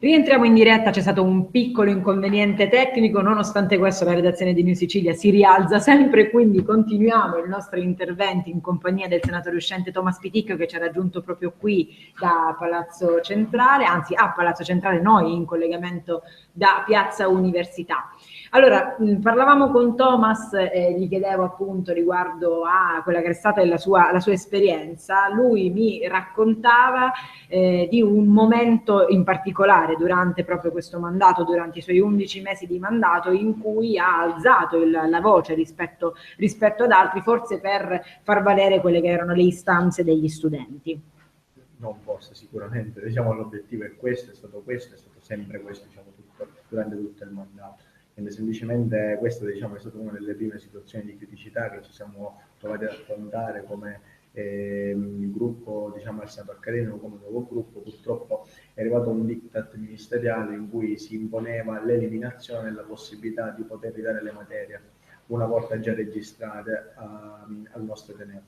Rientriamo in diretta, c'è stato un piccolo inconveniente tecnico, nonostante questo la redazione di New Sicilia si rialza sempre, quindi continuiamo il nostro intervento in compagnia del senatore uscente Thomas Piticchio, che ci ha raggiunto proprio qui da Palazzo Centrale, anzi a Palazzo Centrale, noi in collegamento da Piazza Università. Allora, parlavamo con Thomas e gli chiedevo appunto riguardo a quella che è stata la sua esperienza. Lui mi raccontava di un momento in particolare durante proprio questo mandato, durante i suoi 11 mesi di mandato, in cui ha alzato la voce rispetto ad altri, forse per far valere quelle che erano le istanze degli studenti. Non forse, sicuramente, diciamo l'obiettivo è questo, è stato sempre questo, diciamo, durante tutto il mandato. Quindi semplicemente questa, diciamo, è stata una delle prime situazioni di criticità che ci siamo trovati ad affrontare come il gruppo, diciamo, al Senato accademico, come nuovo gruppo. Purtroppo è arrivato un diktat ministeriale in cui si imponeva l'eliminazione e la possibilità di poter ridare le materie una volta già registrate al nostro Ateneo.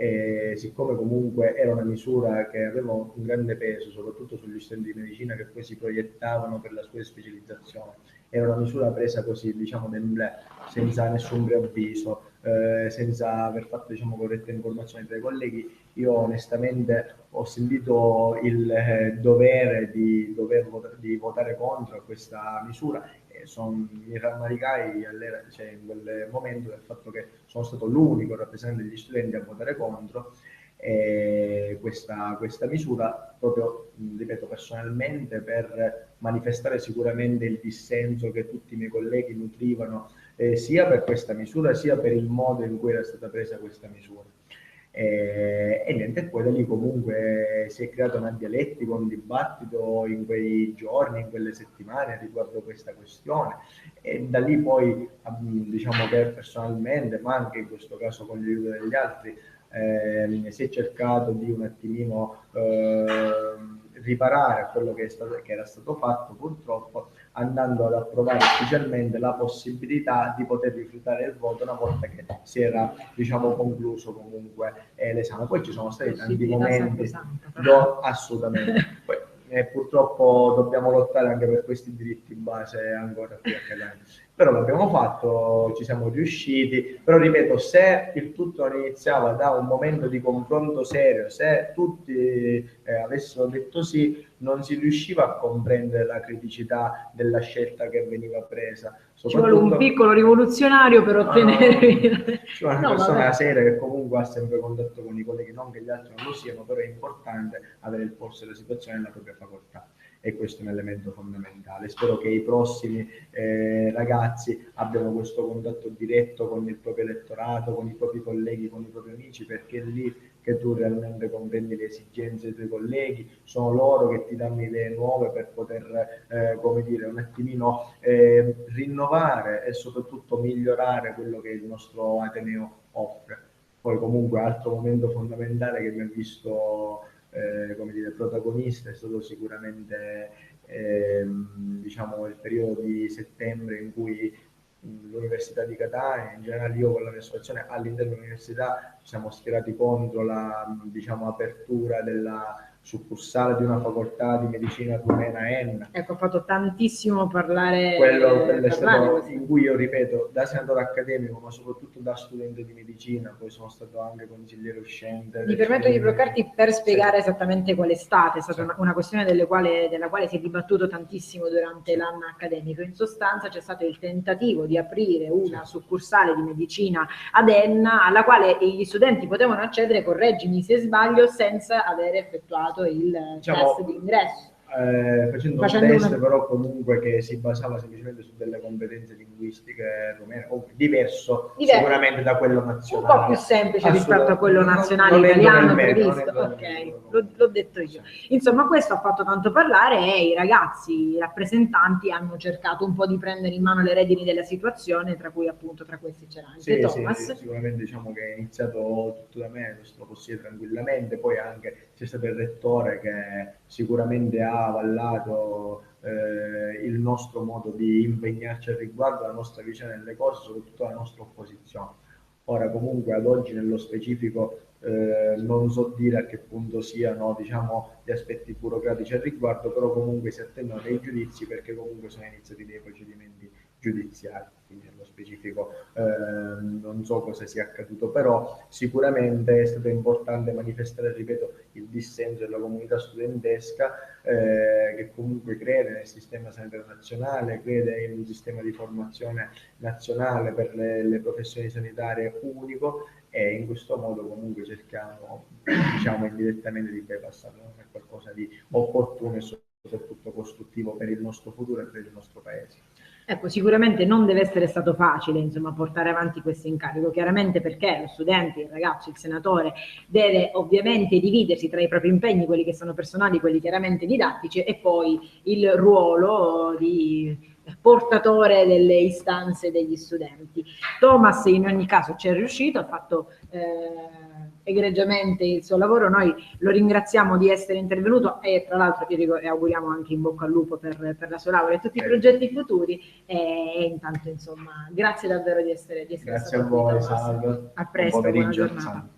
E siccome comunque era una misura che aveva un grande peso, soprattutto sugli studenti di medicina che poi si proiettavano per la sua specializzazione, era una misura presa così, diciamo, senza nessun preavviso, senza aver fatto, diciamo, corrette informazioni tra i colleghi, io onestamente ho sentito il dovere di votare contro questa misura. Mi rammaricai in quel momento del fatto che sono stato l'unico rappresentante degli studenti a votare contro questa misura, proprio, ripeto, personalmente per manifestare sicuramente il dissenso che tutti i miei colleghi nutrivano sia per questa misura sia per il modo in cui era stata presa questa misura. E niente, poi da lì comunque si è creato una dialettica, un dibattito in quei giorni, in quelle settimane riguardo questa questione, e da lì poi diciamo che personalmente, ma anche in questo caso con l'aiuto degli altri, si è cercato di un attimino riparare a quello che era stato fatto, purtroppo andando ad approvare ufficialmente la possibilità di poter rifiutare il voto una volta che si era, diciamo, concluso comunque l'esame. Poi ci sono stati tanti momenti assolutamente. Poi, purtroppo dobbiamo lottare anche per questi diritti in base ancora qui a Catania. Però l'abbiamo fatto, ci siamo riusciti, però ripeto, se il tutto non iniziava da un momento di confronto serio, se tutti avessero detto sì, non si riusciva a comprendere la criticità della scelta che veniva presa. Ci vuole un piccolo rivoluzionario per ottenere... Ci vuole una persona seria che comunque ha sempre contatto con i colleghi, non che gli altri non lo siano, però è importante avere il polso della situazione nella propria facoltà. E questo è un elemento fondamentale. Spero che i prossimi ragazzi abbiano questo contatto diretto con il proprio elettorato, con i propri colleghi, con i propri amici, perché è lì che tu realmente comprendi le esigenze dei tuoi colleghi, sono loro che ti danno idee nuove per poter, come dire, un attimino rinnovare e soprattutto migliorare quello che il nostro Ateneo offre. Poi comunque altro momento fondamentale che mi ha visto come dire, protagonista è stato sicuramente diciamo il periodo di settembre in cui l'Università di Catania, in generale io con la mia associazione all'interno dell'università ci siamo schierati contro la, diciamo, apertura della succursale di una facoltà di medicina rumena a Enna. Ecco, ha fatto tantissimo parlare. Quello è stato in cui io, ripeto, da senatore accademico, ma soprattutto da studente di medicina, poi sono stato anche consigliere uscente. Mi permetto di bloccarti per spiegare esattamente qual è stata una questione della quale si è dibattuto tantissimo durante l'anno accademico. In sostanza c'è stato il tentativo di aprire una succursale di medicina ad Enna, alla quale gli studenti potevano accedere, correggimi se sbaglio, senza aver effettuato il test di ingresso. Facendo un test però comunque che si basava semplicemente su delle competenze linguistiche rumene, o diverso sicuramente da quello nazionale. Un po' più semplice rispetto a quello nazionale italiano previsto. Ok, l'ho detto io. Insomma, questo ha fatto tanto parlare e i ragazzi, i rappresentanti hanno cercato un po' di prendere in mano le redini della situazione, tra cui appunto tra questi c'era anche Thomas. Sì, sicuramente diciamo che è iniziato tutto da me, questo lo posso dire tranquillamente, poi anche c'è stato il rettore che sicuramente ha avallato il nostro modo di impegnarci al riguardo, la nostra visione delle cose, soprattutto la nostra opposizione. Ora comunque ad oggi nello specifico non so dire a che punto siano, diciamo, gli aspetti burocratici al riguardo, però comunque si attendono dei giudizi perché comunque sono iniziati dei procedimenti giudiziari, quindi nello specifico non so cosa sia accaduto, però sicuramente è stato importante manifestare, ripeto, il dissenso della comunità studentesca che comunque crede nel sistema sanitario nazionale, crede in un sistema di formazione nazionale per le professioni sanitarie unico, e in questo modo comunque cerchiamo, diciamo, indirettamente di bypassarlo, è qualcosa di opportuno e soprattutto costruttivo per il nostro futuro e per il nostro paese. Ecco, sicuramente non deve essere stato facile, insomma, portare avanti questo incarico, chiaramente perché lo studente, il ragazzo, il senatore deve ovviamente dividersi tra i propri impegni, quelli che sono personali, quelli chiaramente didattici, e poi il ruolo di portatore delle istanze degli studenti. Thomas in ogni caso ci è riuscito, ha fatto egregiamente il suo lavoro, noi lo ringraziamo di essere intervenuto e tra l'altro io dico, e auguriamo anche in bocca al lupo per la sua laurea e tutti i progetti futuri, e intanto insomma grazie davvero di essere grazie a voi, salve, a presto, buona giornata. Salve.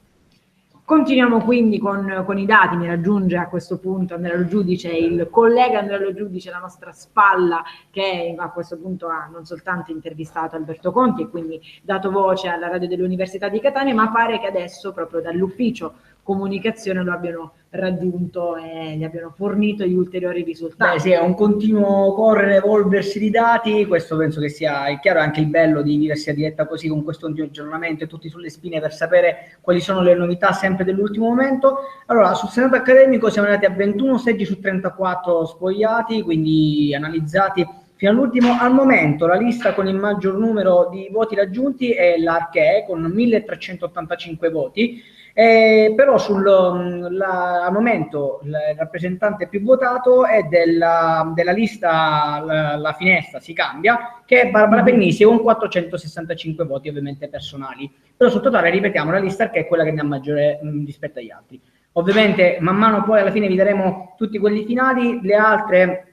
Continuiamo quindi con i dati. Mi raggiunge a questo punto Andrea Lo Giudice, il collega Andrea Lo Giudice, la nostra spalla, che a questo punto ha non soltanto intervistato Alberto Conti e quindi dato voce alla radio dell'Università di Catania, ma pare che adesso proprio dall'ufficio comunicazione lo abbiano raggiunto e gli abbiano fornito gli ulteriori risultati. Beh, sì, è un continuo correre, evolversi di dati, questo penso che sia è chiaro, anche il bello di viversi a diretta così, con questo continuo aggiornamento e tutti sulle spine per sapere quali sono le novità sempre dell'ultimo momento. Allora, sul Senato accademico siamo andati a 21 seggi su 34 spogliati, quindi analizzati fino all'ultimo. Al momento la lista con il maggior numero di voti raggiunti è l'Archee con 1385 voti. Però al momento il rappresentante più votato è della lista la Finestra si cambia, che è Barbara Pennisi con 465 voti ovviamente personali, però sul totale ripetiamo la lista che è quella che ne ha maggiore rispetto agli altri. Ovviamente man mano poi alla fine vi daremo tutti quelli finali, le altre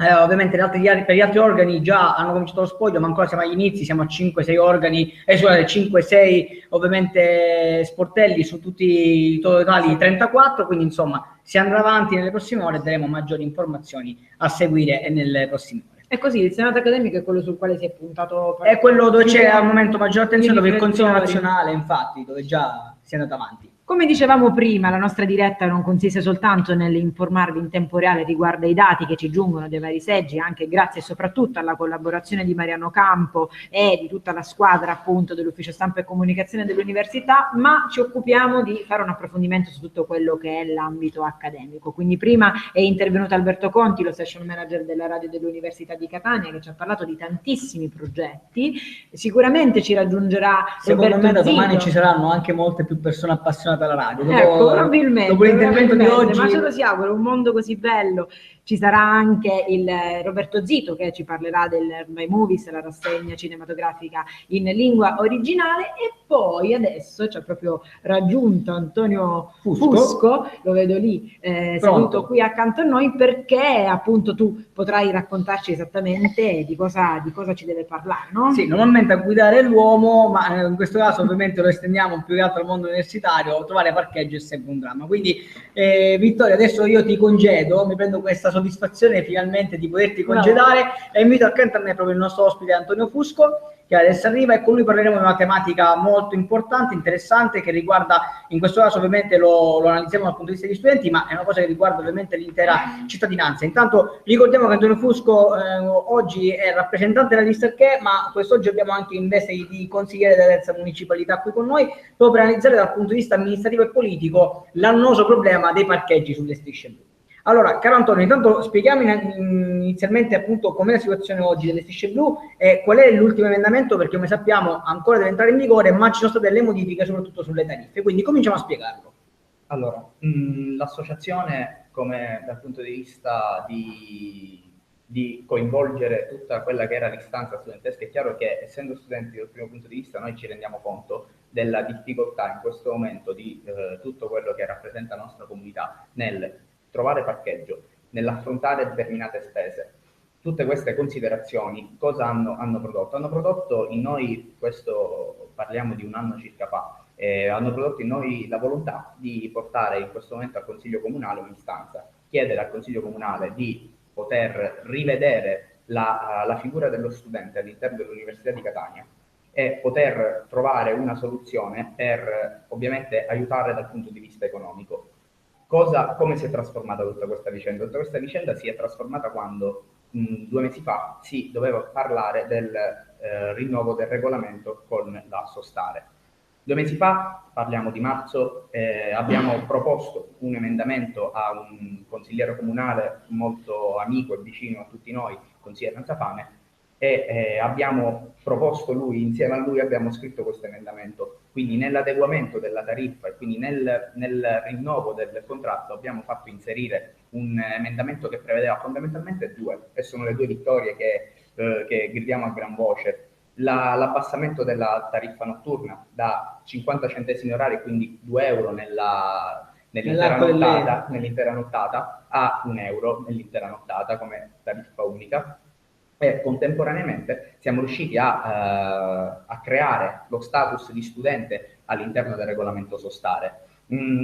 ovviamente per gli altri organi già hanno cominciato lo spoglio, ma ancora siamo agli inizi, siamo a 5-6 organi, 5-6 ovviamente sportelli su tutti i totali 34, quindi insomma si andrà avanti nelle prossime ore e daremo maggiori informazioni a seguire nelle prossime ore. E così il Senato accademico è quello sul quale si è puntato. È quello dove c'è al momento maggiore attenzione, dove il Consiglio nazionale, infatti, dove già si è andato avanti. Come dicevamo prima, la nostra diretta non consiste soltanto nell'informarvi in tempo reale riguardo ai dati che ci giungono dai vari seggi, anche grazie e soprattutto alla collaborazione di Mariano Campo e di tutta la squadra appunto dell'Ufficio Stampa e Comunicazione dell'Università, ma ci occupiamo di fare un approfondimento su tutto quello che è l'ambito accademico. Quindi prima è intervenuto Alberto Conti, lo session manager della radio dell'Università di Catania, che ci ha parlato di tantissimi progetti. Sicuramente ci raggiungerà Secondo Roberto me da Zito. domani ci saranno anche molte più persone appassionate alla radio. Ecco, probabilmente, dopo l'intervento di oggi, ma ce lo si augura, un mondo così bello. Ci sarà anche il Roberto Zito che ci parlerà del My Movies, la rassegna cinematografica in lingua originale, e poi adesso ci ha proprio raggiunto Antonio Fusco, lo vedo lì seduto qui accanto a noi, perché appunto tu potrai raccontarci esattamente di cosa ci deve parlare, no? Sì, normalmente a guidare l'uomo, ma in questo caso ovviamente lo estendiamo più che altro al mondo universitario, trovare parcheggio è sempre un dramma. Quindi Vittoria, adesso io ti congedo, mi prendo questa soddisfazione finalmente di poterti congedare e invito accanto a me proprio il nostro ospite Antonio Fusco, che adesso arriva, e con lui parleremo di una tematica molto importante, interessante, che riguarda, in questo caso ovviamente lo analizziamo dal punto di vista degli studenti, ma è una cosa che riguarda ovviamente l'intera cittadinanza. Intanto ricordiamo che Antonio Fusco oggi è rappresentante della lista Archee, ma quest'oggi abbiamo anche in veste di consigliere della terza municipalità qui con noi, proprio per analizzare dal punto di vista amministrativo e politico l'annoso problema dei parcheggi sulle strisce blu. Allora, caro Antonio, intanto spieghiamo inizialmente appunto com'è la situazione oggi delle strisce blu e qual è l'ultimo emendamento, perché come sappiamo ancora deve entrare in vigore, ma ci sono state delle modifiche soprattutto sulle tariffe, quindi cominciamo a spiegarlo. Allora, l'associazione, come dal punto di vista di coinvolgere tutta quella che era l'istanza studentesca, è chiaro che essendo studenti dal primo punto di vista noi ci rendiamo conto della difficoltà in questo momento di tutto quello che rappresenta la nostra comunità nel trovare parcheggio, nell'affrontare determinate spese. tutte queste considerazioni cosa hanno prodotto? Hanno prodotto in noi, questo parliamo di un anno circa fa, hanno prodotto in noi la volontà di portare in questo momento al Consiglio Comunale un'istanza, chiedere al Consiglio Comunale di poter rivedere la figura dello studente all'interno dell'Università di Catania e poter trovare una soluzione per ovviamente aiutare dal punto di vista economico. Come si è trasformata tutta questa vicenda? Tutta questa vicenda si è trasformata quando 2 mesi fa si doveva parlare del rinnovo del regolamento con la Sostare. 2 mesi fa, parliamo di marzo, abbiamo proposto un emendamento a un consigliere comunale molto amico e vicino a tutti noi, consigliere Lanzafame, e abbiamo proposto insieme a lui abbiamo scritto questo emendamento. Quindi nell'adeguamento della tariffa e quindi nel rinnovo del contratto abbiamo fatto inserire un emendamento che prevedeva fondamentalmente 2, e sono le 2 vittorie che gridiamo a gran voce. L'abbassamento della tariffa notturna da 50 centesimi orari, quindi 2 euro nell'intera nottata, a 1 euro nell'intera nottata come tariffa unica. E contemporaneamente siamo riusciti a creare lo status di studente all'interno del regolamento Sostare.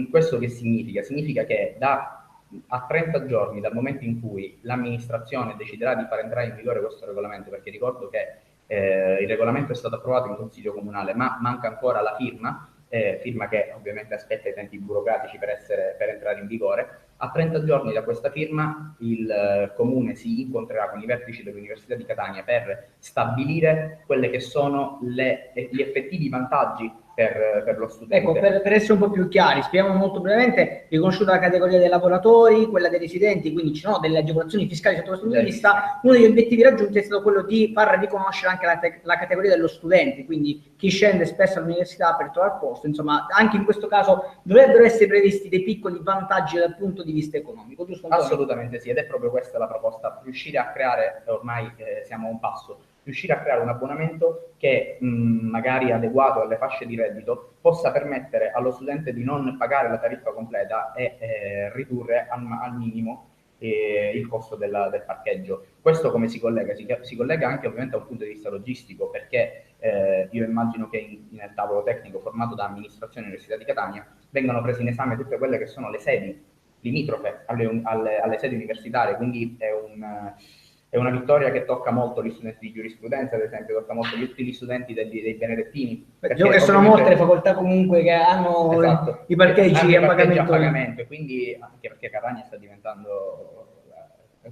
Questo che significa? Significa che a 30 giorni dal momento in cui l'amministrazione deciderà di far entrare in vigore questo regolamento, perché ricordo che il regolamento è stato approvato in Consiglio Comunale, ma manca ancora la firma che ovviamente aspetta i tempi burocratici per entrare in vigore. A 30 giorni da questa firma il Comune si incontrerà con i vertici dell'Università di Catania per stabilire quelle che sono gli effettivi vantaggi per lo studente. Ecco, per essere un po' più chiari, spieghiamo molto brevemente: riconosciuta la categoria dei lavoratori, quella dei residenti, quindi ci sono delle agevolazioni fiscali sotto questo punto di vista. Uno degli obiettivi raggiunti è stato quello di far riconoscere anche la categoria dello studente, quindi chi scende spesso all'università per trovare posto. Insomma, anche in questo caso dovrebbero essere previsti dei piccoli vantaggi dal punto di vista economico, giusto? Assolutamente sì, ed è proprio questa la proposta: riuscire a creare, ormai siamo a un passo, riuscire a creare un abbonamento che magari adeguato alle fasce di reddito possa permettere allo studente di non pagare la tariffa completa e ridurre al minimo il costo del parcheggio. Questo come si collega? Si collega anche ovviamente da un punto di vista logistico, perché io immagino che nel tavolo tecnico formato da amministrazione Università di Catania vengano prese in esame tutte quelle che sono le sedi limitrofe alle sedi universitarie, quindi è una vittoria che tocca molto gli studenti di giurisprudenza, ad esempio, tocca molto tutti gli studenti dei benedettini. Perché che sono molte le facoltà comunque che hanno, esatto, i parcheggi a pagamento. Quindi anche perché Catania sta diventando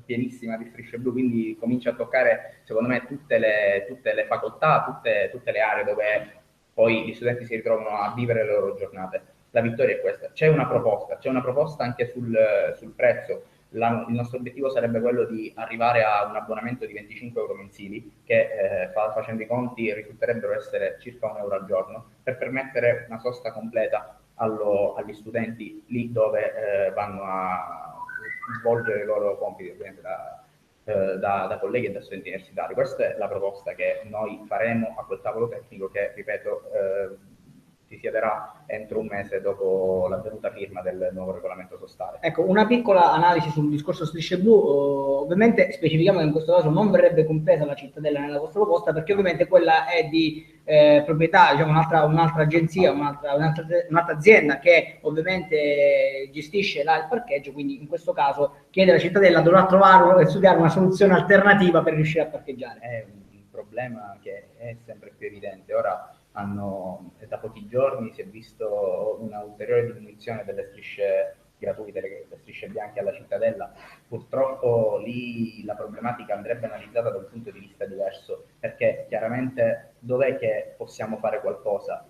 pienissima di strisce blu, quindi comincia a toccare secondo me tutte le facoltà, tutte le aree dove poi gli studenti si ritrovano a vivere le loro giornate. La vittoria è questa. C'è una proposta anche sul prezzo. Il nostro obiettivo sarebbe quello di arrivare a un abbonamento di 25 euro mensili, che facendo i conti risulterebbero essere circa 1 euro al giorno, per permettere una sosta completa agli studenti lì dove vanno a svolgere i loro compiti, ovviamente da colleghi e da studenti universitari. Questa è la proposta che noi faremo a quel tavolo tecnico che, ripeto, si siederà entro un mese dopo la venuta firma del nuovo regolamento Sostare. Ecco, una piccola analisi sul discorso strisce blu. Ovviamente specifichiamo che in questo caso non verrebbe compresa la cittadella nella vostra proposta, perché ovviamente quella è di proprietà, diciamo, un'altra agenzia, un'altra azienda che ovviamente gestisce il parcheggio, quindi in questo caso chiede alla cittadella dovrà trovare e studiare una soluzione alternativa per riuscire a parcheggiare. È un problema che è sempre più evidente. Ora da pochi giorni si è visto una ulteriore diminuzione delle strisce gratuite, le strisce bianche alla cittadella. Purtroppo lì la problematica andrebbe analizzata da un punto di vista diverso, perché chiaramente dov'è che possiamo fare qualcosa?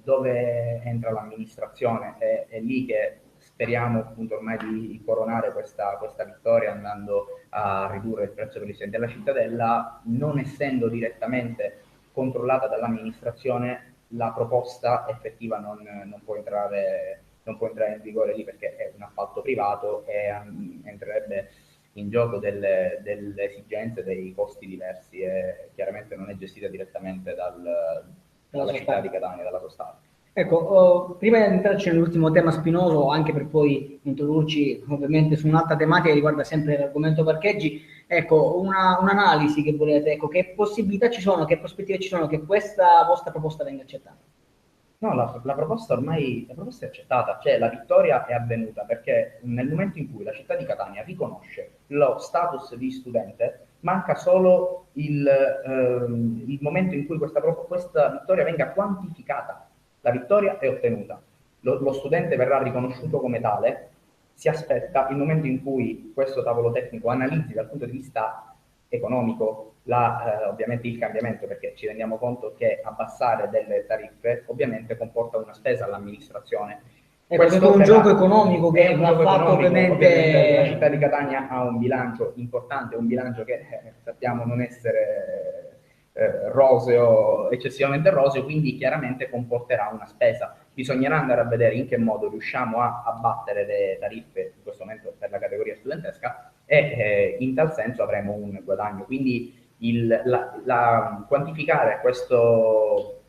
Dove entra l'amministrazione? È lì che speriamo appunto ormai di coronare questa vittoria, andando a ridurre il prezzo per gli studenti della cittadella. Non essendo direttamente controllata dall'amministrazione, la proposta effettiva non può entrare in vigore lì, perché è un appalto privato e entrerebbe in gioco delle esigenze, dei costi diversi, e chiaramente non è gestita direttamente dalla città di Catania, dalla Sostare. Ecco, prima di entrarci nell'ultimo tema spinoso, anche per poi introdurci ovviamente su un'altra tematica che riguarda sempre l'argomento parcheggi, Ecco, un'analisi che volete, ecco, che possibilità ci sono, che prospettive ci sono che questa vostra proposta venga accettata? No, la proposta ormai la proposta è accettata, cioè la vittoria è avvenuta perché nel momento in cui la città di Catania riconosce lo status di studente, manca solo il momento in cui questa vittoria venga quantificata. La vittoria è ottenuta, lo studente verrà riconosciuto come tale, si aspetta il momento in cui questo tavolo tecnico analizzi dal punto di vista economico ovviamente il cambiamento, perché ci rendiamo conto che abbassare delle tariffe ovviamente comporta una spesa all'amministrazione. Questo è un gioco economico che va fatto ovviamente. La città di Catania ha un bilancio importante, un bilancio che sappiamo non essere roseo, eccessivamente roseo, quindi chiaramente comporterà una spesa. Bisognerà andare a vedere in che modo riusciamo a abbattere le tariffe in questo momento per la categoria studentesca e in tal senso avremo un guadagno. Quindi quantificare questo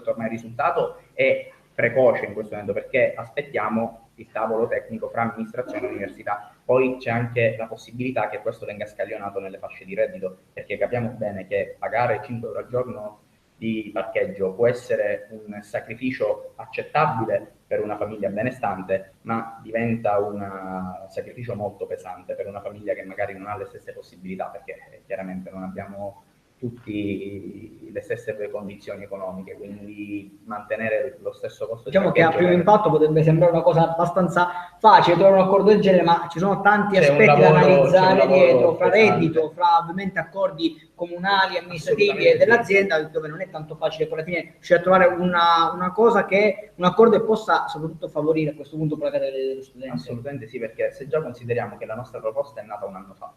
ormai risultato è precoce in questo momento perché aspettiamo il tavolo tecnico fra amministrazione e università. Poi c'è anche la possibilità che questo venga scaglionato nelle fasce di reddito, perché capiamo bene che pagare 5 euro al giorno di parcheggio può essere un sacrificio accettabile per una famiglia benestante, ma diventa un sacrificio molto pesante per una famiglia che magari non ha le stesse possibilità, perché chiaramente non abbiamo tutti le stesse condizioni economiche, quindi mantenere lo stesso costo di diciamo che a primo impatto potrebbe sembrare una cosa abbastanza facile trovare un accordo del genere, ma ci sono tanti aspetti da analizzare dietro, fra reddito, fra ovviamente accordi comunali, amministrativi e dell'azienda, dove non è tanto facile poi alla fine riuscire a trovare una cosa che un accordo che possa soprattutto favorire a questo punto per la categoria dello studente. Assolutamente sì, perché se già consideriamo che la nostra proposta è nata un anno fa,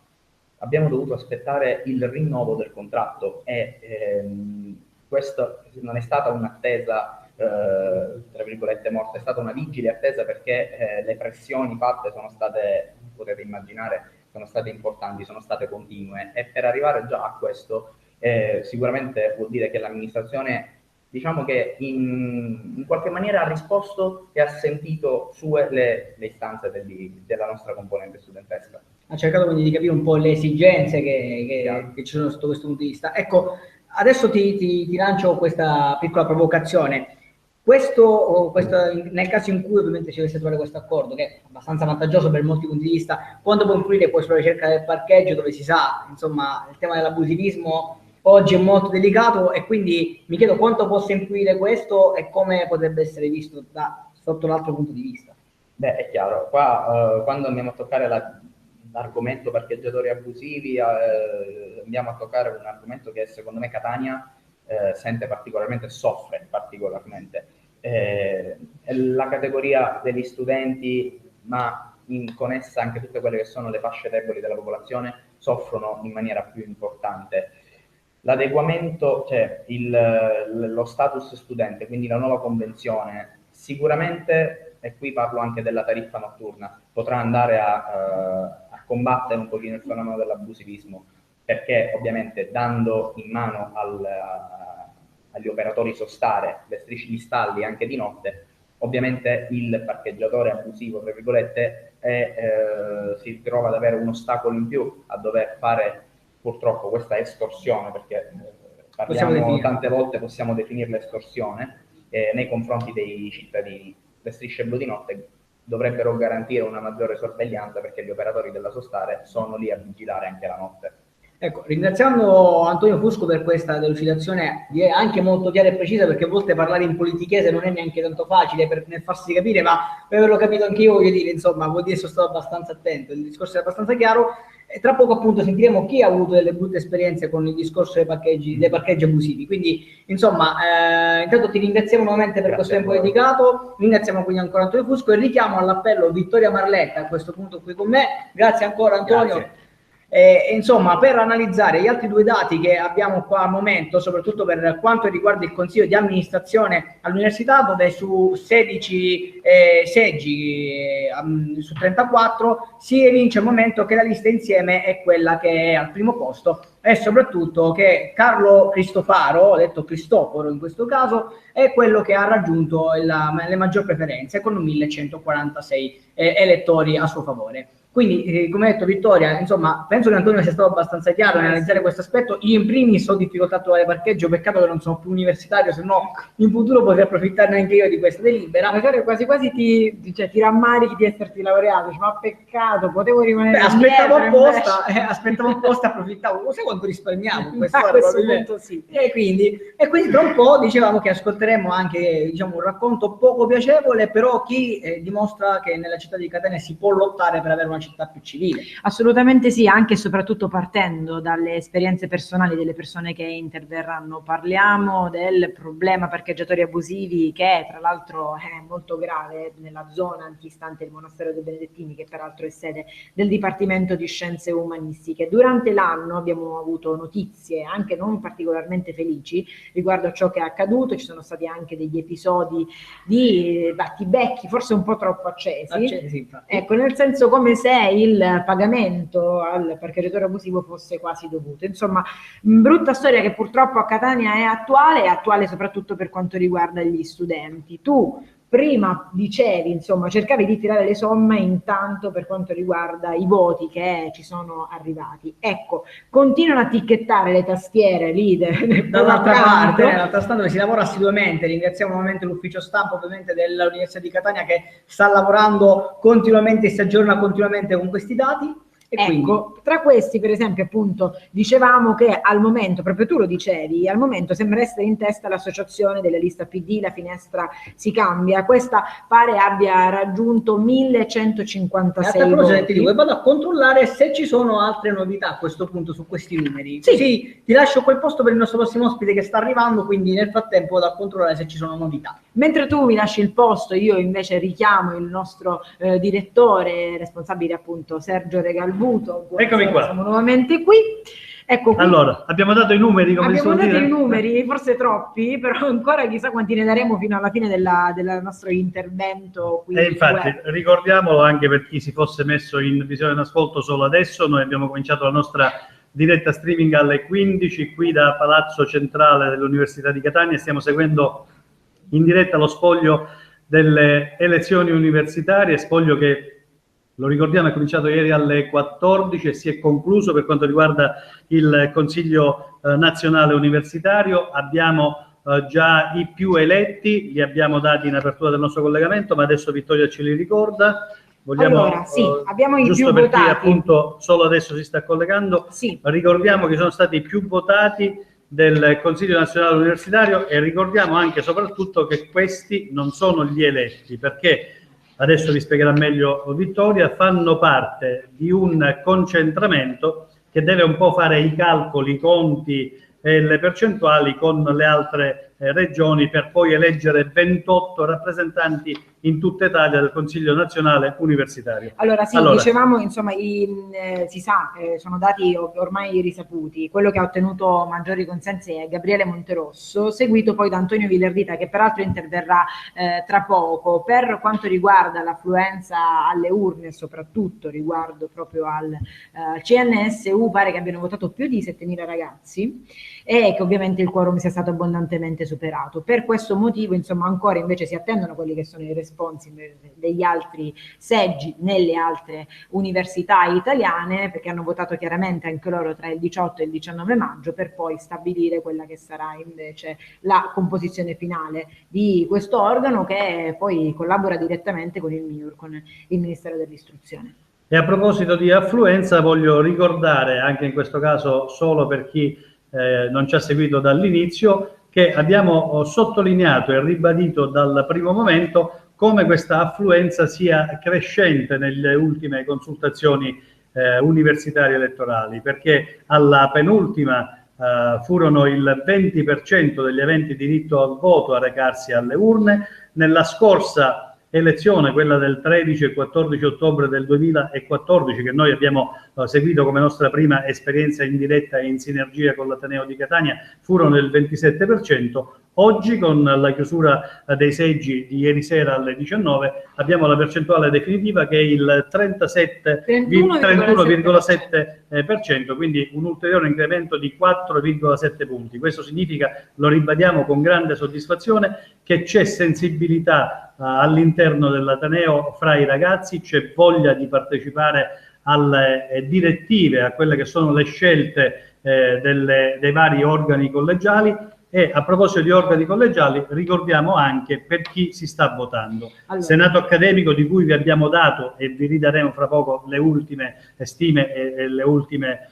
abbiamo dovuto aspettare il rinnovo del contratto e questo non è stata un'attesa tra virgolette morta, è stata una vigile attesa perché le pressioni fatte sono state, potete immaginare, sono state importanti, sono state continue e per arrivare già a questo sicuramente vuol dire che l'amministrazione, diciamo che in qualche maniera ha risposto e ha sentito sue le istanze della nostra componente studentesca. Ha cercato quindi di capire un po' le esigenze che ci sono sotto questo punto di vista. Ecco, adesso ti lancio questa piccola provocazione. Nel caso in cui ovviamente ci dovesse trovare questo accordo, che è abbastanza vantaggioso per molti punti di vista, quando può influire poi sulla ricerca del parcheggio, dove si sa, insomma, il tema dell'abusivismo oggi è molto delicato e quindi mi chiedo quanto possa influire questo e come potrebbe essere visto sotto l'altro punto di vista. Beh, è chiaro, qua quando andiamo a toccare l'argomento parcheggiatori abusivi, andiamo a toccare un argomento che secondo me Catania sente particolarmente, soffre particolarmente. La categoria degli studenti, ma con essa anche tutte quelle che sono le fasce deboli della popolazione, soffrono in maniera più importante. L'adeguamento, cioè lo status studente, quindi la nuova convenzione, sicuramente, e qui parlo anche della tariffa notturna, potrà andare a combattere un pochino il fenomeno dell'abusivismo, perché ovviamente dando in mano agli operatori sostare gli stalli anche di notte, ovviamente il parcheggiatore abusivo, tra virgolette, si trova ad avere un ostacolo in più a dover fare purtroppo questa estorsione, perché tante volte possiamo definirla estorsione nei confronti dei cittadini. Le strisce blu di notte dovrebbero garantire una maggiore sorveglianza perché gli operatori della sostare sono lì a vigilare anche la notte. Ecco, ringraziando Antonio Fusco per questa delucidazione anche molto chiara e precisa, perché a volte parlare in politichese non è neanche tanto facile nel farsi capire, ma per averlo capito anche io, voglio dire, insomma, vuol dire che sono stato abbastanza attento, il discorso è abbastanza chiaro. E tra poco appunto sentiremo chi ha avuto delle brutte esperienze con il discorso dei parcheggi abusivi. Quindi, insomma, intanto ti ringraziamo nuovamente per questo tempo dedicato, ringraziamo quindi ancora Antonio Fusco e richiamo all'appello Vittoria Marletta a questo punto qui con me. Grazie ancora Antonio. Grazie. Insomma, per analizzare gli altri due dati che abbiamo qua al momento, soprattutto per quanto riguarda il consiglio di amministrazione all'università, dove su 16 seggi su 34 si evince al momento che la lista insieme è quella che è al primo posto e soprattutto che Carlo Cristofaro, ho detto Cristoforo in questo caso, è quello che ha raggiunto le maggiori preferenze con 1146 elettori a suo favore. Quindi, come ha detto Vittoria, insomma, penso che Antonio sia stato abbastanza chiaro nell'analizzare questo aspetto. Io in primis ho difficoltà a trovare parcheggio, peccato che non sono più universitario, se no in futuro potrei approfittarne anche io di questa delibera. Quasi quasi ti rammarichi di esserti laureato, dici, ma peccato, potevo rimanere aspettavo indietro, apposta, approfittavo, non sai quanto risparmiavo in a questo punto sì. E quindi tra un po' dicevamo che ascolteremo anche, diciamo, un racconto poco piacevole, però chi dimostra che nella città di Catania si può lottare per avere una città più civile. Assolutamente sì, anche e soprattutto partendo dalle esperienze personali delle persone che interverranno. Parliamo del problema parcheggiatori abusivi, che tra l'altro è molto grave nella zona antistante il monastero dei Benedettini, che peraltro è sede del Dipartimento di Scienze Umanistiche. Durante l'anno abbiamo avuto notizie anche non particolarmente felici riguardo a ciò che è accaduto. Ci sono stati anche degli episodi di battibecchi, forse un po' troppo accesi. Ecco, nel senso come se il pagamento al parcheggiatore abusivo fosse quasi dovuto. Insomma, brutta storia che purtroppo a Catania è attuale soprattutto per quanto riguarda gli studenti. Tu prima dicevi, insomma, cercavi di tirare le somme intanto per quanto riguarda i voti che ci sono arrivati. Ecco, continuano a ticchettare le tastiere lì dall'altra parte, nell'altra stanza dove si lavora assiduamente. Ringraziamo nuovamente l'ufficio stampa ovviamente dell'Università di Catania che sta lavorando continuamente e si aggiorna continuamente con questi dati. Ecco, tra questi per esempio appunto dicevamo che al momento, proprio tu lo dicevi, al momento sembra essere in testa l'associazione della lista PD, la finestra si cambia, questa pare abbia raggiunto 1156 voti. Dico, vado a controllare se ci sono altre novità a questo punto su questi numeri. Sì, ti lascio quel posto per il nostro prossimo ospite che sta arrivando, quindi nel frattempo vado a controllare se ci sono novità. Mentre tu mi lasci il posto, io invece richiamo il nostro direttore responsabile appunto Sergio Regalbuto. Eccomi qua. Siamo nuovamente qui. Ecco, qui. Allora, abbiamo dato i numeri, come abbiamo dato dire. I numeri, forse troppi, però ancora chissà quanti ne daremo fino alla fine del nostro intervento qui. E infatti, ricordiamolo anche per chi si fosse messo in visione d'ascolto solo adesso, noi abbiamo cominciato la nostra diretta streaming alle 15 qui da Palazzo Centrale dell'Università di Catania. Stiamo seguendo in diretta lo spoglio delle elezioni universitarie, spoglio che, lo ricordiamo, è cominciato ieri alle 14 e si è concluso per quanto riguarda il Consiglio nazionale universitario. Abbiamo già i più eletti, li abbiamo dati in apertura del nostro collegamento, ma adesso Vittoria ce li ricorda. Vogliamo, allora, sì, abbiamo i giusto più per votati. Chi appunto solo adesso si sta collegando, sì. Ricordiamo che sono stati i più votati del Consiglio nazionale universitario e ricordiamo anche e soprattutto che questi non sono gli eletti, perché adesso vi spiegherà meglio Vittoria, fanno parte di un concentramento che deve un po' fare i calcoli, i conti e le percentuali con le altre regioni per poi eleggere 28 rappresentanti in tutta Italia del Consiglio nazionale universitario. Allora sì, dicevamo, insomma, si sa, sono dati ormai risaputi. Quello che ha ottenuto maggiori consensi è Gabriele Monterosso, seguito poi da Antonio Vilardita, che peraltro interverrà tra poco. Per quanto riguarda l'affluenza alle urne, soprattutto riguardo proprio al CNSU, pare che abbiano votato più di 7.000 ragazzi e che ovviamente il quorum sia stato abbondantemente superato. Per questo motivo, insomma, ancora invece si attendono quelli che sono i responsi degli altri seggi nelle altre università italiane, perché hanno votato chiaramente anche loro tra il 18 e il 19 maggio per poi stabilire quella che sarà invece la composizione finale di questo organo, che poi collabora direttamente con il MIUR, con il Ministero dell'Istruzione. E a proposito di affluenza, voglio ricordare anche in questo caso, solo per chi non ci ha seguito dall'inizio, che abbiamo sottolineato e ribadito dal primo momento come questa affluenza sia crescente nelle ultime consultazioni universitarie elettorali, perché alla penultima furono il 20% degli aventi diritto al voto a recarsi alle urne. Nella scorsa elezione, quella del 13 e 14 ottobre del 2014, che noi abbiamo seguito come nostra prima esperienza in diretta e in sinergia con l'Ateneo di Catania, furono il 27%. Oggi, con la chiusura dei seggi di ieri sera alle 19, abbiamo la percentuale definitiva che è il 31,7%, quindi un ulteriore incremento di 4,7 punti. Questo significa, lo ribadiamo con grande soddisfazione, che c'è sensibilità all'interno dell'Ateneo fra i ragazzi, c'è voglia di partecipare alle direttive, a quelle che sono le scelte dei vari organi collegiali. E a proposito di organi collegiali, ricordiamo anche per chi si sta votando. Allora. Senato accademico, di cui vi abbiamo dato e vi ridaremo fra poco le ultime stime e le ultime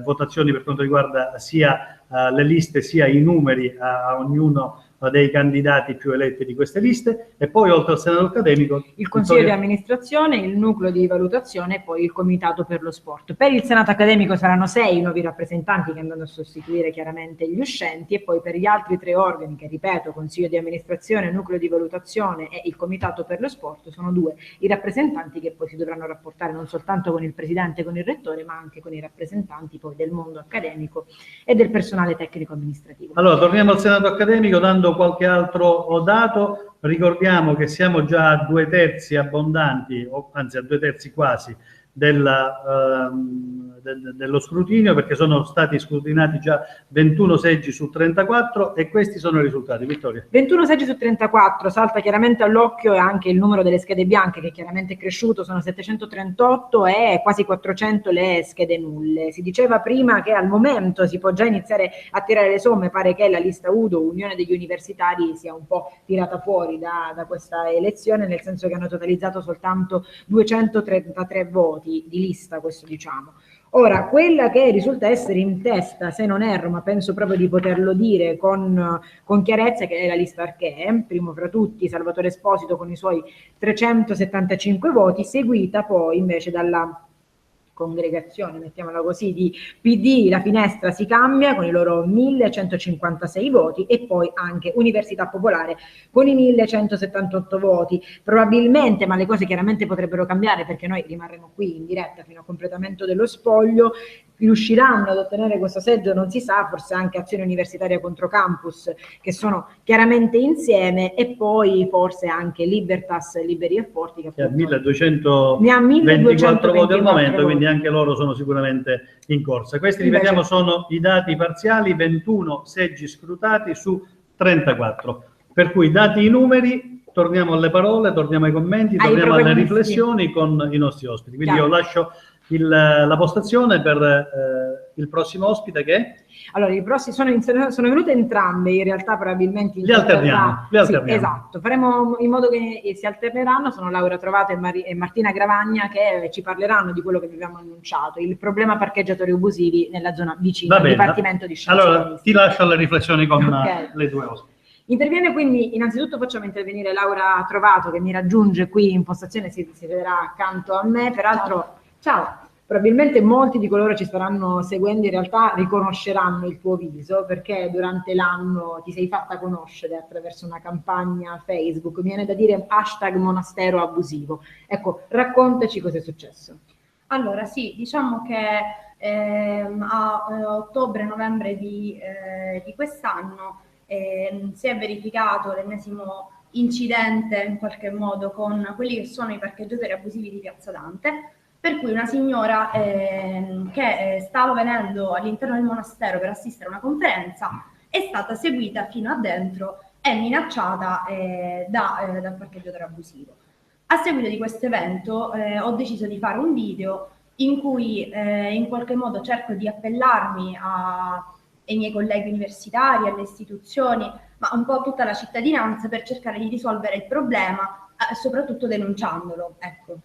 votazioni per quanto riguarda sia le liste sia i numeri a ognuno dei candidati più eletti di queste liste, e poi oltre al Senato accademico il Consiglio di amministrazione, il nucleo di valutazione e poi il Comitato per lo sport. Per il Senato accademico saranno 6 i nuovi rappresentanti che andranno a sostituire chiaramente gli uscenti, e poi per gli altri 3 organi che, ripeto, Consiglio di amministrazione, nucleo di valutazione e il Comitato per lo sport, sono 2 i rappresentanti che poi si dovranno rapportare non soltanto con il presidente e con il rettore, ma anche con i rappresentanti poi del mondo accademico e del personale tecnico amministrativo. Allora, torniamo al Senato accademico dando qualche altro dato. Ricordiamo che siamo già a 2/3 abbondanti, o anzi a 2/3 quasi, dello scrutinio, perché sono stati scrutinati già 21 seggi su 34, e questi sono i risultati. Vittoria. 21 seggi su 34, salta chiaramente all'occhio anche il numero delle schede bianche, che chiaramente è cresciuto, sono 738 e quasi 400 le schede nulle. Si diceva prima che al momento si può già iniziare a tirare le somme, pare che la lista UDO, Unione degli Universitari, sia un po' tirata fuori da questa elezione, nel senso che hanno totalizzato soltanto 233 voti di lista, questo diciamo. Ora, quella che risulta essere in testa, se non erro, ma penso proprio di poterlo dire con chiarezza, che è la lista Archè, primo fra tutti Salvatore Esposito con i suoi 375 voti, seguita poi invece dalla congregazione, mettiamola così, di PD, la finestra si cambia con i loro 1156 voti, e poi anche Università Popolare con i 1178 voti. Probabilmente, ma le cose chiaramente potrebbero cambiare, perché noi rimarremo qui in diretta fino a completamento dello spoglio, riusciranno ad ottenere questo seggio non si sa, forse anche Azione Universitaria contro Campus, che sono chiaramente insieme, e poi forse anche Libertas, Liberi e Forti, che ha 1224 voti al momento, quindi anche loro sono sicuramente in corsa. Questi, ripetiamo, sono i dati parziali: 21 seggi scrutati su 34. Per cui, dati i numeri, torniamo alle parole, torniamo ai commenti, torniamo alle riflessioni con i nostri ospiti. Quindi io lascio la postazione per il prossimo ospite, che è? Allora, i prossimi sono venute entrambe, in realtà probabilmente li alterniamo. Sì, esatto, faremo in modo che si alterneranno. Sono Laura Trovato e Martina Gravagna, che ci parleranno di quello che vi abbiamo annunciato, il problema parcheggiatori abusivi nella zona vicina al Dipartimento di Scienze. Allora, ti lascio alle riflessioni con le due ospiti. Interviene quindi, innanzitutto facciamo intervenire Laura Trovato, che mi raggiunge qui in postazione, si siederà accanto a me. Peraltro, ciao. Probabilmente molti di coloro che ci staranno seguendo in realtà riconosceranno il tuo viso, perché durante l'anno ti sei fatta conoscere attraverso una campagna Facebook, mi viene da dire #monastero abusivo. Ecco, raccontaci cosa è successo. Allora sì, diciamo che a ottobre-novembre di quest'anno si è verificato l'ennesimo incidente in qualche modo con quelli che sono i parcheggiatori abusivi di Piazza Dante, per cui una signora che stava venendo all'interno del monastero per assistere a una conferenza è stata seguita fino a dentro e minacciata dal parcheggiatore abusivo. A seguito di questo evento ho deciso di fare un video in cui in qualche modo cerco di appellarmi ai miei colleghi universitari, alle istituzioni, ma un po' a tutta la cittadinanza, per cercare di risolvere il problema, soprattutto denunciandolo. Ecco.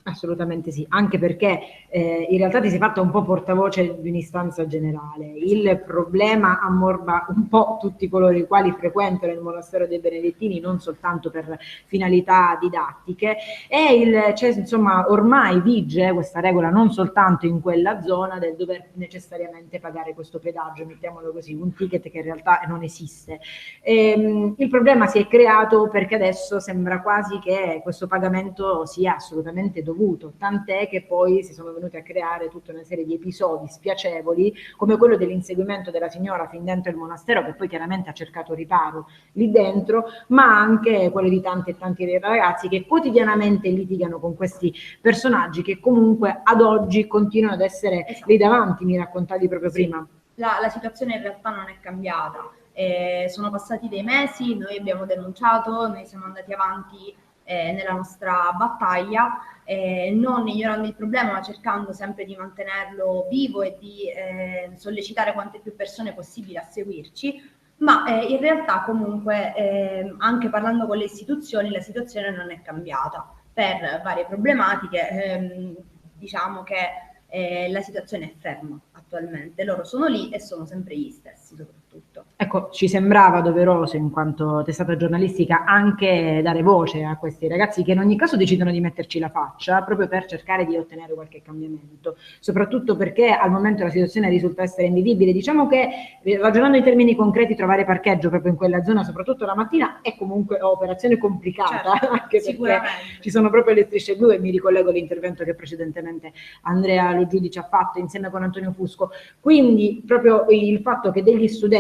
Assolutamente sì, anche perché in realtà ti sei fatta un po' portavoce di un'istanza generale. Il problema ammorba un po' tutti coloro i quali frequentano il monastero dei Benedettini, non soltanto per finalità didattiche, e insomma, ormai vige questa regola non soltanto in quella zona del dover necessariamente pagare questo pedaggio, mettiamolo così, un ticket che in realtà non esiste. Il problema si è creato perché adesso sembra quasi che questo pagamento sia assolutamente dovuto, dovuto, tant'è che poi si sono venuti a creare tutta una serie di episodi spiacevoli, come quello dell'inseguimento della signora fin dentro il monastero, che poi chiaramente ha cercato riparo lì dentro, ma anche quello di tanti e tanti ragazzi che quotidianamente litigano con questi personaggi che comunque ad oggi continuano ad essere lì davanti, mi raccontavi proprio prima. La situazione in realtà non è cambiata. Sono passati dei mesi, noi abbiamo denunciato, noi siamo andati avanti nella nostra battaglia, non ignorando il problema, ma cercando sempre di mantenerlo vivo e di sollecitare quante più persone possibili a seguirci. Ma in realtà comunque, anche parlando con le istituzioni, la situazione non è cambiata per varie problematiche. Diciamo che la situazione è ferma attualmente, loro sono lì e sono sempre gli stessi soprattutto. Ecco, ci sembrava doveroso, in quanto testata giornalistica, anche dare voce a questi ragazzi che in ogni caso decidono di metterci la faccia proprio per cercare di ottenere qualche cambiamento, soprattutto perché al momento la situazione risulta essere invivibile. Diciamo che, ragionando in termini concreti, trovare parcheggio proprio in quella zona, soprattutto la mattina, è comunque operazione complicata, certo, anche perché ci sono proprio le strisce blu, e mi ricollego all'intervento che precedentemente Andrea Lo Giudice ha fatto insieme con Antonio Fusco. Quindi proprio il fatto che degli studenti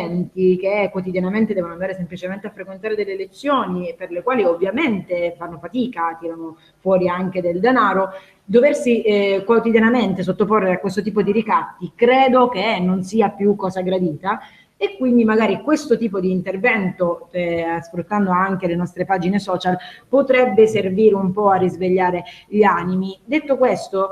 che quotidianamente devono andare semplicemente a frequentare delle lezioni, per le quali ovviamente fanno fatica, tirano fuori anche del denaro, doversi quotidianamente sottoporre a questo tipo di ricatti, credo che non sia più cosa gradita. E quindi magari questo tipo di intervento, sfruttando anche le nostre pagine social, potrebbe servire un po' a risvegliare gli animi. Detto questo,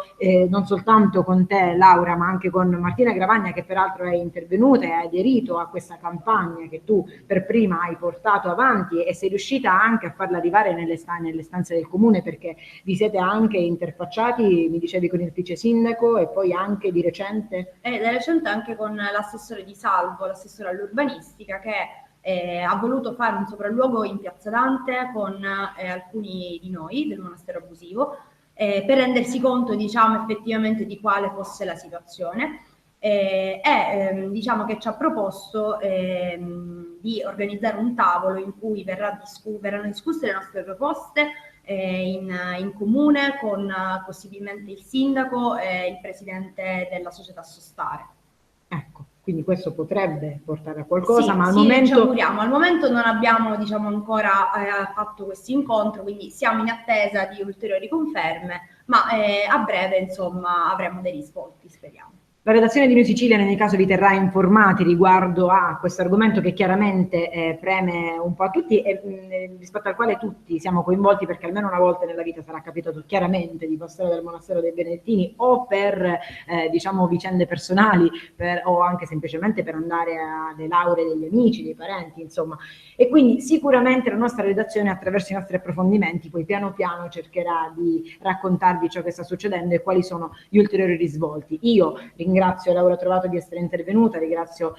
non soltanto con te Laura, ma anche con Martina Gravagna, che peraltro è intervenuta e ha aderito a questa campagna che tu per prima hai portato avanti, e sei riuscita anche a farla arrivare nelle stanze del comune, perché vi siete anche interfacciati, mi dicevi, con il vice sindaco e poi anche di recente? Da recente anche con l'assessore di Salvo, l'assessore all'urbanistica, che ha voluto fare un sopralluogo in Piazza Dante con alcuni di noi del monastero abusivo, per rendersi conto, diciamo, effettivamente di quale fosse la situazione, diciamo che ci ha proposto di organizzare un tavolo in cui verranno discusse le nostre proposte in comune con possibilmente il sindaco e il presidente della società Sostare. Ecco, quindi questo potrebbe portare a qualcosa, sì, ma al sì, momento... ci auguriamo. Al momento non abbiamo, diciamo, ancora fatto questo incontro, quindi siamo in attesa di ulteriori conferme, ma a breve, insomma, avremo dei risvolti, speriamo. La redazione di New Sicilia in ogni caso vi terrà informati riguardo a questo argomento che chiaramente preme un po' a tutti e rispetto al quale tutti siamo coinvolti, perché almeno una volta nella vita sarà capitato chiaramente di passare dal monastero dei Benedettini o per diciamo vicende personali o anche semplicemente per andare alle lauree degli amici, dei parenti, insomma. E quindi sicuramente la nostra redazione, attraverso i nostri approfondimenti, poi piano piano cercherà di raccontarvi ciò che sta succedendo e quali sono gli ulteriori risvolti. Io ringrazio Laura Trovato di essere intervenuta, ringrazio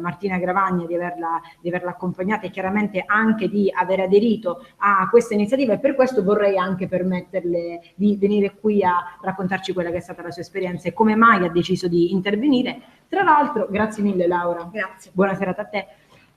Martina Gravagna di averla accompagnata e chiaramente anche di aver aderito a questa iniziativa, e per questo vorrei anche permetterle di venire qui a raccontarci quella che è stata la sua esperienza e come mai ha deciso di intervenire. Tra l'altro, grazie mille Laura. Grazie. Buona serata a te.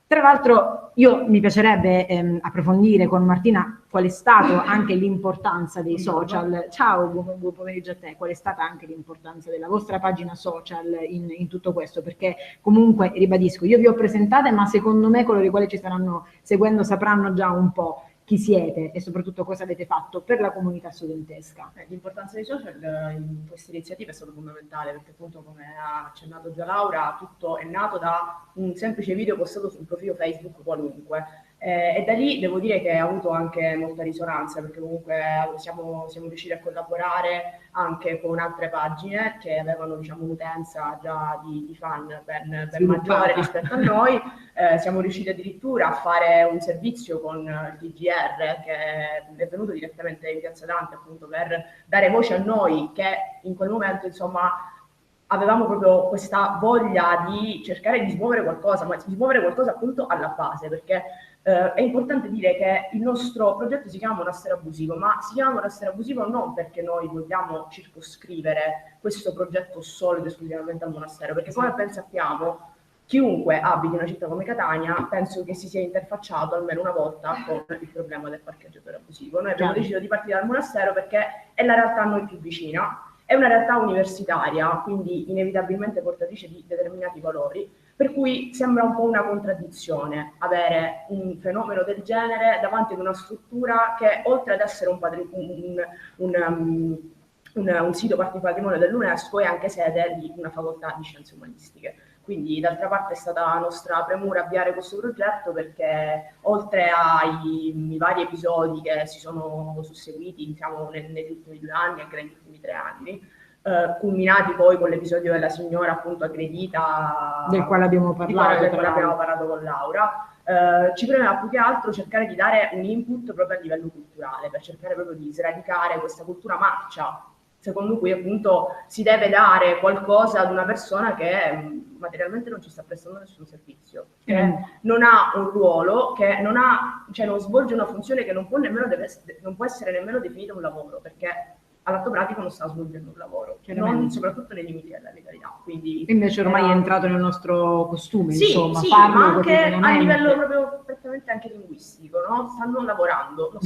Tra l'altro mi piacerebbe approfondire con Martina qual è stata anche l'importanza dei social. Ciao, buon pomeriggio a te. Qual è stata anche l'importanza della vostra pagina social in tutto questo? Perché comunque, ribadisco, io vi ho presentate, ma secondo me coloro i quali ci staranno seguendo sapranno già un po' chi siete e soprattutto cosa avete fatto per la comunità studentesca. L'importanza dei social in queste iniziative è stato fondamentale, perché appunto, come ha accennato già Laura, tutto è nato da un semplice video postato sul profilo Facebook qualunque. E da lì devo dire che ha avuto anche molta risonanza, perché comunque siamo riusciti a collaborare anche con altre pagine che avevano, diciamo, un'utenza già di fan ben maggiore rispetto a noi. Siamo riusciti addirittura a fare un servizio con il TGR, che è venuto direttamente in Piazza Dante, appunto per dare voce a noi che in quel momento, insomma, avevamo proprio questa voglia di cercare di smuovere qualcosa, ma di smuovere qualcosa appunto alla base, perché è importante dire che il nostro progetto si chiama Monastero Abusivo, ma si chiama Monastero Abusivo non perché noi vogliamo circoscrivere questo progetto solo ed esclusivamente al monastero, perché come ben sappiamo, chiunque abiti in una città come Catania penso che si sia interfacciato almeno una volta con il problema del parcheggiatore abusivo. Noi abbiamo deciso di partire dal monastero perché è la realtà a noi più vicina, è una realtà universitaria, quindi inevitabilmente portatrice di determinati valori, per cui sembra un po' una contraddizione avere un fenomeno del genere davanti ad una struttura che, oltre ad essere un sito patrimonio dell'UNESCO, è anche sede di una facoltà di scienze umanistiche. Quindi d'altra parte è stata nostra premura avviare questo progetto perché, oltre ai vari episodi che si sono susseguiti, diciamo, negli ultimi 2 anni, anche negli ultimi 3 anni, culminati poi con l'episodio della signora appunto aggredita, del quale abbiamo parlato con Laura, ci premeva più che altro cercare di dare un input proprio a livello culturale, per cercare proprio di sradicare questa cultura marcia, secondo cui appunto si deve dare qualcosa ad una persona che materialmente non ci sta prestando nessun servizio, che non ha un ruolo, che non svolge una funzione che non può essere nemmeno definita un lavoro, perché all'atto pratico non sta svolgendo un lavoro, soprattutto nei limiti della legalità. Quindi, invece ormai è entrato nel nostro costume, sì, insomma, sì, farlo ma anche a livello quotidianamente. proprio prettamente anche linguistico, no? Stanno lavorando,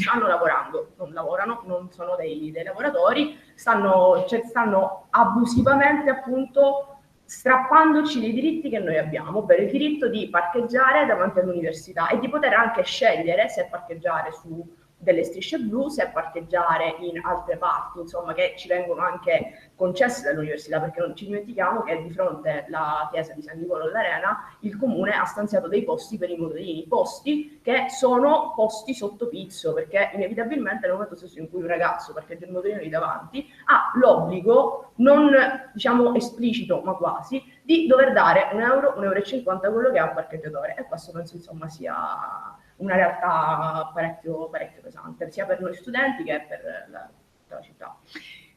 non lavorano, non sono dei lavoratori, stanno abusivamente appunto strappandoci dei diritti che noi abbiamo, ovvero il diritto di parcheggiare davanti all'università e di poter anche scegliere se parcheggiare su delle strisce blu, se parcheggiare in altre parti, insomma, che ci vengono anche concesse dall'università, perché non ci dimentichiamo che di fronte alla chiesa di San Nicolò all'Arena il comune ha stanziato dei posti per i motorini, posti che sono posti sotto pizzo, perché inevitabilmente nel momento stesso in cui un ragazzo parcheggia il motorino lì davanti ha l'obbligo, non diciamo esplicito ma quasi, di dover dare €1, €1,50 quello che ha un parcheggiatore, e questo penso insomma sia una realtà parecchio pesante, sia per noi studenti che per la città.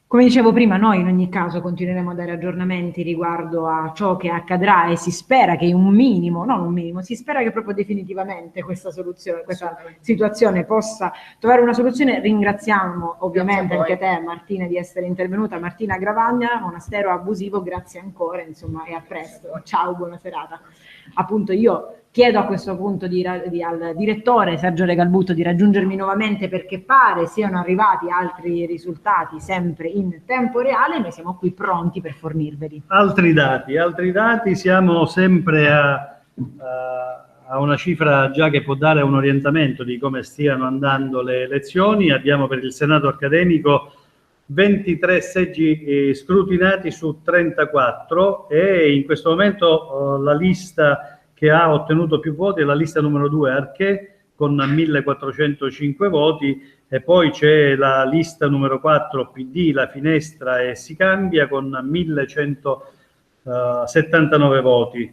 Come dicevo prima, noi in ogni caso continueremo a dare aggiornamenti riguardo a ciò che accadrà e si spera che si spera che proprio definitivamente questa situazione possa trovare una soluzione. Ringraziamo ovviamente anche te, Martina, di essere intervenuta. Martina Gravagna, Monastero Abusivo, grazie ancora, insomma, e a presto. Ciao, buona serata. Appunto, io chiedo a questo punto al direttore Sergio Regalbutto di raggiungermi nuovamente, perché pare siano arrivati altri risultati sempre in tempo reale e noi siamo qui pronti per fornirveli. Altri dati, siamo sempre a una cifra già che può dare un orientamento di come stiano andando le elezioni. Abbiamo per il Senato accademico 23 seggi scrutinati su 34 e in questo momento la lista che ha ottenuto più voti è la lista numero 2, Arché, con 1405 voti, e poi c'è la lista numero 4, PD, La Finestra e Si Cambia, con 1179 voti.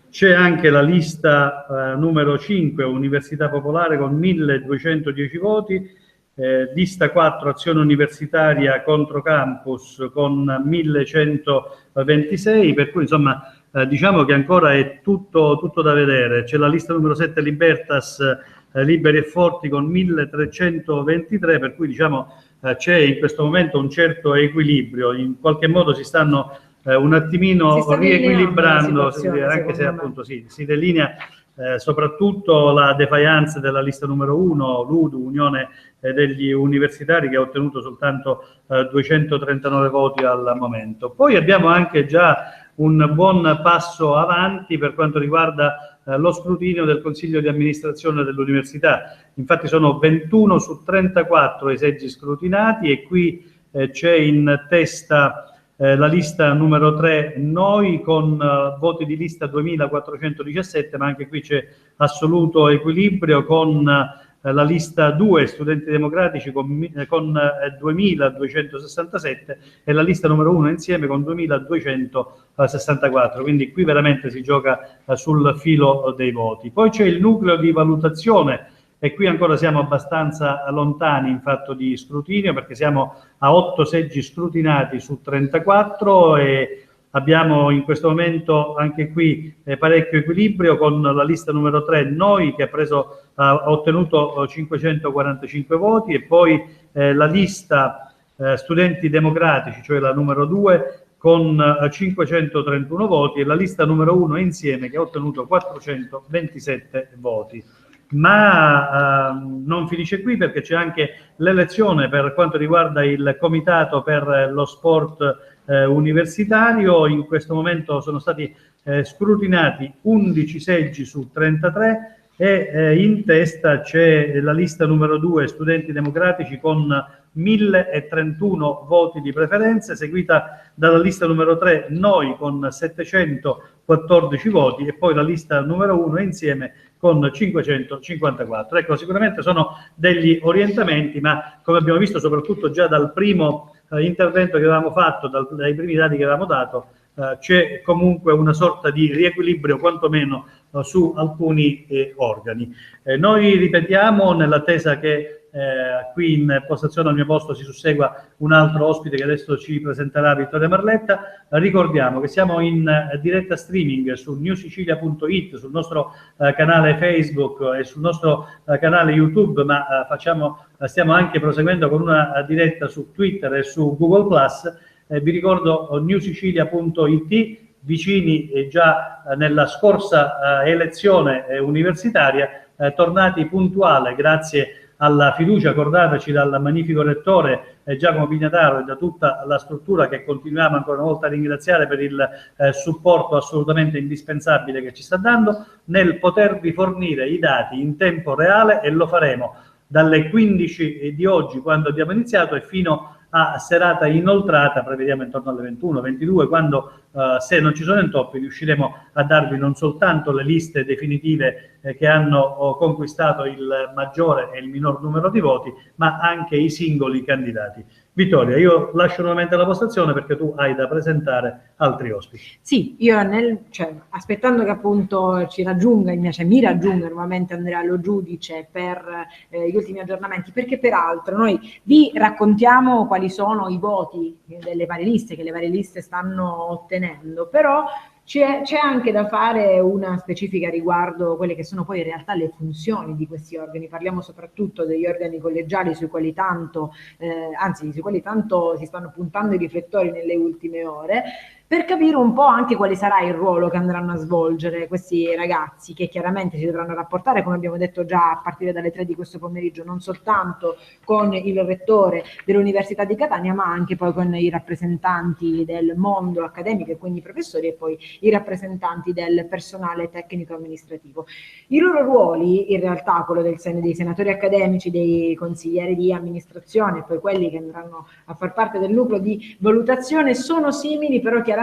C'è anche la lista numero 5, Università Popolare, con 1210 voti, lista 4, Azione Universitaria contro Campus, con 1126, per cui insomma diciamo che ancora è tutto da vedere. C'è la lista numero 7, Libertas, Liberi e Forti, con 1323, per cui diciamo c'è in questo momento un certo equilibrio, in qualche modo si stanno un attimino riequilibrando, anche se appunto si delinea soprattutto la defiance della lista numero 1, l'UDU, Unione degli Universitari, che ha ottenuto soltanto 239 voti al momento. Poi abbiamo anche già un buon passo avanti per quanto riguarda lo scrutinio del Consiglio di amministrazione dell'università. Infatti sono 21 su 34 i seggi scrutinati e qui c'è in testa la lista numero 3, Noi, con voti di lista 2417, ma anche qui c'è assoluto equilibrio con la lista 2, Studenti Democratici, con 2267 e la lista numero 1 Insieme con 2264, quindi qui veramente si gioca sul filo dei voti. Poi c'è il nucleo di valutazione e qui ancora siamo abbastanza lontani in fatto di scrutinio, perché siamo a 8 seggi scrutinati su 34 e abbiamo in questo momento anche qui parecchio equilibrio con la lista numero 3, Noi, che ha ottenuto 545 voti, e poi la lista Studenti Democratici, cioè la numero 2, con 531 voti, e la lista numero 1 Insieme, che ha ottenuto 427 voti. ma non finisce qui, perché c'è anche l'elezione per quanto riguarda il comitato per lo sport universitario. In questo momento sono stati scrutinati 11 seggi su 33 e in testa c'è la lista numero 2, Studenti Democratici, con 1031 voti di preferenze, seguita dalla lista numero 3, Noi, con 714 voti, e poi la lista numero 1 Insieme con 554. Ecco, sicuramente sono degli orientamenti, ma come abbiamo visto soprattutto già dal primo intervento che avevamo fatto, dai primi dati che avevamo dato, c'è comunque una sorta di riequilibrio quantomeno su alcuni organi. Noi ripetiamo, nell'attesa che qui in postazione al mio posto si sussegua un altro ospite che adesso ci presenterà, Vittoria Marletta, ricordiamo che siamo in diretta streaming su newsicilia.it, sul nostro canale Facebook e sul nostro canale YouTube, ma stiamo anche proseguendo con una diretta su Twitter e su Google+. Vi ricordo newsicilia.it, vicini già nella scorsa elezione universitaria, tornati puntuale grazie alla fiducia accordataci dal magnifico rettore Giacomo Pignataro e da tutta la struttura, che continuiamo ancora una volta a ringraziare per il supporto assolutamente indispensabile che ci sta dando, nel potervi fornire i dati in tempo reale, e lo faremo dalle 15 di oggi, quando abbiamo iniziato, e fino a serata inoltrata, prevediamo intorno alle 21-22, quando se non ci sono intoppi riusciremo a darvi non soltanto le liste definitive che hanno conquistato il maggiore e il minor numero di voti, ma anche i singoli candidati. Vittoria, io lascio nuovamente la postazione perché tu hai da presentare altri ospiti. Sì, io aspettando che appunto mi raggiunga nuovamente Andrea Lo Giudice per gli ultimi aggiornamenti, perché peraltro noi vi raccontiamo quali sono i voti delle varie liste, che le varie liste stanno ottenendo, però c'è anche da fare una specifica riguardo quelle che sono poi in realtà le funzioni di questi organi. Parliamo soprattutto degli organi collegiali sui quali tanto si stanno puntando i riflettori nelle ultime ore, per capire un po' anche quale sarà il ruolo che andranno a svolgere questi ragazzi, che chiaramente si dovranno rapportare, come abbiamo detto già, a partire dalle 3 di questo pomeriggio, non soltanto con il rettore dell'Università di Catania, ma anche poi con i rappresentanti del mondo accademico, e quindi i professori, e poi i rappresentanti del personale tecnico amministrativo. I loro ruoli, in realtà, quello dei senatori accademici, dei consiglieri di amministrazione, e poi quelli che andranno a far parte del nucleo di valutazione, sono simili, però chiaramente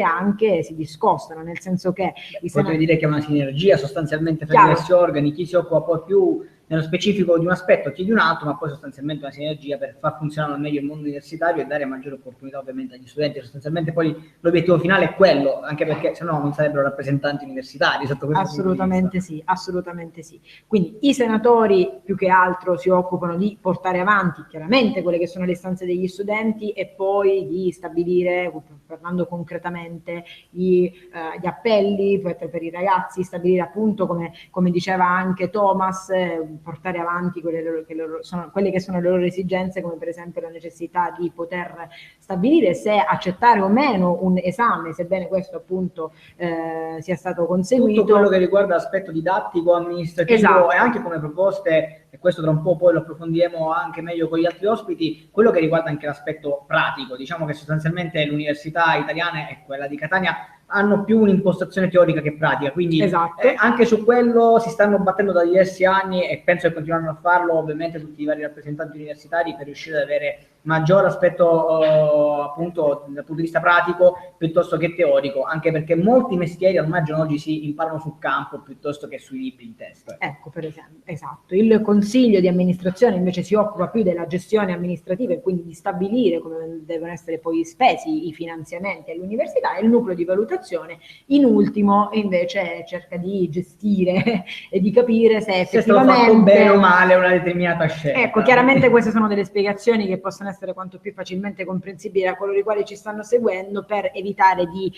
anche si discostano, nel senso che potrei dire che è una sinergia sostanzialmente fra diversi organi, chi si occupa poi più nello specifico di un aspetto, chi di un altro, ma poi sostanzialmente una sinergia per far funzionare al meglio il mondo universitario e dare maggiore opportunità ovviamente agli studenti. Sostanzialmente poi l'obiettivo finale è quello, anche perché se no non sarebbero rappresentanti universitari sotto questo assolutamente sì, assolutamente sì. Quindi i senatori più che altro si occupano di portare avanti chiaramente quelle che sono le istanze degli studenti, e poi di stabilire, parlando concretamente, gli appelli per i ragazzi, stabilire appunto, come diceva anche Thomas, portare avanti quelle che sono le loro esigenze, come per esempio la necessità di poter stabilire se accettare o meno un esame, sebbene questo appunto sia stato conseguito. Tutto quello che riguarda l'aspetto didattico, amministrativo, esatto. E anche come proposte, e questo tra un po' poi lo approfondiremo anche meglio con gli altri ospiti, quello che riguarda anche l'aspetto pratico. Diciamo che sostanzialmente l'università italiana e quella di Catania hanno più un'impostazione teorica che pratica, quindi esatto. Anche su quello si stanno battendo da diversi anni, e penso che continueranno a farlo ovviamente tutti i vari rappresentanti universitari, per riuscire ad avere maggior aspetto appunto dal punto di vista pratico piuttosto che teorico, anche perché molti mestieri ormai oggi si imparano sul campo piuttosto che sui libri in testa. Ecco, per esempio, esatto. Il consiglio di amministrazione invece si occupa più della gestione amministrativa, e quindi di stabilire come devono essere poi spesi i finanziamenti all'università, e il nucleo di valutazione in ultimo invece cerca di gestire e di capire se effettivamente è stato fatto bene o male una determinata scelta. Ecco, chiaramente queste sono delle spiegazioni che possono essere quanto più facilmente comprensibili a coloro i quali ci stanno seguendo, per evitare di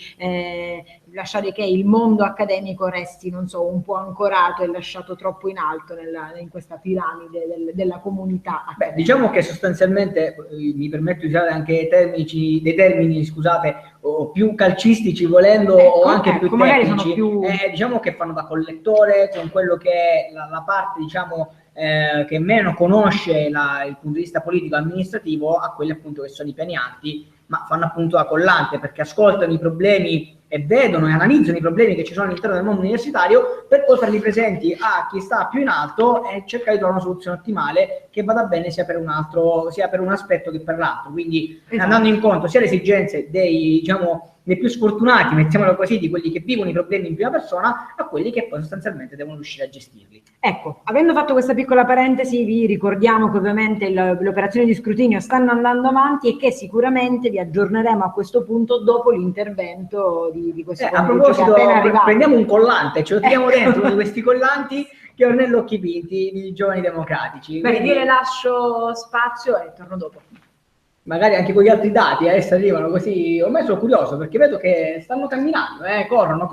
lasciare che il mondo accademico resti, non so, un po' ancorato e lasciato troppo in alto in questa piramide della comunità accademica. Diciamo che sostanzialmente, mi permetto di usare anche dei termini, scusate, o più calcistici volendo, o anche più tecnici, diciamo che fanno da collettore con quello che è la parte, diciamo, che meno conosce il punto di vista politico-amministrativo, a quelli appunto che sono i piani alti, ma fanno appunto da collante, perché ascoltano i problemi e vedono e analizzano i problemi che ci sono all'interno del mondo universitario per poi farli presenti a chi sta più in alto e cercare di trovare una soluzione ottimale che vada bene sia per un altro, sia per un aspetto che per l'altro. Quindi andando incontro sia alle esigenze dei, diciamo, dei più sfortunati, mettiamolo così, di quelli che vivono i problemi in prima persona, a quelli che poi sostanzialmente devono riuscire a gestirli. Ecco, avendo fatto questa piccola parentesi, vi ricordiamo che ovviamente le operazioni di scrutinio stanno andando avanti e che sicuramente vi aggiorneremo a questo punto dopo l'intervento di questo a proposito, prendiamo un collante, ce lo tiriamo dentro uno di questi collanti che è Ornello Occhipinti di Giovani Democratici. Per dire lascio spazio e torno dopo. Magari anche con gli altri dati adesso arrivano così, ormai sono curioso perché vedo che stanno camminando, corrono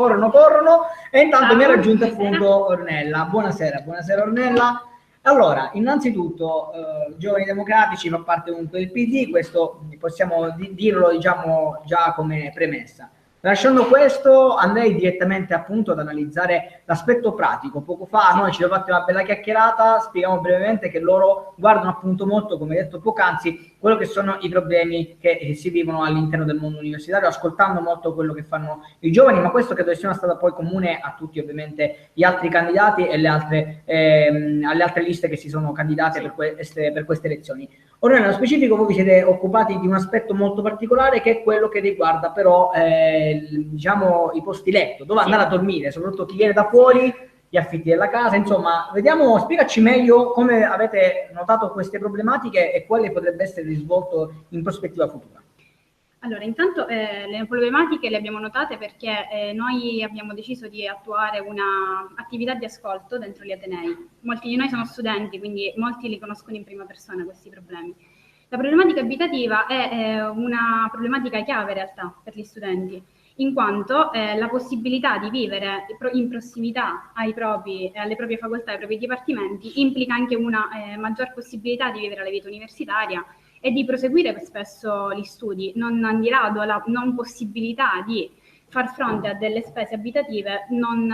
e intanto mi ha raggiunto appunto Ornella. Buonasera Ornella. Allora, innanzitutto Giovani Democratici fa parte comunque del PD, questo possiamo dirlo, diciamo, già come premessa. Lasciando questo, andrei direttamente appunto ad analizzare l'aspetto pratico. Poco fa noi ci abbiamo fatto una bella chiacchierata, spieghiamo brevemente che loro guardano appunto molto, come detto poc'anzi, quello che sono i problemi che si vivono all'interno del mondo universitario, ascoltando molto quello che fanno i giovani, ma questo credo sia stata poi comune a tutti ovviamente gli altri candidati e alle altre liste che si sono candidate per queste elezioni. Ora nello specifico voi vi siete occupati di un aspetto molto particolare che è quello che riguarda però diciamo i posti letto, dove andare a dormire, soprattutto chi viene da fuori, gli affitti della casa, insomma, vediamo, spiegaci meglio come avete notato queste problematiche e quale potrebbe essere il risvolto in prospettiva futura. Allora, intanto le problematiche le abbiamo notate perché noi abbiamo deciso di attuare un'attività di ascolto dentro gli atenei. Molti di noi sono studenti, quindi molti li conoscono in prima persona questi problemi. La problematica abitativa è una problematica chiave in realtà per gli studenti, in quanto la possibilità di vivere in prossimità alle proprie facoltà, ai propri dipartimenti, implica anche una maggior possibilità di vivere la vita universitaria e di proseguire spesso gli studi, non di rado la non possibilità di far fronte a delle spese abitative non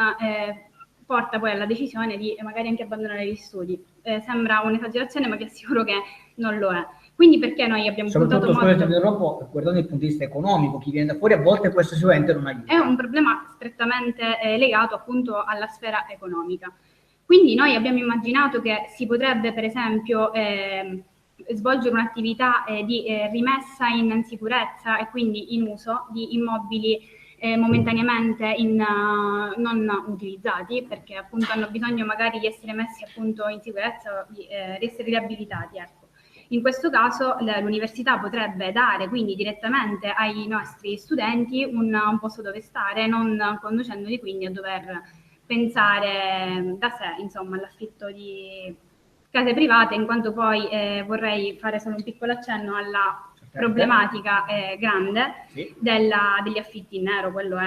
porta poi alla decisione di magari anche abbandonare gli studi. Sembra un'esagerazione, ma vi assicuro che non lo è. Quindi perché noi abbiamo puntato molto... guardando il punto di vista economico, chi viene da fuori a volte questo sicuramente non aiuta. È un problema strettamente legato appunto alla sfera economica. Quindi noi abbiamo immaginato che si potrebbe per esempio svolgere un'attività di rimessa in sicurezza e quindi in uso di immobili momentaneamente non utilizzati, perché appunto hanno bisogno magari di essere messi appunto in sicurezza, di essere riabilitati, ecco. In questo caso l'università potrebbe dare quindi direttamente ai nostri studenti un posto dove stare, non conducendoli quindi a dover pensare da sé, insomma, all'affitto di case private, in quanto poi vorrei fare solo un piccolo accenno alla problematica grande degli affitti in nero. Quello è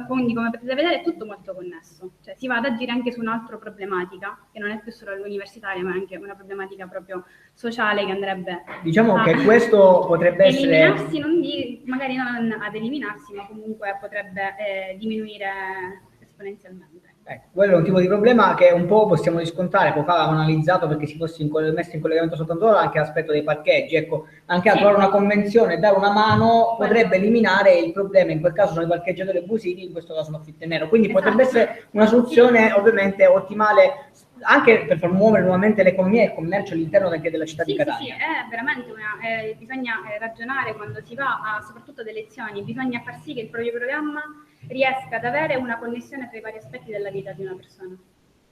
quindi come potete vedere è tutto molto connesso, cioè si va ad agire anche su un'altra problematica che non è più solo l'universitaria ma anche una problematica proprio sociale che andrebbe che questo potrebbe eliminarsi, magari non ad eliminarsi, ma comunque potrebbe diminuire esponenzialmente. Quello è un tipo di problema che un po' possiamo riscontrare, poco fa avevamo analizzato perché si fosse messo in collegamento soltanto ora anche l'aspetto dei parcheggi, ecco, anche a trovare una convenzione e dare una mano potrebbe eliminare il problema, in quel caso sono i parcheggiatori abusivi, in questo caso l'affitto in nero, quindi potrebbe essere una soluzione ovviamente ottimale anche per far muovere nuovamente l'economia e il commercio all'interno anche della città di Catania. Sì, è veramente bisogna ragionare quando si va soprattutto ad elezioni, bisogna far sì che il proprio programma riesca ad avere una connessione tra i vari aspetti della vita di una persona,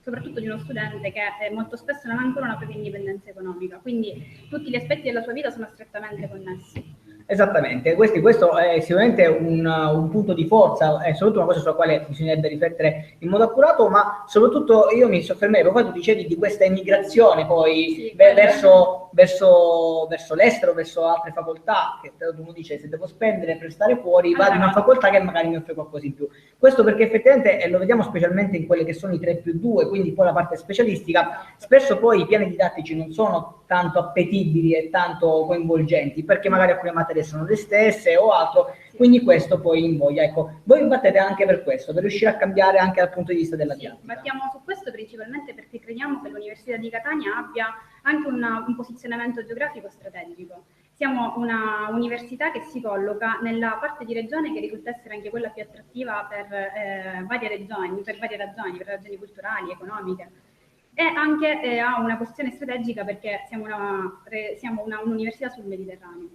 soprattutto di uno studente che molto spesso non ha ancora una propria indipendenza economica, quindi tutti gli aspetti della sua vita sono strettamente connessi. Esattamente, questo è sicuramente un punto di forza, è soprattutto una cosa sulla quale bisognerebbe riflettere in modo accurato, ma soprattutto io mi soffermerei, poi tu dicevi di questa immigrazione poi verso verso l'estero, verso altre facoltà, che uno dice se devo spendere per stare fuori, vado in una facoltà che magari mi offre qualcosa in più. Questo perché effettivamente, e lo vediamo specialmente in quelle che sono i 3+2, quindi poi la parte specialistica, spesso poi i piani didattici non sono tanto appetibili e tanto coinvolgenti, perché magari alcune materie sono le stesse o altro, quindi questo poi invoglia. Ecco, voi vi battete anche per questo, per riuscire a cambiare anche dal punto di vista della didattica. Battiamo su questo principalmente perché crediamo che l'Università di Catania abbia anche un posizionamento geografico strategico. Siamo una università che si colloca nella parte di regione che risulta essere anche quella più attrattiva per varie ragioni, per ragioni culturali, economiche, e anche ha una posizione strategica perché siamo un'università sul Mediterraneo.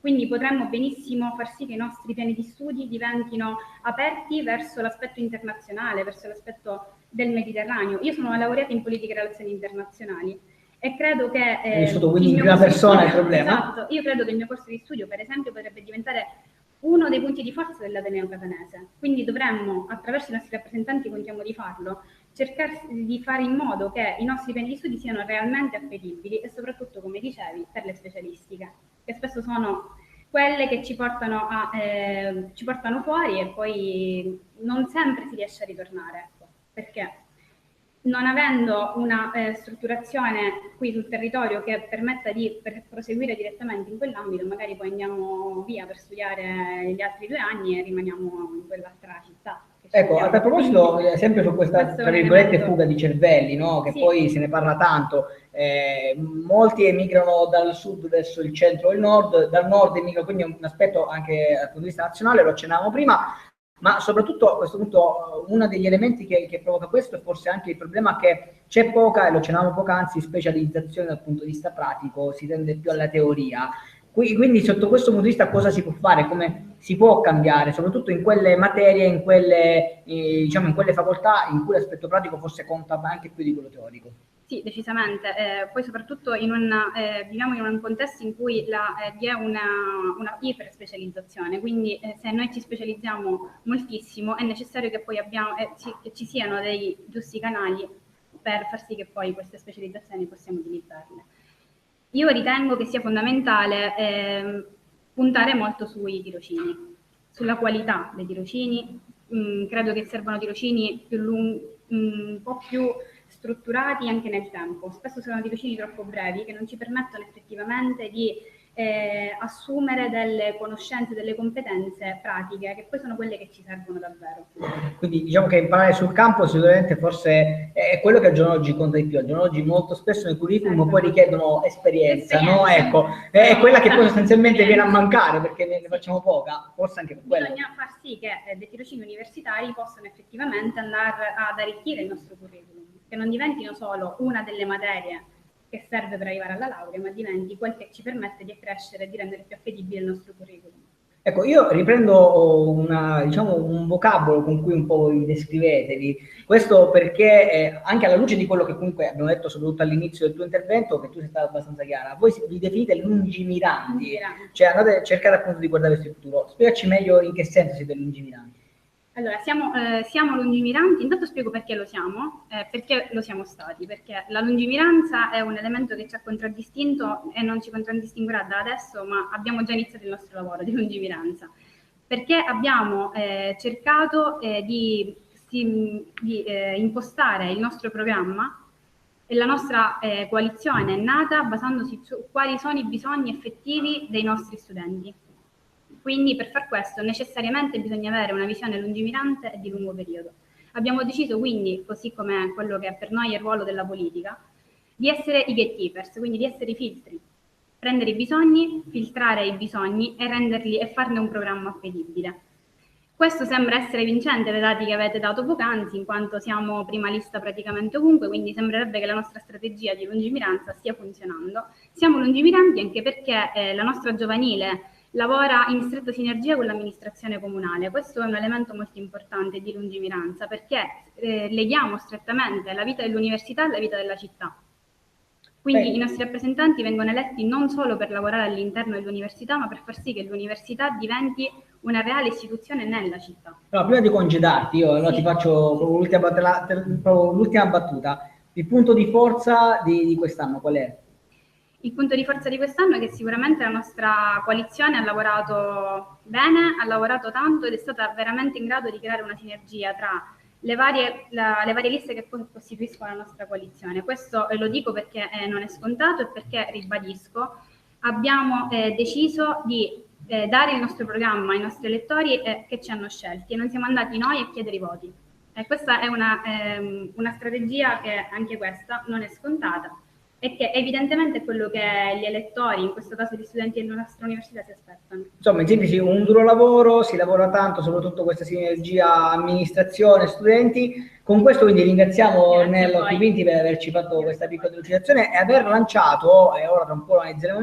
Quindi potremmo benissimo far sì che i nostri piani di studi diventino aperti verso l'aspetto internazionale, verso l'aspetto del Mediterraneo. Io sono laureata in politica e relazioni internazionali e credo che... quindi in prima persona il problema. Esatto, io credo che il mio corso di studio, per esempio, potrebbe diventare uno dei punti di forza dell'Ateneo Catanese. Quindi dovremmo, attraverso i nostri rappresentanti, contiamo di farlo, cercare di fare in modo che i nostri piani di studi siano realmente appetibili e soprattutto, come dicevi, per le specialistiche, che spesso sono quelle che ci portano fuori e poi non sempre si riesce a ritornare, ecco, perché non avendo una strutturazione qui sul territorio che permetta di proseguire direttamente in quell'ambito, magari poi andiamo via per studiare gli altri 2 anni e rimaniamo in quell'altra città. Ecco, a tal proposito, sempre su questa, tra virgolette, fuga di cervelli, no? Che poi se ne parla tanto, molti emigrano dal sud verso il centro e il nord, dal nord emigrano, quindi è un aspetto anche dal punto di vista nazionale, lo accennavamo prima, ma soprattutto a questo punto uno degli elementi che provoca questo è forse anche il problema che c'è poca, e lo accennavamo poc'anzi, specializzazione dal punto di vista pratico, si tende più alla teoria. Quindi sotto questo punto di vista cosa si può fare, come si può cambiare, soprattutto in quelle materie, in quelle, diciamo, in quelle facoltà in cui l'aspetto pratico forse conta anche più di quello teorico? Sì, decisamente. Poi soprattutto viviamo in un contesto in cui vi è una iperspecializzazione, quindi se noi ci specializziamo moltissimo è necessario che poi che ci siano dei giusti canali per far sì che poi queste specializzazioni possiamo utilizzarle. Io ritengo che sia fondamentale puntare molto sui tirocini, sulla qualità dei tirocini. Credo che servano tirocini un po' più strutturati anche nel tempo. Spesso sono tirocini troppo brevi che non ci permettono effettivamente di assumere delle conoscenze, delle competenze pratiche che poi sono quelle che ci servono davvero. Quindi diciamo che imparare sul campo sicuramente forse è quello che al giorno d'oggi conta di più. Al giorno d'oggi molto spesso nei curriculum poi richiedono esperienza, no? Ecco, è quella che poi sostanzialmente viene a mancare perché ne facciamo poca, forse anche per quello. Bisogna far sì che dei tirocini universitari possano effettivamente andare ad arricchire il nostro curriculum, che non diventino solo una delle materie che serve per arrivare alla laurea, ma diventi quel che ci permette di accrescere e di rendere più appetibile il nostro curriculum. Ecco, io riprendo un vocabolo con cui un po' vi descrivetevi, questo perché anche alla luce di quello che comunque abbiamo detto soprattutto all'inizio del tuo intervento, che tu sei stata abbastanza chiara, voi vi definite lungimiranti, cioè andate a cercare appunto di guardare verso il futuro. Spiegaci meglio in che senso siete lungimiranti. Allora, siamo lungimiranti, intanto spiego perché lo siamo stati, perché la lungimiranza è un elemento che ci ha contraddistinto e non ci contraddistinguerà da adesso, ma abbiamo già iniziato il nostro lavoro di lungimiranza, perché abbiamo cercato di impostare il nostro programma e la nostra coalizione è nata basandosi su quali sono i bisogni effettivi dei nostri studenti. Quindi per far questo necessariamente bisogna avere una visione lungimirante e di lungo periodo. Abbiamo deciso quindi, così come quello che per noi è il ruolo della politica, di essere i gatekeepers, quindi di essere i filtri, prendere i bisogni, filtrare i bisogni e renderli e farne un programma appetibile. Questo sembra essere vincente dai dati che avete dato poc'anzi, in quanto siamo prima lista praticamente ovunque, quindi sembrerebbe che la nostra strategia di lungimiranza stia funzionando. Siamo lungimiranti anche perché la nostra giovanile lavora in stretta sinergia con l'amministrazione comunale. Questo è un elemento molto importante di lungimiranza perché leghiamo strettamente la vita dell'università alla vita della città. Quindi i nostri rappresentanti vengono eletti non solo per lavorare all'interno dell'università, ma per far sì che l'università diventi una reale istituzione nella città. No, prima di congedarti, io ti faccio l'ultima battuta. Il punto di forza di quest'anno qual è? Il punto di forza di quest'anno è che sicuramente la nostra coalizione ha lavorato bene, ha lavorato tanto ed è stata veramente in grado di creare una sinergia tra le varie liste che poi costituiscono la nostra coalizione. Questo lo dico perché non è scontato e perché, ribadisco, abbiamo deciso di dare il nostro programma ai nostri elettori che ci hanno scelti e non siamo andati noi a chiedere i voti. Questa è una strategia che anche questa non è scontata e che evidentemente è quello che gli elettori, in questo caso gli studenti della nostra università, si aspettano. Insomma, in sintesi, un duro lavoro, si lavora tanto, soprattutto questa sinergia amministrazione-studenti. Con questo quindi ringraziamo Nello Chipinti per averci fatto questa piccola delucidazione e aver lanciato, e ora tra un po' lo analizzeremo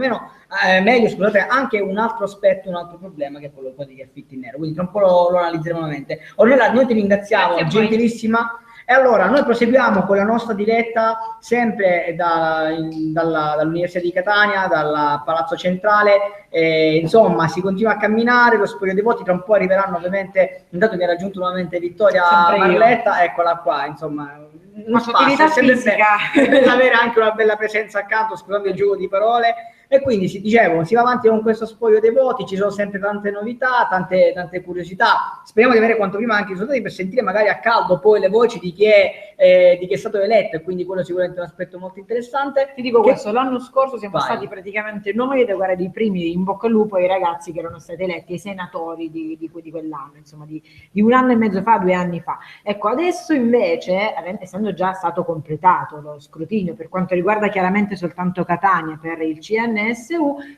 meglio, scusate, anche un altro aspetto, un altro problema che è quello degli affitti in nero. Quindi tra un po' lo analizzeremo nuovamente. Ornella, noi ti ringraziamo, gentilissima. E allora noi proseguiamo con la nostra diretta sempre dall'Università di Catania, dal Palazzo Centrale, insomma si continua a camminare, lo spoglio dei voti, tra un po' arriveranno ovviamente, intanto mi ha raggiunto nuovamente Vittoria Marletta, eccola qua, insomma uno spazio, è sempre bello avere anche una bella presenza accanto, scusate il gioco di parole. E quindi si va avanti con questo spoglio dei voti, ci sono sempre tante novità, tante curiosità. Speriamo di avere quanto prima anche i risultati per sentire magari a caldo poi le voci di chi è stato eletto, e quindi quello sicuramente è un aspetto molto interessante. Ti dico questo, l'anno scorso siamo stati praticamente noi ed guarda i primi in bocca al lupo ai ragazzi che erano stati eletti, ai senatori di quell'anno, insomma di un anno e mezzo fa, 2 anni fa. Ecco, adesso invece, essendo già stato completato lo scrutinio per quanto riguarda chiaramente soltanto Catania per il CNSU,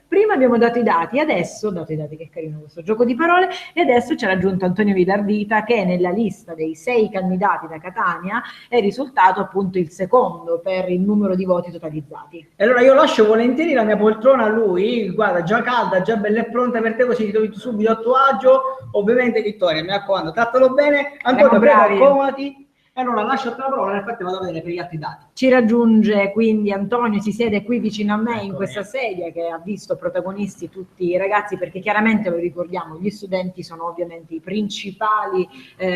prima abbiamo dato i dati, adesso, dato i dati, che carino questo gioco di parole, e adesso c'è raggiunto Antonio Vidardita che nella lista dei 6 candidati da Catania è risultato appunto il secondo per il numero di voti totalizzati. E allora io lascio volentieri la mia poltrona a lui, guarda, già calda, già bella e pronta per te, così ti trovi subito a tuo agio. Ovviamente Vittoria, mi raccomando, trattalo bene. Antonio, prego, accomodati. E allora lascio la parola, nel frattempo vado a vedere per gli altri dati. Ci raggiunge quindi Antonio, si siede qui vicino a me in questa sedia che ha visto protagonisti tutti i ragazzi, perché chiaramente lo ricordiamo, gli studenti sono ovviamente i principali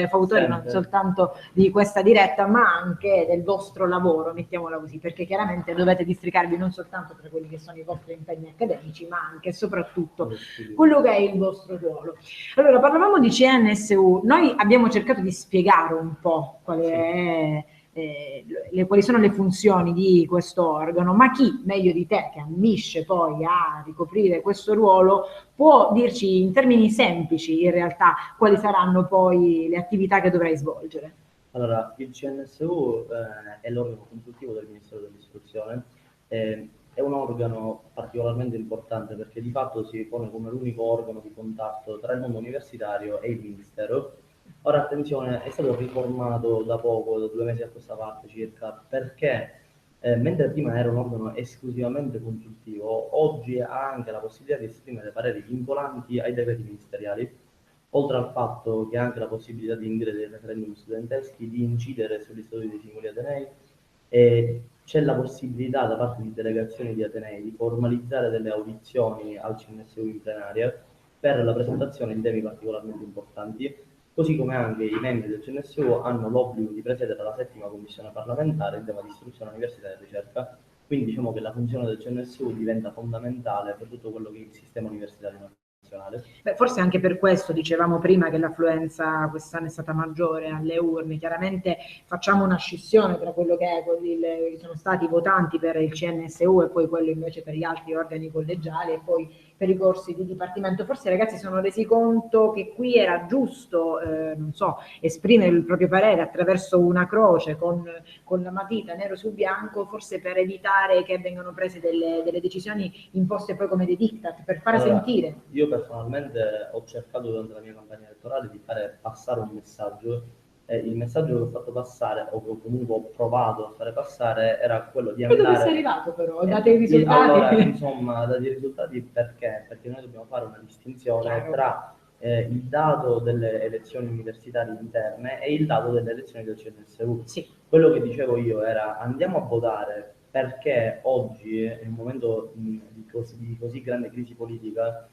fautori non soltanto di questa diretta ma anche del vostro lavoro, mettiamola così, perché chiaramente dovete districarvi non soltanto tra quelli che sono i vostri impegni accademici ma anche e soprattutto quello che è il vostro ruolo. Allora, parlavamo di CNSU, noi abbiamo cercato di spiegare un po' quali sono le funzioni di questo organo, ma chi meglio di te, che ambisce poi a ricoprire questo ruolo, può dirci in termini semplici in realtà quali saranno poi le attività che dovrai svolgere? Allora, il CNSU è l'organo consultivo del Ministero dell'Istruzione, è un organo particolarmente importante perché di fatto si pone come l'unico organo di contatto tra il mondo universitario e il Ministero. Ora attenzione, è stato riformato da poco, da 2 mesi a questa parte circa, perché mentre prima era un organo esclusivamente consultivo, oggi ha anche la possibilità di esprimere pareri vincolanti ai decreti ministeriali, oltre al fatto che ha anche la possibilità di indire dei referendum studenteschi, di incidere sugli statuti dei singoli atenei, e c'è la possibilità da parte di delegazioni di atenei di formalizzare delle audizioni al CNSU in plenaria per la presentazione di temi particolarmente importanti. Così come anche i membri del CNSU hanno l'obbligo di presiedere la 7ª commissione parlamentare in tema di istruzione universitaria e ricerca, quindi diciamo che la funzione del CNSU diventa fondamentale per tutto quello che è il sistema universitario nazionale. Beh, forse anche per questo dicevamo prima che l'affluenza quest'anno è stata maggiore alle urne. Chiaramente facciamo una scissione tra quello che è sono stati votanti per il CNSU e poi quello invece per gli altri organi collegiali e poi per i corsi di dipartimento. Forse i ragazzi si sono resi conto che qui era giusto, non so, esprimere il proprio parere attraverso una croce con la matita nero su bianco, forse per evitare che vengano prese delle decisioni imposte poi come dei diktat, per fare sentire. Io personalmente ho cercato durante la mia campagna elettorale di fare passare un messaggio. Il messaggio che ho fatto passare, o che comunque ho provato a fare passare, era quello di andare... Dove sei arrivato però? Date i risultati? Allora, insomma, date i risultati perché? Perché noi dobbiamo fare una distinzione tra il dato delle elezioni universitarie interne e il dato delle elezioni del CNSU. Sì. Quello che dicevo io era andiamo a votare perché oggi, in un momento di così grande crisi politica,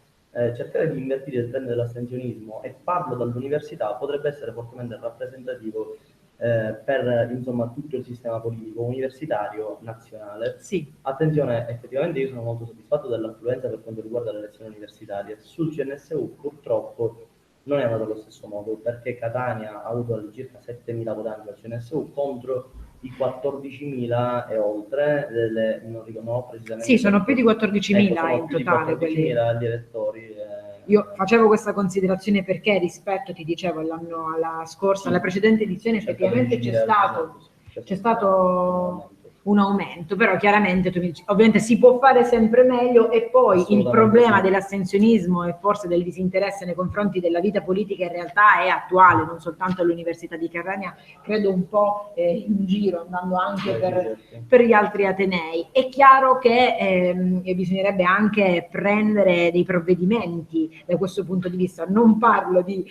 cercare di invertire il trend dell'astensionismo, e parlo dall'università, potrebbe essere fortemente rappresentativo per insomma tutto il sistema politico universitario nazionale. Sì. Attenzione, effettivamente io sono molto soddisfatto dell'affluenza per quanto riguarda le elezioni universitarie. Sul CNSU purtroppo non è andato allo stesso modo, perché Catania ha avuto circa 7.000 votanti al CNSU contro i 14.000 e oltre, non ho precisamente... Sì, sono più di 14.000 sono in più di totale 14.000 gli elettori. Io facevo questa considerazione perché rispetto, ti dicevo, all'anno alla scorsa, alla precedente edizione, effettivamente c'è stato un aumento, però chiaramente tu mi dici, ovviamente si può fare sempre meglio, e poi il problema dell'astensionismo e forse del disinteresse nei confronti della vita politica in realtà è attuale, non soltanto all'Università di Catania, credo un po' in giro, andando anche per gli altri atenei. È chiaro che bisognerebbe anche prendere dei provvedimenti da questo punto di vista, non parlo di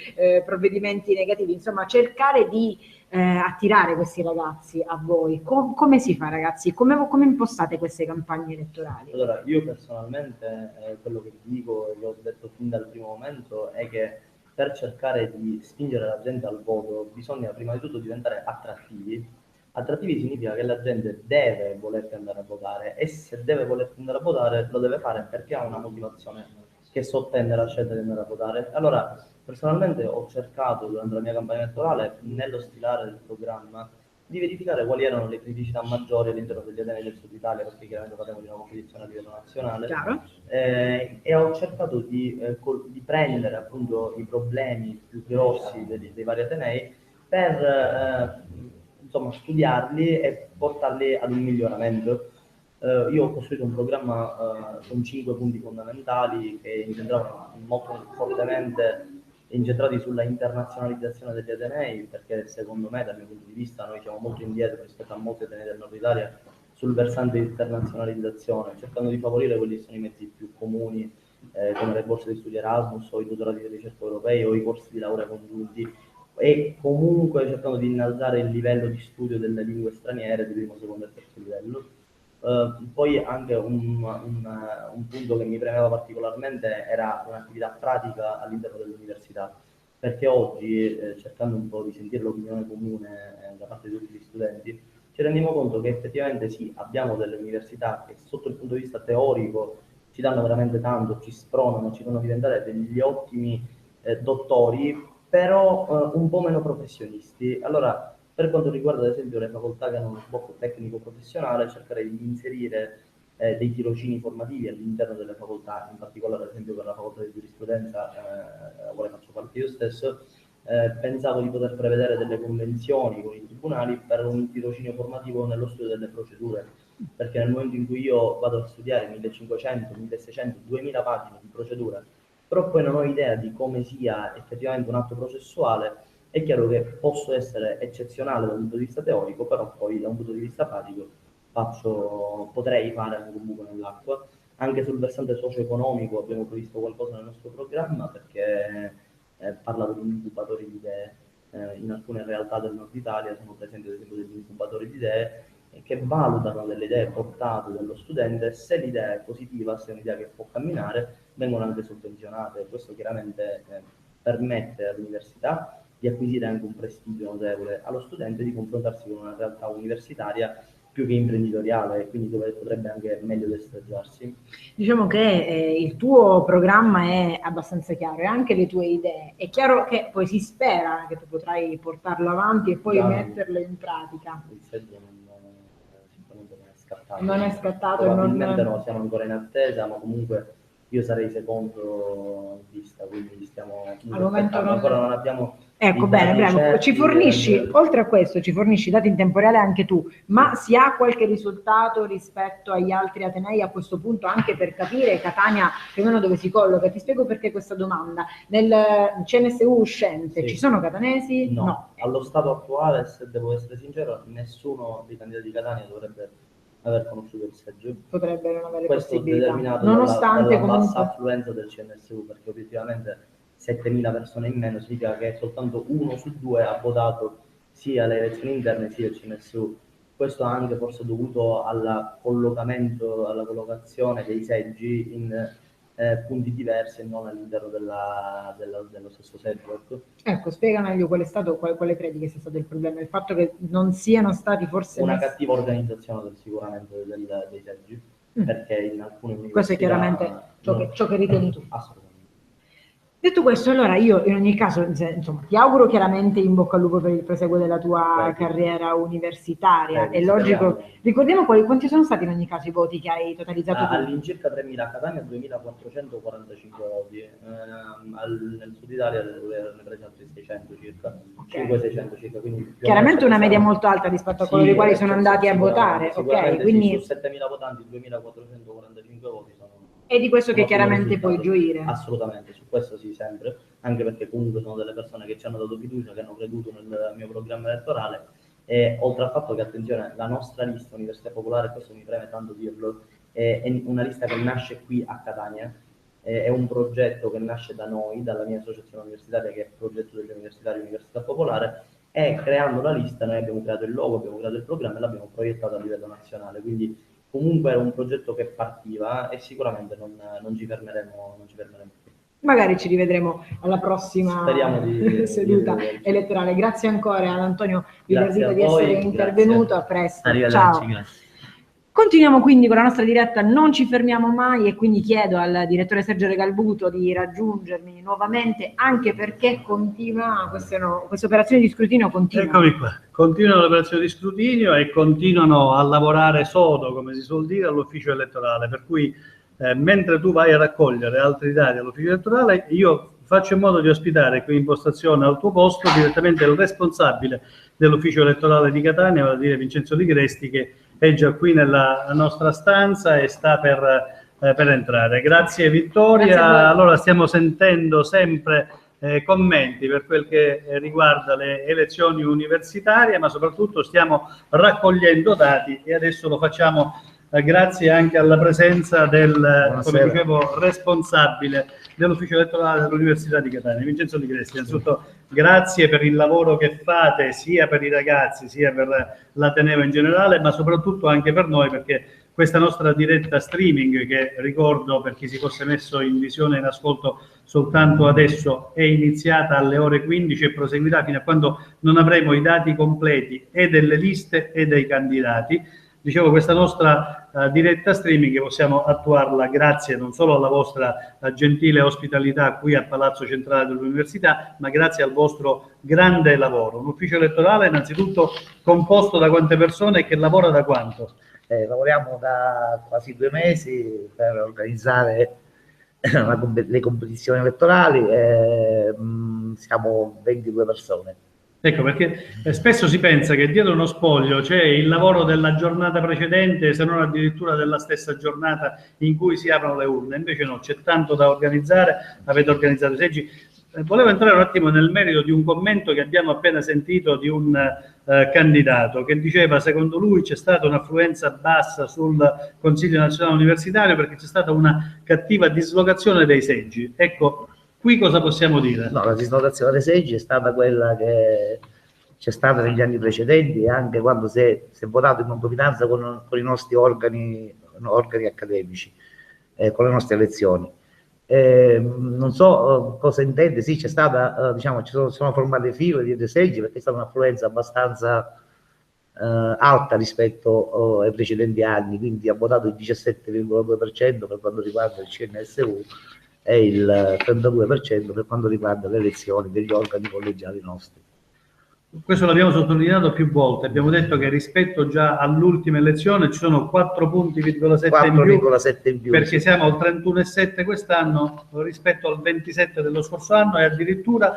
provvedimenti negativi, insomma cercare di attirare questi ragazzi a voi. Come si fa, ragazzi? Come impostate queste campagne elettorali? Allora, io personalmente quello che dico e che ho detto fin dal primo momento è che per cercare di spingere la gente al voto bisogna prima di tutto diventare attrattivi. Attrattivi significa che la gente deve volerti andare a votare, e se deve volerti andare a votare lo deve fare perché ha una motivazione che sottende la scelta di andare a votare. Allora, personalmente ho cercato durante la mia campagna elettorale, nello stilare del programma, di verificare quali erano le criticità maggiori all'interno degli atenei del Sud Italia, perché chiaramente parliamo di una competizione a livello nazionale, e ho cercato di prendere appunto i problemi più grossi dei vari atenei per insomma studiarli e portarli ad un miglioramento. Io ho costruito un programma con 5 punti fondamentali che incentravano molto fortemente incentrati sulla internazionalizzazione degli atenei, perché secondo me, dal mio punto di vista, noi siamo molto indietro rispetto a molti atenei del nord Italia sul versante di internazionalizzazione, cercando di favorire quelli che sono i mezzi più comuni, come le borse di studio Erasmus o i tutorati di ricerca europei o i corsi di laurea congiunti, e comunque cercando di innalzare il livello di studio delle lingue straniere di primo, secondo e terzo livello. Poi anche un punto che mi premeva particolarmente era un'attività pratica all'interno dell'università, perché oggi, cercando un po' di sentire l'opinione comune da parte di tutti gli studenti, ci rendiamo conto che effettivamente sì, abbiamo delle università che sotto il punto di vista teorico ci danno veramente tanto, ci spronano, ci fanno diventare degli ottimi dottori, però un po' meno professionisti. Allora, per quanto riguarda ad esempio le facoltà che hanno uno sbocco tecnico-professionale, cercherei di inserire dei tirocini formativi all'interno delle facoltà, in particolare ad esempio per la facoltà di giurisprudenza, la quale faccio parte io stesso. Pensavo di poter prevedere delle convenzioni con i tribunali per un tirocinio formativo nello studio delle procedure, perché nel momento in cui io vado a studiare 1500, 1600, 2000 pagine di procedura, però poi non ho idea di come sia effettivamente un atto processuale, è chiaro che posso essere eccezionale da un punto di vista teorico, però poi da un punto di vista pratico potrei fare anche un buco nell'acqua. Anche sul versante socio-economico abbiamo previsto qualcosa nel nostro programma, perché parlavo di incubatori di idee. In alcune realtà del nord Italia sono presenti ad esempio degli incubatori di idee che valutano delle idee portate dallo studente, se l'idea è positiva, se è un'idea che può camminare, vengono anche sovvenzionate. Questo chiaramente permette all'università di acquisire anche un prestigio notevole, allo studente di confrontarsi con una realtà universitaria più che imprenditoriale, quindi dove potrebbe anche meglio destreggiarsi. Diciamo che il tuo programma è abbastanza chiaro e anche le tue idee. È chiaro che poi si spera che tu potrai portarlo avanti e poi metterlo in pratica. Il seggio sicuramente non è scattato. Non è scattato. Probabilmente no, siamo ancora in attesa, ma comunque io sarei secondo in lista, quindi stiamo al momento ancora non abbiamo. Ecco, bene, ci fornisci, oltre a questo, ci fornisci dati in tempo reale anche tu, ma si ha qualche risultato rispetto agli altri atenei a questo punto, anche per capire Catania più o meno dove si colloca? Ti spiego perché questa domanda. Nel CNSU uscente ci sono catanesi? No. Allo stato attuale, se devo essere sincero, nessuno dei candidati di Catania dovrebbe aver conosciuto il seggio. Potrebbe non avere questo possibilità. Determinato Nonostante dalla bassa affluenza del CNSU, perché obiettivamente 7.000 persone in meno significa che soltanto 1 su 2 ha votato sia alle elezioni interne sia al CNSU. Questo anche forse dovuto al collocamento, alla collocazione dei seggi in punti diversi e non all'interno dello stesso seggio. Ecco, spiega meglio qual è stato, quale credi che sia stato il problema? Il fatto che non siano stati forse una cattiva organizzazione sicuramente dei seggi, perché in alcune università... Questo è chiaramente ciò che ritieni tu. Assolutamente. Detto questo, allora io in ogni caso, insomma, ti auguro chiaramente in bocca al lupo per il proseguo della tua carriera universitaria. È logico. Ricordiamo quanti sono stati in ogni caso i voti che hai totalizzato tu? All'incirca 3.000, a Catania 2.445 voti, nel sud Italia ne presi altri 600 circa, 500-600 circa. Quindi chiaramente una media molto alta rispetto a coloro i quali sono andati a votare. Ok, quindi su 7.000 votanti 2.445 voti sono... E di questo che chiaramente puoi gioire. Assolutamente, su questo sì, sempre, anche perché comunque sono delle persone che ci hanno dato fiducia, che hanno creduto nel mio programma elettorale, e oltre al fatto che, attenzione, la nostra lista Università Popolare, questo mi preme tanto dirlo, è una lista che nasce qui a Catania, è un progetto che nasce da noi, dalla mia associazione universitaria, che è il progetto degli universitari Università Popolare, e creando la lista noi abbiamo creato il logo, abbiamo creato il programma e l'abbiamo proiettato a livello nazionale, quindi comunque era un progetto che partiva e sicuramente non ci fermeremo più. Magari ci rivedremo alla prossima seduta elettorale. Grazie ancora ad Antonio Villarsito di essere intervenuto. A presto. Ciao. Grazie. Continuiamo quindi con la nostra diretta, non ci fermiamo mai, e quindi chiedo al direttore Sergio Regalbuto di raggiungermi nuovamente, anche perché continua, queste operazioni di scrutinio continuano. Eccomi qua, continuano le operazioni di scrutinio e continuano a lavorare sodo, come si suol dire, all'ufficio elettorale, per cui mentre tu vai a raccogliere altri dati all'ufficio elettorale, io faccio in modo di ospitare qui in postazione al tuo posto direttamente il responsabile dell'ufficio elettorale di Catania, vale a dire Vincenzo Ligresti, che è già qui nella nostra stanza e sta per entrare. Grazie Vittoria. Grazie a voi. Allora stiamo sentendo sempre commenti per quel che riguarda le elezioni universitarie, ma soprattutto stiamo raccogliendo dati e adesso lo facciamo grazie anche alla presenza del, come dicevo, responsabile dell'ufficio elettorale dell'Università di Catania, Vincenzo Ligresti. Innanzitutto grazie per il lavoro che fate sia per i ragazzi sia per l'Ateneo in generale, ma soprattutto anche per noi, perché questa nostra diretta streaming, che ricordo per chi si fosse messo in visione e in ascolto soltanto adesso, è iniziata alle ore 15 e proseguirà fino a quando non avremo i dati completi e delle liste e dei candidati. Dicevo, questa nostra diretta streaming che possiamo attuarla grazie non solo alla vostra gentile ospitalità qui al Palazzo Centrale dell'Università, ma grazie al vostro grande lavoro. Un ufficio elettorale innanzitutto composto da quante persone e che lavora da quanto? Lavoriamo da quasi 2 mesi per organizzare le competizioni elettorali, siamo 22 persone. Ecco, perché spesso si pensa che dietro uno spoglio c'è il lavoro della giornata precedente, se non addirittura della stessa giornata in cui si aprono le urne. Invece no, c'è tanto da organizzare, avete organizzato i seggi. Volevo entrare un attimo nel merito di un commento che abbiamo appena sentito di un candidato che diceva, secondo lui c'è stata un'affluenza bassa sul Consiglio Nazionale Universitario perché c'è stata una cattiva dislocazione dei seggi. Ecco, qui cosa possiamo dire? No, la dislocazione dei seggi è stata quella che c'è stata negli anni precedenti, anche quando si è votato in concomitanza con i nostri organi accademici, con le nostre elezioni. Non so cosa intende, sì, c'è stata, diciamo, sono formate file di dei seggi perché è stata un'affluenza abbastanza alta rispetto ai precedenti anni, quindi ha votato il 17,2% per quanto riguarda il CNSU e il 32% per quanto riguarda le elezioni degli organi collegiali nostri. Questo l'abbiamo sottolineato più volte, abbiamo detto che rispetto già all'ultima elezione ci sono 4,7 punti in più, perché siamo al 31,7 quest'anno rispetto al 27 dello scorso anno, e addirittura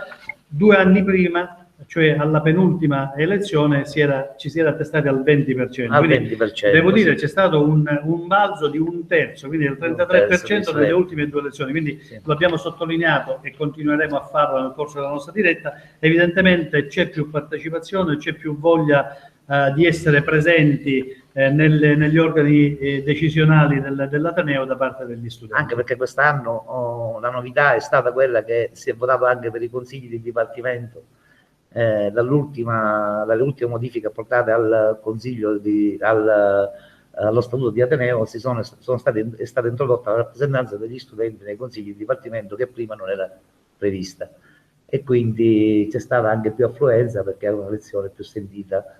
2 anni prima, cioè alla penultima elezione, ci si era attestati al 20%. Al 20%, devo dire, c'è stato un balzo di 1/3, quindi il 33% nelle ultime 2 elezioni, quindi sì, lo abbiamo sottolineato e continueremo a farlo nel corso della nostra diretta. Evidentemente c'è più partecipazione, c'è più voglia di essere presenti negli organi decisionali dell'Ateneo da parte degli studenti. Anche perché quest'anno la novità è stata quella che si è votato anche per i consigli di dipartimento, dalle ultime modifiche apportate al consiglio allo Statuto di Ateneo è stata introdotta la rappresentanza degli studenti nei consigli di dipartimento che prima non era prevista, e quindi c'è stata anche più affluenza perché era una lezione più sentita.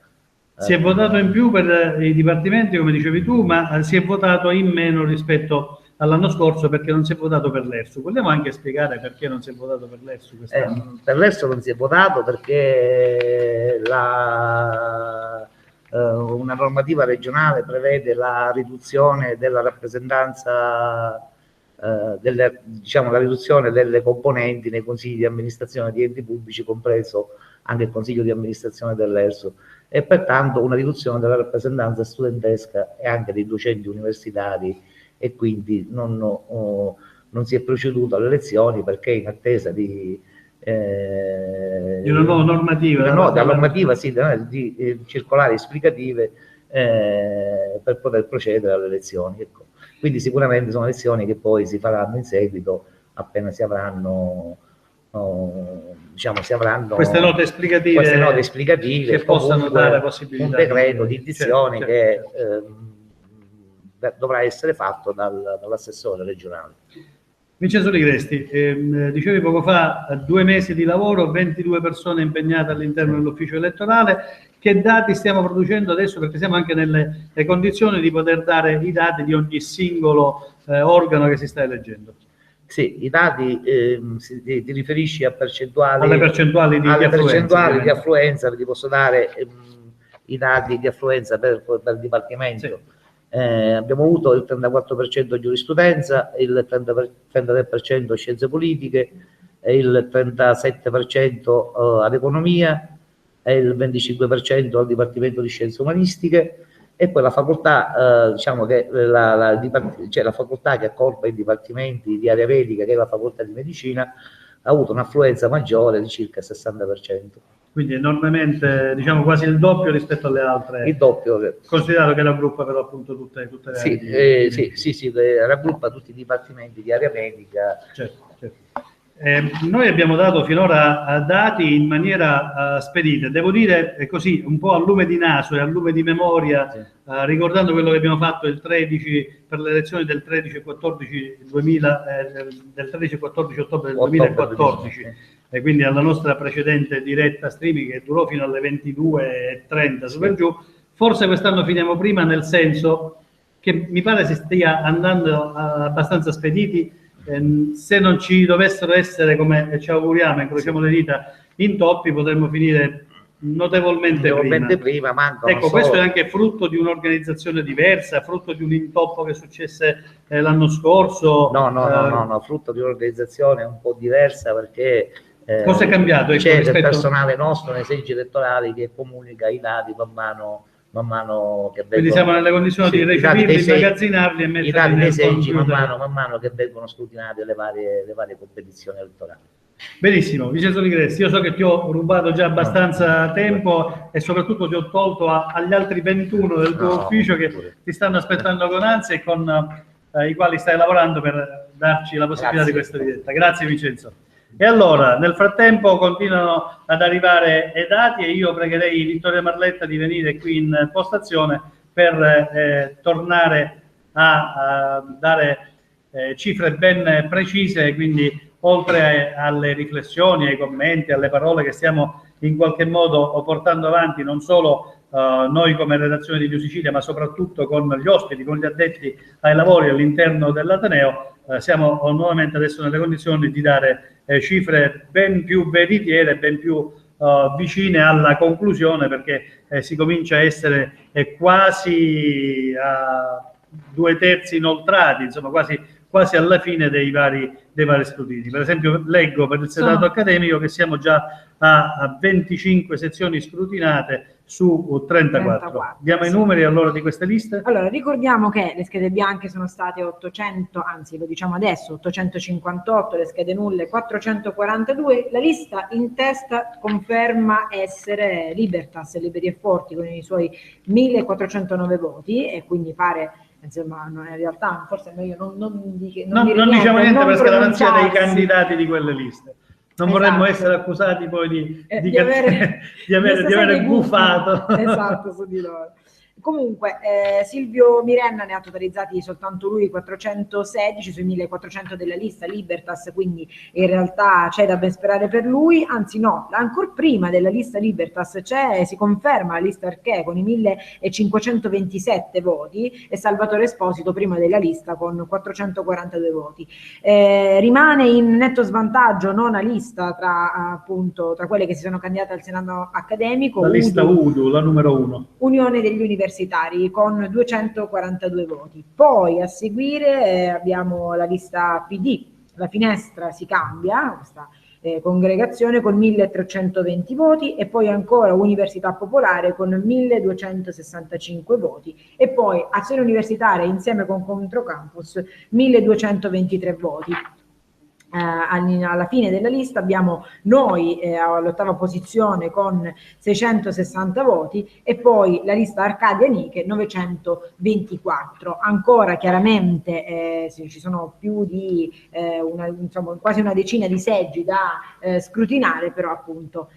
Si è votato in più per i dipartimenti, come dicevi tu, ma si è votato in meno rispetto all'anno scorso perché non si è votato per l'ERSU. Vogliamo anche spiegare perché non si è votato per l'ERSU quest'anno? Per l'ERSU non si è votato perché una normativa regionale prevede la riduzione della rappresentanza, diciamo la riduzione delle componenti nei consigli di amministrazione di enti pubblici, compreso anche il consiglio di amministrazione dell'ERSU, e pertanto una riduzione della rappresentanza studentesca e anche dei docenti universitari, e quindi non si è proceduto alle elezioni perché in attesa di una nuova normativa, normativa sì, di circolari esplicative per poter procedere alle elezioni. Ecco. Quindi sicuramente sono elezioni che poi si faranno in seguito appena si avranno queste note esplicative che possano dare possibilità un decreto di indizione che dovrà essere fatto dall'assessore regionale. Vincenzo Ligresti, dicevi poco fa 2 mesi di lavoro, 22 persone impegnate all'interno dell'ufficio elettorale. Che dati stiamo producendo adesso? Perché siamo anche nelle condizioni di poter dare i dati di ogni singolo organo che si sta eleggendo. Sì, i dati ti riferisci a percentuali, alle percentuali di affluenza, vi posso dare i dati di affluenza per dipartimento. Sì. Abbiamo avuto il 34% giurisprudenza, il 33% scienze politiche, il 37% all'economia e il 25% al Dipartimento di Scienze Umanistiche, e poi la facoltà, diciamo che la facoltà che accorpa i dipartimenti di area medica, che è la facoltà di medicina, ha avuto un'affluenza maggiore di circa il 60%. Quindi enormemente, diciamo quasi il doppio rispetto alle altre. Il doppio. Considerato che raggruppa però appunto tutte le aree. Sì, raggruppa tutti i dipartimenti di area medica. Certo. Noi abbiamo dato finora dati in maniera spedita, devo dire così, un po' a lume di naso e a lume di memoria, sì. Ricordando quello che abbiamo fatto il 13 per le elezioni del 13 e 14 ottobre del 2014, e quindi alla nostra precedente diretta streaming che durò fino alle 22:30 su per giù. Forse quest'anno finiamo prima, nel senso che mi pare si stia andando abbastanza spediti. Se non ci dovessero essere, come ci auguriamo, incrociamo le dita, intoppi, potremmo finire notevolmente prima. Ecco, questo è anche frutto di un'organizzazione diversa, frutto di un intoppo che successe l'anno scorso. No, frutto di un'organizzazione un po' diversa, perché cosa è cambiato? C'è del personale nostro nei seggi elettorali che comunica i dati man mano che vengono, quindi siamo nelle condizioni di recepirli, immagazzinarli e metterli i dati dei seggi man mano che vengono scrutinati le varie competizioni elettorali. Benissimo, Vincenzo Ligresti, io so che ti ho rubato già abbastanza tempo e soprattutto ti ho tolto agli altri 21 del tuo ufficio che ti stanno aspettando con ansia e con i quali stai lavorando per darci la possibilità di questa diretta. Grazie Vincenzo. E allora, nel frattempo continuano ad arrivare i dati e io pregherei Vittoria Marletta di venire qui in postazione per tornare a dare cifre ben precise, quindi oltre alle riflessioni, ai commenti, alle parole che stiamo in qualche modo portando avanti, non solo noi come redazione di New Sicilia, ma soprattutto con gli ospiti, con gli addetti ai lavori all'interno dell'Ateneo, siamo nuovamente adesso nelle condizioni di dare cifre ben più veritiere, ben più vicine alla conclusione, perché si comincia a essere quasi a 2/3 inoltrati, insomma quasi alla fine dei vari scrutini. Per esempio leggo per il Senato accademico che siamo già a 25 sezioni scrutinate su 34. Diamo i numeri allora di queste liste? Allora, ricordiamo che le schede bianche sono state 800, anzi lo diciamo adesso, 858, le schede nulle 442, la lista in testa conferma essere Libertas, Liberi e Forti, con i suoi 1409 voti, e quindi pare, insomma, in realtà forse è meglio non diciamo niente per scaramanzia dei candidati di quelle liste. Non vorremmo essere accusati poi di avere gufato. Esatto, su di loro. Comunque Silvio Mirenna ne ha totalizzati soltanto lui 416 sui 1400 della lista Libertas, quindi in realtà c'è da ben sperare per lui, anzi no, ancora prima della lista Libertas si conferma la lista Arché con i 1527 voti e Salvatore Esposito prima della lista con 442 voti. Rimane in netto svantaggio nona lista tra quelle che si sono candidate al Senato accademico, la lista UDU, la numero 1, Unione degli Universitari, con 242 voti. Poi a seguire abbiamo la lista PD, la finestra si cambia, questa congregazione con 1320 voti, e poi ancora Università Popolare con 1265 voti, e poi Azione Universitaria insieme con Controcampus 1223 voti. Alla fine della lista abbiamo noi all'ottava posizione con 660 voti, e poi la lista Arcadia Niche 924. Ancora chiaramente ci sono più di quasi una decina di seggi da scrutinare, però appunto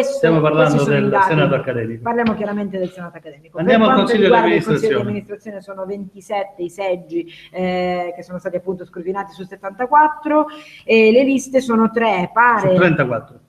stiamo parlando del Senato accademico. Parliamo chiaramente del Senato accademico. Andiamo al Consiglio di amministrazione. Il Consiglio di amministrazione sono 27 i seggi che sono stati appunto scrutinati su 74. E le liste sono 3, pare. Su 34.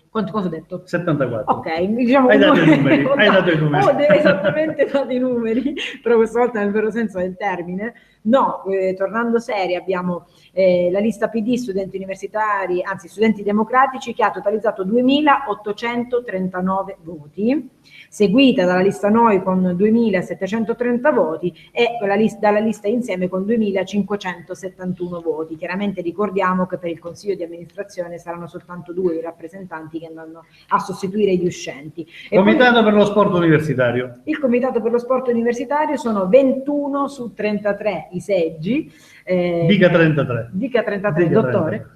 Cosa ho detto? 74. Ok, diciamo hai dato i numeri. Hai dato i numeri. Ho esattamente dato i numeri, però questa volta nel vero senso del termine. No, tornando seri, abbiamo la lista PD, studenti universitari, anzi studenti democratici, che ha totalizzato 2839 voti, seguita dalla lista Noi con 2730 voti e dalla lista Insieme con 2571 voti. Chiaramente ricordiamo che per il Consiglio di amministrazione saranno soltanto 2 i rappresentanti che andranno a sostituire gli uscenti. Comitato per lo sport universitario. Il Comitato per lo sport universitario sono 21 su 33 i seggi. Dica 33. Dica 33, dottore.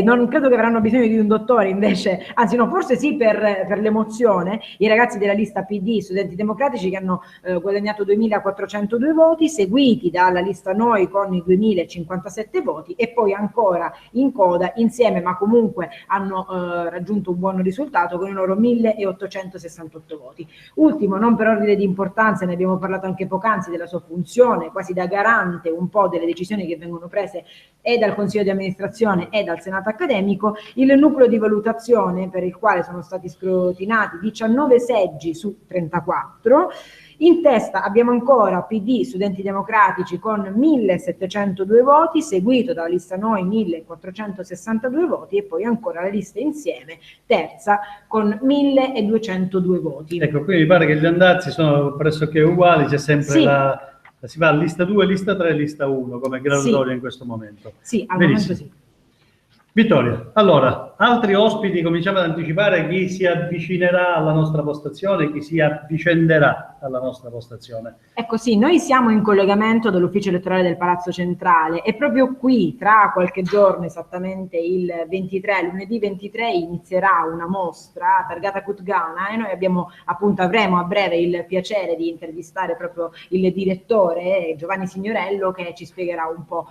Non credo che avranno bisogno di un dottore, invece, anzi no, forse sì, per l'emozione, i ragazzi della lista PD, studenti democratici, che hanno guadagnato 2402 voti, seguiti dalla lista Noi con i 2057 voti, e poi ancora in coda Insieme, ma comunque hanno raggiunto un buon risultato con i loro 1868 voti. Ultimo, non per ordine di importanza, ne abbiamo parlato anche poc'anzi, della sua funzione quasi da garante un po' delle decisioni che vengono prese e dal Consiglio di amministrazione e dal Senato accademico, il nucleo di valutazione, per il quale sono stati scrutinati 19 seggi su 34. In testa abbiamo ancora PD, studenti democratici, con 1702 voti, seguito dalla lista Noi 1462 voti, e poi ancora la lista Insieme, terza, con 1202 voti. Ecco, qui mi pare che gli andazzi sono pressoché uguali, c'è sempre si va a lista 2, lista 3, lista 1 come graduatoria in questo momento. Sì, al momento sì. Vittoria, allora, altri ospiti, cominciamo ad anticipare chi si avvicinerà alla nostra postazione, chi si avvicenderà alla nostra postazione. Ecco sì, noi siamo in collegamento dall'ufficio elettorale del Palazzo Centrale, e proprio qui, tra qualche giorno, esattamente il 23, lunedì 23, inizierà una mostra targata Kutgana, e noi avremo a breve il piacere di intervistare proprio il direttore Giovanni Signorello, che ci spiegherà un po'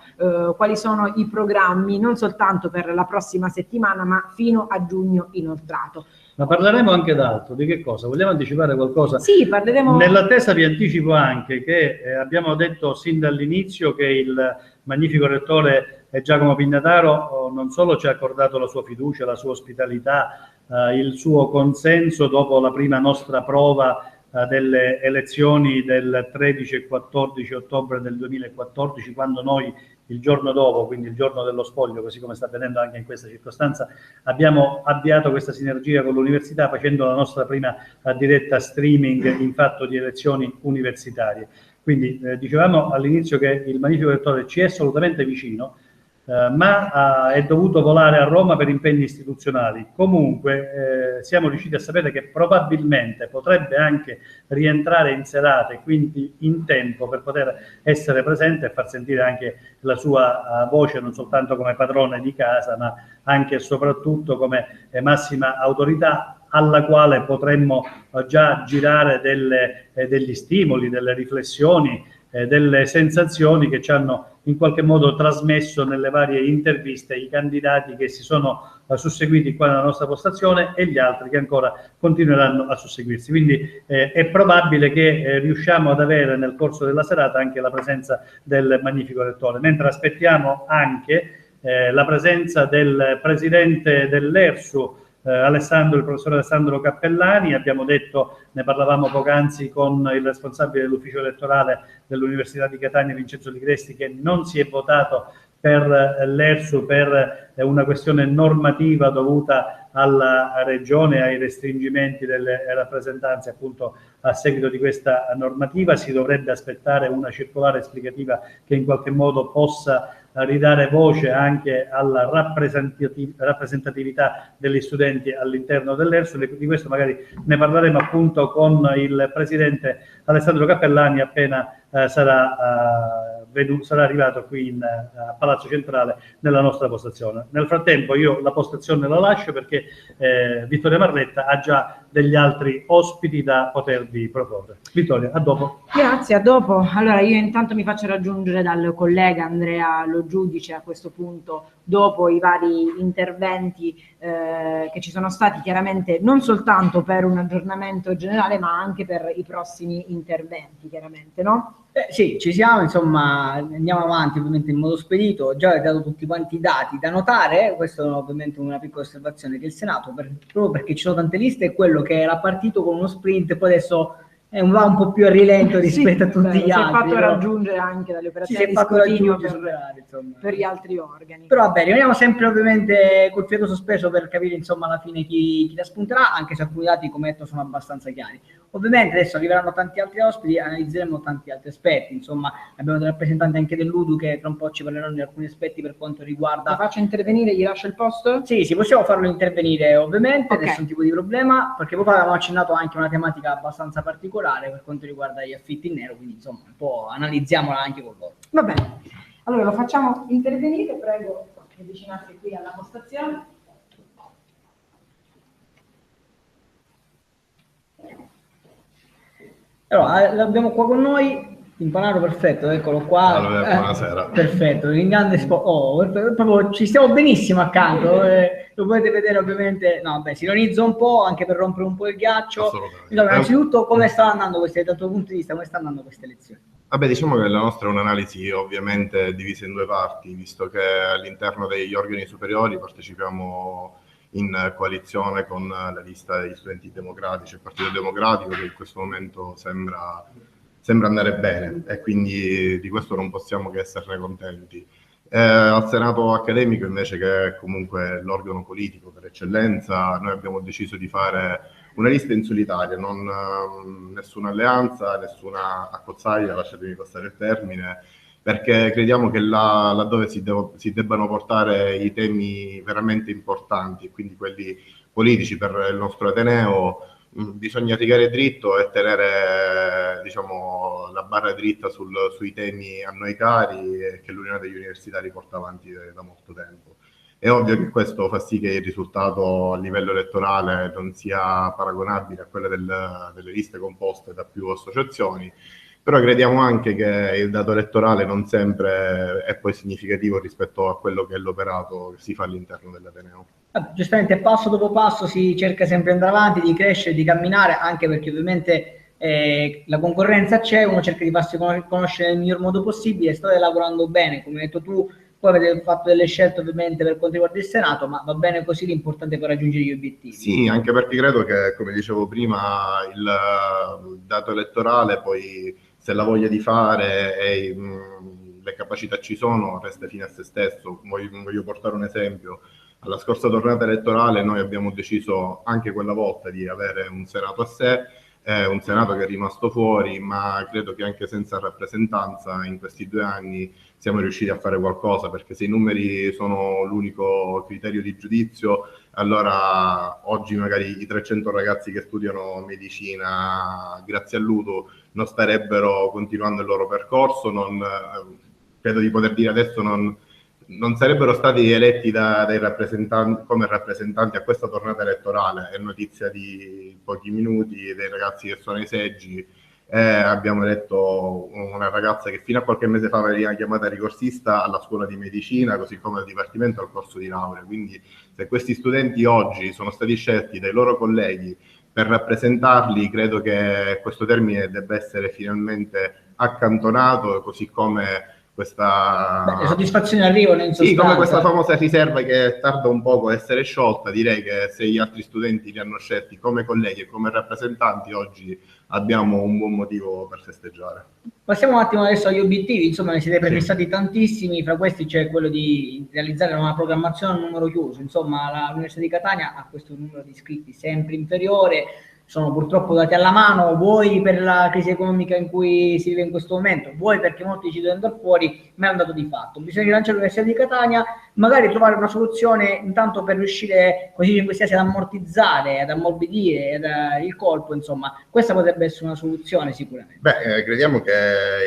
quali sono i programmi, non soltanto per la prossima settimana, ma fino a giugno inoltrato. Ma parleremo anche d'altro, di che cosa? Vogliamo anticipare qualcosa? Sì, parleremo... Nell'attesa vi anticipo anche che abbiamo detto sin dall'inizio che il magnifico rettore Giacomo Pignataro non solo ci ha accordato la sua fiducia, la sua ospitalità, il suo consenso dopo la prima nostra prova delle elezioni del 13 e 14 ottobre del 2014, quando noi il giorno dopo, quindi il giorno dello spoglio, così come sta avvenendo anche in questa circostanza, abbiamo avviato questa sinergia con l'università facendo la nostra prima diretta streaming in fatto di elezioni universitarie. Quindi dicevamo all'inizio che il magnifico rettore ci è assolutamente vicino, ma è dovuto volare a Roma per impegni istituzionali. Comunque siamo riusciti a sapere che probabilmente potrebbe anche rientrare in serata, e quindi in tempo per poter essere presente e far sentire anche la sua voce, non soltanto come padrone di casa, ma anche e soprattutto come massima autorità, alla quale potremmo già girare degli stimoli, delle riflessioni, delle sensazioni che ci hanno in qualche modo trasmesso nelle varie interviste i candidati che si sono susseguiti qua nella nostra postazione e gli altri che ancora continueranno a susseguirsi. Quindi è probabile che riusciamo ad avere nel corso della serata anche la presenza del magnifico rettore, mentre aspettiamo anche la presenza del presidente dell'ERSU, il professor Alessandro Cappellani. Abbiamo detto, ne parlavamo poc'anzi con il responsabile dell'ufficio elettorale dell'Università di Catania, Vincenzo Ligresti, che non si è votato per l'ERSU per una questione normativa dovuta alla regione, ai restringimenti delle rappresentanze appunto a seguito di questa normativa. Si dovrebbe aspettare una circolare esplicativa che in qualche modo possa ridare voce anche alla rappresentatività degli studenti all'interno dell'ERSU. Di questo magari ne parleremo appunto con il presidente Alessandro Cappellani appena sarà arrivato qui a Palazzo Centrale nella nostra postazione. Nel frattempo io la postazione la lascio perché Vittoria Marretta ha già degli altri ospiti da potervi proporre. Vittoria, a dopo. Grazie, a dopo. Allora io intanto mi faccio raggiungere dal collega Andrea Lo Giudice a questo punto, dopo i vari interventi che ci sono stati, chiaramente non soltanto per un aggiornamento generale ma anche per i prossimi interventi, chiaramente, no? Sì, ci siamo, insomma, andiamo avanti ovviamente in modo spedito. Già avete dato tutti quanti i dati da notare, questa è ovviamente una piccola osservazione, che il Senato, proprio perché ci sono tante liste, è quello che era partito con uno sprint, poi adesso va un po' più a rilento rispetto a tutti gli altri. Si è fatto raggiungere anche dalle operazioni di scrutinio per gli altri organi. Però vabbè, rimaniamo sempre ovviamente col fiato sospeso per capire insomma alla fine chi la spunterà, anche se alcuni dati, come detto, sono abbastanza chiari. Ovviamente adesso arriveranno tanti altri ospiti, analizzeremo tanti altri aspetti, insomma abbiamo dei rappresentanti anche dell'UDU che tra un po' ci parleranno di alcuni aspetti per quanto riguarda... La faccio intervenire, gli lascio il posto? Sì, possiamo farlo intervenire ovviamente, okay. Nessun tipo di problema, perché poi avevamo accennato anche una tematica abbastanza particolare per quanto riguarda gli affitti in nero, quindi insomma un po' analizziamola anche con loro. Va bene, allora lo facciamo intervenire, prego di avvicinarsi qui alla postazione. Allora, l'abbiamo qua con noi, Timpanaro, perfetto, eccolo qua. Allora, buonasera. Perfetto, in grande proprio ci stiamo benissimo accanto, lo potete vedere ovviamente, no, beh, si ironizza un po' anche per rompere un po' il ghiaccio. Allora, innanzitutto, come sta andando dal tuo punto di vista, come sta andando queste elezioni? Vabbè, diciamo che la nostra è un'analisi ovviamente divisa in due parti, visto che all'interno degli organi superiori partecipiamo in coalizione con la lista degli studenti democratici, il Partito Democratico, che in questo momento sembra andare bene e quindi di questo non possiamo che esserne contenti. Al Senato accademico invece, che è comunque l'organo politico per eccellenza, noi abbiamo deciso di fare una lista in solitaria, nessuna alleanza, nessuna accozzaglia, lasciatemi passare il termine, perché crediamo che laddove si debbano portare i temi veramente importanti, quindi quelli politici per il nostro Ateneo, bisogna rigare dritto e tenere, diciamo, la barra dritta sui temi a noi cari e che l'Unione degli Universitari porta avanti da molto tempo. È ovvio che questo fa sì che il risultato a livello elettorale non sia paragonabile a quello delle liste composte da più associazioni, però crediamo anche che il dato elettorale non sempre è poi significativo rispetto a quello che è l'operato che si fa all'interno dell'Ateneo. Giustamente passo dopo passo si cerca sempre di andare avanti, di crescere, di camminare, anche perché ovviamente la concorrenza c'è, uno cerca di farsi conoscere nel miglior modo possibile, state lavorando bene, come hai detto tu, poi avete fatto delle scelte ovviamente per quanto riguarda il Senato, ma va bene così, l'importante è per raggiungere gli obiettivi. Sì, anche perché credo che, come dicevo prima, il dato elettorale poi, se la voglia di fare e le capacità ci sono, resta fine a se stesso. Voglio portare un esempio. Alla scorsa tornata elettorale noi abbiamo deciso anche quella volta di avere un Senato a sé, un Senato che è rimasto fuori, ma credo che anche senza rappresentanza in questi 2 anni siamo riusciti a fare qualcosa, perché se i numeri sono l'unico criterio di giudizio, allora oggi magari i 300 ragazzi che studiano medicina grazie all'UDU non starebbero continuando il loro percorso, credo di poter dire adesso non sarebbero stati eletti dai rappresentanti come rappresentanti a questa tornata elettorale. È notizia di pochi minuti dei ragazzi che sono ai seggi, Abbiamo eletto una ragazza che fino a qualche mese fa veniva chiamata ricorsista alla scuola di medicina, così come al dipartimento al corso di laurea. Quindi se questi studenti oggi sono stati scelti dai loro colleghi per rappresentarli, credo che questo termine debba essere finalmente accantonato, così come questa... le soddisfazioni arrivano in sostanza. Sì, come questa famosa riserva che tarda un poco a essere sciolta. Direi che se gli altri studenti li hanno scelti come colleghi e come rappresentanti, oggi abbiamo un buon motivo per festeggiare. Passiamo un attimo adesso agli obiettivi. Insomma, ne siete prefissati tantissimi, fra questi c'è quello di realizzare una programmazione a numero chiuso. Insomma, l'Università di Catania ha questo numero di iscritti sempre inferiore, sono purtroppo dati alla mano, vuoi per la crisi economica in cui si vive in questo momento, vuoi perché molti decidono di andare fuori, ma è un dato di fatto. Bisogna rilanciare l'Università di Catania, magari trovare una soluzione intanto per riuscire, così in questi casi, ad ammortizzare, ad ammorbidire il colpo. Insomma, questa potrebbe essere una soluzione sicuramente. Beh, crediamo che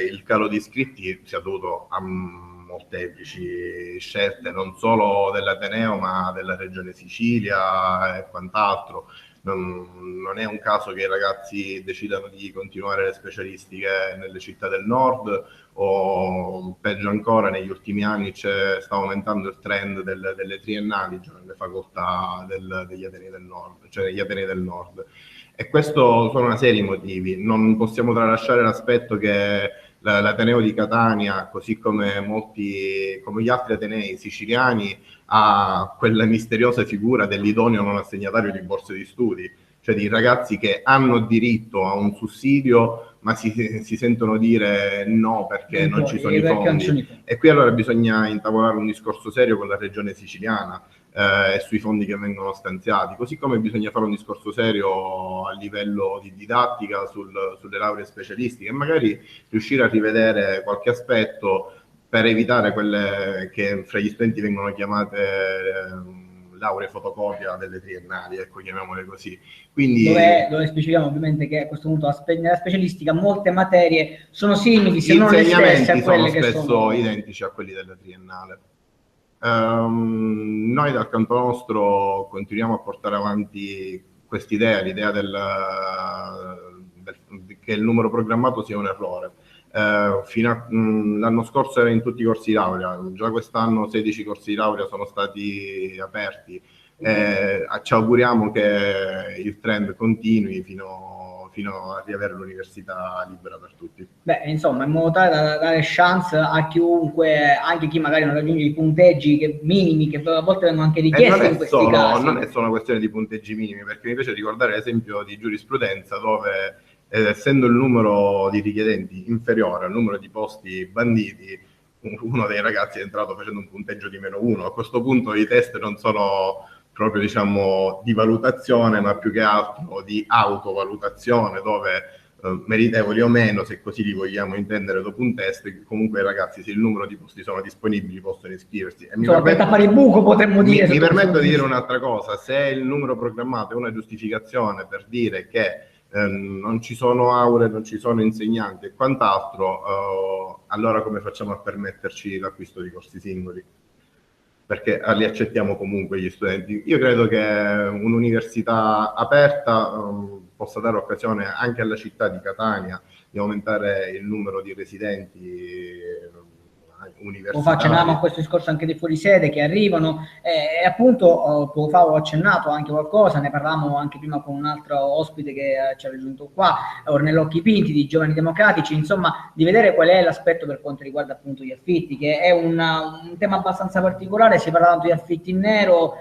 il calo di iscritti sia dovuto a molteplici scelte, non solo dell'Ateneo ma della Regione Sicilia e quant'altro. Non è un caso che i ragazzi decidano di continuare le specialistiche nelle città del nord, o peggio ancora negli ultimi anni sta aumentando il trend delle triennali, cioè nelle facoltà degli Atenei del nord, cioè negli Atenei del nord. E questo sono una serie di motivi. Non possiamo tralasciare l'aspetto che l'Ateneo di Catania, così come come gli altri Atenei siciliani, ha quella misteriosa figura dell'idoneo non assegnatario di borse di studi, cioè di ragazzi che hanno diritto a un sussidio ma si sentono dire no perché non ci sono i fondi. E qui allora bisogna intavolare un discorso serio con la Regione siciliana e sui fondi che vengono stanziati, così come bisogna fare un discorso serio a livello di didattica sulle lauree specialistiche e magari riuscire a rivedere qualche aspetto per evitare quelle che fra gli studenti vengono chiamate lauree fotocopia delle triennali, ecco, chiamiamole così. Quindi, dove specifichiamo ovviamente che a questo punto nella specialistica molte materie sono simili, se non le stesse a quelle che spesso sono identici a quelli della triennale. Noi dal canto nostro continuiamo a portare avanti quest'idea, l'idea che il numero programmato sia un errore. L'anno scorso era in tutti i corsi di laurea, già quest'anno 16 corsi di laurea sono stati aperti. Ci auguriamo che il trend continui fino a riavere l'università libera per tutti. Beh, insomma, in modo tale da dare chance a chiunque, anche chi magari non raggiunge i punteggi minimi, che a volte vengono anche richiesti in questi casi. Non è solo una questione di punteggi minimi, perché mi piace ricordare l'esempio di giurisprudenza dove essendo il numero di richiedenti inferiore al numero di posti banditi, uno dei ragazzi è entrato facendo un punteggio di -1. A questo punto i test non sono proprio, diciamo, di valutazione, ma più che altro di autovalutazione, dove meritevoli o meno, se così li vogliamo intendere dopo un test, comunque i ragazzi, se il numero di posti sono disponibili, possono iscriversi. E mi permetto di dire un'altra cosa: se il numero programmato è una giustificazione per dire che non ci sono aule, non ci sono insegnanti e quant'altro, allora come facciamo a permetterci l'acquisto di corsi singoli? Perché li accettiamo comunque gli studenti. Io credo che un'università aperta possa dare occasione anche alla città di Catania di aumentare il numero di residenti universitari. Facciamo a questo discorso anche dei fuorisede che arrivano e appunto poco fa ho accennato anche qualcosa, ne parlavamo anche prima con un altro ospite che ci ha raggiunto qua, Ornello Chipinti di Giovani Democratici, insomma, di vedere qual è l'aspetto per quanto riguarda appunto gli affitti, che è un tema abbastanza particolare. Si parla tanto di affitti in nero,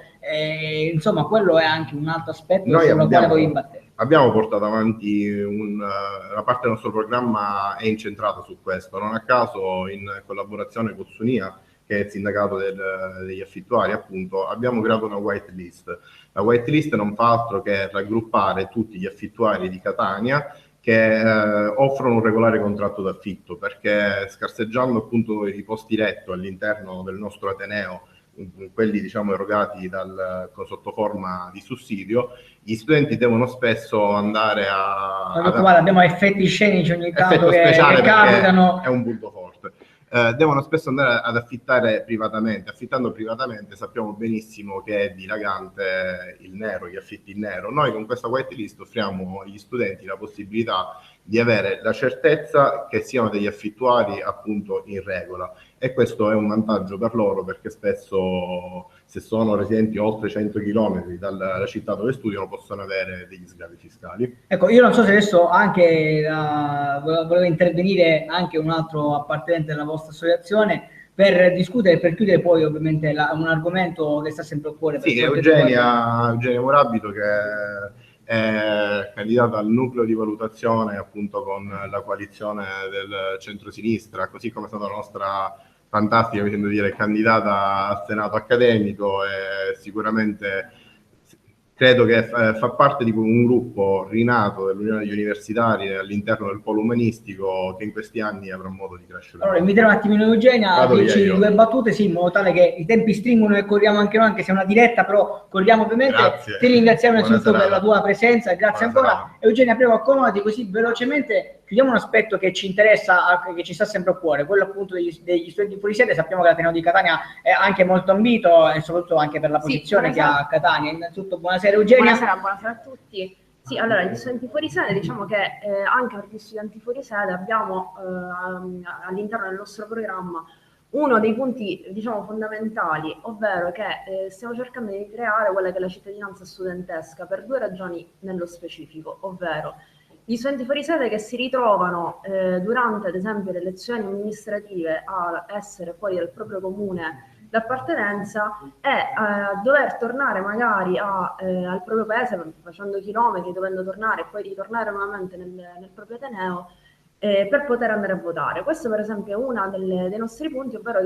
insomma quello è anche un altro aspetto sulla quale voi imbattete. Abbiamo portato avanti la parte del nostro programma è incentrata su questo, non a caso in collaborazione con Sunia, che è il sindacato degli affittuari, appunto, abbiamo creato una white list. La white list non fa altro che raggruppare tutti gli affittuari di Catania che offrono un regolare contratto d'affitto, perché scarseggiando appunto i posti letto all'interno del nostro Ateneo, quelli diciamo erogati sotto forma di sussidio, gli studenti devono spesso andare abbiamo effetti scenici ogni tanto che capitano, è un punto forte. Devono spesso andare ad affittare privatamente. Affittando privatamente sappiamo benissimo che è dilagante il nero, gli affitti in nero. Noi con questa white list offriamo agli studenti la possibilità di avere la certezza che siano degli affittuari appunto in regola, e questo è un vantaggio per loro, perché spesso, se sono residenti oltre 100 km dalla città dove studiano, possono avere degli sgravi fiscali. Ecco, io non so se adesso anche voleva intervenire anche un altro appartenente della vostra associazione per discutere, per chiudere poi ovviamente un argomento che sta sempre a cuore. Sì, Eugenia Morabito, che è candidata al nucleo di valutazione appunto con la coalizione del centrosinistra, così come è stata la nostra fantastica, mi sento di dire, candidata al Senato accademico, e sicuramente credo che fa parte di un gruppo rinato dell'Unione degli Universitari all'interno del polo umanistico, che in questi anni avrà modo di crescere. Allora, inviterò un attimino Eugenia a dirci due battute, sì, in modo tale che i tempi stringono e corriamo anche noi, anche se è una diretta, però corriamo ovviamente. Grazie. Ti ringraziamo innanzitutto per la tua presenza e grazie Buona ancora. serata. Eugenia, prego, accomodati così velocemente. Chiudiamo un aspetto che ci interessa, che ci sta sempre a cuore, quello appunto degli studenti fuori sede. Sappiamo che l'Ateneo di Catania è anche molto ambito e soprattutto anche per la posizione che ha a Catania. Innanzitutto buonasera Eugenia. Buonasera a tutti. Sì, allora, gli studenti fuori sede, diciamo che anche per gli studenti fuori sede abbiamo all'interno del nostro programma uno dei punti, diciamo, fondamentali, ovvero che stiamo cercando di creare quella che è la cittadinanza studentesca per due ragioni nello specifico, ovvero gli studenti fuori sede che si ritrovano durante, ad esempio, le elezioni amministrative a essere fuori dal proprio comune d'appartenenza e dover tornare magari al proprio paese facendo chilometri, dovendo tornare e poi ritornare nuovamente nel proprio Ateneo per poter andare a votare. Questo per esempio è uno dei nostri punti, ovvero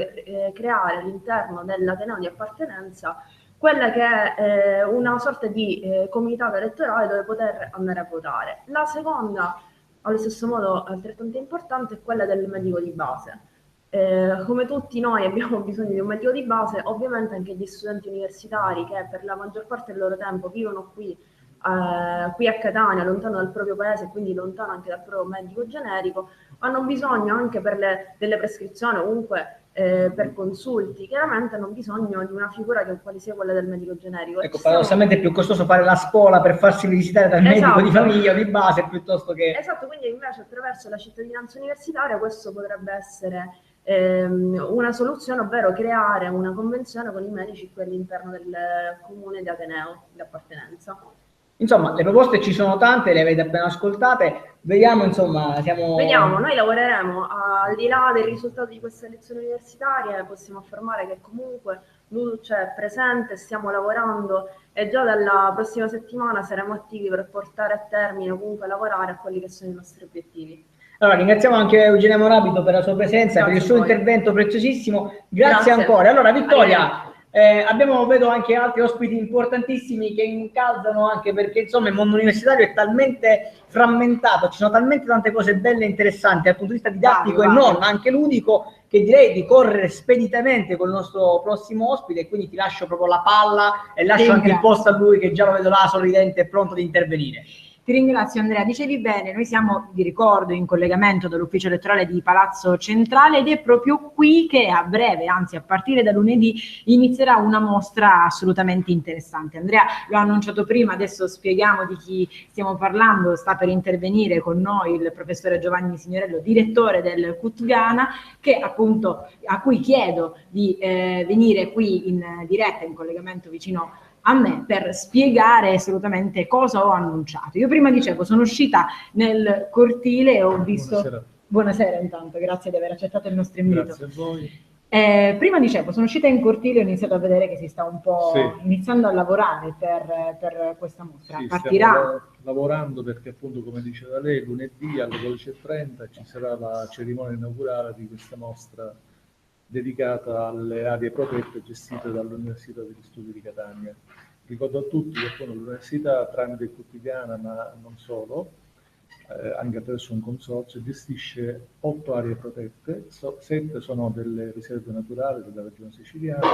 creare all'interno dell'Ateneo di appartenenza quella che è una sorta di comunità elettorale dove poter andare a votare. La seconda, allo stesso modo altrettanto importante, è quella del medico di base. Come tutti noi abbiamo bisogno di un medico di base, ovviamente anche gli studenti universitari che per la maggior parte del loro tempo vivono qui a Catania, lontano dal proprio paese, quindi lontano anche dal proprio medico generico, hanno bisogno anche per delle prescrizioni, comunque per consulti, chiaramente hanno bisogno di una figura che quale sia quella del medico generico. Ecco, paradossalmente è più costoso fare la spola per farsi visitare dal medico di famiglia o di base piuttosto che... Esatto, quindi invece attraverso la cittadinanza universitaria questo potrebbe essere una soluzione, ovvero creare una convenzione con i medici qui all'interno del comune di Ateneo di appartenenza. Insomma, le proposte ci sono tante, le avete appena ascoltate, vediamo, insomma, Vediamo, noi lavoreremo al di là del risultato di queste elezioni universitarie, possiamo affermare che comunque l'UDC è presente, stiamo lavorando e già dalla prossima settimana saremo attivi per portare a termine o comunque lavorare a quelli che sono i nostri obiettivi. Allora, ringraziamo anche Eugenia Morabito per la sua presenza, per il suo intervento preziosissimo. Grazie ancora. Allora, Vittoria, vedo anche altri ospiti importantissimi che incalzano, anche perché insomma il mondo universitario è talmente frammentato, ci sono talmente tante cose belle e interessanti dal punto di vista didattico e non, anche ludico, che direi di correre speditamente col nostro prossimo ospite, e quindi ti lascio proprio la palla e lascio anche il posto a lui, che già lo vedo là sorridente e pronto ad intervenire. Ti ringrazio Andrea, dicevi bene, noi siamo, vi ricordo, in collegamento dall'ufficio elettorale di Palazzo Centrale ed è proprio qui che a breve, anzi a partire da lunedì, inizierà una mostra assolutamente interessante. Andrea lo ha annunciato prima, adesso spieghiamo di chi stiamo parlando. Sta per intervenire con noi il professore Giovanni Signorello, direttore del CUT Ghana, che appunto a cui chiedo di venire qui in diretta, in collegamento vicino a me, per spiegare assolutamente cosa ho annunciato. Io prima dicevo, sono uscita nel cortile e ho visto... Buonasera intanto, grazie di aver accettato il nostro invito. Grazie a voi. Prima dicevo, sono uscita in cortile e ho iniziato a vedere che si sta un po' iniziando a lavorare per questa mostra. Partirà... Stiamo lavorando perché appunto, come diceva lei, lunedì alle 12:30 ci sarà la cerimonia inaugurale di questa mostra dedicata alle aree protette gestite dall'Università degli Studi di Catania. Ricordo a tutti che appunto l'università, tramite il CUT Ghana, ma non solo, anche attraverso un consorzio, gestisce 8 aree protette, 7 sono delle riserve naturali della regione siciliana,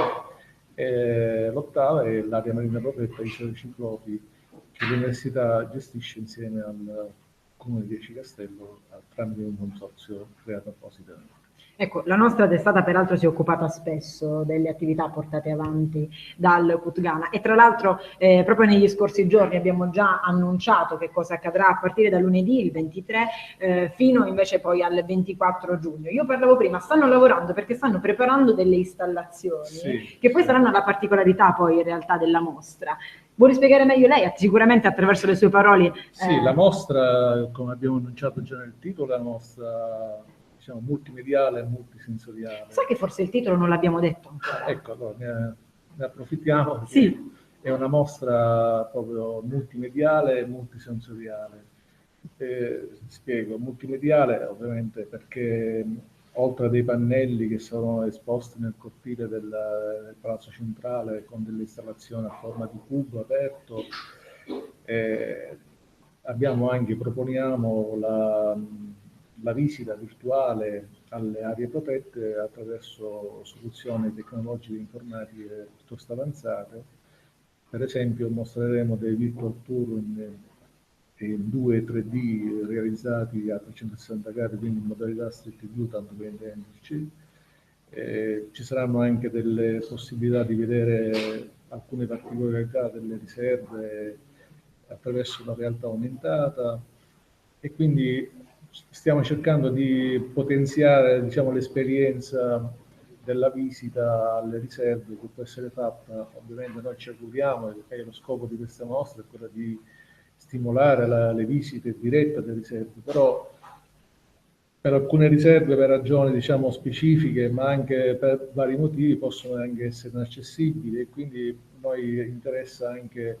e l'8ª è l'area marina protetta di Isole Ciclopi, che l'università gestisce insieme al comune di Aci Castello tramite un consorzio creato appositamente. Ecco, la nostra testata peraltro si è occupata spesso delle attività portate avanti dal Kutgana e tra l'altro proprio negli scorsi giorni abbiamo già annunciato che cosa accadrà a partire da lunedì, il 23, fino invece poi al 24 giugno. Io parlavo prima, stanno lavorando perché stanno preparando delle installazioni che poi saranno la particolarità poi in realtà della mostra. Vuole spiegare meglio lei, sicuramente attraverso le sue parole? Sì, la mostra, come abbiamo annunciato già nel titolo, è una mostra, diciamo, multimediale e multisensoriale. Sa che forse il titolo non l'abbiamo detto ancora? Ecco, allora ne approfittiamo. Sì. È una mostra proprio multimediale e multisensoriale. Spiego, multimediale ovviamente perché oltre a dei pannelli che sono esposti nel cortile del Palazzo Centrale con delle installazioni a forma di cubo aperto, proponiamo la visita virtuale alle aree protette attraverso soluzioni tecnologiche informatiche piuttosto avanzate. Per esempio mostreremo dei virtual tour in 2 3D realizzati a 360 gradi, quindi in modalità street view, tanto per intenderci. Ci saranno anche delle possibilità di vedere alcune particolarità delle riserve attraverso la realtà aumentata e quindi stiamo cercando di potenziare, diciamo, l'esperienza della visita alle riserve che può essere fatta. Ovviamente noi ci auguriamo, e lo scopo di questa mostra è quello di stimolare le visite dirette alle riserve, però per alcune riserve, per ragioni, diciamo, specifiche, ma anche per vari motivi, possono anche essere inaccessibili e quindi noi interessa anche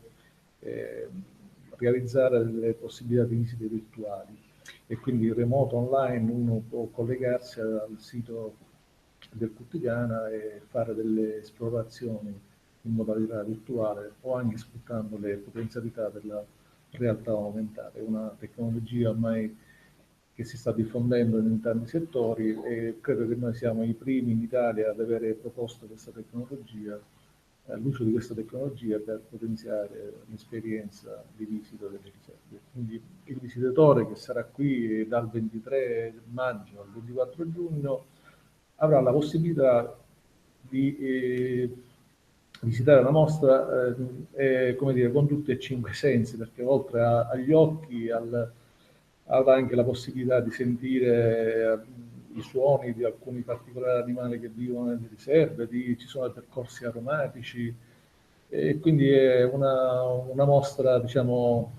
realizzare delle possibilità di visite virtuali e quindi in remoto online uno può collegarsi al sito del Kutgana e fare delle esplorazioni in modalità virtuale o anche sfruttando le potenzialità della realtà aumentata. È una tecnologia ormai che si sta diffondendo in tanti settori e credo che noi siamo i primi in Italia ad avere proposto questa tecnologia, l'uso di questa tecnologia per potenziare l'esperienza di visita delle riserve. Quindi il visitatore che sarà qui dal 23 maggio al 24 giugno avrà la possibilità di visitare la mostra come dire, con tutti e 5 i sensi, perché oltre agli occhi avrà anche la possibilità di sentire i suoni di alcuni particolari animali che vivono nelle riserve, ci sono percorsi aromatici e quindi è una mostra, diciamo,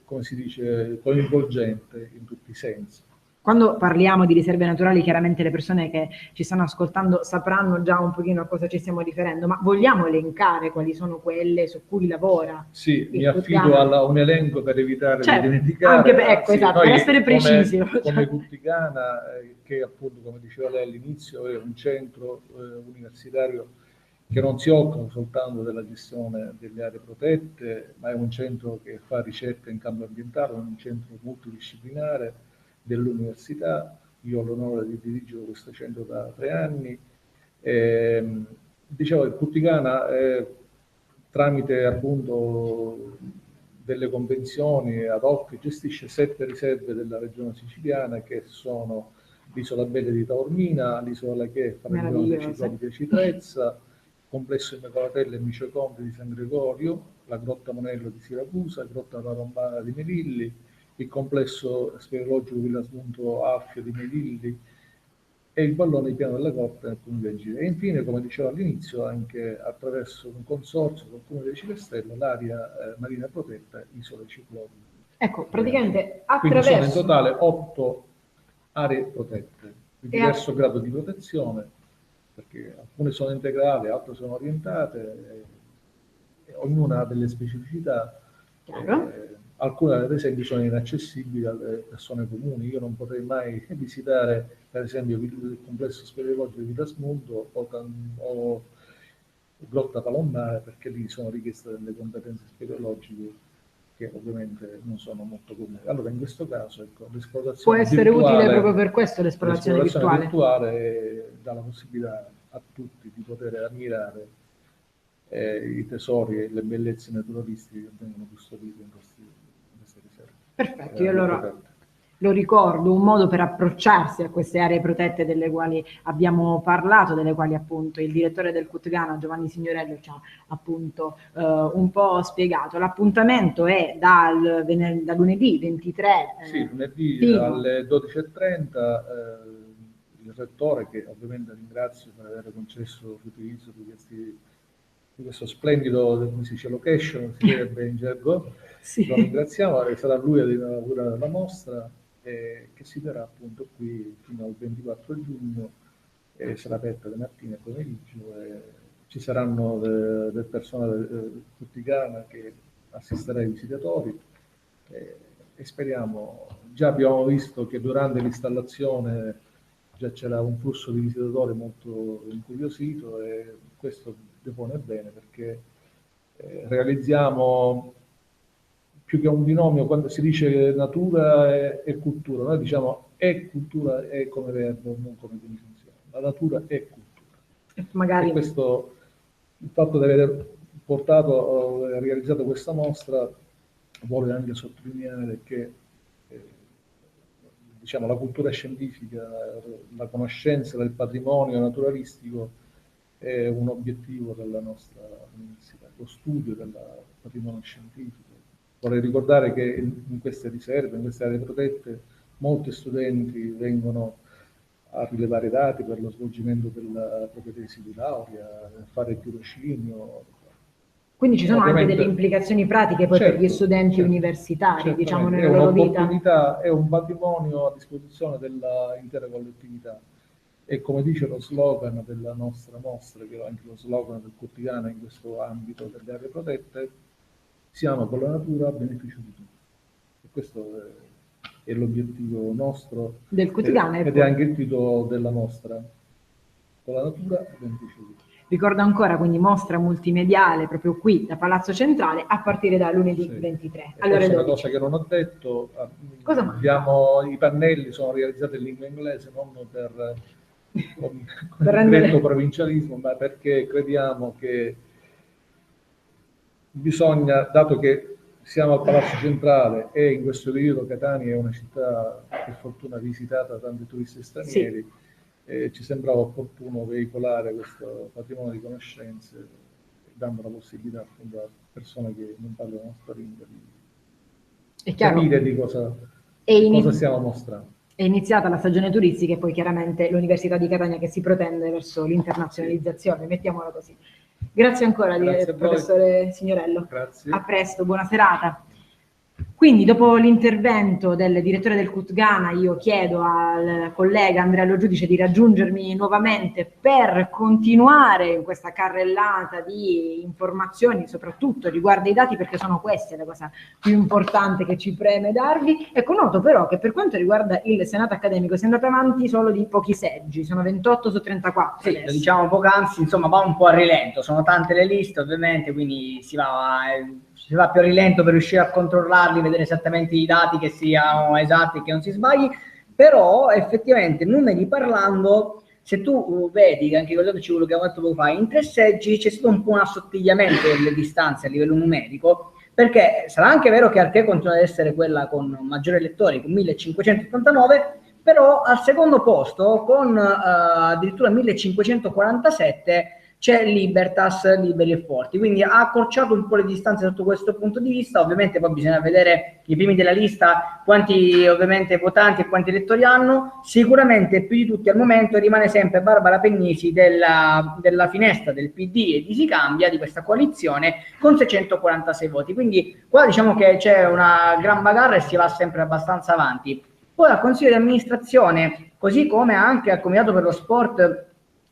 come si dice, coinvolgente in tutti i sensi. Quando parliamo di riserve naturali, chiaramente le persone che ci stanno ascoltando sapranno già un pochino a cosa ci stiamo riferendo, ma vogliamo elencare quali sono quelle su cui lavora? Sì, mi affido a un elenco per evitare di dimenticare. Anche ecco, esatto, per essere precisi. Come Kutgana, che appunto, come diceva lei all'inizio, è un centro universitario che non si occupa soltanto della gestione delle aree protette, ma è un centro che fa ricerca in campo ambientale, un centro multidisciplinare dell'università. Io ho l'onore di dirigere questo centro da 3 anni. Dicevo, il Kutgana tramite appunto delle convenzioni ad hoc gestisce 7 riserve della regione siciliana che sono l'isola Bella di Taormina, l'isola Lachè, Faraglione dei Ciclopi di Citrezza, complesso Immacolatella e Miceconte di San Gregorio, la Grotta Monello di Siracusa, Grotta Parombana di Melilli, il complesso speleologico Villa Smunto Affio di Melilli e il pallone di Piano della Corte nel Comune di Agire. E infine, come dicevo all'inizio, anche attraverso un consorzio con il Comune di Cinestella, l'area marina protetta Isole Ciclopi. Ecco, praticamente Quindi sono in totale 8 aree protette di diverso grado di protezione, perché alcune sono integrali, altre sono orientate, e ognuna ha delle specificità. Alcune ad esempio sono inaccessibili alle persone comuni. Io non potrei mai visitare per esempio il complesso speleologico di Vitasmunto o Grotta Palombare, perché lì sono richieste delle competenze speleologiche che ovviamente non sono molto comuni. Allora in questo caso l'esplorazione può essere utile proprio per questo l'esplorazione virtuale dà la possibilità a tutti di poter ammirare i tesori e le bellezze naturalistiche che vengono custodite in queste riserve. Perfetto, io allora lo ricordo, un modo per approcciarsi a queste aree protette delle quali abbiamo parlato, delle quali appunto il direttore del CUT Ghana, Giovanni Signorello, ci ha appunto un po' spiegato. L'appuntamento è da lunedì 23 sì, lunedì fino alle 12:30. Il rettore, che ovviamente ringrazio per aver concesso l'utilizzo di questo splendido, come si dice, location, si direbbe in gergo, sì. Lo ringraziamo, e sarà lui ad inaugurare la mostra, che si terrà appunto qui fino al 24 giugno, sarà aperta le mattine e pomeriggio, ci saranno del personale Ghana che assisterà ai visitatori, e speriamo, già abbiamo visto che durante l'installazione già c'era un flusso di visitatori molto incuriosito, e questo depone bene, perché realizziamo più che un binomio. Quando si dice natura e cultura, noi diciamo è cultura, è come verbo, non come definizione. La natura è cultura. Magari... E questo, il fatto di aver realizzato questa mostra vuole anche sottolineare che diciamo, la cultura scientifica, la conoscenza del patrimonio naturalistico è un obiettivo della nostra università, lo studio del patrimonio scientifico. Vorrei ricordare che in queste riserve, in queste aree protette, molti studenti vengono a rilevare dati per lo svolgimento della propria tesi di laurea, a fare il tirocinio. Quindi ci sono anche delle implicazioni pratiche poi per gli studenti universitari, diciamo, nella loro vita. È un patrimonio a disposizione dell'intera collettività. E come dice lo slogan della nostra mostra, che è anche lo slogan del CUT Ghana in questo ambito delle aree protette, siamo con la natura a beneficio di tutti. E questo è l'obiettivo nostro del CUT Ghana, ed è anche il titolo della mostra, con la natura a beneficio di tutti. Ricordo ancora, quindi mostra multimediale proprio qui da Palazzo Centrale a partire da lunedì 23. Allora, una cosa che non ho detto, i pannelli sono realizzati in lingua inglese non per diretto provincialismo, ma perché crediamo che bisogna, dato che siamo al Palazzo Centrale e in questo periodo Catania è una città per fortuna visitata da tanti turisti stranieri, sì, ci sembrava opportuno veicolare questo patrimonio di conoscenze, dando la possibilità appunto a persone che non parlano la nostra lingua di capire di cosa stiamo mostrando. È iniziata la stagione turistica e poi chiaramente l'Università di Catania che si protende verso l'internazionalizzazione, mettiamola così. Grazie ancora, professore Signorello. Grazie. A presto, buona serata. Quindi, dopo l'intervento del direttore del CUT Ghana, io chiedo al collega Andrea Lo Giudice di raggiungermi nuovamente per continuare in questa carrellata di informazioni, soprattutto riguardo ai dati, perché sono queste la cosa più importante che ci preme darvi. Ecco, noto però che per quanto riguarda il Senato accademico si è andato avanti solo di pochi seggi, sono 28 su 34. Sì, lo diciamo poc'anzi, insomma va un po' a rilento, sono tante le liste ovviamente, quindi si va più a rilento per riuscire a controllarli, vedere esattamente i dati che siano esatti e che non si sbagli, però effettivamente numeri parlando, se tu vedi, anche ricordandoci quello che abbiamo detto poco fa, in 3 seggi c'è stato un po' un assottigliamento delle distanze a livello numerico, perché sarà anche vero che Arche continua ad essere quella con maggiori elettori, con 1589, però al secondo posto, con addirittura 1547, c'è Libertas, Liberi e Forti, quindi ha accorciato un po' le distanze sotto questo punto di vista. Ovviamente poi bisogna vedere i primi della lista quanti ovviamente votanti e quanti elettori hanno. Sicuramente più di tutti al momento rimane sempre Barbara Pegnisi della finestra del PD e di Si Cambia, di questa coalizione, con 646 voti, quindi qua diciamo che c'è una gran bagarre e si va sempre abbastanza avanti. Poi al Consiglio di amministrazione, così come anche al Comitato per lo Sport,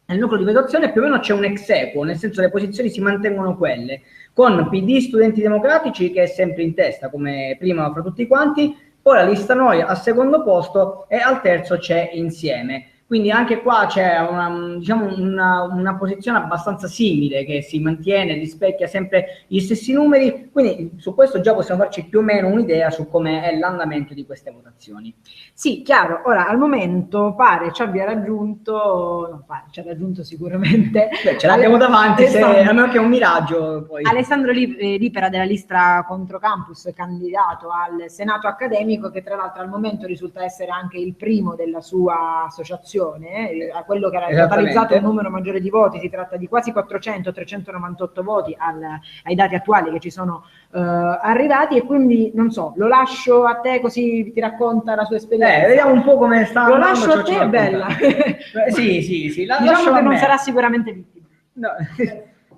nel nucleo di votazione più o meno c'è un ex equo, nel senso le posizioni si mantengono quelle, con PD Studenti Democratici che è sempre in testa come prima fra tutti quanti, poi la lista Noi al secondo posto e al terzo c'è Insieme. Quindi anche qua c'è una posizione abbastanza simile che si mantiene, rispecchia sempre gli stessi numeri, quindi su questo già possiamo farci più o meno un'idea su come è l'andamento di queste votazioni. Sì, chiaro. Ora, al momento pare ci abbia raggiunto, no, pare, ci ha raggiunto sicuramente. Beh, ce l'abbiamo davanti, a meno che è un miraggio. Poi. Alessandro Lipera della lista Contro Campus, candidato al Senato accademico, che tra l'altro al momento risulta essere anche il primo della sua associazione, a quello che era totalizzato un numero maggiore di voti, si tratta di quasi 400, 398 voti ai dati attuali che ci sono arrivati, e quindi non so, lo lascio a te così ti racconta la sua esperienza. Vediamo un po' come sta. Lo lascio a te, è bella. Sì, diciamo che non sarà sicuramente vittima. No.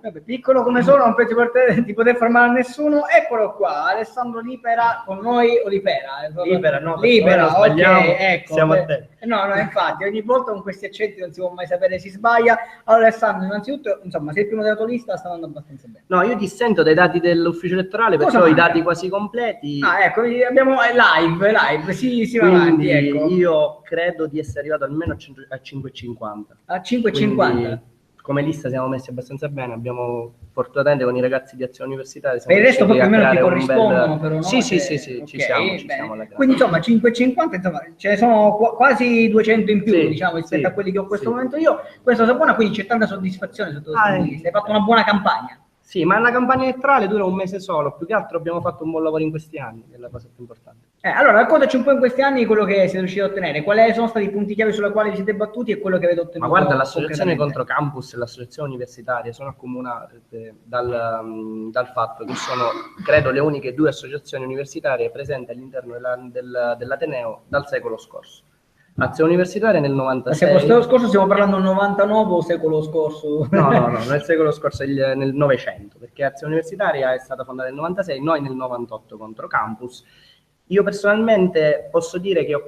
Vabbè, piccolo come sono, non penso di poter fermare a nessuno. Eccolo qua, Alessandro Lipera con noi, o Lipera? Libera, no, Libera, ok, ecco. Siamo a te. No, infatti, ogni volta con questi accenti non si può mai sapere, si sbaglia. Allora Alessandro, innanzitutto, insomma, sei il primo della tua lista, sta andando abbastanza bene. No, io dissento dai dati dell'ufficio elettorale perché ho i dati quasi completi. Ah, ecco, abbiamo live, sì, va avanti, ecco. Io credo di essere arrivato almeno a 5,50. A 5,50? Come lista siamo messi abbastanza bene, abbiamo fortunatamente con i ragazzi di Azione Universitaria. Per il resto proprio almeno ti corrispondono, però, no? Sì, okay, ci siamo quindi insomma 5,50, insomma ce ne sono quasi 200 in più, diciamo, rispetto a quelli che ho in questo momento io. Questa è buona, quindi c'è tanta soddisfazione sotto questo punto di vista. Hai fatto una buona campagna. Sì, ma la campagna elettorale dura un mese solo, più che altro abbiamo fatto un buon lavoro in questi anni, che è la cosa più importante. Allora, raccontaci un po' in questi anni quello che siete riusciti a ottenere, quali sono stati i punti chiave sulla quali vi siete battuti e quello che avete ottenuto. Ma guarda, l'associazione Contro Campus e l'associazione universitaria sono accomunate dal fatto che sono, credo, le uniche due associazioni universitarie presenti all'interno dell'Ateneo dal secolo scorso. Azione Universitaria nel 96. Il secolo scorso stiamo parlando del 99 o secolo scorso? No, nel secolo scorso, nel 900, perché Azione Universitaria è stata fondata nel 96, noi nel 98 Contro Campus. Io personalmente posso dire che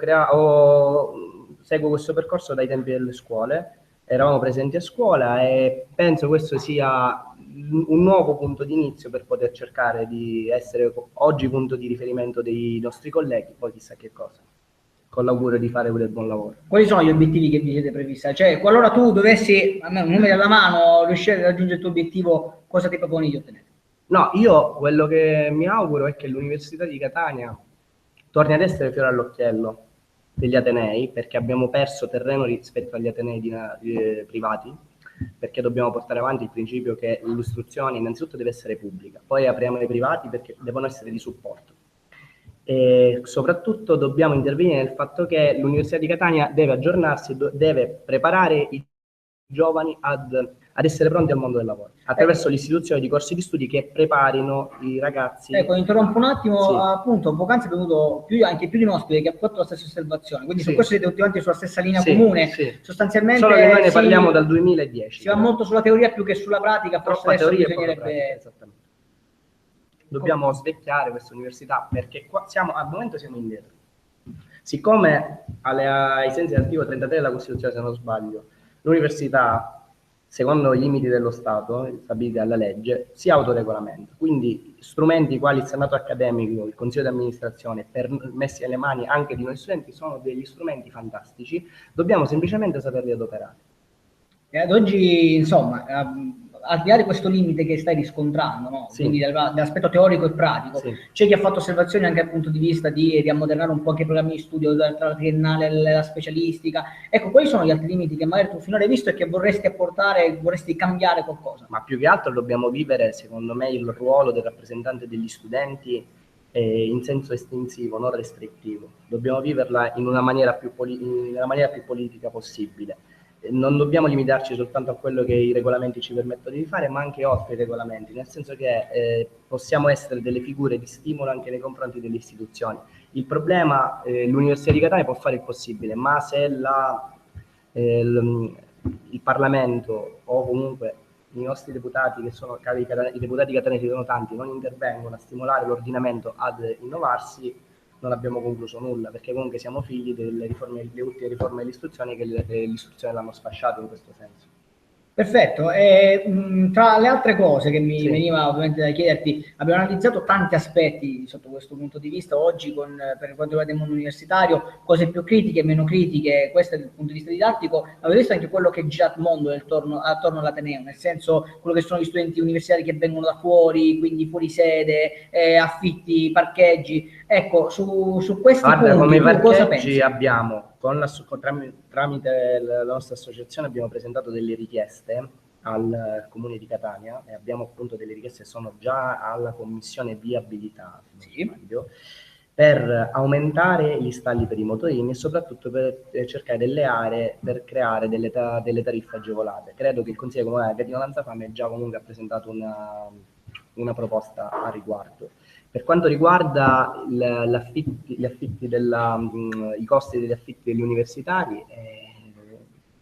seguo questo percorso dai tempi delle scuole, eravamo presenti a scuola e penso questo sia un nuovo punto di inizio per poter cercare di essere oggi punto di riferimento dei nostri colleghi, poi chissà che cosa. Con l'augurio di fare del buon lavoro. Quali sono gli obiettivi che vi siete prefissati? Cioè, qualora tu dovessi, almeno un numero alla mano, riuscire a raggiungere il tuo obiettivo, cosa ti proponi di ottenere? No, io quello che mi auguro è che l'Università di Catania torni ad essere fiore all'occhiello degli Atenei, perché abbiamo perso terreno rispetto agli Atenei privati, perché dobbiamo portare avanti il principio che l'istruzione innanzitutto deve essere pubblica, poi apriamo i privati perché devono essere di supporto. E soprattutto dobbiamo intervenire nel fatto che l'Università di Catania deve aggiornarsi, deve preparare i giovani ad essere pronti al mondo del lavoro attraverso l'istituzione di corsi di studi che preparino i ragazzi. Ecco, interrompo un attimo, appunto, poc'anzi è venuto anche più di un ospite che ha fatto la stessa osservazione, quindi su questo siete tutti quanti sulla stessa linea comune, sostanzialmente. Solo che noi ne parliamo dal 2010. Si va molto sulla teoria più che sulla pratica, forse adesso bisognerebbe... Esattamente. Dobbiamo svecchiare questa università perché qua al momento siamo indietro. Siccome ai sensi dell'articolo 33 della Costituzione, se non sbaglio, l'università, secondo i limiti dello Stato stabiliti dalla legge, si autoregolamenta. Quindi strumenti quali il Senato accademico, il Consiglio di amministrazione, messi alle mani anche di noi studenti, sono degli strumenti fantastici. Dobbiamo semplicemente saperli adoperare. E ad oggi, insomma, al di là di questo limite che stai riscontrando, no? Quindi dell'aspetto teorico e pratico, c'è chi ha fatto osservazioni anche dal punto di vista di ammodernare un po' anche i programmi di studio tra la triennale e la specialistica. Ecco, quali sono gli altri limiti che magari tu finora hai visto e che vorresti apportare, vorresti cambiare qualcosa? Ma più che altro dobbiamo vivere, secondo me, il ruolo del rappresentante degli studenti in senso estensivo, non restrittivo. Dobbiamo viverla in una maniera più politica possibile. Non dobbiamo limitarci soltanto a quello che i regolamenti ci permettono di fare, ma anche oltre i regolamenti, nel senso che possiamo essere delle figure di stimolo anche nei confronti delle istituzioni. Il problema, l'Università di Catania può fare il possibile, ma se il Parlamento o comunque i nostri deputati, che sono i deputati catanesi sono tanti, non intervengono a stimolare l'ordinamento ad innovarsi, non abbiamo concluso nulla, perché comunque siamo figli delle ultime riforme dell'istruzione che l'istruzione l'hanno sfasciato in questo senso. Perfetto, tra le altre cose che mi veniva ovviamente da chiederti, abbiamo analizzato tanti aspetti sotto questo punto di vista oggi per quanto riguarda il mondo universitario, cose più critiche e meno critiche, questo è dal punto di vista didattico, abbiamo visto anche quello che gira il mondo attorno all'Ateneo, nel senso quello che sono gli studenti universitari che vengono da fuori, quindi fuori sede, affitti, parcheggi, ecco, su questi punti come tu cosa pensi? abbiamo tramite la nostra associazione abbiamo presentato delle richieste al Comune di Catania e abbiamo appunto delle richieste che sono già alla commissione viabilità per aumentare gli stalli per i motorini e soprattutto per cercare delle aree per creare delle tariffe agevolate. Credo che il Consiglio Comunale Catino Lanzafame già comunque ha presentato una proposta a riguardo. Per quanto riguarda i costi degli affitti degli universitari,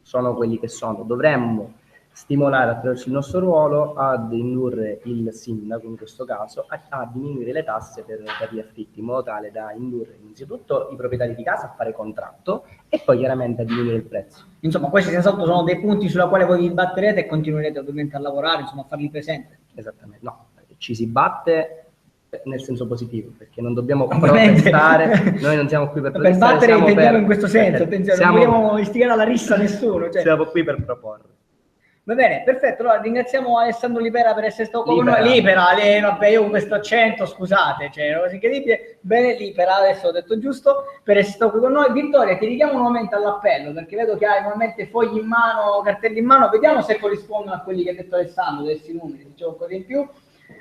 sono quelli che sono. Dovremmo stimolare attraverso il nostro ruolo ad indurre il sindaco, in questo caso, a diminuire le tasse per gli affitti, in modo tale da indurre innanzitutto i proprietari di casa a fare contratto e poi chiaramente a diminuire il prezzo. Insomma, questi senz'altro sono dei punti sulla quale voi vi batterete e continuerete ovviamente a lavorare, insomma, a farli presente. Esattamente, no, ci si batte nel senso positivo, perché non dobbiamo protestare, noi non siamo qui per protestare. Per battere intendiamo in questo senso, attenzione, non vogliamo istigare alla rissa a nessuno. Cioè. Siamo qui per proporre. Va bene, perfetto, allora ringraziamo Alessandro Libera per essere stato con noi. Libera, vabbè, io con questo accento, scusate, cioè, è una cosa incredibile. Bene, Libera, adesso ho detto giusto, per essere stato qui con noi. Vittoria, ti richiamo nuovamente all'appello, perché vedo che hai nuovamente fogli in mano, cartelli in mano, vediamo se corrispondono a quelli che ha detto Alessandro, questi numeri, dicevo qualcosa in più.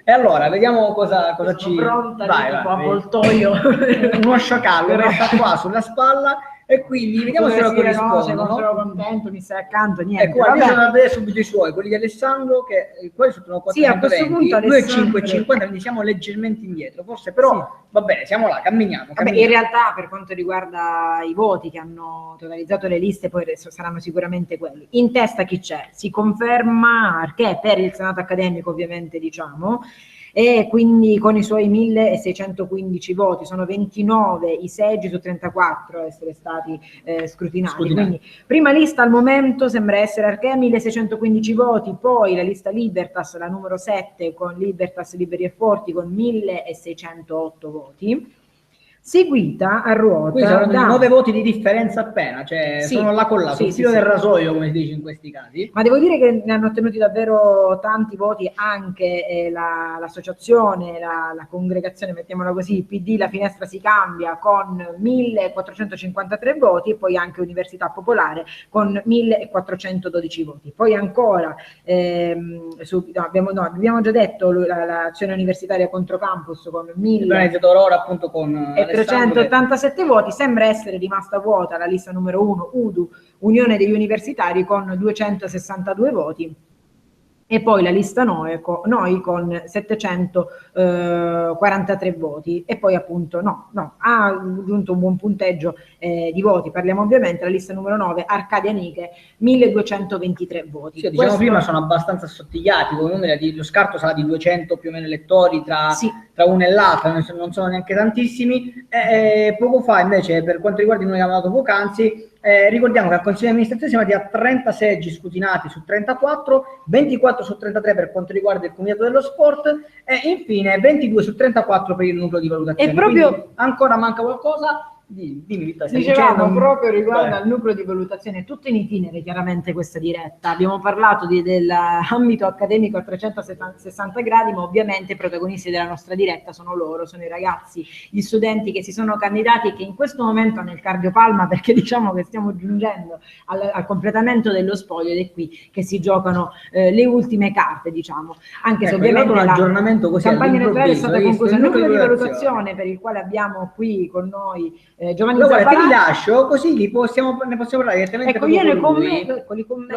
E allora, vediamo cosa ci... pronta, vai, tipo avvoltoio. Uno sciacallo, resta qua sulla spalla. E quindi vediamo se lo corrispondono. No, sono contento, mi stai accanto, niente. Ecco, andiamo a vedere subito i suoi, quelli di Alessandro, che poi sono 420, sì, a questo punto 2,550, quindi siamo leggermente indietro, forse, però sì. Va bene, siamo là, camminiamo. Vabbè, in realtà per quanto riguarda i voti che hanno totalizzato le liste, poi saranno sicuramente quelli. In testa chi c'è? Si conferma che per il Senato accademico, ovviamente, diciamo, e quindi con i suoi 1615 voti, sono 29 i seggi su 34 a essere stati scrutinati. Quindi prima lista al momento sembra essere Archè, 1615 voti, poi la lista Libertas, la numero 7 con Libertas Liberi e Forti con 1608 voti. Seguita a ruota. Qui saranno 9 voti di differenza appena, cioè sì, sono là con là, sul filo del rasoio, come si dice in questi casi. Ma devo dire che ne hanno ottenuti davvero tanti voti anche l'associazione, la congregazione, mettiamola così, PD, la finestra si cambia con 1453 voti e poi anche Università Popolare con 1412 voti. Poi ancora, abbiamo già detto l'azione universitaria contro campus con 1000 appunto con 387 voti, sembra essere rimasta vuota la lista numero 1, UDU, Unione degli Universitari, con 262 voti. E poi la lista noi con 743 voti e poi appunto ha aggiunto un buon punteggio di voti. Parliamo ovviamente della lista numero 9, Arcadia Aniche, 1223 voti. Sì, diciamo prima sono abbastanza assottigliati, come numeri, lo scarto sarà di 200 più o meno elettori tra una e l'altra, non sono neanche tantissimi. Poco fa invece, per quanto riguarda il numero che abbiamo dato poc'anzi, ricordiamo che al Consiglio di amministrazione siamo arrivati a 30 seggi scrutinati su 34, 24 su 33 per quanto riguarda il Comitato dello Sport e infine 22 su 34 per il nucleo di valutazione. E proprio quindi ancora manca qualcosa? Dimmi Vittoria. Dicevamo proprio riguardo al nucleo di valutazione, tutto in itinere chiaramente questa diretta. Abbiamo parlato dell'ambito accademico a 360 gradi, ma ovviamente i protagonisti della nostra diretta sono loro, sono i ragazzi, gli studenti che si sono candidati e che in questo momento hanno il cardiopalma, perché diciamo che stiamo giungendo al completamento dello spoglio ed è qui che si giocano le ultime carte, diciamo. Anche se ovviamente un aggiornamento così la campagna elettorale è stata conclusa. Il nucleo di valutazione per il quale abbiamo qui con noi Giovanni Zappalà, ti lascio così ne possiamo parlare direttamente. Ecco, io lo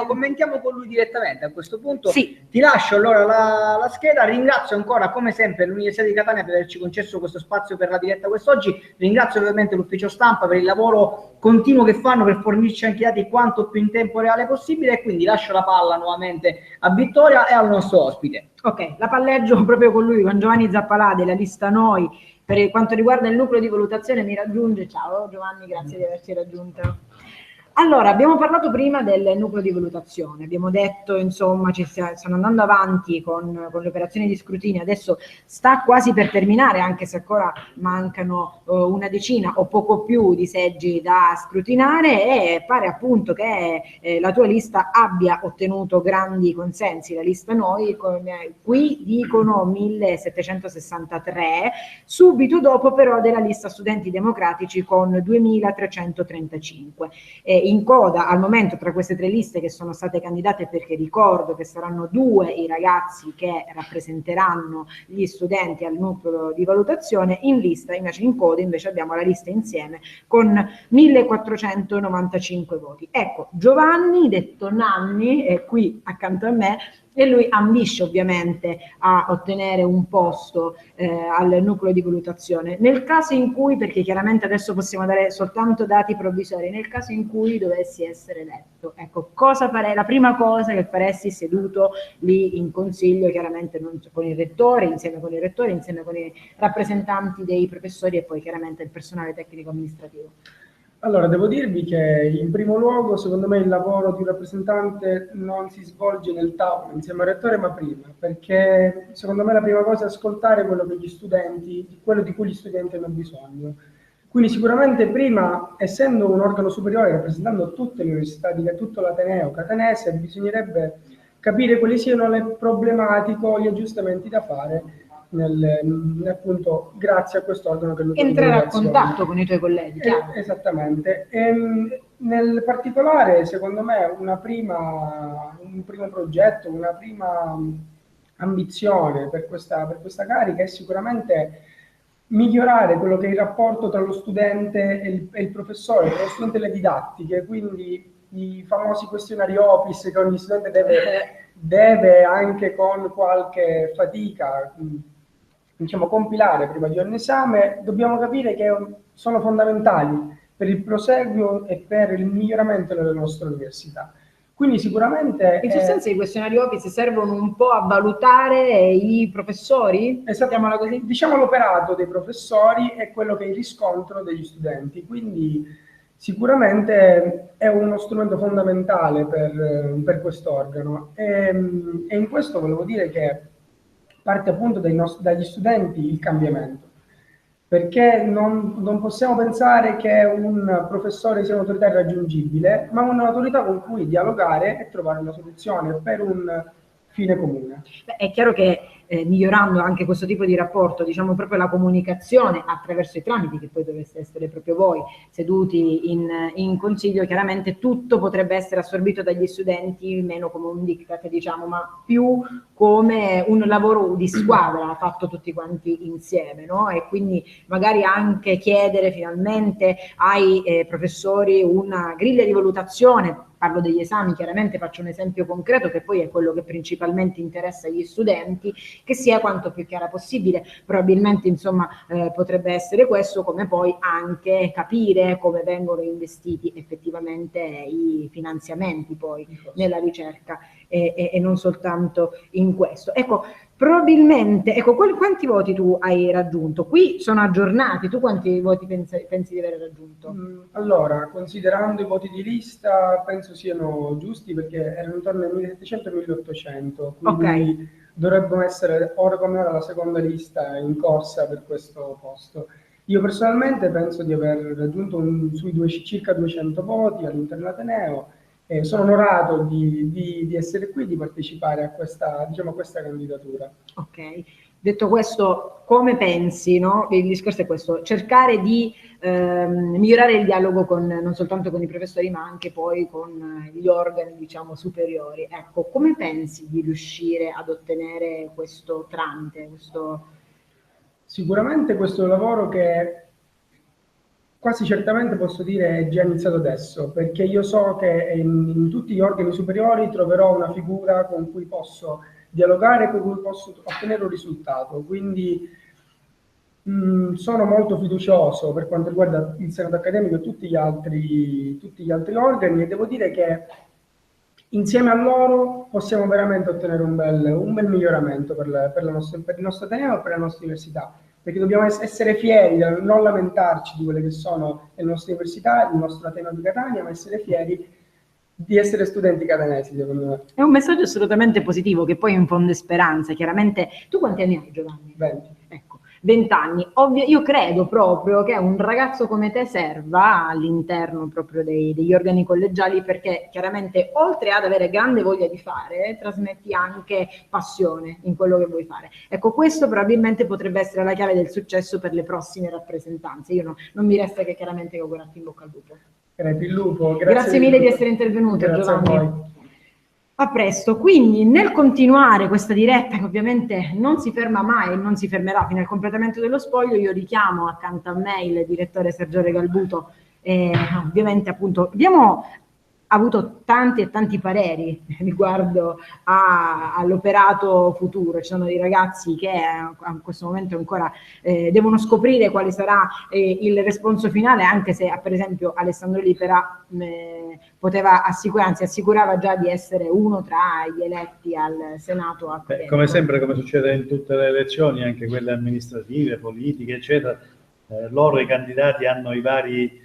commentiamo con lui direttamente a questo punto. Sì. Ti lascio allora la scheda. Ringrazio ancora come sempre l'Università di Catania per averci concesso questo spazio per la diretta quest'oggi. Ringrazio ovviamente l'ufficio stampa per il lavoro continuo che fanno per fornirci anche i dati quanto più in tempo reale possibile e quindi lascio la palla nuovamente a Vittoria e al nostro ospite. Ok, la palleggio proprio con lui, con Giovanni Zappalà della lista Noi. Per quanto riguarda il nucleo di valutazione mi raggiunge, ciao Giovanni, grazie di averci raggiunto. Allora, abbiamo parlato prima del nucleo di valutazione, abbiamo detto, insomma, stanno andando avanti con le operazioni di scrutinio, adesso sta quasi per terminare, anche se ancora mancano una decina o poco più di seggi da scrutinare, e pare appunto che la tua lista abbia ottenuto grandi consensi, la lista Noi, qui dicono 1763, subito dopo però della lista Studenti Democratici con 2335. In coda al momento tra queste tre liste che sono state candidate, perché ricordo che saranno 2 i ragazzi che rappresenteranno gli studenti al nucleo di valutazione, in coda invece abbiamo la lista Insieme con 1495 voti. Ecco, Giovanni, detto Nanni, è qui accanto a me, e lui ambisce ovviamente a ottenere un posto al nucleo di valutazione. Nel caso in cui, perché chiaramente adesso possiamo dare soltanto dati provvisori, nel caso in cui dovessi essere eletto, ecco, cosa farei? La prima cosa che faresti seduto lì in consiglio, chiaramente non con il rettore, insieme con i rappresentanti dei professori e poi chiaramente il personale tecnico amministrativo? Allora, devo dirvi che in primo luogo, secondo me, il lavoro di un rappresentante non si svolge nel tavolo insieme al rettore, ma prima, perché secondo me la prima cosa è ascoltare quello di cui gli studenti hanno bisogno. Quindi sicuramente prima, essendo un organo superiore, rappresentando tutte le università di tutto l'Ateneo catanese, bisognerebbe capire quali siano le problematiche o gli aggiustamenti da fare appunto grazie a questo organo che entrare a contatto con i tuoi colleghi. Esattamente. Nel particolare, secondo me, un primo progetto, una prima ambizione per questa carica è sicuramente migliorare quello che è il rapporto tra lo studente e il professore, tra lo studente e le didattiche, quindi i famosi questionari OPIS che ogni studente deve anche con qualche fatica compilare prima di ogni esame. Dobbiamo capire che sono fondamentali per il proseguo e per il miglioramento delle nostre università. Quindi sicuramente... In sostanza i questionari OPIS servono un po' a valutare i professori? Così? Diciamo l'operato dei professori e quello che è il riscontro degli studenti. Quindi sicuramente è uno strumento fondamentale per quest'organo. E in questo volevo dire che parte appunto dagli studenti il cambiamento, perché non possiamo pensare che un professore sia un'autorità irraggiungibile, ma un'autorità con cui dialogare e trovare una soluzione per un fine comune. È chiaro che migliorando anche questo tipo di rapporto, diciamo proprio la comunicazione attraverso i tramiti, che poi dovreste essere proprio voi seduti in consiglio, chiaramente tutto potrebbe essere assorbito dagli studenti meno come un diktat, diciamo, ma più come un lavoro di squadra fatto tutti quanti insieme, no? E quindi magari anche chiedere finalmente ai professori una griglia di valutazione. Parlo degli esami, chiaramente faccio un esempio concreto che poi è quello che principalmente interessa agli studenti, che sia quanto più chiara possibile. Probabilmente insomma potrebbe essere questo, come poi anche capire come vengono investiti effettivamente i finanziamenti poi nella ricerca e non soltanto in questo. Ecco, probabilmente, ecco, quanti voti tu hai raggiunto? Qui sono aggiornati, tu quanti voti pensi di aver raggiunto? Allora, considerando i voti di lista, penso siano giusti perché erano intorno ai 1700 e 1800, quindi dovrebbero essere ora come ora la seconda lista in corsa per questo posto. Io personalmente penso di aver raggiunto circa 200 voti all'interno dell'Ateneo. Sono onorato di essere qui, di partecipare a questa candidatura. Ok, detto questo, come pensi, no? Il discorso è questo, cercare di migliorare il dialogo non soltanto con i professori, ma anche poi con gli organi, diciamo, superiori. Ecco, come pensi di riuscire ad ottenere questo tramite? Sicuramente questo è un lavoro che quasi certamente posso dire è già iniziato adesso, perché io so che in tutti gli organi superiori troverò una figura con cui posso dialogare, con cui posso ottenere un risultato. Quindi sono molto fiducioso per quanto riguarda il Senato accademico e tutti gli altri organi, e devo dire che insieme a loro possiamo veramente ottenere un bel miglioramento per il nostro Ateneo e per la nostra università. perché dobbiamo essere fieri, non lamentarci di quelle che sono le nostre università, il nostro Ateneo di Catania, ma essere fieri di essere studenti catanesi, secondo me. È un messaggio assolutamente positivo che poi infonde speranza, chiaramente. Tu quanti anni hai, Giovanni? 20. Ecco, 20 anni. Io credo proprio che un ragazzo come te serva all'interno proprio degli organi collegiali, perché chiaramente oltre ad avere grande voglia di fare, trasmetti anche passione in quello che vuoi fare. Ecco, questo probabilmente potrebbe essere la chiave del successo per le prossime rappresentanze. Io non mi resta che chiaramente augurarti in bocca al lupo. Il lupo. Grazie mille di essere intervenuto, Giovanni. A voi. A presto. Quindi nel continuare questa diretta, che ovviamente non si ferma mai e non si fermerà fino al completamento dello spoglio, io richiamo accanto a me il direttore Sergio Regalbuto. Ovviamente appunto abbiamo avuto tanti e tanti pareri riguardo all'operato futuro. Ci sono dei ragazzi che a questo momento ancora devono scoprire quale sarà il responso finale, anche se per esempio Alessandro Lipera poteva assicurava già di essere uno tra gli eletti al Senato accademico. Come sempre, come succede in tutte le elezioni, anche quelle amministrative, politiche, eccetera, loro i candidati hanno i vari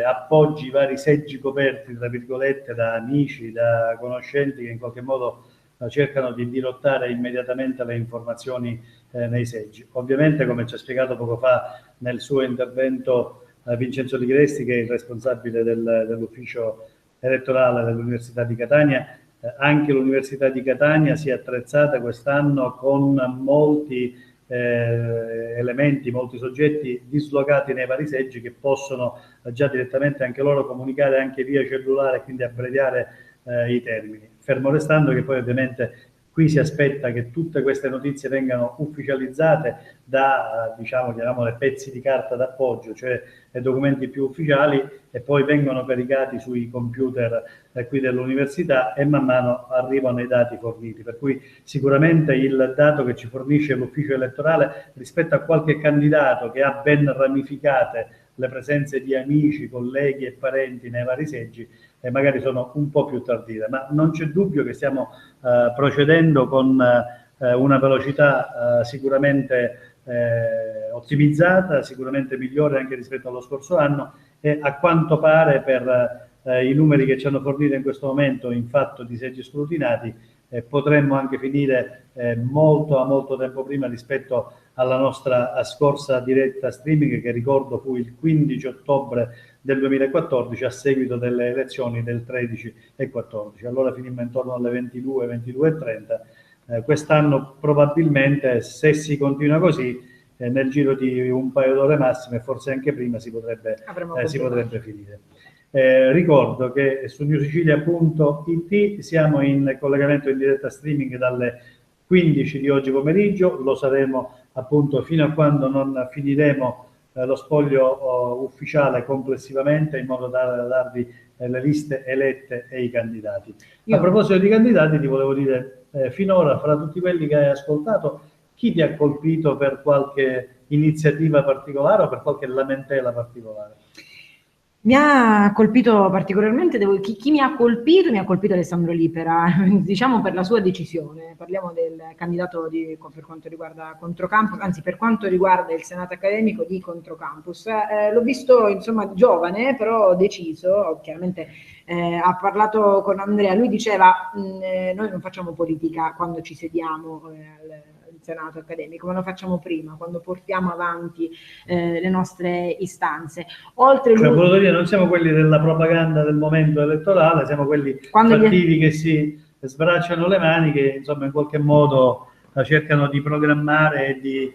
appoggi, i vari seggi coperti, tra virgolette, da amici, da conoscenti che in qualche modo cercano di dirottare immediatamente le informazioni nei seggi. Ovviamente, come ci ha spiegato poco fa nel suo intervento Vincenzo Ligresti, che è il responsabile dell'ufficio elettorale dell'Università di Catania, anche l'Università di Catania si è attrezzata quest'anno con molti elementi, molti soggetti dislocati nei vari seggi che possono già direttamente anche loro comunicare anche via cellulare, quindi abbreviare i termini. Fermo restando che poi ovviamente qui si aspetta che tutte queste notizie vengano ufficializzate da, diciamo, chiamiamole pezzi di carta d'appoggio, cioè documenti più ufficiali, e poi vengono caricati sui computer qui dell'università e man mano arrivano i dati forniti. Per cui sicuramente il dato che ci fornisce l'ufficio elettorale rispetto a qualche candidato che ha ben ramificate le presenze di amici, colleghi e parenti nei vari seggi, e magari sono un po' più tardive, ma non c'è dubbio che stiamo procedendo con una velocità sicuramente ottimizzata, sicuramente migliore anche rispetto allo scorso anno, e a quanto pare per i numeri che ci hanno fornito in questo momento in fatto di seggi scrutinati potremmo anche finire molto tempo prima rispetto alla nostra scorsa diretta streaming, che ricordo fu il 15 ottobre del 2014 a seguito delle elezioni del 13 e 14. Allora finimmo intorno alle 22:30. Quest'anno probabilmente, se si continua così, nel giro di un paio d'ore massime, forse anche prima, si potrebbe finire. Ricordo che su newsicilia.it siamo in collegamento in diretta streaming dalle 15 di oggi pomeriggio, lo saremo appunto fino a quando non finiremo lo spoglio ufficiale complessivamente, in modo da darvi le liste elette e i candidati. A proposito di candidati, ti volevo dire, finora fra tutti quelli che hai ascoltato, chi ti ha colpito per qualche iniziativa particolare o per qualche lamentela particolare? Mi ha colpito particolarmente, chi mi ha colpito Alessandro Lipera, diciamo per la sua decisione. Parliamo del candidato per quanto riguarda Controcampus, anzi per quanto riguarda il Senato accademico di Controcampus. L'ho visto insomma giovane, però deciso, chiaramente ha parlato con Andrea, lui diceva noi non facciamo politica quando ci sediamo al Senato accademico, ma lo facciamo prima, quando portiamo avanti le nostre istanze. Non siamo quelli della propaganda del momento elettorale, siamo quelli attivi che si sbracciano le mani, che insomma in qualche modo cercano di programmare e di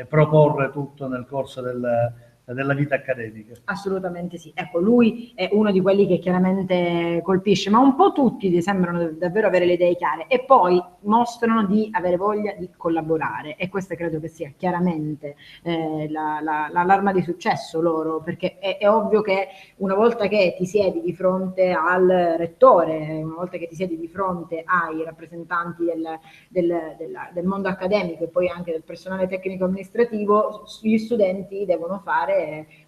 proporre tutto nel corso della vita accademica. Assolutamente sì. Ecco, lui è uno di quelli che chiaramente colpisce, ma un po' tutti sembrano davvero avere le idee chiare e poi mostrano di avere voglia di collaborare, e questa credo che sia chiaramente l'arma di successo loro, perché è ovvio che una volta che ti siedi di fronte al rettore, una volta che ti siedi di fronte ai rappresentanti del mondo accademico e poi anche del personale tecnico amministrativo, gli studenti devono fare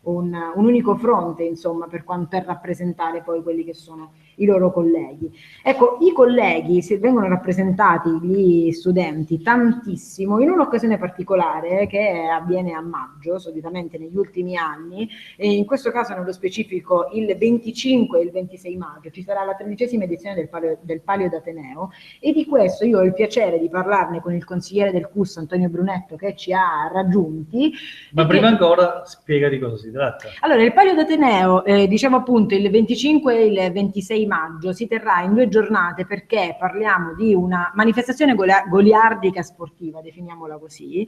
un unico fronte, insomma, per rappresentare poi quelli che sono i loro colleghi. Ecco, i colleghi vengono rappresentati, gli studenti, tantissimo in un'occasione particolare che avviene a maggio, solitamente negli ultimi anni, e in questo caso nello specifico il 25 e il 26 maggio ci sarà la 13ª edizione del Palio d'Ateneo, e di questo io ho il piacere di parlarne con il consigliere del CUS Antonio Brunetto, che ci ha raggiunti. Ma prima ancora spiega di cosa si tratta. Allora, il Palio d'Ateneo, diciamo appunto il 25 e il 26 maggio, si terrà in 2 giornate, perché parliamo di una manifestazione goliardica sportiva, definiamola così,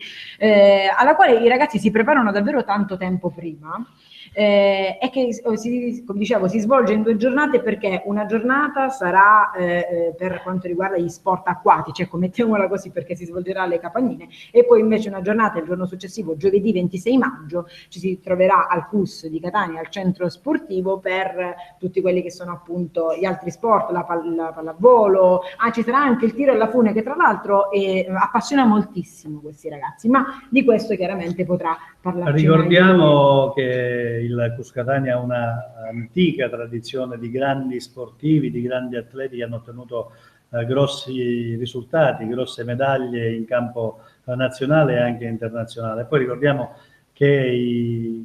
alla quale i ragazzi si preparano davvero tanto tempo prima, e che come dicevo, si svolge in 2 giornate, perché una giornata sarà per quanto riguarda gli sport acquatici, ecco, mettiamola così, perché si svolgerà alle Capanine, e poi invece una giornata il giorno successivo, giovedì 26 maggio, ci si troverà al CUS di Catania, al centro sportivo, per tutti quelli che sono appunto gli altri sport, la pallavolo, ci sarà anche il tiro alla fune, che tra l'altro appassiona moltissimo questi ragazzi, ma di questo chiaramente potrà parlarci. Ricordiamo che il CUS Catania ha una antica tradizione di grandi sportivi, di grandi atleti che hanno ottenuto grossi risultati, grosse medaglie in campo nazionale e anche internazionale. Poi ricordiamo che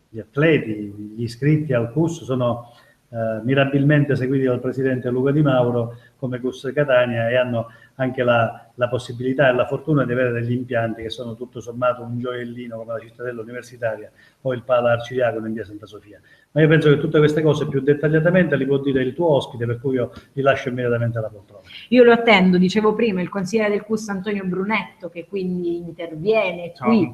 gli atleti, gli iscritti al CUS sono mirabilmente seguiti dal presidente Luca Di Mauro come CUS Catania, e hanno anche la possibilità e la fortuna di avere degli impianti che sono tutto sommato un gioiellino, come la Cittadella Universitaria o il Pala Arcidiacono in via Santa Sofia. Ma io penso che tutte queste cose più dettagliatamente li può dire il tuo ospite, per cui io gli lascio immediatamente la poltrona. Io lo attendo, dicevo prima, il consigliere del CUS Antonio Brunetto, che quindi interviene qui,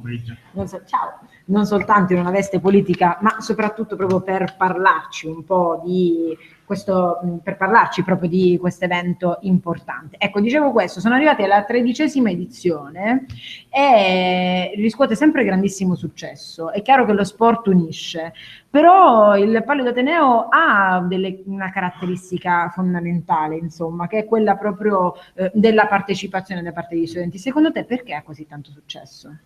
non soltanto in una veste politica, ma soprattutto proprio per parlarci un po' di questo, per parlarci proprio di questo evento importante. Ecco, dicevo questo, sono arrivati alla 13ª edizione e riscuote sempre grandissimo successo. È chiaro che lo sport unisce, però il Palio d'Ateneo ha una caratteristica fondamentale, insomma, che è quella proprio della partecipazione da parte degli studenti. Secondo te perché ha così tanto successo?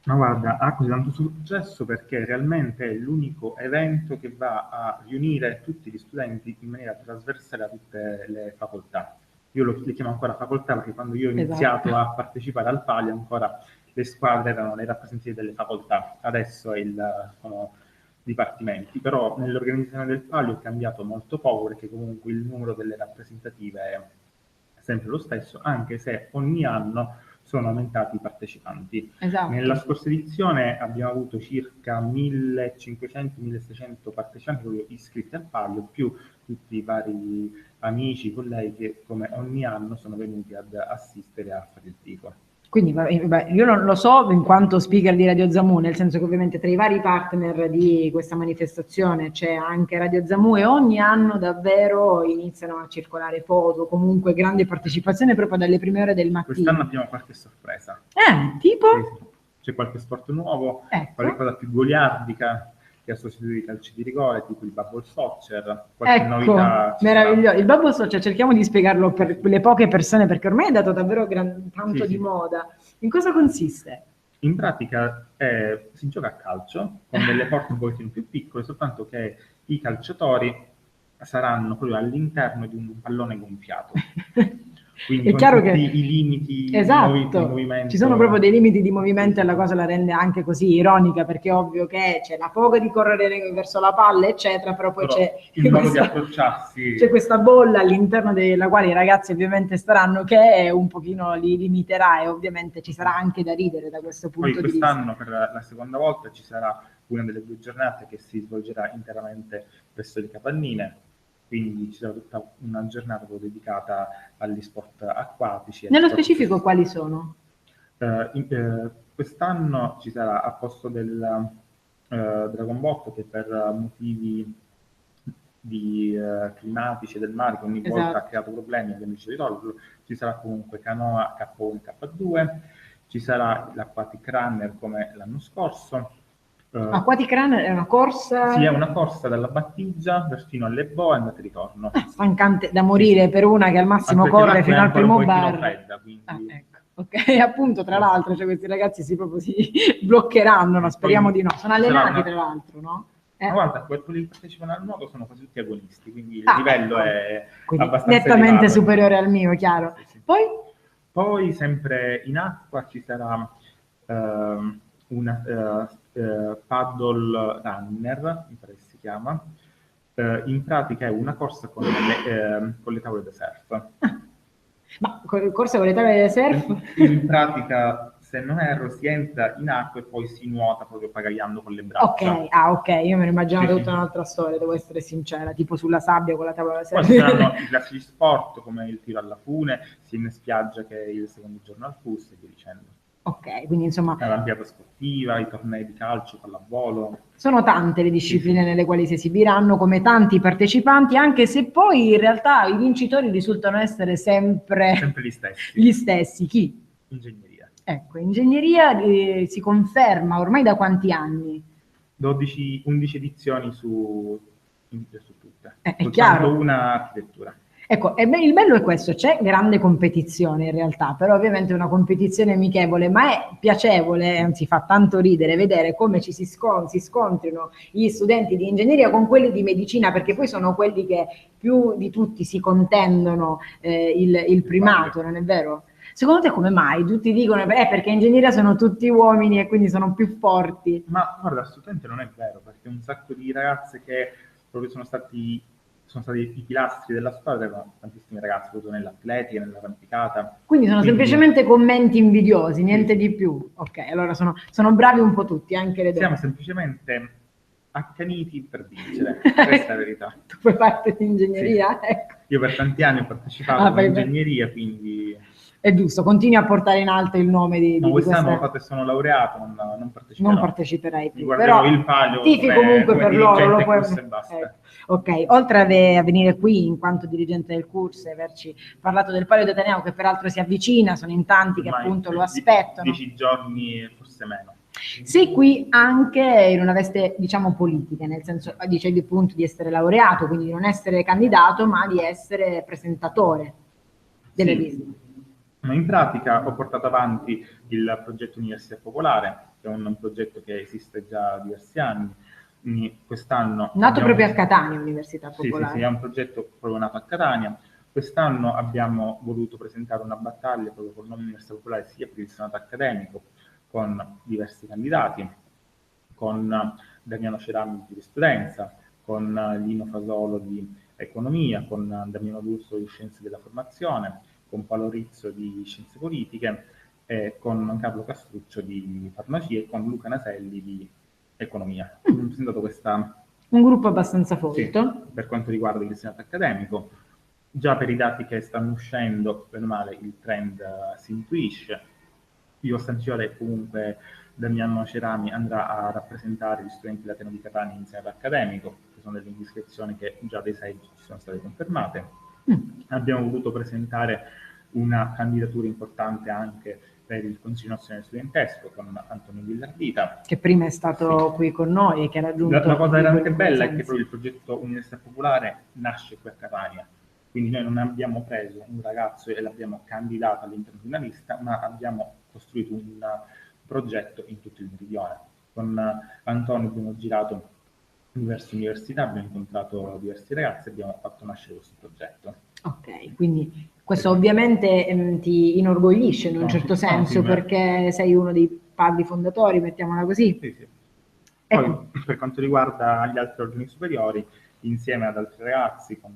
Ma guarda, ha così tanto successo perché realmente è l'unico evento che va a riunire tutti gli studenti in maniera trasversale a tutte le facoltà. Io le chiamo ancora facoltà perché quando io ho iniziato a partecipare al Palio ancora le squadre erano le rappresentative delle facoltà, adesso sono dipartimenti, però nell'organizzazione del Palio è cambiato molto poco, perché comunque il numero delle rappresentative è sempre lo stesso, anche se ogni anno sono aumentati i partecipanti. Esatto. Nella scorsa edizione abbiamo avuto circa 1500-1600 partecipanti iscritti al Palio, più tutti i vari amici, colleghi che come ogni anno sono venuti ad assistere a fare il tifo. Quindi io non lo so in quanto speaker di Radio Zamu, nel senso che ovviamente tra i vari partner di questa manifestazione c'è anche Radio Zamu, e ogni anno davvero iniziano a circolare foto, comunque grande partecipazione proprio dalle prime ore del mattino. Quest'anno abbiamo qualche sorpresa. Tipo? Sì. C'è qualche sport nuovo, ecco, qualcosa più goliardica, che ha sostituito i calci di rigore, tipo il bubble soccer, qualche novità. Meraviglioso. Il bubble soccer, cerchiamo di spiegarlo per le poche persone, perché ormai è dato davvero tanto di moda. In cosa consiste? In pratica si gioca a calcio con delle porte un pochettino più piccole, soltanto che i calciatori saranno proprio all'interno di un pallone gonfiato. Quindi è chiaro tutti che i limiti di movimento. Ci sono proprio dei limiti di movimento, e la cosa la rende anche così ironica, perché è ovvio che c'è la foga di correre verso la palla eccetera, però poi c'è il modo di approcciarsi, c'è questa bolla all'interno della quale i ragazzi ovviamente staranno, che un pochino li limiterà, e ovviamente ci sarà anche da ridere da questo punto di vista. Poi quest'anno per la seconda volta ci sarà una delle 2 giornate che si svolgerà interamente presso le Capannine, quindi ci sarà tutta una giornata dedicata agli sport acquatici. Nello specifico quali sono? Quest'anno ci sarà, a posto del Dragon Bot, che per motivi climatici del mare, che ogni volta ha creato problemi, abbiamo deciso di toglierlo, ci sarà comunque canoa K1 e K2, ci sarà l'Aquatic Runner come l'anno scorso. Aquatic Run è una corsa? Sì, è una corsa dalla Battigia fino alle Boe e andata e ritorno. Stancante da morire per una che al massimo corre fino al primo bar. Fredda, quindi... ecco. Ok, appunto, tra l'altro, cioè, questi ragazzi si bloccheranno, no? Speriamo di no. Sono allenati tra l'altro, no? Ma guarda, quelli che partecipano al nuoto sono quasi tutti agonisti, quindi il Ah, livello ecco. è Quindi abbastanza nettamente elevato. superiore al mio, chiaro. Sì, sì. Poi Sempre in acqua ci sarà una paddle runner, mi pare che si chiama. In pratica è una corsa con le tavole da surf. Ma corsa con le tavole da surf? In pratica, se non erro, si entra in acqua e poi si nuota proprio pagagliando con le braccia. Ok, io me ne immaginavo Sì, sì. tutta un'altra storia, devo essere sincera, tipo sulla sabbia con la tavola da Poi surf. ci saranno i classici sport come il tiro alla fune, sia in spiaggia che il secondo giorno al FUS e via dicendo. Ok, quindi insomma L'arrampiata sportiva, i tornei di calcio, pallavolo. sono tante le discipline nelle quali si esibiranno, come tanti partecipanti, anche se poi in realtà i vincitori risultano essere sempre gli stessi. Gli stessi. Chi? Ingegneria. Ecco, ingegneria si conferma ormai da quanti anni? 11 edizioni su tutte. È Soltanto chiaro. una architettura. Ecco, il bello è questo, c'è grande competizione in realtà, però ovviamente è una competizione amichevole, ma è piacevole, anzi fa tanto ridere vedere come si scontrino gli studenti di ingegneria con quelli di medicina, perché poi sono quelli che più di tutti si contendono il primato, non è vero? Secondo te come mai? Tutti dicono perché in ingegneria sono tutti uomini e quindi sono più forti. Ma guarda, assolutamente non è vero, perché un sacco di ragazze che proprio sono stati i pilastri della squadra, erano tantissimi ragazzi, proprio nell'atletica, nell'arrampicata. Quindi sono semplicemente commenti invidiosi, niente di più. Ok, allora sono bravi un po' tutti, anche le donne. Siamo semplicemente accaniti per vincere, questa è la verità. Tu fai parte di ingegneria? Sì. Ecco. Io per tanti anni ho partecipato Ah, in ingegneria, quindi... È giusto, continui a portare in alto il nome di quest'anno questa... ho fatto e sono laureato, non parteciperò. Non parteciperai più, Guarderò però il palio tifi comunque per loro, lo puoi... e basta. Ok, oltre a venire qui in quanto dirigente del corso e averci parlato del Palio d'Ateneo, che peraltro si avvicina, sono in tanti che appunto lo aspettano. 10 giorni, forse meno. Sei qui anche in una veste, diciamo, politica, nel senso, dicevi appunto di essere laureato, quindi di non essere candidato, ma di essere presentatore delle liste. Ma in pratica ho portato avanti il progetto Università Popolare, che è un progetto che esiste già diversi anni. Quest'anno Nato proprio a Catania, Università Popolare. Sì, è un progetto proprio nato a Catania. Quest'anno abbiamo voluto presentare una battaglia proprio col nome Università Popolare sia per il Senato accademico, con diversi candidati, con Damiano Cerami di giurisprudenza, con Lino Fasolo di economia, con Damiano D'Urso di scienze della formazione, con Paolo Rizzo di scienze politiche, con Carlo Castruccio di farmacia e con Luca Naselli di economia. Abbiamo presentato un gruppo abbastanza folto. Sì, per quanto riguarda il Senato accademico. Già per i dati che stanno uscendo, bene o male, il trend si intuisce. Io stanzio che comunque Damiano Cerami andrà a rappresentare gli studenti dell'Ateneo di Catania in Senato accademico, che sono delle indiscrezioni che già dei seggi ci sono state confermate. Abbiamo voluto presentare una candidatura importante anche per il Consiglio Nazionale Studentesco con Antonio Villardita. Che prima è stato qui con noi e che ha raggiunto... La cosa veramente bella è che proprio il progetto Università Popolare nasce qui a Catania. Quindi noi non abbiamo preso un ragazzo e l'abbiamo candidato all'interno di una lista, ma abbiamo costruito un progetto in tutto il meridione. Con Antonio abbiamo girato diverse università, abbiamo incontrato diversi ragazzi e abbiamo fatto nascere questo progetto. Ok, quindi questo ovviamente ti inorgoglisce in un certo senso, perché sei uno dei padri fondatori, mettiamola così. Sì. Poi, per quanto riguarda gli altri ordini superiori, insieme ad altri ragazzi, con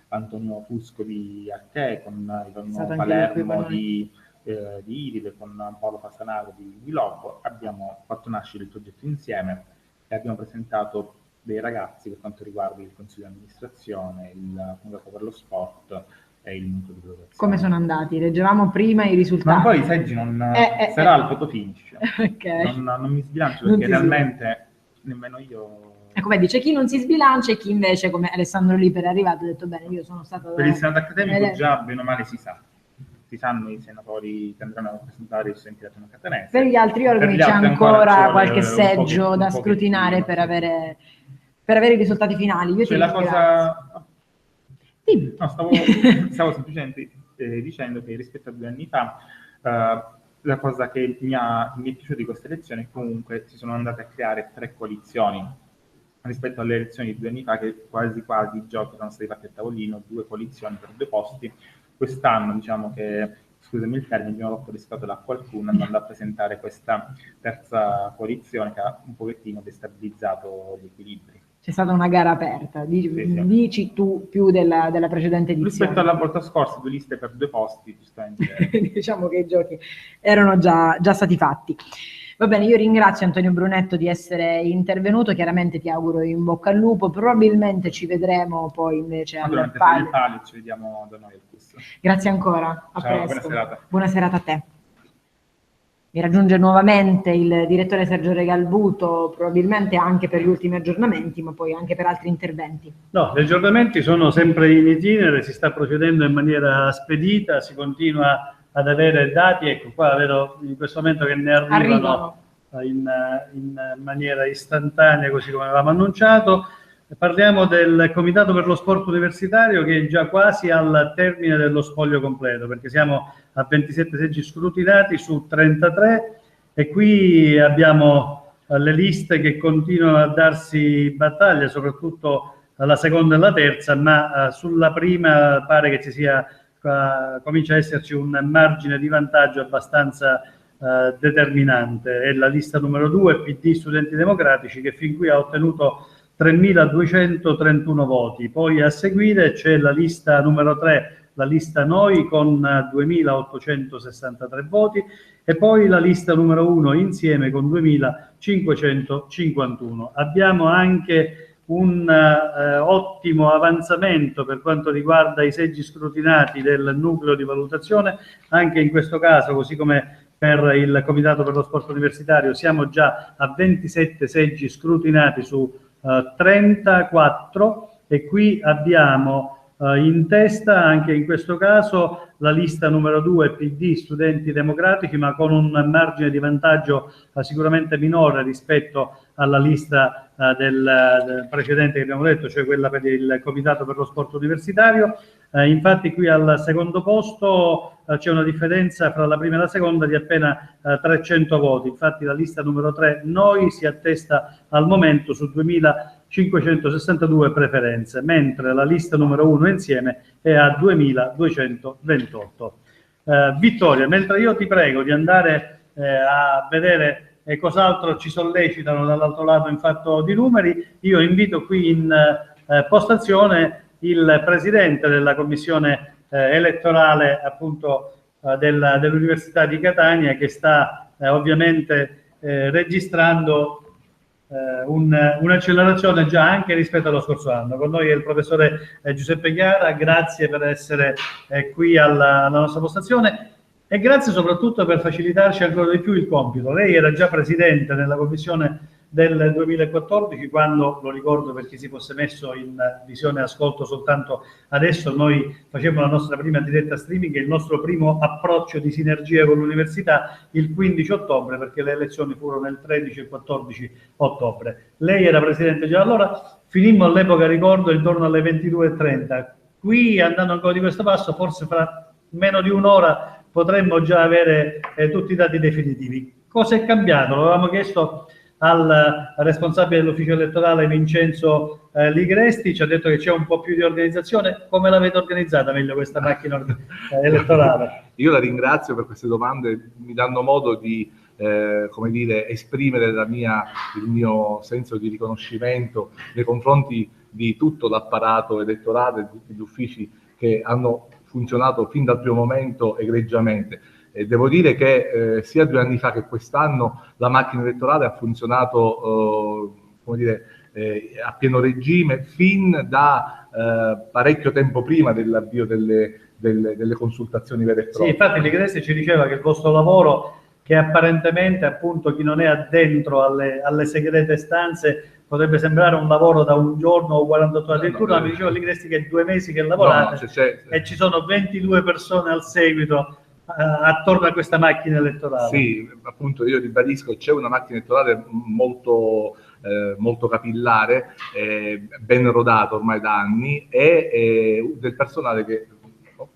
Antonio Fusco di Arche, con Ivano Palermo di Iride, con Paolo Fasanaro di Lobo, abbiamo fatto nascere il progetto insieme e abbiamo presentato dei ragazzi per quanto riguarda il Consiglio di amministrazione, il Comitato per lo Sport e il Nucleo di Valutazione. Come sono andati? Leggevamo prima i risultati. Ma poi i seggi non sarà il foto finish. Okay. Non mi sbilancio perché realmente nemmeno io... Ecco, vedi, c'è chi non si sbilancia e chi invece, come Alessandro Liper è arrivato, ha detto bene, io sono stato... Per il Senato accademico già bene o male si sa. Si sanno i senatori che andranno a rappresentare i studenti dell'Ateneo catanese. Per gli altri organi c'è ancora qualche seggio da scrutinare per avere i risultati finali. Io la cosa... No, stavo semplicemente dicendo che rispetto a 2 anni fa la cosa che mi è piaciuta di questa elezione è che comunque si sono andate a creare 3 coalizioni rispetto alle elezioni di 2 anni fa, che quasi quasi i giochi erano stati fatti a tavolino, 2 coalizioni per 2 posti. Quest'anno diciamo che, scusami il termine, abbiamo rotto le scatole a qualcuno andando a presentare questa terza coalizione che ha un pochettino destabilizzato gli equilibri. C'è stata una gara aperta, dici tu più della precedente edizione. Rispetto alla volta scorsa, 2 liste per 2 posti, giustamente. Diciamo che i giochi erano già stati fatti. Va bene, io ringrazio Antonio Brunetto di essere intervenuto, chiaramente ti auguro in bocca al lupo, probabilmente ci vedremo poi invece al palio. Ci vediamo da noi al quiz. Grazie ancora, a Ciao, presto. buona serata. Buona serata a te. Mi raggiunge nuovamente il direttore Sergio Regalbuto, probabilmente anche per gli ultimi aggiornamenti, ma poi anche per altri interventi. No, gli aggiornamenti sono sempre in itinere, si sta procedendo in maniera spedita, si continua ad avere dati, ecco qua vedo in questo momento che ne arrivano. In maniera istantanea, così come avevamo annunciato. Parliamo del Comitato per lo Sport Universitario, che è già quasi al termine dello spoglio completo, perché siamo a 27 seggi scrutinati su 33 e qui abbiamo le liste che continuano a darsi battaglia, soprattutto la seconda e la terza, ma sulla prima pare che ci sia, comincia a esserci un margine di vantaggio abbastanza determinante. È la lista numero 2, PD Studenti Democratici, che fin qui ha ottenuto 3.231 voti. Poi a seguire c'è la lista numero 3, la lista Noi, con 2.863 voti, e poi la lista numero 1 Insieme con 2.551. Abbiamo anche un ottimo avanzamento per quanto riguarda i seggi scrutinati del nucleo di valutazione. Anche in questo caso, così come per il Comitato per lo Sport Universitario, siamo già a 27 seggi scrutinati su 34 e qui abbiamo in testa anche in questo caso la lista numero 2 PD Studenti Democratici, ma con un margine di vantaggio sicuramente minore rispetto alla lista del precedente che abbiamo detto, cioè quella per il Comitato per lo Sport Universitario. Infatti qui al secondo posto c'è una differenza fra la prima e la seconda di appena 300 voti. Infatti la lista numero 3 Noi si attesta al momento su 2.562 preferenze, mentre la lista numero 1 Insieme è a 2.228. Vittoria, mentre io ti prego di andare a vedere cos'altro ci sollecitano dall'altro lato in fatto di numeri, io invito qui in postazione il presidente della commissione elettorale appunto dell'Università di Catania, che sta ovviamente registrando un'accelerazione già anche rispetto allo scorso anno. Con noi è il professore Giuseppe Chiara, grazie per essere qui alla nostra postazione e grazie soprattutto per facilitarci ancora di più il compito. Lei era già presidente nella commissione del 2014, quando, lo ricordo per chi si fosse messo in visione e ascolto soltanto adesso, noi facevamo la nostra prima diretta streaming e il nostro primo approccio di sinergia con l'università il 15 ottobre, perché le elezioni furono il 13 e 14 ottobre. Lei era presidente già allora, finimmo all'epoca, ricordo, intorno alle 22:30. Qui, andando ancora di questo passo, forse fra meno di un'ora potremmo già avere tutti i dati definitivi. Cosa è cambiato? Lo avevamo chiesto al responsabile dell'ufficio elettorale Vincenzo Ligresti, ci ha detto che c'è un po' più di organizzazione. Come l'avete organizzata meglio questa macchina elettorale? Io la ringrazio per queste domande, mi danno modo di come dire, esprimere il mio senso di riconoscimento nei confronti di tutto l'apparato elettorale, di tutti gli uffici che hanno funzionato fin dal primo momento egregiamente. Devo dire che sia 2 anni fa che quest'anno la macchina elettorale ha funzionato come dire, a pieno regime fin da parecchio tempo prima dell'avvio delle consultazioni vere e proprie. Sì, infatti Ligresti ci diceva che il vostro lavoro, che apparentemente appunto chi non è addentro alle segrete stanze potrebbe sembrare un lavoro da un giorno o 48 ore, addirittura mi diceva Ligresti che è 2 mesi che lavorate e ci sono 22 persone al seguito attorno a questa macchina elettorale. Sì, appunto io ribadisco, c'è una macchina elettorale molto capillare, ben rodata ormai da anni, e del personale che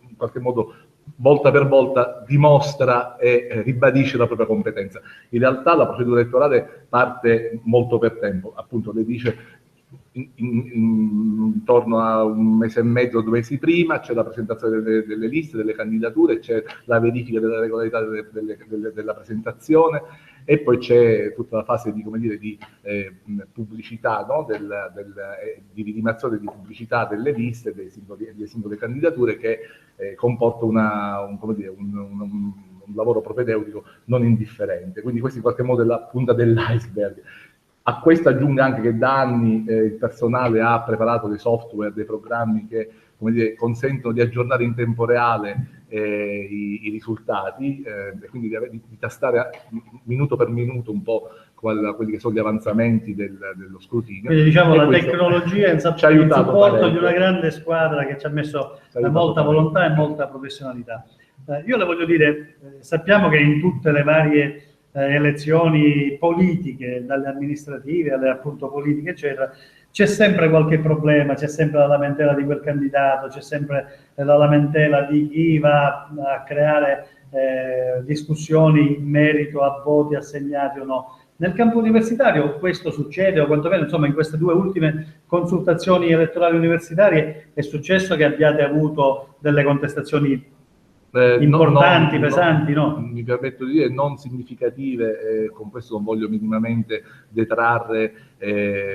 in qualche modo volta per volta dimostra e ribadisce la propria competenza. In realtà la procedura elettorale parte molto per tempo, appunto lei dice intorno a un mese e mezzo, 2 mesi prima, c'è la presentazione delle liste, delle candidature, c'è la verifica della regolarità della presentazione e poi c'è tutta la fase di, come dire, di pubblicità, no? Di vidimazione di pubblicità delle liste, delle singole candidature, che comporta un lavoro propedeutico non indifferente. Quindi questa in qualche modo è la punta dell'iceberg. A questo aggiunga anche che da anni il personale ha preparato dei software, dei programmi che, come dire, consentono di aggiornare in tempo reale i risultati, e quindi di tastare minuto per minuto un po' quelli che sono gli avanzamenti dello scrutinio. Quindi diciamo la questo tecnologia in ci ha aiutato supporto parecchio. di una grande squadra che ci ha messo molta volontà e molta professionalità. Io le voglio dire, sappiamo che in tutte le varie elezioni politiche, dalle amministrative alle appunto politiche, eccetera, c'è sempre qualche problema, c'è sempre la lamentela di quel candidato, c'è sempre la lamentela di chi va a creare discussioni in merito a voti assegnati o no. Nel campo universitario questo succede, o quantomeno insomma in queste 2 ultime consultazioni elettorali universitarie è successo che abbiate avuto delle contestazioni importanti, pesanti, no? Mi permetto di dire non significative, con questo non voglio minimamente detrarre,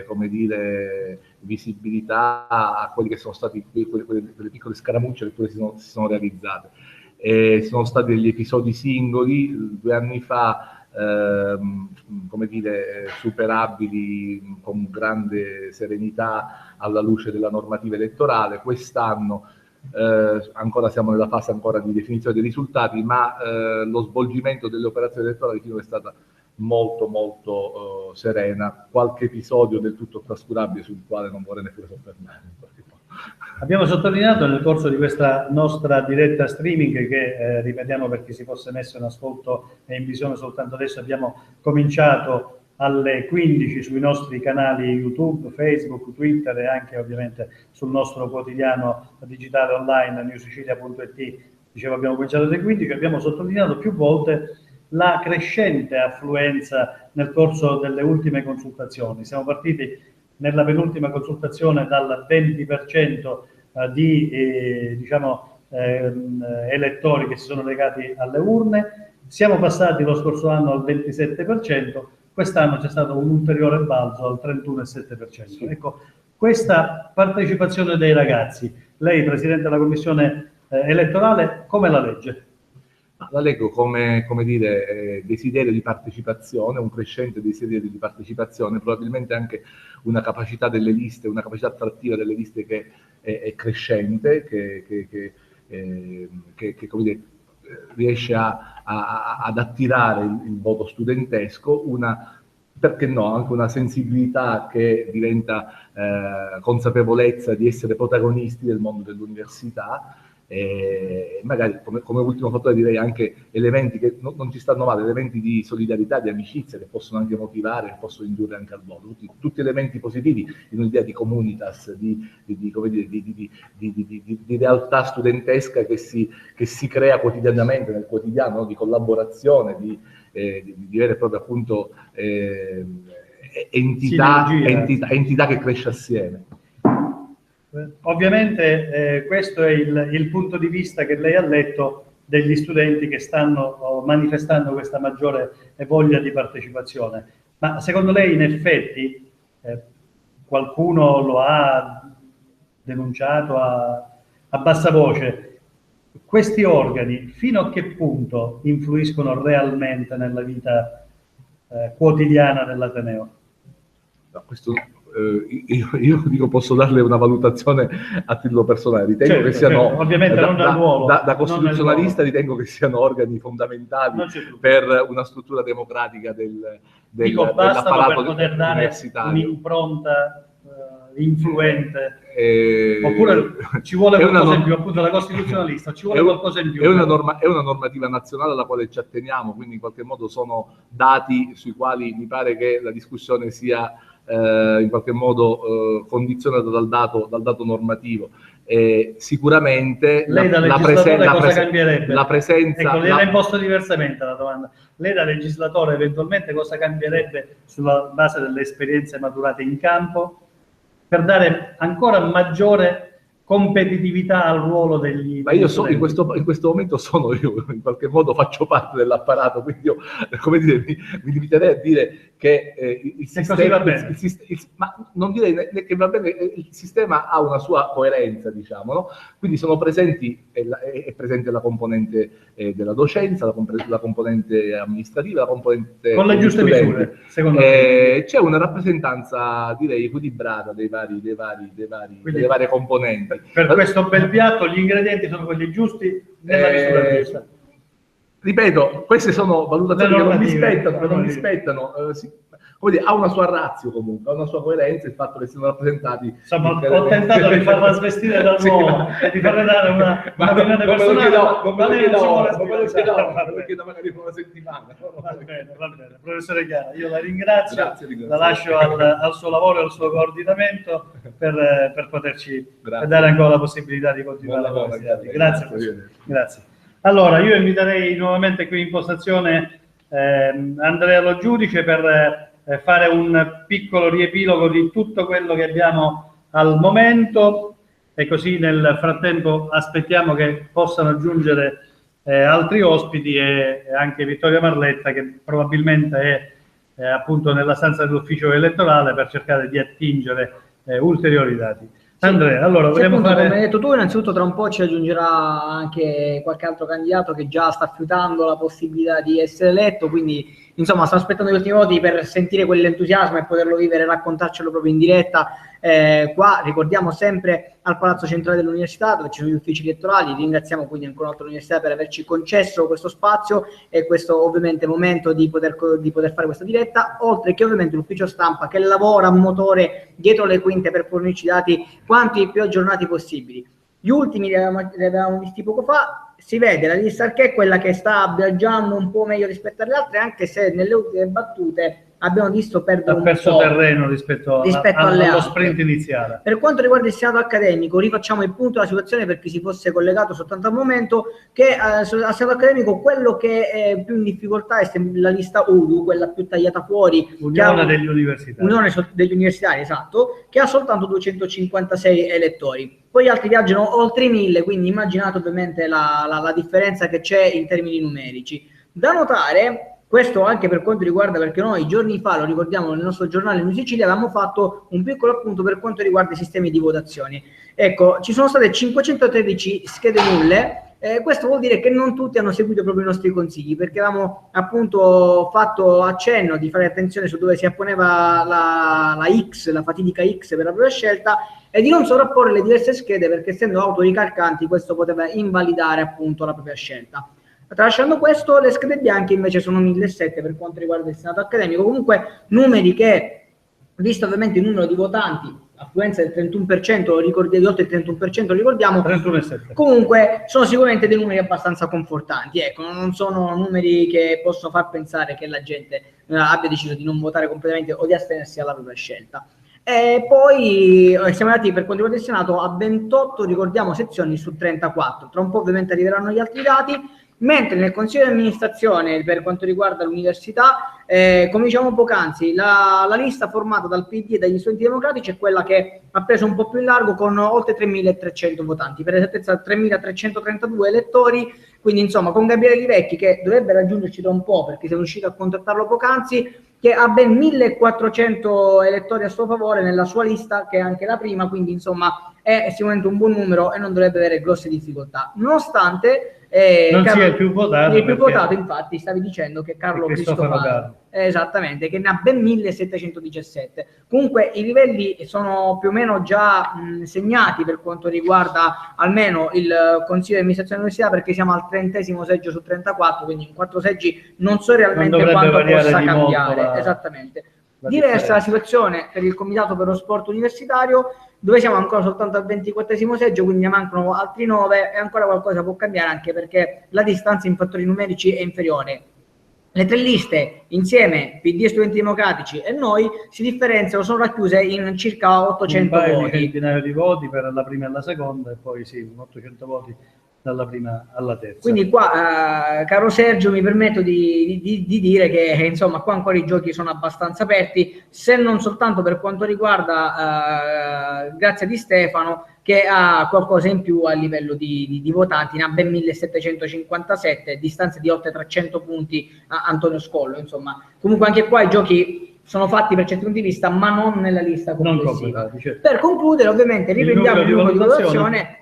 come dire, visibilità a quelli che sono stati quelle piccole scaramucce che pure si sono realizzate. Sono stati degli episodi singoli, 2 anni fa, come dire, superabili con grande serenità alla luce della normativa elettorale. Quest'anno ancora siamo nella fase ancora di definizione dei risultati, ma lo svolgimento delle operazioni elettorali finora è stata molto serena. Qualche episodio del tutto trascurabile sul quale non vorrei neppure soffermarmi. Abbiamo sottolineato nel corso di questa nostra diretta streaming che, ripetiamo per chi si fosse messo in ascolto e in visione soltanto adesso, abbiamo cominciato alle 15 sui nostri canali YouTube, Facebook, Twitter e anche ovviamente sul nostro quotidiano digitale online newsicilia.it. Dicevo, abbiamo cominciato alle 15, abbiamo sottolineato più volte la crescente affluenza nel corso delle ultime consultazioni. Siamo partiti nella penultima consultazione dal 20% di elettori che si sono legati alle urne, siamo passati lo scorso anno al 27%, quest'anno c'è stato un ulteriore balzo al 31,7%. Ecco, questa partecipazione dei ragazzi, lei Presidente della Commissione elettorale, come la legge? La leggo come dire, desiderio di partecipazione, un crescente desiderio di partecipazione, probabilmente anche una capacità delle liste, una capacità attrattiva delle liste che è crescente, che come dire, riesce ad attirare il voto studentesco, perché no, anche una sensibilità che diventa consapevolezza di essere protagonisti del mondo dell'università. Magari come ultimo fattore direi anche elementi che non ci stanno male, elementi di solidarietà, di amicizia che possono anche motivare, che possono indurre anche al voto, tutti elementi positivi in un'idea di communitas, di realtà studentesca che si crea quotidianamente nel quotidiano, no? Di collaborazione, di vera e propria appunto entità che cresce assieme. Ovviamente questo è il punto di vista che lei ha letto degli studenti che stanno manifestando questa maggiore voglia di partecipazione. Ma secondo lei in effetti qualcuno lo ha denunciato a bassa voce, questi organi fino a che punto influiscono realmente nella vita quotidiana dell'Ateneo? No, questo... Io dico, posso darle una valutazione a titolo personale, ritengo che siano, ovviamente non nel ruolo, da costituzionalista ritengo che siano organi fondamentali per una struttura democratica dell'apparato per poter dare universitario. Un'impronta influente, oppure ci vuole qualcosa in più, appunto da costituzionalista, ci vuole qualcosa in più. È una normativa nazionale alla quale ci atteniamo, quindi in qualche modo sono dati sui quali mi pare che la discussione sia in qualche modo condizionata dal dato normativo. Sicuramente lei da legislatore cosa cambierebbe? La presenza... Ecco, lei l'ha imposto diversamente la domanda. Lei da legislatore eventualmente cosa cambierebbe sulla base delle esperienze maturate in campo per dare ancora maggiore competitività al ruolo degli Ma io studenti. in questo momento sono io, in qualche modo faccio parte dell'apparato, quindi io, come dire, mi limiterei a dire che il sistema, ma non direi che va bene, il sistema ha una sua coerenza, diciamo, no? Quindi sono presenti, è presente la componente della docenza, la componente amministrativa, la componente con le giuste studenti. misure, secondo me. C'è una rappresentanza, direi, equilibrata delle varie componenti. Per questo bel piatto gli ingredienti sono quelli giusti nella misura giusta. Ripeto, queste sono valutazioni che non mi normative. spettano. Come dire, ha una sua ratio comunque, ha una sua coerenza il fatto che siano rappresentati. Insomma, ho tentato di farla svestire dall'uomo e di farle dare una opinione personale. Non me lo chiedo magari per una settimana. Va bene. Professore Chiara, io la ringrazio, Grazie. la lascio al suo lavoro e al suo coordinamento per poterci dare ancora la possibilità di continuare la conversazione. Grazie. Allora, io inviterei nuovamente qui in postazione Andrea Lo Giudice per fare un piccolo riepilogo di tutto quello che abbiamo al momento e così nel frattempo aspettiamo che possano aggiungere altri ospiti e anche Vittoria Marletta, che probabilmente è appunto nella stanza dell'ufficio elettorale per cercare di attingere ulteriori dati. Andrea, allora vogliamo appunto, fare... come hai detto tu, innanzitutto tra un po' ci aggiungerà anche qualche altro candidato che già sta fiutando la possibilità di essere eletto, quindi insomma sto aspettando gli ultimi voti per sentire quell'entusiasmo e poterlo vivere e raccontarcelo proprio in diretta. Qua ricordiamo sempre al Palazzo Centrale dell'Università, dove ci sono gli uffici elettorali. Ringraziamo quindi ancora una volta l'Università per averci concesso questo spazio e questo ovviamente momento di poter fare questa diretta, oltre che ovviamente l'ufficio stampa che lavora a motore dietro le quinte per fornirci dati quanti più aggiornati possibili. Gli ultimi li avevamo visti poco fa. Si vede la lista che è quella che sta viaggiando un po' meglio rispetto alle altre, anche se nelle ultime battute abbiamo visto perdere ha perso terreno rispetto allo sprint iniziale. Per quanto riguarda il Senato accademico, rifacciamo il punto della situazione per chi si fosse collegato soltanto al momento, che al Senato accademico quello che è più in difficoltà è la lista UDU, quella più tagliata fuori, Unione degli Universitari. Unione degli Universitari, esatto, che ha soltanto 256 elettori. Poi gli altri viaggiano oltre i 1000, quindi immaginate ovviamente la differenza che c'è in termini numerici. Da notare, questo anche per quanto riguarda, perché noi giorni fa, lo ricordiamo nel nostro giornale New Sicilia, avevamo fatto un piccolo appunto per quanto riguarda i sistemi di votazione. Ecco, ci sono state 513 schede nulle. Questo vuol dire che non tutti hanno seguito proprio i nostri consigli, perché avevamo appunto fatto accenno di fare attenzione su dove si apponeva la X, la fatidica X per la propria scelta, e di non sovrapporre le diverse schede, perché essendo autoricalcanti questo poteva invalidare appunto la propria scelta. Tralasciando questo, le schede bianche invece sono 1007 per quanto riguarda il Senato accademico. Comunque numeri che, visto ovviamente il numero di votanti, affluenza del 31%, di oltre il 31%, ricordiamo, 31,7. Comunque sono sicuramente dei numeri abbastanza confortanti. Ecco, non sono numeri che possono far pensare che la gente abbia deciso di non votare completamente o di astenersi alla propria scelta. E poi siamo andati per quanto riguarda il Senato a 28, ricordiamo, sezioni su 34. Tra un po' ovviamente arriveranno gli altri dati. Mentre nel Consiglio di amministrazione, per quanto riguarda l'università, come diciamo poc'anzi, la lista formata dal PD e dagli studenti democratici è quella che ha preso un po' più in largo, con oltre 3.300 votanti, per esattezza 3.332 elettori. Quindi insomma con Gabriele Di Vecchi, che dovrebbe raggiungerci da un po', perché siamo riusciti a contattarlo poc'anzi, che ha ben 1.400 elettori a suo favore nella sua lista, che è anche la prima, quindi insomma è sicuramente un buon numero e non dovrebbe avere grosse difficoltà, nonostante non sia il più votato. Il più votato, infatti, stavi dicendo che Carlo Cristofaro, esattamente, che ne ha ben 1717. Comunque i livelli sono più o meno già segnati per quanto riguarda almeno il Consiglio di amministrazione dell'università, perché siamo al 30° seggio su 34, quindi in 4 seggi non so realmente quanto possa cambiare. Esattamente. Diversa la situazione per il Comitato per lo Sport Universitario, dove siamo ancora soltanto al 24° seggio, quindi ne mancano altri 9 e ancora qualcosa può cambiare, anche perché la distanza in fattori numerici è inferiore. Le 3 liste insieme, PD, studenti democratici e noi, si differenziano, sono racchiuse in circa 800 voti. Un centinaio di voti per la prima e la seconda, e poi sì, 800 voti dalla prima alla terza. Quindi qua, caro Sergio, mi permetto di dire che insomma qua ancora i giochi sono abbastanza aperti, se non soltanto per quanto riguarda Grazia Di Stefano, che ha qualcosa in più a livello di votanti, ne ha ben 1757, distanza di oltre 300 punti a Antonio Scollo. Insomma, comunque anche qua i giochi sono fatti per certi punti di vista, ma non nella lista complessiva. Certo. Per concludere, ovviamente, riprendiamo il numero di valutazione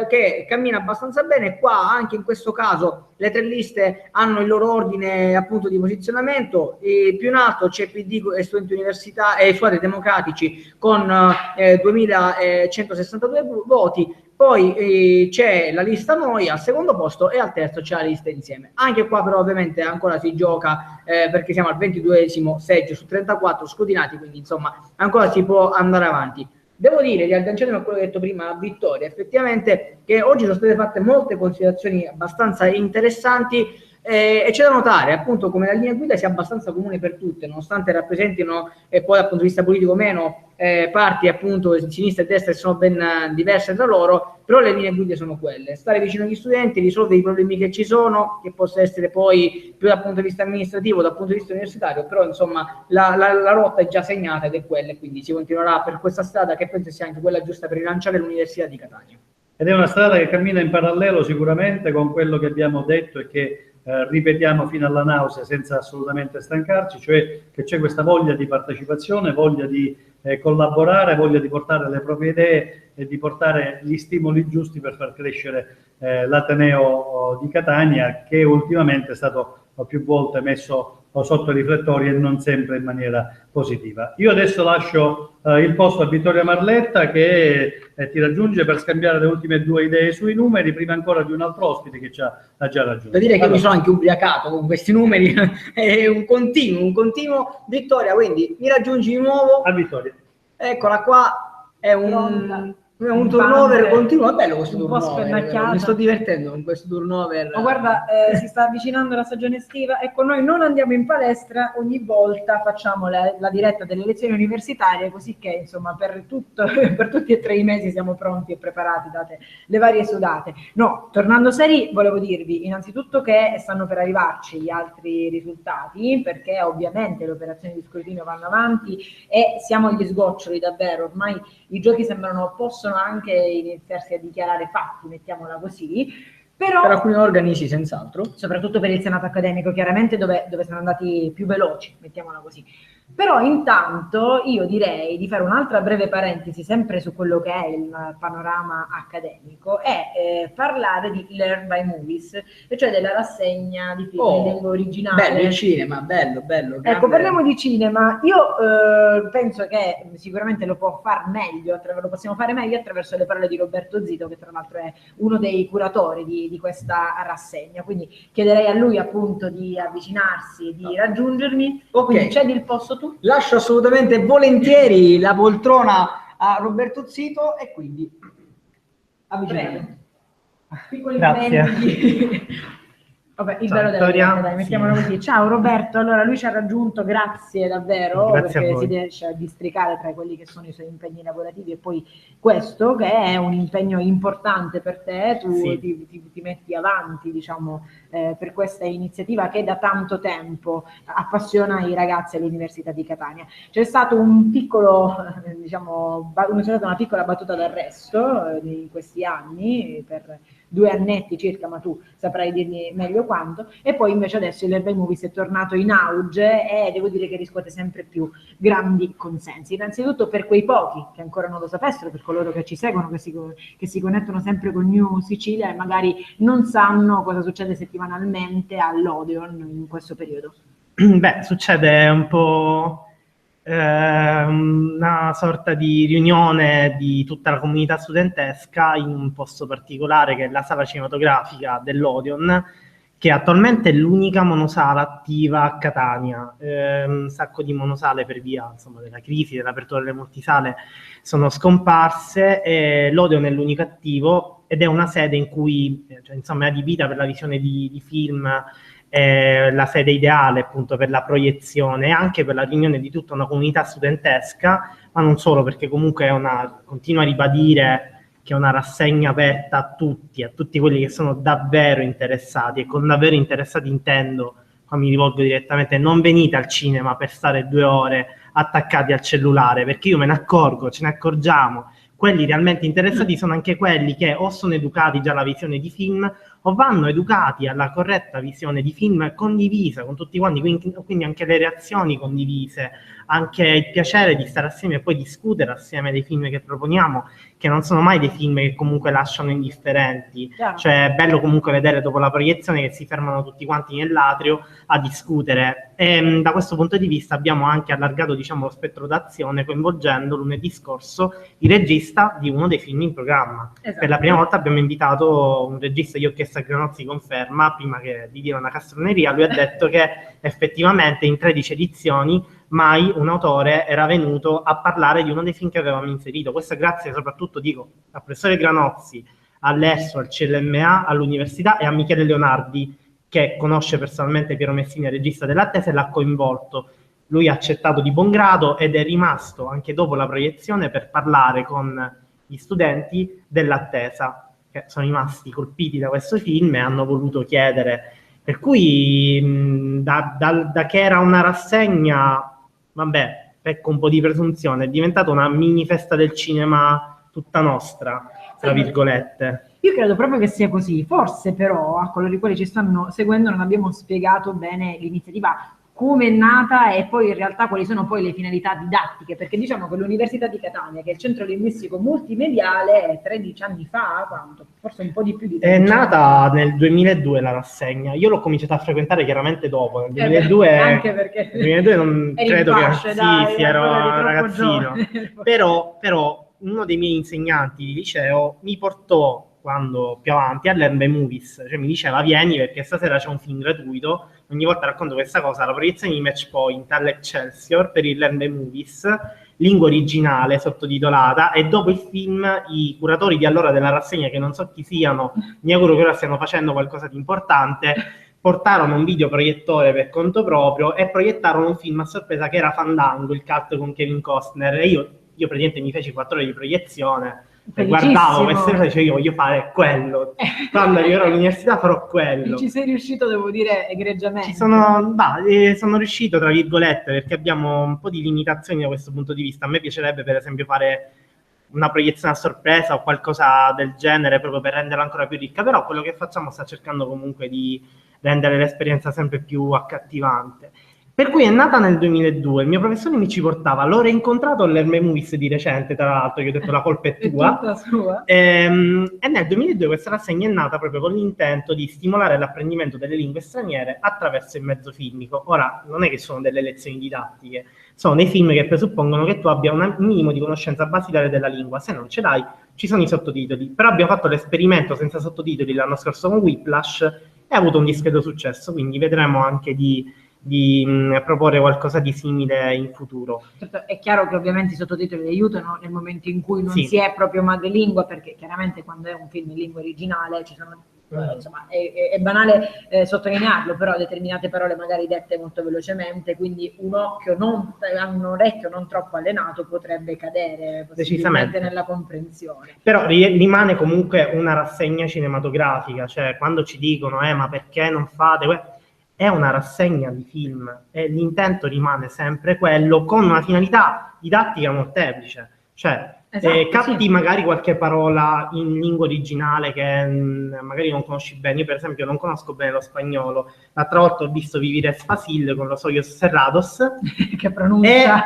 che cammina abbastanza bene. Qua, anche in questo caso, le tre liste hanno il loro ordine appunto di posizionamento. E più in alto c'è PD e studenti università e squadre democratici con 2162 voti. Poi c'è la lista Noi al secondo posto e al terzo c'è la lista Insieme. Anche qua però ovviamente ancora si gioca perché siamo al 22esimo seggio su 34 scrutinati, quindi insomma ancora si può andare avanti. Devo dire, riagganciandomi a quello che ho detto prima a Vittoria, effettivamente che oggi sono state fatte molte considerazioni abbastanza interessanti e c'è da notare appunto come la linea guida sia abbastanza comune per tutte, nonostante rappresentino poi dal punto di vista politico meno parti appunto di sinistra e destra che sono ben diverse tra loro, però le linee guida sono quelle: stare vicino agli studenti, risolvere i problemi che ci sono, che possa essere poi più dal punto di vista amministrativo, dal punto di vista universitario, però insomma la rotta è già segnata ed è quella, e quindi si continuerà per questa strada che penso sia anche quella giusta per rilanciare l'Università di Catania. Ed è una strada che cammina in parallelo sicuramente con quello che abbiamo detto e che ripetiamo fino alla nausea senza assolutamente stancarci, cioè che c'è questa voglia di partecipazione, voglia di collaborare, voglia di portare le proprie idee e di portare gli stimoli giusti per far crescere l'Ateneo di Catania, che ultimamente è stato più volte messo sotto i riflettori e non sempre in maniera positiva. Io adesso lascio il posto a Vittoria Marletta, che ti raggiunge per scambiare le ultime due idee sui numeri, prima ancora di un altro ospite che ci ha già raggiunto. Devo dire che mi sono anche ubriacato con questi numeri, è un continuo. Vittoria, quindi mi raggiungi di nuovo. A Vittoria. Eccola qua, è un turnover continuo, è bello questo turnover, mi sto divertendo con questo turnover. Ma guarda, si sta avvicinando la stagione estiva, ecco, noi non andiamo in palestra, ogni volta facciamo la diretta delle lezioni universitarie, così che insomma per tutti e tre i mesi siamo pronti e preparati, date le varie sudate. No, tornando seri, volevo dirvi innanzitutto che stanno per arrivarci gli altri risultati, perché ovviamente le operazioni di scrutinio vanno avanti e siamo agli sgoccioli davvero, ormai i giochi possono anche iniziarsi a dichiarare fatti, mettiamola così, però per alcuni organi sì, senz'altro, soprattutto per il Senato accademico chiaramente dove sono andati più veloci, mettiamola così. Però intanto io direi di fare un'altra breve parentesi sempre su quello che è il panorama accademico e parlare di Learn by Movies, e cioè della rassegna di film in lingua originale. Bello il cinema, bello. Ecco, parliamo di cinema. Io penso che sicuramente lo possiamo fare meglio attraverso le parole di Roberto Zito, che tra l'altro è uno dei curatori di questa rassegna, quindi chiederei a lui appunto di avvicinarsi, di raggiungermi. Quindi cedi il posto tu? Lascio assolutamente volentieri la poltrona a Roberto Zito e quindi avvicinarmi. Grazie. Vabbè, il bello della diretta, dai, mettiamolo così. Ciao Roberto, allora lui ci ha raggiunto, grazie davvero, perché si riesce a districare tra quelli che sono i suoi impegni lavorativi e poi questo che è un impegno importante per te, tu ti metti avanti, diciamo, per questa iniziativa che da tanto tempo appassiona i ragazzi all'Università di Catania. C'è stato un piccolo, una piccola battuta d'arresto in questi anni, per 2 annetti circa, ma tu saprai dirmi meglio quanto, e poi invece adesso il Learn by Movies è tornato in auge e devo dire che riscuote sempre più grandi consensi, innanzitutto per quei pochi che ancora non lo sapessero, per coloro che ci seguono, che si connettono sempre con New Sicilia e magari non sanno cosa succede settimanalmente all'Odeon in questo periodo. Beh, succede un po' una sorta di riunione di tutta la comunità studentesca in un posto particolare che è la sala cinematografica dell'Odeon, che attualmente è l'unica monosala attiva a Catania. Un sacco di monosale per via della crisi, dell'apertura delle multisale sono scomparse e l'Odeon è l'unico attivo ed è una sede in cui è adibita per la visione di film, la sede ideale appunto per la proiezione e anche per la riunione di tutta una comunità studentesca, ma non solo, perché comunque continua a ribadire che è una rassegna aperta a tutti quelli che sono davvero interessati, e con davvero interessati intendo, qua mi rivolgo direttamente, non venite al cinema per stare 2 ore attaccati al cellulare, perché io me ne accorgo, ce ne accorgiamo, quelli realmente interessati sono anche quelli che o sono educati già alla visione di film o vanno educati alla corretta visione di film condivisa con tutti quanti, quindi anche le reazioni condivise, anche il piacere di stare assieme e poi discutere assieme dei film che proponiamo, che non sono mai dei film che comunque lasciano indifferenti. Chiaro. Cioè è bello comunque vedere dopo la proiezione che si fermano tutti quanti nell'atrio a discutere, e da questo punto di vista abbiamo anche allargato, diciamo, lo spettro d'azione, coinvolgendo lunedì scorso il regista di uno dei film in programma. Esatto. Per la prima volta abbiamo invitato un regista, io ho chiesto a Granozzi conferma, prima di dire una castroneria, lui ha detto che effettivamente in 13 edizioni mai un autore era venuto a parlare di uno dei film che avevamo inserito. Questo grazie soprattutto, dico, al professore Granozzi, all'ESSO, al CLMA, all'università e a Michele Leonardi, che conosce personalmente Piero Messina, regista dell'Attesa, e l'ha coinvolto. Lui ha accettato di buon grado ed è rimasto anche dopo la proiezione per parlare con gli studenti dell'Attesa, che sono rimasti colpiti da questo film e hanno voluto chiedere. Per cui da che era una rassegna, vabbè, ecco, un po' di presunzione, è diventata una mini festa del cinema tutta nostra, tra virgolette. Io credo proprio che sia così, forse però a coloro i quali ci stanno seguendo non abbiamo spiegato bene l'iniziativa, come è nata e poi in realtà quali sono poi le finalità didattiche, perché diciamo che l'Università di Catania, che è il centro linguistico multimediale, 13 anni fa, quanto? Forse un po' di più di 13 È anni nata nel 2002 la rassegna, io l'ho cominciato a frequentare chiaramente dopo, nel 2002, anche perché nel 2002 non eri credo in che fasce, dai, sì, ero eri un troppo ragazzino, giovane. però uno dei miei insegnanti di liceo mi portò, quando più avanti, all'Erbe Movies, cioè mi diceva vieni perché stasera c'è un film gratuito, ogni volta racconto questa cosa, la proiezione di Match Point all'Excelsior per il Erbe Movies, lingua originale sottotitolata, e dopo il film i curatori di allora della rassegna, che non so chi siano, mi auguro che ora stiano facendo qualcosa di importante, portarono un videoproiettore per conto proprio e proiettarono un film a sorpresa che era Fandango, il cult con Kevin Costner, e io praticamente mi feci 4 ore di proiezione. E guardavo queste cose e dicevo io voglio fare quello, quando arriverò all'università farò quello. Ci sei riuscito, devo dire, egregiamente. Sono riuscito, tra virgolette, perché abbiamo un po' di limitazioni da questo punto di vista. A me piacerebbe per esempio fare una proiezione a sorpresa o qualcosa del genere proprio per renderla ancora più ricca, però quello che facciamo sta cercando comunque di rendere l'esperienza sempre più accattivante. Per cui è nata nel 2002, il mio professore mi ci portava, l'ho reincontrato all'Erme Movies di recente, tra l'altro, gli ho detto la colpa è tua. È tutta sua. E nel 2002 questa rassegna è nata proprio con l'intento di stimolare l'apprendimento delle lingue straniere attraverso il mezzo filmico. Ora, non è che sono delle lezioni didattiche, sono dei film che presuppongono che tu abbia un minimo di conoscenza basilare della lingua, se non ce l'hai ci sono i sottotitoli. Però abbiamo fatto l'esperimento senza sottotitoli l'anno scorso con Whiplash e ha avuto un discreto successo, quindi vedremo anche di proporre qualcosa di simile in futuro. Certo, è chiaro che ovviamente i sottotitoli aiutano nel momento in cui non Sì. si è proprio madrelingua, perché chiaramente quando è un film in lingua originale ci sono, insomma, è banale sottolinearlo, però determinate parole magari dette molto velocemente, quindi un orecchio non troppo allenato potrebbe cadere possibilmente Decisamente. nella comprensione. Però rimane comunque una rassegna cinematografica, cioè quando ci dicono ma perché non fate... È una rassegna di film e l'intento rimane sempre quello, con una finalità didattica molteplice. Cioè, Esatto, capti sì. magari qualche parola in lingua originale che magari non conosci bene. Io per esempio non conosco bene lo spagnolo. L'altra volta ho visto Vivires Facil con los ojos cerrados. Che pronuncia.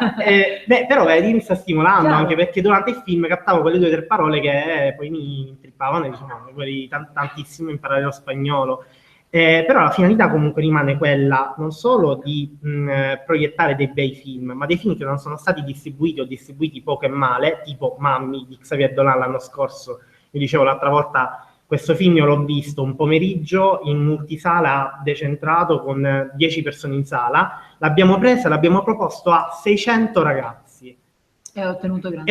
Però vedi, mi sta stimolando, Chiaro. anche perché durante il film captavo quelle 2 o 3 parole che poi mi intrippavano e diciamo, vorrei tantissimo imparare lo spagnolo. Però la finalità comunque rimane quella non solo di proiettare dei bei film, ma dei film che non sono stati distribuiti o distribuiti poco e male, tipo Mammi di Xavier Dolan l'anno scorso. Io dicevo l'altra volta, questo film io l'ho visto un pomeriggio in multisala decentrato con 10 persone in sala, l'abbiamo presa, l'abbiamo proposto a 600 ragazzi. E ho ottenuto grande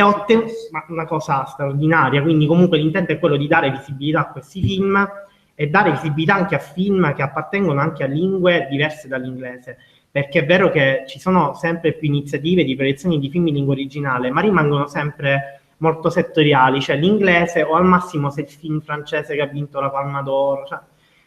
Ma una cosa straordinaria, quindi comunque l'intento è quello di dare visibilità a questi film e dare visibilità anche a film che appartengono anche a lingue diverse dall'inglese, perché è vero che ci sono sempre più iniziative di proiezioni di film in lingua originale, ma rimangono sempre molto settoriali, cioè l'inglese o al massimo se il film francese che ha vinto la Palma d'Oro, cioè,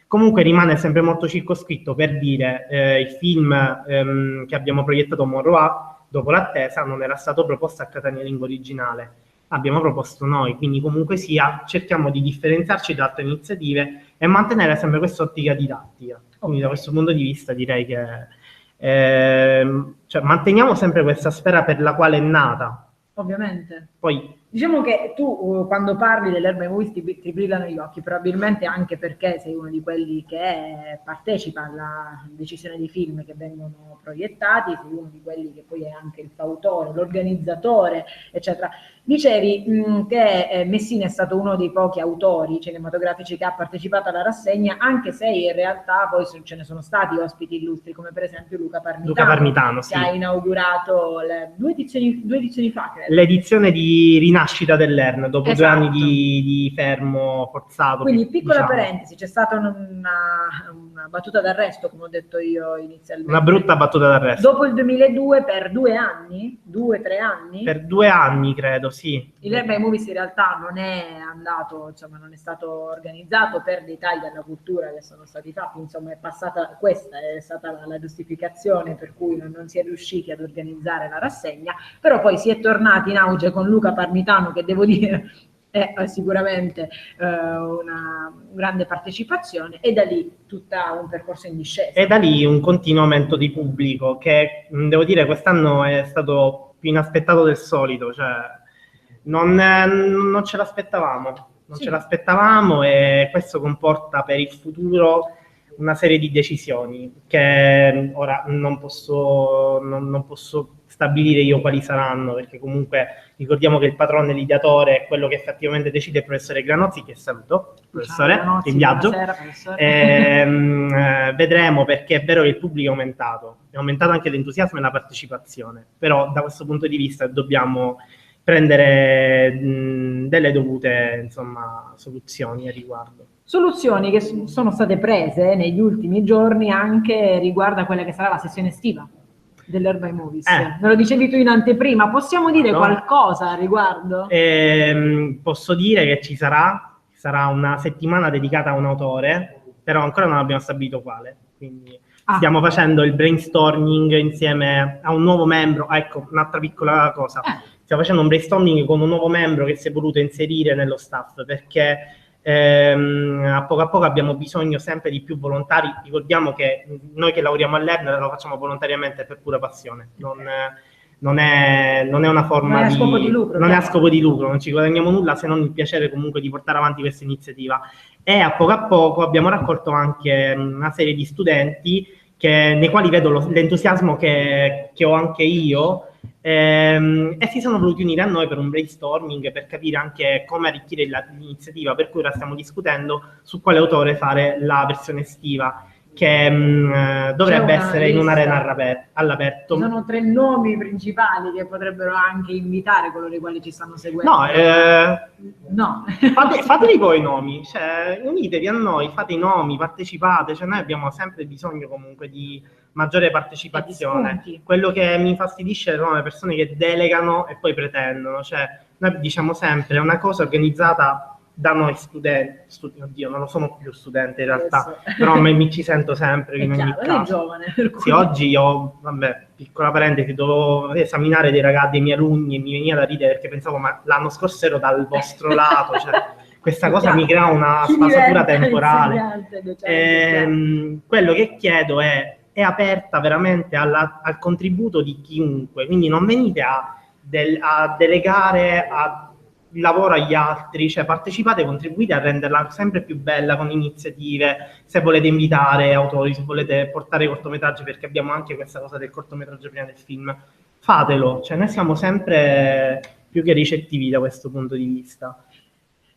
comunque rimane sempre molto circoscritto. Per dire, il film che abbiamo proiettato Moroa, dopo l'attesa, non era stato proposto a Catania in lingua originale, l'abbiamo proposto noi, quindi comunque sia cerchiamo di differenziarci da altre iniziative e mantenere sempre questa ottica didattica. Quindi da questo punto di vista direi che cioè, manteniamo sempre questa sfera per la quale è nata. Ovviamente. Poi diciamo che tu quando parli dell'Herba Movies ti brillano gli occhi, probabilmente anche perché sei uno di quelli che partecipa alla decisione di film che vengono proiettati, sei uno di quelli che poi è anche il fautore, l'organizzatore, eccetera. Dicevi che Messina è stato uno dei pochi autori cinematografici che ha partecipato alla rassegna, anche se in realtà poi ce ne sono stati ospiti illustri, come per esempio Luca Parmitano, sì, che ha inaugurato due edizioni fa, credo. L'edizione di rinascita dell'Ern, dopo Esatto. 2 anni di fermo forzato. Quindi, piccola diciamo, parentesi, c'è stata una battuta d'arresto, come ho detto io inizialmente. una brutta battuta d'arresto. Dopo il 2002 per 2 anni, 2-3 anni. Per 2 anni, credo, sì. L'Herba Movies in realtà non è andato, insomma, non è stato organizzato per dei tagli alla cultura che sono stati fatti, insomma, questa è stata la giustificazione per cui non si è riusciti ad organizzare la rassegna, però poi si è tornati in auge con Luca Parmitano, che devo dire è sicuramente una grande partecipazione, e da lì tutto un percorso in discesa. E da lì un continuo aumento di pubblico che, devo dire, quest'anno è stato più inaspettato del solito, cioè non ce l'aspettavamo, ce l'aspettavamo, e questo comporta per il futuro una serie di decisioni che ora non posso stabilire io quali saranno, perché comunque ricordiamo che il patrono e l'ideatore è quello che effettivamente decide, il professore Granozzi, che saluto, professore, Granozzi, in viaggio. buonasera, professore. Vedremo, perché è vero che il pubblico è aumentato anche l'entusiasmo e la partecipazione, però da questo punto di vista dobbiamo prendere delle dovute, insomma, soluzioni a riguardo. Soluzioni che sono state prese negli ultimi giorni anche riguardo a quella che sarà la sessione estiva dell'Herba Movies. Me lo dicevi tu in anteprima, possiamo dire qualcosa a riguardo? Posso dire che ci sarà una settimana dedicata a un autore, però ancora non abbiamo stabilito quale, quindi stiamo facendo il brainstorming insieme a un nuovo membro. Ecco, un'altra piccola cosa, stiamo facendo un brainstorming con un nuovo membro che si è voluto inserire nello staff, perché a poco abbiamo bisogno sempre di più volontari. Ricordiamo che noi che lavoriamo all'Ern lo facciamo volontariamente per pura passione, non è una forma non è a scopo di lucro, non è a scopo di lucro, non ci guadagniamo nulla se non il piacere comunque di portare avanti questa iniziativa. E a poco abbiamo raccolto anche una serie di studenti nei quali vedo l'entusiasmo che ho anche io, e si sono voluti unire a noi per un brainstorming, per capire anche come arricchire l'iniziativa, per cui ora stiamo discutendo su quale autore fare la versione estiva, che dovrebbe essere in un'arena all'aperto. Ci sono 3 nomi principali che potrebbero anche invitare coloro i quali ci stanno seguendo. No, fateli voi i nomi, cioè, unitevi a noi, fate i nomi, partecipate, cioè, noi abbiamo sempre bisogno comunque di maggiore partecipazione. Quello che mi infastidisce sono le persone che delegano e poi pretendono, cioè, noi diciamo sempre, è una cosa organizzata da noi studenti, oddio, non lo sono più studente in realtà, però mi ci sento sempre in ogni caso. Sei giovane. Sì, oggi io, vabbè, piccola parentesi, dovevo esaminare dei miei alunni e mi veniva da ridere perché pensavo, ma l'anno scorso ero dal vostro lato, cioè, questa cosa mi crea una spasatura temporale. Quello che chiedo è aperta veramente al contributo di chiunque, quindi non venite a delegare il lavoro agli altri, cioè partecipate, contribuite a renderla sempre più bella con iniziative, se volete invitare autori, se volete portare cortometraggi, perché abbiamo anche questa cosa del cortometraggio prima del film, fatelo, cioè noi siamo sempre più che ricettivi da questo punto di vista.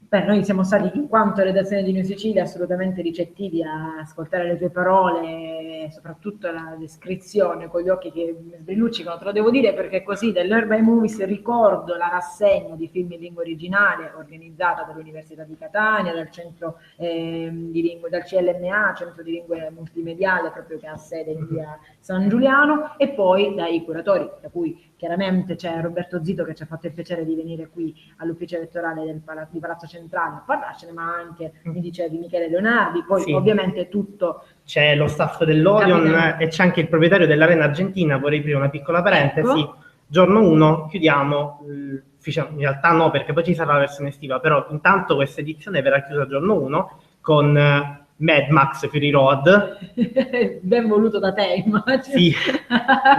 Beh, noi siamo stati, in quanto redazione di New Sicilia, assolutamente ricettivi a ascoltare le tue parole e soprattutto la descrizione con gli occhi che sbrilluccicano, te lo devo dire, perché così dell'Herb ai Movies ricordo la rassegna di film in lingua originale organizzata dall'Università di Catania, dal centro di lingue, dal CLMA, Centro di Lingue Multimediale, proprio che ha sede in via San Giuliano, e poi dai curatori, da cui chiaramente c'è Roberto Zito che ci ha fatto il piacere di venire qui all'ufficio elettorale di Palazzo Centrale a parlarcene, ma anche, mi dicevi, Michele Leonardi, poi Sì. ovviamente tutto... C'è lo staff dell'Odion e c'è anche il proprietario dell'Arena Argentina. Vorrei aprire una piccola parentesi. Ecco. Giorno 1 chiudiamo, in realtà no, perché poi ci sarà la versione estiva, però intanto questa edizione verrà chiusa giorno 1 con Mad Max Fury Road. Ben voluto da te, immagino. Sì,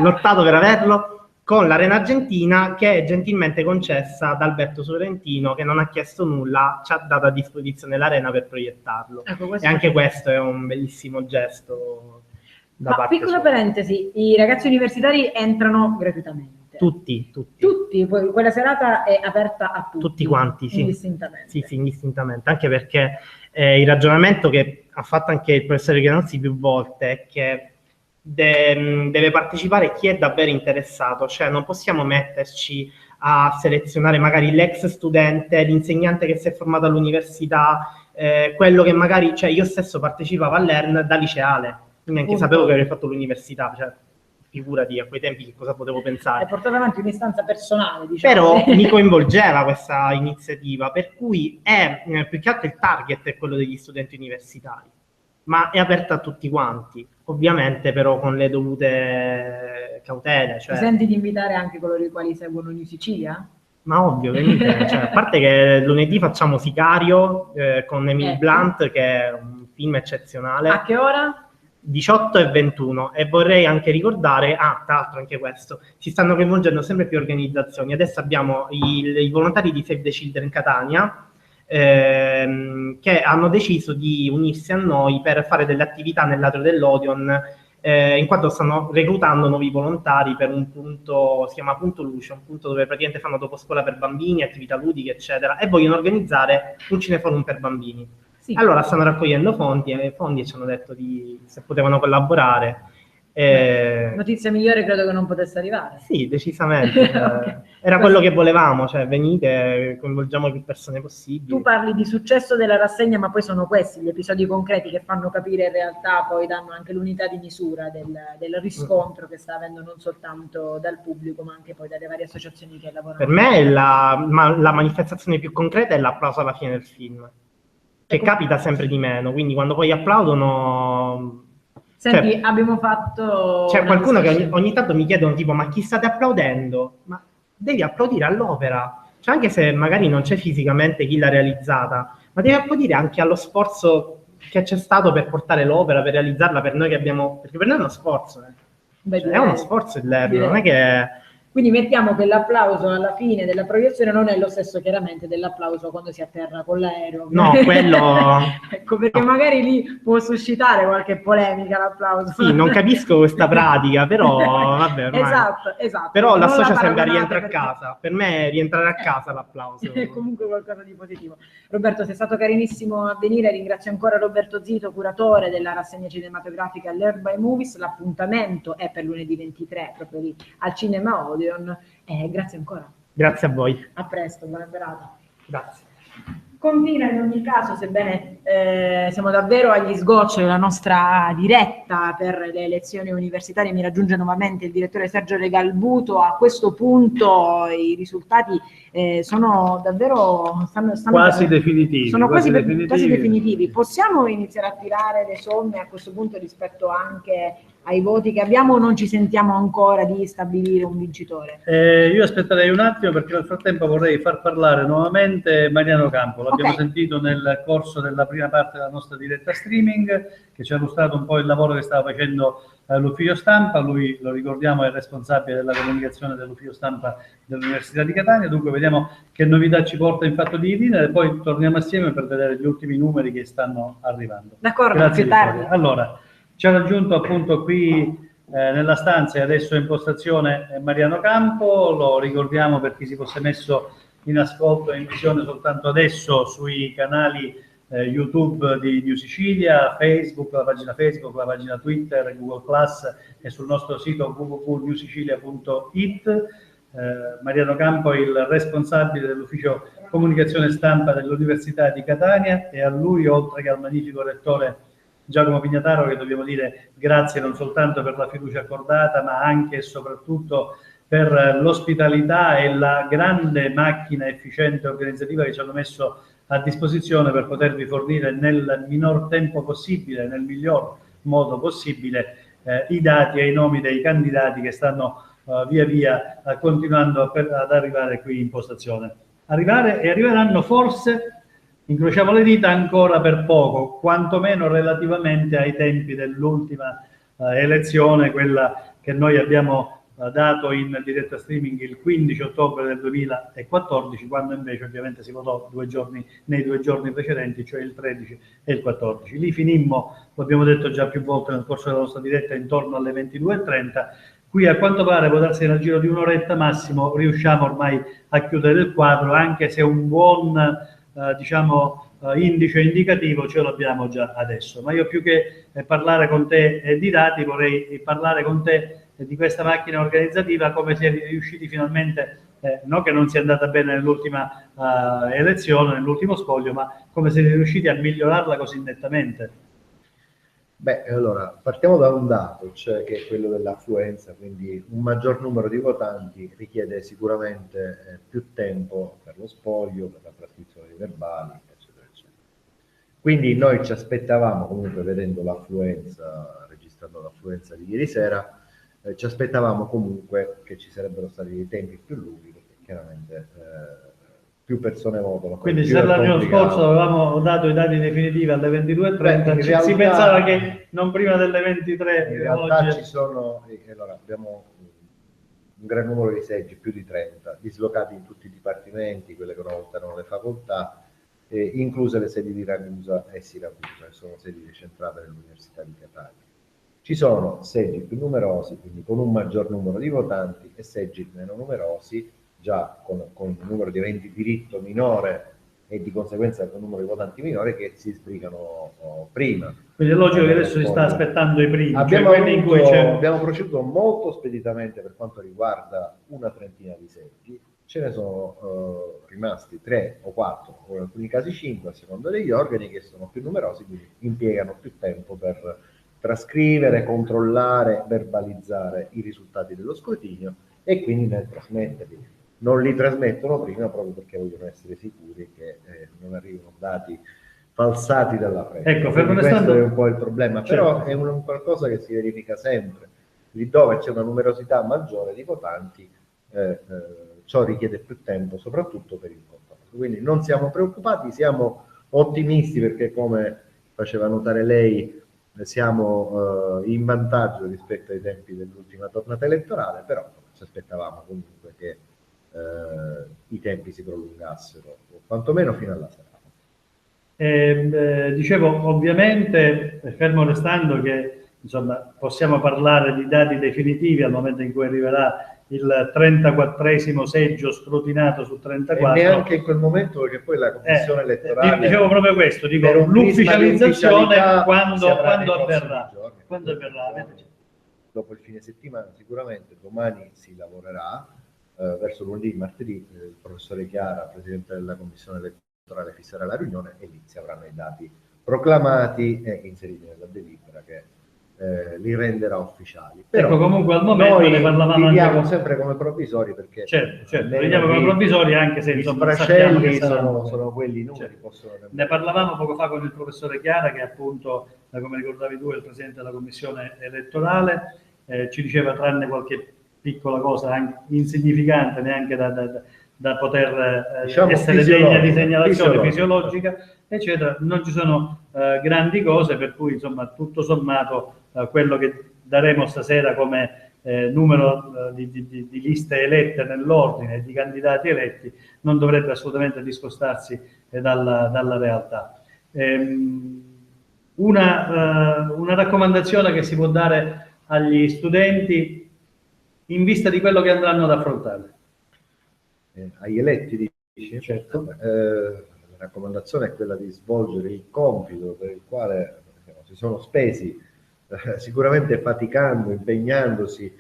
lottato per averlo, con l'Arena Argentina, che è gentilmente concessa da Alberto Sorrentino, che non ha chiesto nulla, ci ha dato a disposizione l'Arena per proiettarlo. Ecco, E anche questo è un bellissimo gesto da Ma parte piccola sua. parentesi, i ragazzi universitari entrano gratuitamente. Tutti. Tutti, poi quella serata è aperta a tutti. Tutti quanti, sì. Indistintamente. Sì, indistintamente, anche perché il ragionamento che ha fatto anche il professore Granozzi più volte è che deve partecipare chi è davvero interessato, cioè non possiamo metterci a selezionare magari l'ex studente, l'insegnante che si è formato all'università, quello che magari, cioè io stesso partecipavo all'ERN da liceale, quindi anche sapevo che avrei fatto l'università, cioè figurati a quei tempi che cosa potevo pensare. Hai portato avanti un'istanza personale, diciamo. Però mi coinvolgeva questa iniziativa, per cui è più che altro il target è quello degli studenti universitari, ma è aperta a tutti quanti, ovviamente però con le dovute cautele. Cioè... Ti senti di invitare anche coloro i quali seguono New Sicilia? Ma ovvio, venite, cioè, a parte che lunedì facciamo Sicario con Emily Blunt, che è un film eccezionale. A che ora? 18 e 21, e vorrei anche ricordare, tra l'altro anche questo, si stanno coinvolgendo sempre più organizzazioni. Adesso abbiamo i volontari di Save the Children Catania, che hanno deciso di unirsi a noi per fare delle attività nell'atrio dell'Odion, in quanto stanno reclutando nuovi volontari per un punto, si chiama Punto Luce, un punto dove praticamente fanno dopo scuola per bambini, attività ludiche, eccetera, e vogliono organizzare un cineforum per bambini. Sì. Allora stanno raccogliendo fondi e ci hanno detto se potevano collaborare. Notizia migliore credo che non potesse arrivare. Sì, decisamente. Okay. Era quello che volevamo, cioè venite, coinvolgiamo più persone possibili. Tu parli di successo della rassegna, ma poi sono questi gli episodi concreti che fanno capire in realtà, poi danno anche l'unità di misura del riscontro che sta avendo non soltanto dal pubblico, ma anche poi dalle varie associazioni che lavorano. Per me la manifestazione più concreta è l'applauso alla fine del film, che capita sempre di meno, quindi quando poi applaudono... Senti, cioè, abbiamo fatto... C'è qualcuno che ogni tanto mi chiedono tipo, ma chi state applaudendo? Ma devi applaudire all'opera, cioè anche se magari non c'è fisicamente chi l'ha realizzata, ma devi applaudire anche allo sforzo che c'è stato per portare l'opera, per realizzarla, per noi che abbiamo... Perché per noi è uno sforzo, Beh, cioè, è uno sforzo il Lerno, non è che... Quindi mettiamo che l'applauso alla fine della proiezione non è lo stesso chiaramente dell'applauso quando si atterra con l'aereo. No, quello... Ecco, perché magari lì può suscitare qualche polemica l'applauso. Sì, non capisco questa pratica, però vabbè, ormai. Esatto. Però Non l'associa la sempre a paragonate rientrare perché- a casa. Per me è rientrare a casa l'applauso. È comunque qualcosa di positivo. Roberto, sei stato carinissimo a venire, ringrazio ancora Roberto Zito, curatore della rassegna cinematografica all'Herb by Movies. L'appuntamento è per lunedì 23, proprio lì al Cinema Odeon. Grazie ancora. Grazie a voi. A presto, buona serata. Grazie. Continua in ogni caso, sebbene siamo davvero agli sgoccioli della nostra diretta per le elezioni universitarie, mi raggiunge nuovamente il direttore Sergio Regalbuto. A questo punto i risultati sono davvero stanno quasi definitivi. Sono quasi definitivi. Possiamo iniziare a tirare le somme a questo punto rispetto anche ai voti che abbiamo, o non ci sentiamo ancora di stabilire un vincitore? Io aspetterei un attimo, perché nel frattempo vorrei far parlare nuovamente Mariano Campo. L'abbiamo sentito nel corso della prima parte della nostra diretta streaming, che ci ha illustrato un po' il lavoro che stava facendo l'ufficio stampa. Lui, lo ricordiamo, è responsabile della comunicazione dell'ufficio stampa dell'Università di Catania. Dunque vediamo che novità ci porta in fatto di Irina e poi torniamo assieme per vedere gli ultimi numeri che stanno arrivando. D'accordo, Grazie, più tardi. Vittoria. Allora, ci ha raggiunto appunto qui nella stanza e adesso in postazione Mariano Campo. Lo ricordiamo per chi si fosse messo in ascolto e in visione soltanto adesso sui canali YouTube di New Sicilia, Facebook, la pagina Twitter, Google Plus e sul nostro sito www.newsicilia.it. Mariano Campo è il responsabile dell'ufficio comunicazione stampa dell'Università di Catania, e a lui, oltre che al magnifico rettore Giacomo Pignataro, che dobbiamo dire grazie non soltanto per la fiducia accordata, ma anche e soprattutto per l'ospitalità e la grande macchina efficiente organizzativa che ci hanno messo a disposizione per potervi fornire nel minor tempo possibile, nel miglior modo possibile, i dati e i nomi dei candidati che stanno via via continuando ad arrivare qui in postazione. Arriveranno forse, incrociamo le dita, ancora per poco, quantomeno relativamente ai tempi dell'ultima elezione, quella che noi abbiamo dato in diretta streaming il 15 ottobre del 2014, quando invece ovviamente si votò nei 2 giorni precedenti, cioè il 13 e il 14. Lì finimmo, lo abbiamo detto già più volte nel corso della nostra diretta, intorno alle 22:30. Qui a quanto pare può darsi nel giro di un'oretta massimo riusciamo ormai a chiudere il quadro, anche se un buon indice indicativo ce l'abbiamo già adesso. Ma io, più che parlare con te di dati, vorrei parlare con te di questa macchina organizzativa, come si è riusciti finalmente, non che non sia andata bene nell'ultima elezione, nell'ultimo spoglio, ma come si è riusciti a migliorarla così nettamente. Beh, allora, partiamo da un dato, cioè che è quello dell'affluenza, quindi un maggior numero di votanti richiede sicuramente più tempo per lo spoglio, per la trascrizione dei verbali, eccetera, eccetera. Quindi noi ci aspettavamo, comunque, vedendo l'affluenza, registrando l'affluenza di ieri sera, ci aspettavamo comunque che ci sarebbero stati dei tempi più lunghi, perché chiaramente più persone votano. Quindi se l'anno scorso avevamo dato i dati definitivi alle 22:30, si pensava che non prima delle 23. In realtà ci sono, allora, abbiamo un gran numero di seggi, più di 30, dislocati in tutti i dipartimenti, quelle che una volta erano le facoltà, incluse le sedi di Ragusa e Siracusa, che sono sedi decentrate nell'Università di Catania. Ci sono seggi più numerosi, quindi con un maggior numero di votanti, e seggi meno numerosi, già con un numero di aventi diritto minore e di conseguenza con un numero di votanti minore, che si sbrigano prima. Quindi è logico che adesso si sta aspettando i primi. Abbiamo proceduto molto speditamente per quanto riguarda una trentina di seggi, ce ne sono rimasti 3 o 4, o in alcuni casi 5, a seconda degli organi, che sono più numerosi, quindi impiegano più tempo per trascrivere, controllare, verbalizzare i risultati dello scrutinio e quindi nel trasmetterli. Non li trasmettono prima proprio perché vogliono essere sicuri che non arrivino dati falsati dalla pressa. Ecco, questo è un po' il problema, però è un qualcosa che si verifica sempre. Lì dove c'è una numerosità maggiore di votanti, ciò richiede più tempo, soprattutto per il controllo. Quindi non siamo preoccupati, siamo ottimisti, perché, come faceva notare lei, siamo in vantaggio rispetto ai tempi dell'ultima tornata elettorale, però ci aspettavamo comunque che i tempi si prolungassero, o quantomeno fino alla serata. Dicevo, ovviamente, fermo restando che insomma possiamo parlare di dati definitivi al momento in cui arriverà il 34esimo seggio scrutinato su 34. E neanche in quel momento, perché poi la commissione elettorale... Dicevo proprio questo, dico, l'ufficializzazione quando avverrà. Quando avverrà? Dopo il fine settimana sicuramente, domani si lavorerà, verso lunedì, martedì, il professore Chiara, presidente della commissione elettorale, fisserà la riunione e lì si avranno i dati proclamati e inseriti nella delibera che li renderà ufficiali. Però ecco, comunque al momento noi ne parlavamo vediamo sempre come provvisori, perché certo, vediamo come provvisori, anche se gli insomma sbraccelli sono quelli numeri. Ne parlavamo poco fa con il professore Chiara, che appunto, come ricordavi tu, è il presidente della commissione elettorale, ci diceva, tranne qualche piccola cosa anche insignificante, neanche da poter essere degna di segnalazione fisiologica, eccetera, non ci sono grandi cose, per cui insomma tutto sommato quello che daremo stasera come numero di liste elette nell'ordine e di candidati eletti non dovrebbe assolutamente discostarsi dalla realtà. Una raccomandazione che si può dare agli studenti in vista di quello che andranno ad affrontare. Agli eletti, Certo. La raccomandazione è quella di svolgere il compito per il quale si sono spesi, sicuramente faticando, impegnandosi,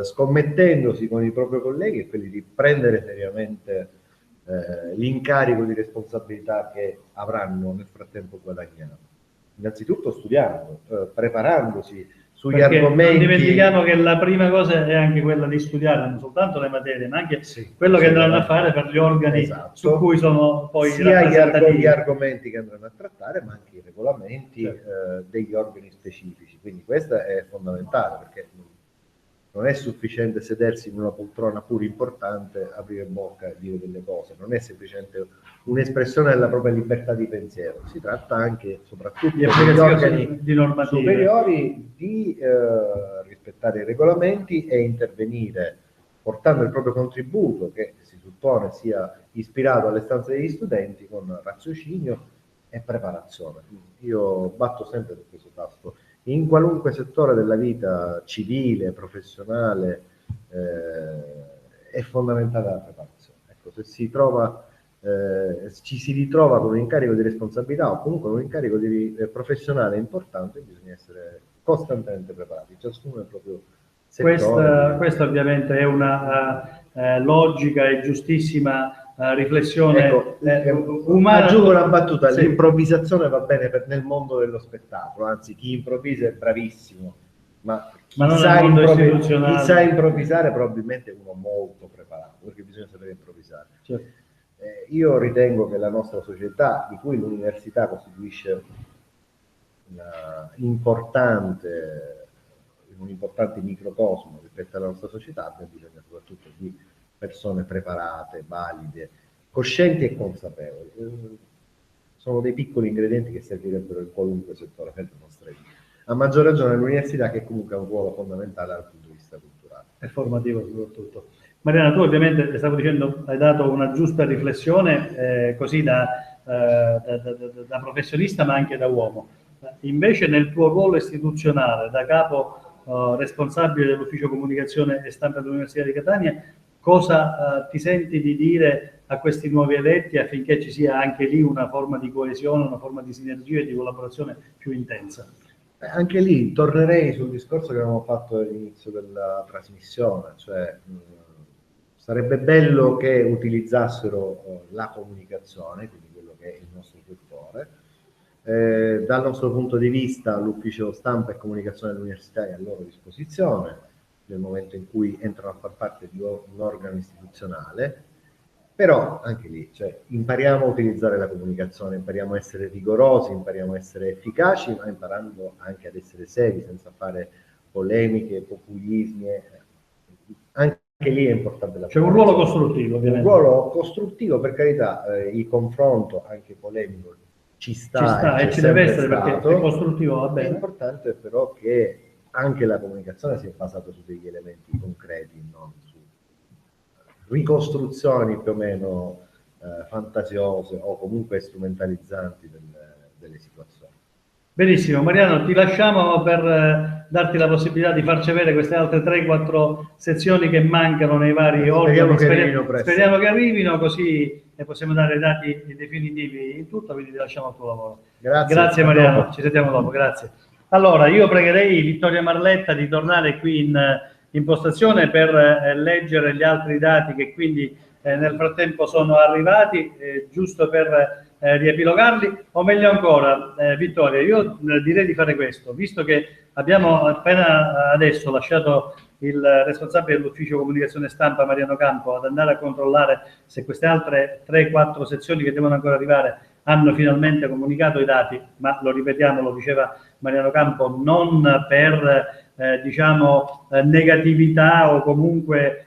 scommettendosi con i propri colleghi, e quelli di prendere seriamente l'incarico di responsabilità che avranno nel frattempo guadagnato. Innanzitutto studiando, preparandosi sugli Perché argomenti. non dimentichiamo che la prima cosa è anche quella di studiare non soltanto le materie, ma anche quello che andranno a fare per gli organi su cui sono poi sia rappresentativi. gli argomenti che andranno a trattare, ma anche i regolamenti degli organi specifici. Quindi questo è fondamentale, perché non è sufficiente sedersi in una poltrona pur importante, aprire bocca e dire delle cose, non è semplicemente un'espressione della propria libertà di pensiero, si tratta anche, soprattutto Di degli applicazione organi di normative superiori, di rispettare i regolamenti e intervenire portando il proprio contributo, che si suppone sia ispirato alle istanze degli studenti, con raziocinio e preparazione. Io batto sempre su questo tasto. In qualunque settore della vita civile, professionale, è fondamentale la preparazione. Ecco, se si trova, ci si ritrova con un incarico di responsabilità o comunque un incarico professionale importante, bisogna essere costantemente preparati, ciascuno nel proprio settore. Questa ovviamente è una logica e giustissima riflessione umana. Aggiungo una battuta: sì. L'improvvisazione va bene nel mondo dello spettacolo, anzi chi improvvisa è bravissimo, ma chi sa improvvisare probabilmente è uno molto preparato, perché bisogna sapere improvvisare. Certo. Io ritengo che la nostra società, di cui l'università costituisce un importante microcosmo rispetto alla nostra società, abbia bisogno soprattutto di persone preparate, valide, coscienti e consapevoli. Sono dei piccoli ingredienti che servirebbero in qualunque settore della nostra vita. A maggior ragione l'università, che comunque ha un ruolo fondamentale dal punto di vista culturale. E formativo soprattutto. Mariana, tu ovviamente, stavo dicendo, hai dato una giusta riflessione, così da professionista ma anche da uomo. Invece nel tuo ruolo istituzionale, da capo responsabile dell'ufficio comunicazione e stampa dell'Università di Catania, cosa ti senti di dire a questi nuovi eletti affinché ci sia anche lì una forma di coesione, una forma di sinergia e di collaborazione più intensa? Anche lì tornerei sul discorso che avevamo fatto all'inizio della trasmissione, cioè sarebbe bello che utilizzassero la comunicazione, quindi quello che è il nostro settore. Dal nostro punto di vista l'ufficio stampa e comunicazione dell'università è a loro disposizione nel momento in cui entrano a far parte di un organo istituzionale, però anche lì, cioè, impariamo a utilizzare la comunicazione, impariamo a essere rigorosi, impariamo a essere efficaci, ma imparando anche ad essere seri, senza fare polemiche, populismi. Anche lì è importante la C'è un ruolo costruttivo, ovviamente. Un ruolo costruttivo, per carità, il confronto anche polemico ci sta e ci deve essere, perché è costruttivo, va bene. È importante però che anche la comunicazione sia basata su degli elementi concreti, non su ricostruzioni più o meno fantasiose o comunque strumentalizzanti delle situazioni. Benissimo, Mariano, ti lasciamo per darti la possibilità di farci avere queste altre 3-4 sezioni che mancano nei vari organi. Speriamo che arrivino, così ne possiamo dare i dati definitivi in tutto, quindi ti lasciamo al tuo lavoro. Grazie Mariano, ci sentiamo dopo, grazie. Allora, io pregherei Vittoria Marletta di tornare qui in postazione per leggere gli altri dati che quindi nel frattempo sono arrivati, giusto per riepilogarli, o meglio ancora, Vittoria, io direi di fare questo, visto che abbiamo appena adesso lasciato il responsabile dell'ufficio comunicazione stampa Mariano Campo ad andare a controllare se queste altre 3-4 sezioni che devono ancora arrivare hanno finalmente comunicato i dati, ma lo ripetiamo, lo diceva Mariano Campo, non per diciamo negatività o comunque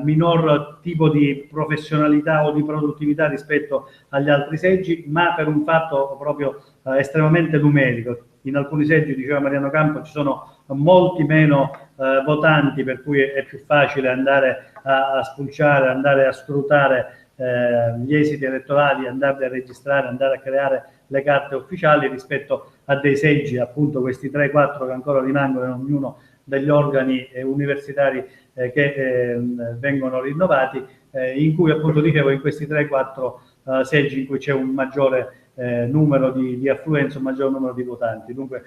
minor tipo di professionalità o di produttività rispetto agli altri seggi, ma per un fatto proprio estremamente numerico. In alcuni seggi, diceva Mariano Campo, ci sono molti meno votanti, per cui è più facile andare a spulciare, andare a scrutare gli esiti elettorali, andarli a registrare, andare a creare le carte ufficiali rispetto a dei seggi, appunto questi 3-4 che ancora rimangono in ognuno degli organi universitari che vengono rinnovati, in cui appunto dicevo in questi 3-4 seggi in cui c'è un maggiore numero di affluenza, un maggior numero di votanti. Dunque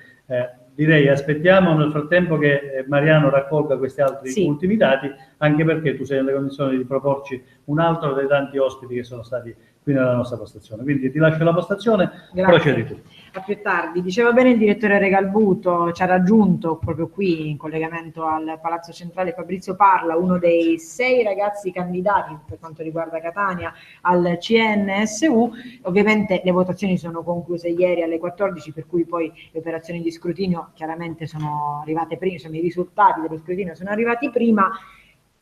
direi aspettiamo nel frattempo che Mariano raccolga questi altri ultimi dati, anche perché tu sei nelle condizioni di proporci un altro dei tanti ospiti che sono stati qui nella nostra postazione. Quindi ti lascio la postazione, procedi tu. A più tardi. Diceva bene il direttore Regalbuto, ci ha raggiunto proprio qui in collegamento al Palazzo Centrale Fabrizio Parla, uno dei 6 ragazzi candidati per quanto riguarda Catania al CNSU. Ovviamente le votazioni sono concluse ieri alle 14, per cui poi le operazioni di scrutinio chiaramente sono arrivate prima, insomma i risultati dello scrutinio sono arrivati prima.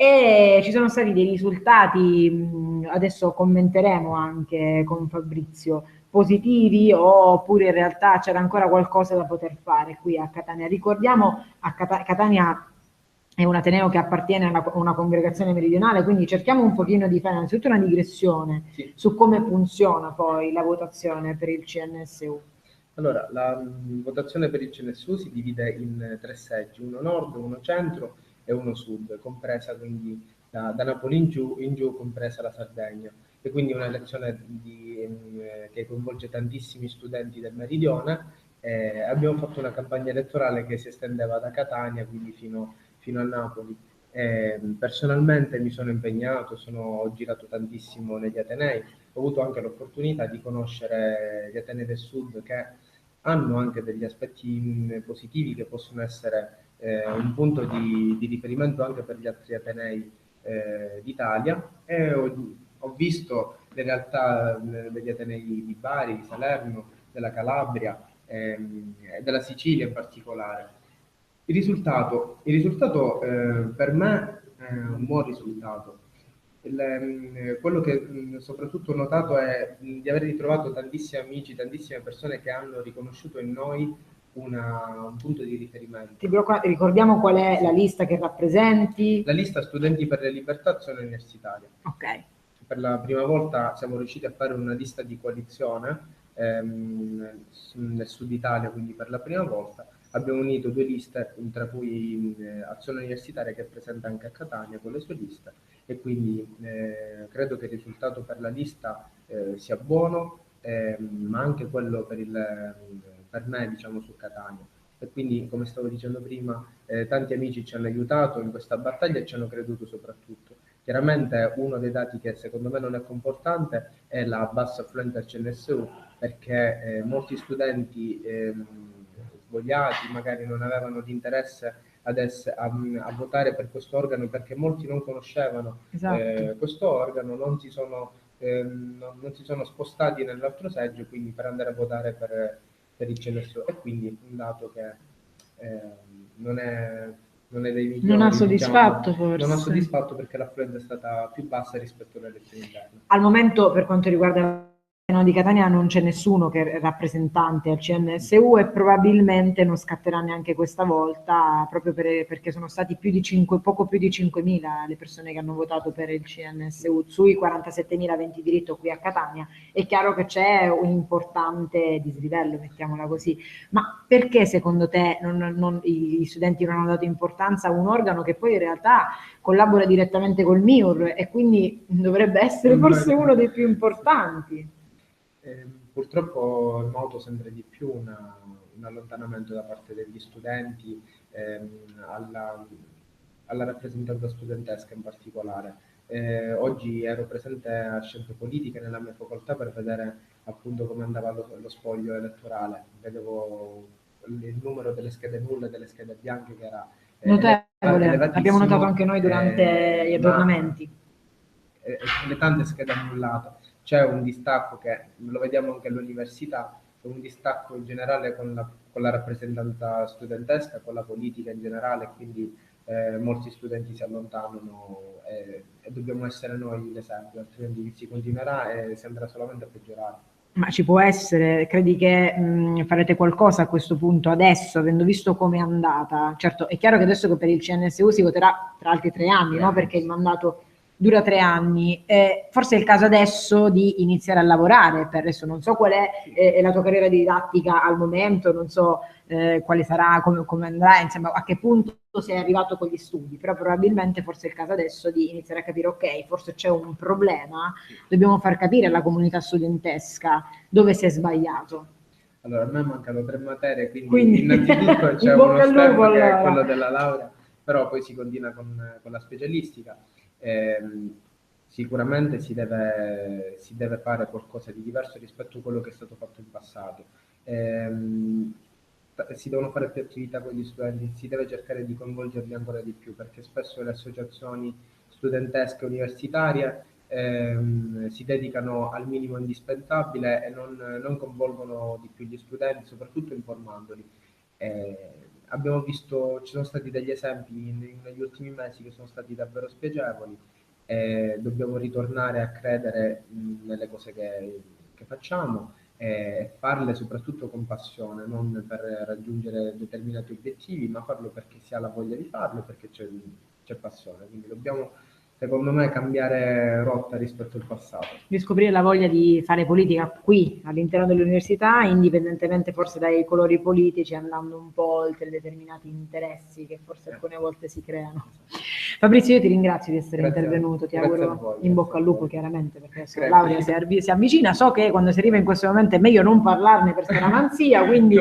E ci sono stati dei risultati, adesso commenteremo anche con Fabrizio, positivi oppure in realtà c'era ancora qualcosa da poter fare qui a Catania. Ricordiamo, Catania è un ateneo che appartiene a una congregazione meridionale, quindi cerchiamo un pochino di fare innanzitutto una digressione su come funziona poi la votazione per il CNSU. Allora, la votazione per il CNSU si divide in 3 seggi, uno nord, uno centro e uno sud, compresa quindi da Napoli in giù, compresa la Sardegna. E quindi è un'elezione che coinvolge tantissimi studenti del meridione. Abbiamo fatto una campagna elettorale che si estendeva da Catania, quindi fino a Napoli. Personalmente mi sono impegnato, ho girato tantissimo negli atenei, ho avuto anche l'opportunità di conoscere gli atenei del sud che hanno anche degli aspetti positivi che possono essere un punto di riferimento anche per gli altri atenei d'Italia, e ho visto le realtà degli atenei di Bari, di Salerno, della Calabria e della Sicilia in particolare. Il risultato per me è un buon risultato. Quello che soprattutto ho notato è di aver ritrovato tantissimi amici, tantissime persone che hanno riconosciuto in noi un punto di riferimento. Ricordiamo qual è la lista che rappresenti? La lista Studenti per le Libertà Azione Universitaria. Ok. Per la prima volta siamo riusciti a fare una lista di coalizione nel sud Italia, quindi per la prima volta abbiamo unito 2 liste, tra cui Azione Universitaria che è presente anche a Catania con le sue liste, e quindi credo che il risultato per la lista sia buono, ma anche quello per me, diciamo, su Catania. E quindi, come stavo dicendo prima, tanti amici ci hanno aiutato in questa battaglia e ci hanno creduto soprattutto. Chiaramente uno dei dati che secondo me non è confortante è la bassa affluenza al CNSU, perché molti studenti svogliati magari non avevano l'interesse a votare per questo organo, perché molti non conoscevano questo organo, non si sono spostati nell'altro seggio, quindi per andare a votare per il CNSU, e quindi un dato che non è dei migliori. Non ha soddisfatto, diciamo, forse. Non ha soddisfatto perché l'affluenza è stata più bassa rispetto alle elezioni interne. Al momento, per quanto riguarda di Catania, non c'è nessuno che è rappresentante al CNSU e probabilmente non scatterà neanche questa volta, proprio perché sono stati poco più di 5.000 le persone che hanno votato per il CNSU sui 47.000 aventi diritto qui a Catania. È chiaro che c'è un importante dislivello, mettiamola così, ma perché secondo te gli studenti non hanno dato importanza a un organo che poi in realtà collabora direttamente col MIUR e quindi dovrebbe essere forse uno dei più importanti? Purtroppo noto sempre di più un allontanamento da parte degli studenti alla rappresentanza studentesca in particolare. Oggi ero presente a Scienze Politiche nella mia facoltà per vedere appunto come andava lo spoglio elettorale. Vedevo il numero delle schede nulle e delle schede bianche che era notevole, abbiamo notato anche noi durante gli aggiornamenti. Le tante schede annullate. C'è un distacco che lo vediamo anche all'università, un distacco in generale con la rappresentanza studentesca, con la politica in generale, quindi molti studenti si allontanano e dobbiamo essere noi l'esempio, altrimenti si continuerà e si andrà solamente a peggiorare. Ma ci può essere, credi che farete qualcosa a questo punto adesso, avendo visto come è andata? Certo, è chiaro che adesso che per il CNSU si voterà tra altri 3 anni, no? Perché il mandato dura 3 anni, forse è il caso adesso di iniziare a lavorare, per adesso non so qual è la tua carriera didattica al momento, non so quale sarà, come andrà, insomma a che punto sei arrivato con gli studi, però probabilmente forse è il caso adesso di iniziare a capire, ok, forse c'è un problema, dobbiamo far capire alla comunità studentesca dove si è sbagliato. Allora, a me mancano 3 materie, quindi innanzitutto c'è uno bocca al STEM lupo, che è allora. quello della laurea, però poi si continua con la specialistica. Sicuramente si deve fare qualcosa di diverso rispetto a quello che è stato fatto in passato. Si devono fare più attività con gli studenti, si deve cercare di coinvolgerli ancora di più, perché spesso le associazioni studentesche universitarie si dedicano al minimo indispensabile e non coinvolgono di più gli studenti, soprattutto informandoli. Abbiamo visto, ci sono stati degli esempi negli ultimi mesi che sono stati davvero spiacevoli, dobbiamo ritornare a credere nelle cose che facciamo e farle soprattutto con passione, non per raggiungere determinati obiettivi, ma farlo perché si ha la voglia di farlo, perché c'è passione. Quindi dobbiamo, secondo me, cambiare rotta rispetto al passato. Riscoprire la voglia di fare politica qui, all'interno dell'università, indipendentemente forse dai colori politici, andando un po' oltre determinati interessi che forse alcune volte si creano. Fabrizio, io ti ringrazio di essere intervenuto, ti auguro in bocca al lupo chiaramente, perché adesso la laurea si avvicina, so che quando si arriva in questo momento è meglio non parlarne per scaramanzia, quindi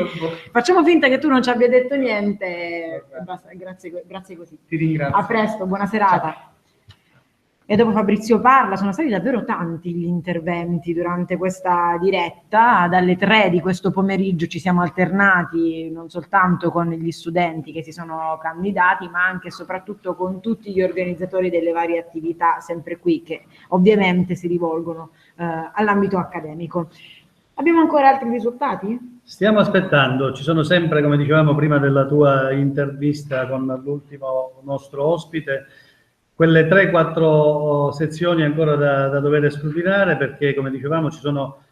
facciamo finta che tu non ci abbia detto niente e basta, grazie così. Ti ringrazio. A presto, buona serata. Ciao. E dopo Fabrizio parla, sono stati davvero tanti gli interventi durante questa diretta, dalle 3 di questo pomeriggio ci siamo alternati non soltanto con gli studenti che si sono candidati, ma anche e soprattutto con tutti gli organizzatori delle varie attività, sempre qui, che ovviamente si rivolgono all'ambito accademico. Abbiamo ancora altri risultati? Stiamo aspettando, ci sono sempre, come dicevamo prima della tua intervista con l'ultimo nostro ospite, quelle 3-4 sezioni ancora da dover scrutinare, perché come dicevamo ci sono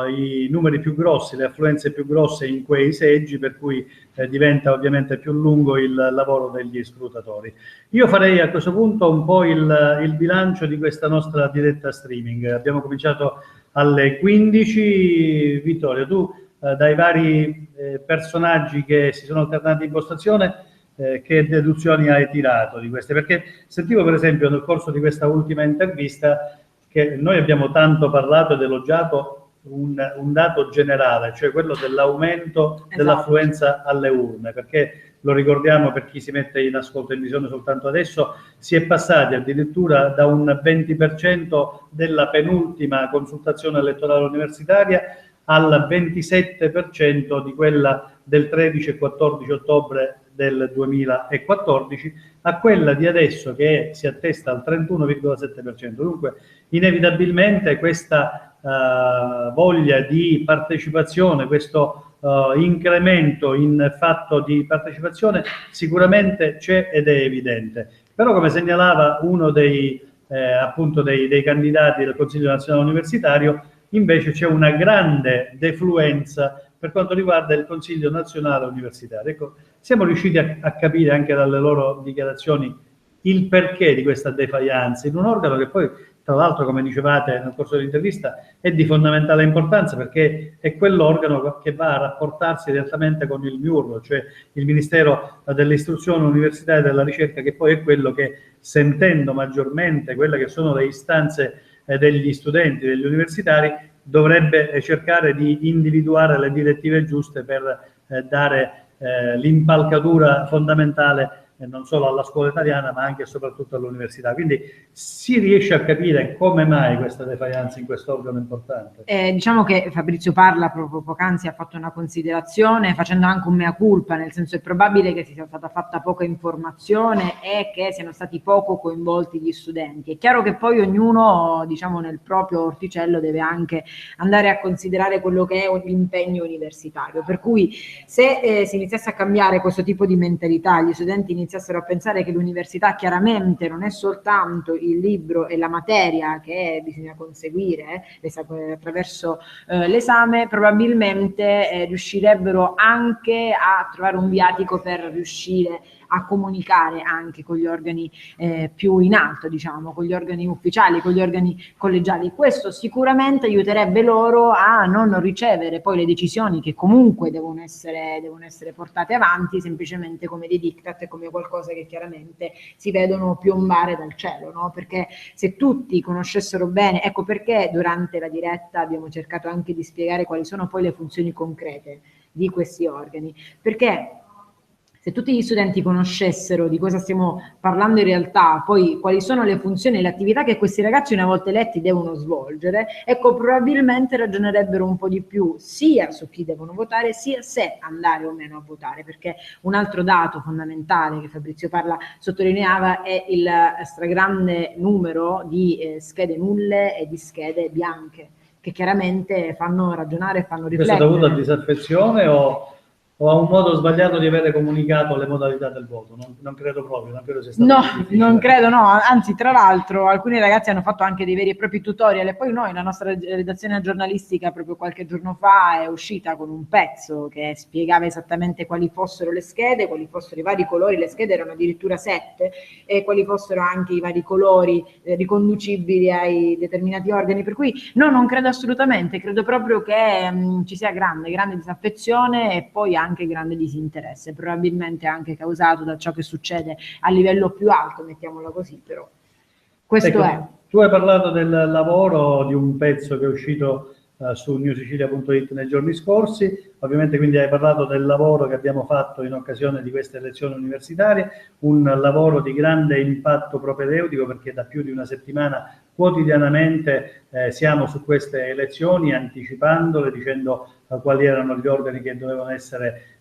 i numeri più grossi, le affluenze più grosse in quei seggi, per cui diventa ovviamente più lungo il lavoro degli scrutatori. Io farei a questo punto un po' il bilancio di questa nostra diretta streaming. Abbiamo cominciato alle 15. Vittorio, tu dai vari personaggi che si sono alternati in postazione, che deduzioni hai tirato di queste? Perché sentivo per esempio nel corso di questa ultima intervista che noi abbiamo tanto parlato ed elogiato un dato generale, cioè quello dell'aumento dell'affluenza alle urne, perché lo ricordiamo per chi si mette in ascolto e in visione soltanto adesso, si è passati addirittura da un 20% della penultima consultazione elettorale universitaria al 27% di quella del 13 e 14 ottobre del 2014, a quella di adesso che si attesta al 31,7%. Dunque, inevitabilmente questa voglia di partecipazione, questo incremento in fatto di partecipazione sicuramente c'è ed è evidente. Però, come segnalava uno dei candidati del Consiglio Nazionale Universitario, invece c'è una grande defluenza per quanto riguarda il Consiglio Nazionale Universitario. Ecco, siamo riusciti a capire anche dalle loro dichiarazioni il perché di questa defiance in un organo che poi, tra l'altro, come dicevate nel corso dell'intervista, è di fondamentale importanza, perché è quell'organo che va a rapportarsi direttamente con il MIUR, cioè il Ministero dell'Istruzione, Università e della Ricerca, che poi è quello che, sentendo maggiormente quelle che sono le istanze degli studenti, degli universitari, dovrebbe cercare di individuare le direttive giuste per dare l'impalcatura fondamentale non solo alla scuola italiana ma anche e soprattutto all'università. Quindi si riesce a capire come mai questa defiance in questo organo importante. Diciamo che Fabrizio parla proprio poc'anzi, ha fatto una considerazione facendo anche un mea culpa, nel senso è probabile che sia stata fatta poca informazione e che siano stati poco coinvolti gli studenti. È chiaro che poi ognuno, diciamo, nel proprio orticello deve anche andare a considerare quello che è l'impegno universitario, per cui se si iniziasse a cambiare questo tipo di mentalità, gli studenti iniziassero a pensare che l'università chiaramente non è soltanto il libro e la materia che bisogna conseguire attraverso l'esame, probabilmente riuscirebbero anche a trovare un viatico per riuscire a comunicare anche con gli organi più in alto, diciamo, con gli organi ufficiali, con gli organi collegiali. Questo sicuramente aiuterebbe loro a non ricevere poi le decisioni che comunque devono essere portate avanti semplicemente come dei diktat e come qualcosa che chiaramente si vedono piombare dal cielo, no? Perché se tutti conoscessero bene, ecco perché durante la diretta abbiamo cercato anche di spiegare quali sono poi le funzioni concrete di questi organi, perché se tutti gli studenti conoscessero di cosa stiamo parlando in realtà, poi quali sono le funzioni e le attività che questi ragazzi una volta eletti devono svolgere, ecco, probabilmente ragionerebbero un po' di più sia su chi devono votare, sia se andare o meno a votare, perché un altro dato fondamentale che Fabrizio Parla sottolineava è il stragrande numero di schede nulle e di schede bianche, che chiaramente fanno ragionare e fanno riflettere. Questo è dovuto a disaffezione o a un modo sbagliato di avere comunicato le modalità del voto? Non credo proprio, non credo sia stato difficile. Non credo, no, anzi tra l'altro alcuni ragazzi hanno fatto anche dei veri e propri tutorial e poi noi, la nostra redazione giornalistica proprio qualche giorno fa è uscita con un pezzo che spiegava esattamente quali fossero le schede, quali fossero i vari colori, le schede erano addirittura 7, e quali fossero anche i vari colori riconducibili ai determinati organi, per cui no, non credo assolutamente, credo proprio che ci sia grande disaffezione e poi anche grande disinteresse, probabilmente anche causato da ciò che succede a livello più alto, mettiamola così, però questo ecco, è. Tu hai parlato del lavoro di un pezzo che è uscito su newsicilia.it nei giorni scorsi, ovviamente quindi hai parlato del lavoro che abbiamo fatto in occasione di queste elezioni universitarie, un lavoro di grande impatto propedeutico perché da più di una settimana quotidianamente siamo su queste elezioni anticipandole, dicendo quali erano gli organi che dovevano essere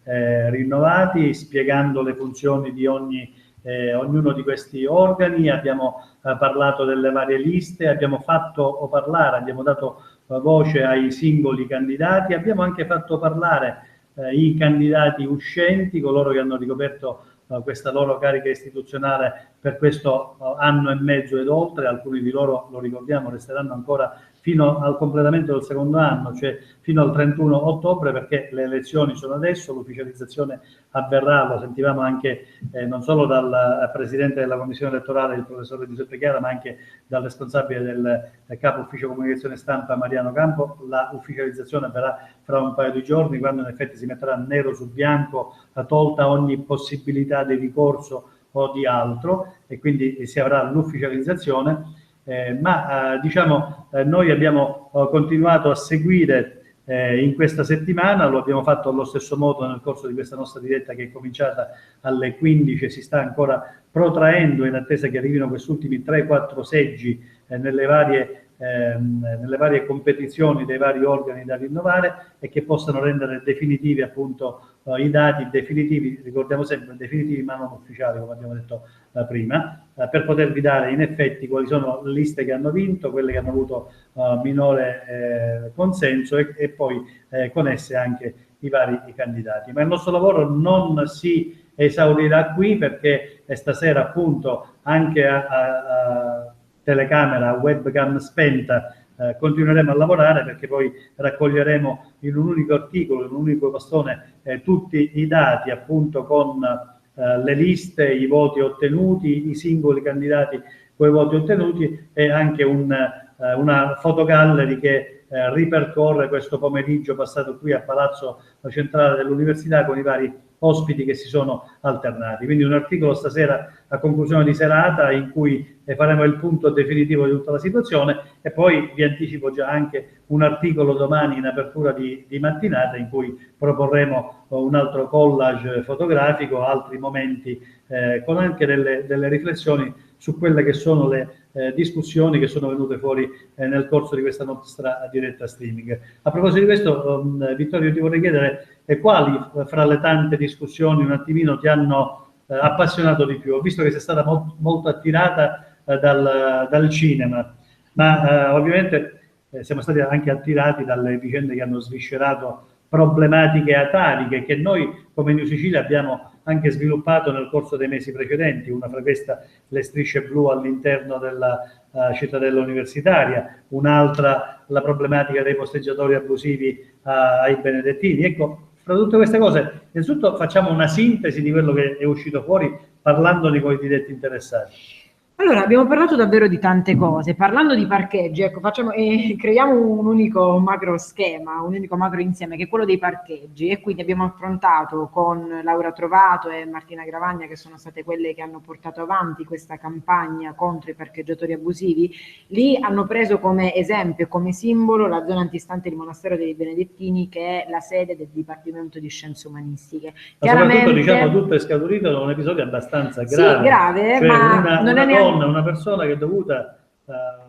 rinnovati, spiegando le funzioni di ognuno di questi organi, abbiamo parlato delle varie liste, abbiamo fatto parlare, abbiamo dato voce ai singoli candidati, abbiamo anche fatto parlare i candidati uscenti, coloro che hanno ricoperto questa loro carica istituzionale per questo anno e mezzo ed oltre, alcuni di loro, lo ricordiamo, resteranno ancora fino al completamento del secondo anno, cioè fino al 31 ottobre, perché le elezioni sono adesso, l'ufficializzazione avverrà, lo sentivamo anche non solo dal Presidente della Commissione elettorale, il professor Giuseppe Chiara, ma anche dal responsabile del Capo Ufficio Comunicazione Stampa Mariano Campo. La ufficializzazione avverrà fra un paio di giorni, quando in effetti si metterà nero su bianco, tolta ogni possibilità di ricorso o di altro, e quindi si avrà l'ufficializzazione. Noi abbiamo continuato a seguire in questa settimana, lo abbiamo fatto allo stesso modo nel corso di questa nostra diretta che è cominciata alle 15 e si sta ancora protraendo in attesa che arrivino questi ultimi 3-4 seggi nelle varie competizioni dei vari organi da rinnovare e che possano rendere definitivi appunto i dati definitivi, ricordiamo sempre definitivi ma non ufficiali come abbiamo detto prima, per potervi dare in effetti quali sono le liste che hanno vinto, quelle che hanno avuto minore consenso e poi con esse anche i vari candidati. Ma il nostro lavoro non si esaurirà qui, perché stasera appunto anche a telecamera, webcam spenta, continueremo a lavorare, perché poi raccoglieremo in un unico articolo, in un unico bastone tutti i dati appunto con le liste, i voti ottenuti, i singoli candidati con i voti ottenuti e anche una fotogallery che ripercorre questo pomeriggio passato qui a Palazzo Centrale dell'Università con i vari ospiti che si sono alternati. Quindi un articolo stasera a conclusione di serata in cui faremo il punto definitivo di tutta la situazione, e poi vi anticipo già anche un articolo domani in apertura di mattinata in cui proporremo un altro collage fotografico, altri momenti con anche delle riflessioni su quelle che sono le discussioni che sono venute fuori nel corso di questa nostra diretta streaming. A proposito di questo, Vittorio, ti vorrei chiedere quali fra le tante discussioni un attimino ti hanno appassionato di più. Ho visto che sei stata molto attirata dal cinema, ma ovviamente siamo stati anche attirati dalle vicende che hanno sviscerato problematiche ataviche che noi come New Sicilia abbiamo anche sviluppato nel corso dei mesi precedenti, una fra questa le strisce blu all'interno della cittadella universitaria, un'altra la problematica dei posteggiatori abusivi ai benedettini. Ecco, fra tutte queste cose, innanzitutto facciamo una sintesi di quello che è uscito fuori parlandone con i diretti interessati. Allora, abbiamo parlato davvero di tante cose. Parlando di parcheggi, ecco, creiamo un unico macro schema, un unico macro insieme, che è quello dei parcheggi, e quindi abbiamo affrontato con Laura Trovato e Martina Gravagna, che sono state quelle che hanno portato avanti questa campagna contro i parcheggiatori abusivi. Lì hanno preso come esempio e come simbolo la zona antistante il Monastero dei Benedettini, che è la sede del Dipartimento di Scienze Umanistiche. Ma soprattutto, diciamo, tutto è scaturito da un episodio abbastanza grave. Sì, grave, cioè ma non è neanche una persona che è dovuta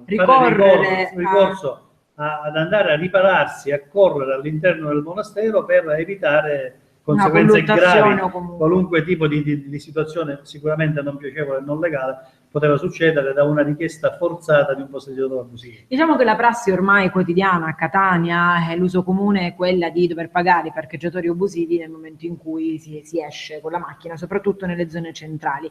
ricorrere ricorso ad andare a ripararsi, a correre all'interno del monastero per evitare conseguenze gravi. Qualunque tipo di situazione sicuramente non piacevole e non legale poteva succedere da una richiesta forzata di un posseditore abusivo. Diciamo che la prassi ormai quotidiana a Catania, l'uso comune è quella di dover pagare i parcheggiatori abusivi nel momento in cui si esce con la macchina, soprattutto nelle zone centrali.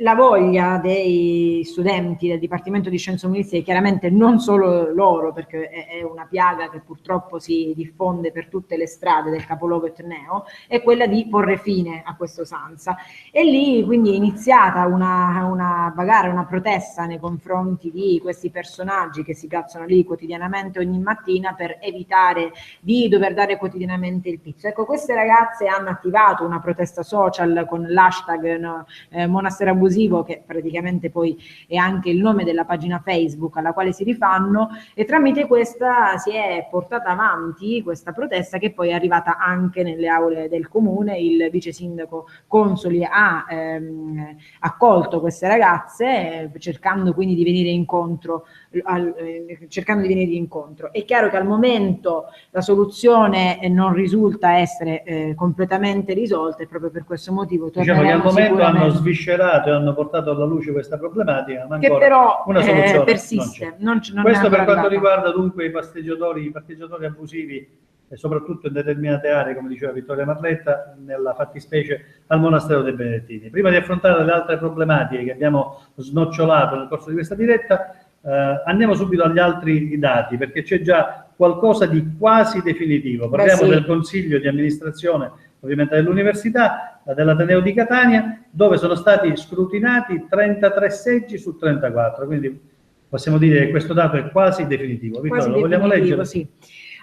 La voglia dei studenti del Dipartimento di Scienze Umanistiche, chiaramente non solo loro, perché è una piaga che purtroppo si diffonde per tutte le strade del capoluogo etneo, è quella di porre fine a questa usanza. E lì quindi è iniziata una bagarre, una protesta nei confronti di questi personaggi che si piazzano lì quotidianamente ogni mattina per evitare di dover dare quotidianamente il pizzo. Ecco, queste ragazze hanno attivato una protesta social con l'hashtag Monastero Abusivo, che praticamente poi è anche il nome della pagina Facebook alla quale si rifanno, e tramite questa si è portata avanti questa protesta, che poi è arrivata anche nelle aule del comune. Il vice sindaco Consoli ha accolto queste ragazze, cercando quindi di venire incontro. È chiaro che al momento la soluzione non risulta essere completamente risolta, e proprio per questo motivo diciamo che al momento hanno sviscerato e hanno portato alla luce questa problematica, ma che però una soluzione persiste. Non questo per quanto riguarda dunque i parcheggiatori abusivi, e soprattutto in determinate aree, come diceva Vittoria Marletta, nella fattispecie al Monastero dei Benedettini. Prima di affrontare le altre problematiche che abbiamo snocciolato nel corso di questa diretta, andiamo subito agli altri dati, perché c'è già qualcosa di quasi definitivo. Parliamo del Consiglio di amministrazione, ovviamente, dell'Università, dell'Ateneo di Catania, dove sono stati scrutinati 33 seggi su 34, quindi possiamo dire che questo dato è quasi definitivo. Vittorio, lo vogliamo leggere? Sì.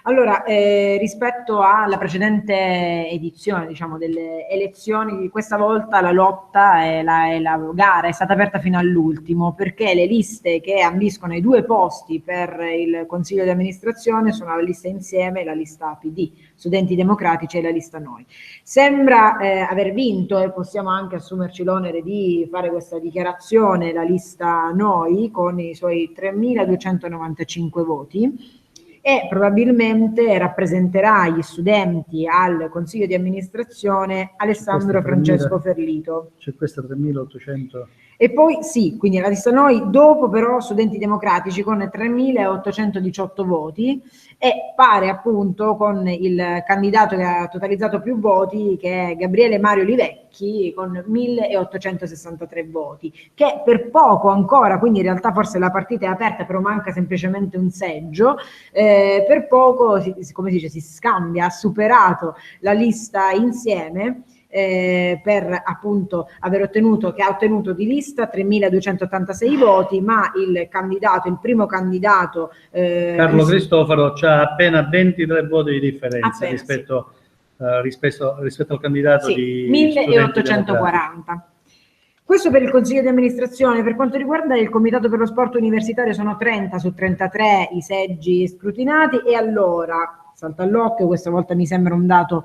Allora, rispetto alla precedente edizione, diciamo, delle elezioni, questa volta la lotta e la gara è stata aperta fino all'ultimo, perché le liste che ambiscono ai 2 posti per il Consiglio di amministrazione sono la lista Insieme e la lista PD, Studenti Democratici, e la lista Noi. Sembra aver vinto, e possiamo anche assumerci l'onere di fare questa dichiarazione, la lista Noi, con i suoi 3.295 voti, e probabilmente rappresenterà gli studenti al Consiglio di amministrazione Alessandro Francesco Ferlito. C'è questa 3.800. E poi sì, quindi la lista Noi, dopo però Studenti Democratici con 3.818 voti, e pare appunto con il candidato che ha totalizzato più voti, che è Gabriele Mario Livecchi, con 1.863 voti, che per poco ancora, quindi in realtà forse la partita è aperta, però manca semplicemente un seggio, per poco, come si dice, si scambia, ha superato la lista Insieme, per appunto ha ottenuto di lista 3.286 voti, ma il primo candidato Carlo Cristofaro c'ha appena 23 voti di differenza rispetto al candidato di 1.840. Questo per il Consiglio di amministrazione. Per quanto riguarda il Comitato per lo Sport Universitario, sono 30 su 33 i seggi scrutinati, e allora salta all'occhio, questa volta mi sembra un dato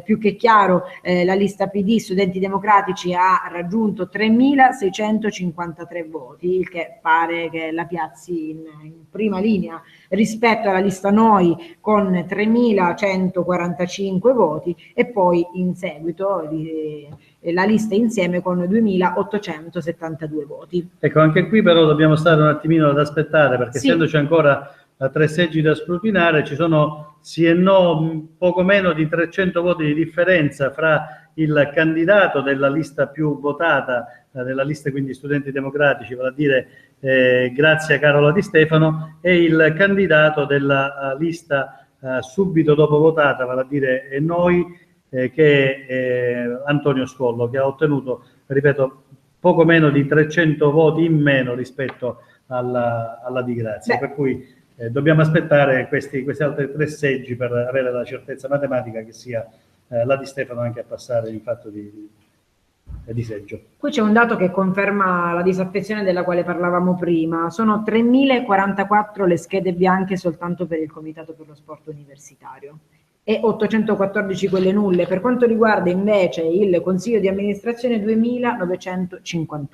più che chiaro, la lista PD Studenti Democratici ha raggiunto 3.653 voti, il che pare che la piazzi in prima linea rispetto alla lista Noi con 3.145 voti, e poi in seguito la lista Insieme con 2.872 voti. Ecco, anche qui però dobbiamo stare un attimino ad aspettare, perché essendoci ancora 3 seggi da scrutinare, ci sono sì e no poco meno di 300 voti di differenza fra il candidato della lista più votata, della lista quindi Studenti Democratici, vale a dire Grazia Carola Di Stefano, e il candidato della lista subito dopo votata, vale a dire noi, che è Antonio Scollo, che ha ottenuto, ripeto, poco meno di 300 voti in meno rispetto alla Di Grazia, per cui dobbiamo aspettare questi altri 3 seggi per avere la certezza matematica che sia la Di Stefano anche a passare il fatto di seggio. Qui c'è un dato che conferma la disaffezione della quale parlavamo prima. Sono 3.044 le schede bianche soltanto per il Comitato per lo Sport Universitario e 814 quelle nulle. Per quanto riguarda invece il Consiglio di amministrazione, 2.951.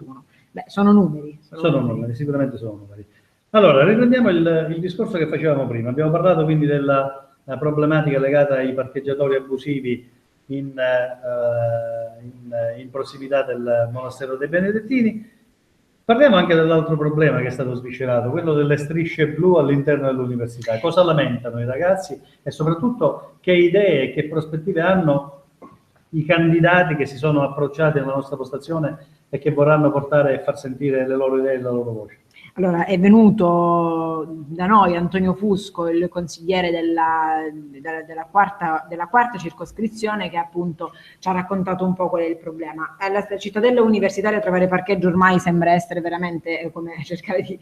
Beh, sono numeri. Sono numeri, sicuramente sono numeri. Allora, riprendiamo il discorso che facevamo prima. Abbiamo parlato quindi della problematica legata ai parcheggiatori abusivi in prossimità del monastero dei Benedettini. Parliamo anche dell'altro problema che è stato sviscerato, quello delle strisce blu all'interno dell'università. Cosa lamentano i ragazzi e soprattutto che idee e che prospettive hanno i candidati che si sono approcciati alla nostra postazione e che vorranno portare e far sentire le loro idee e la loro voce? Allora, è venuto da noi Antonio Fusco, il consigliere della quarta circoscrizione, che appunto ci ha raccontato un po' qual è il problema. Alla cittadella universitaria trovare parcheggio ormai sembra essere veramente come cercare di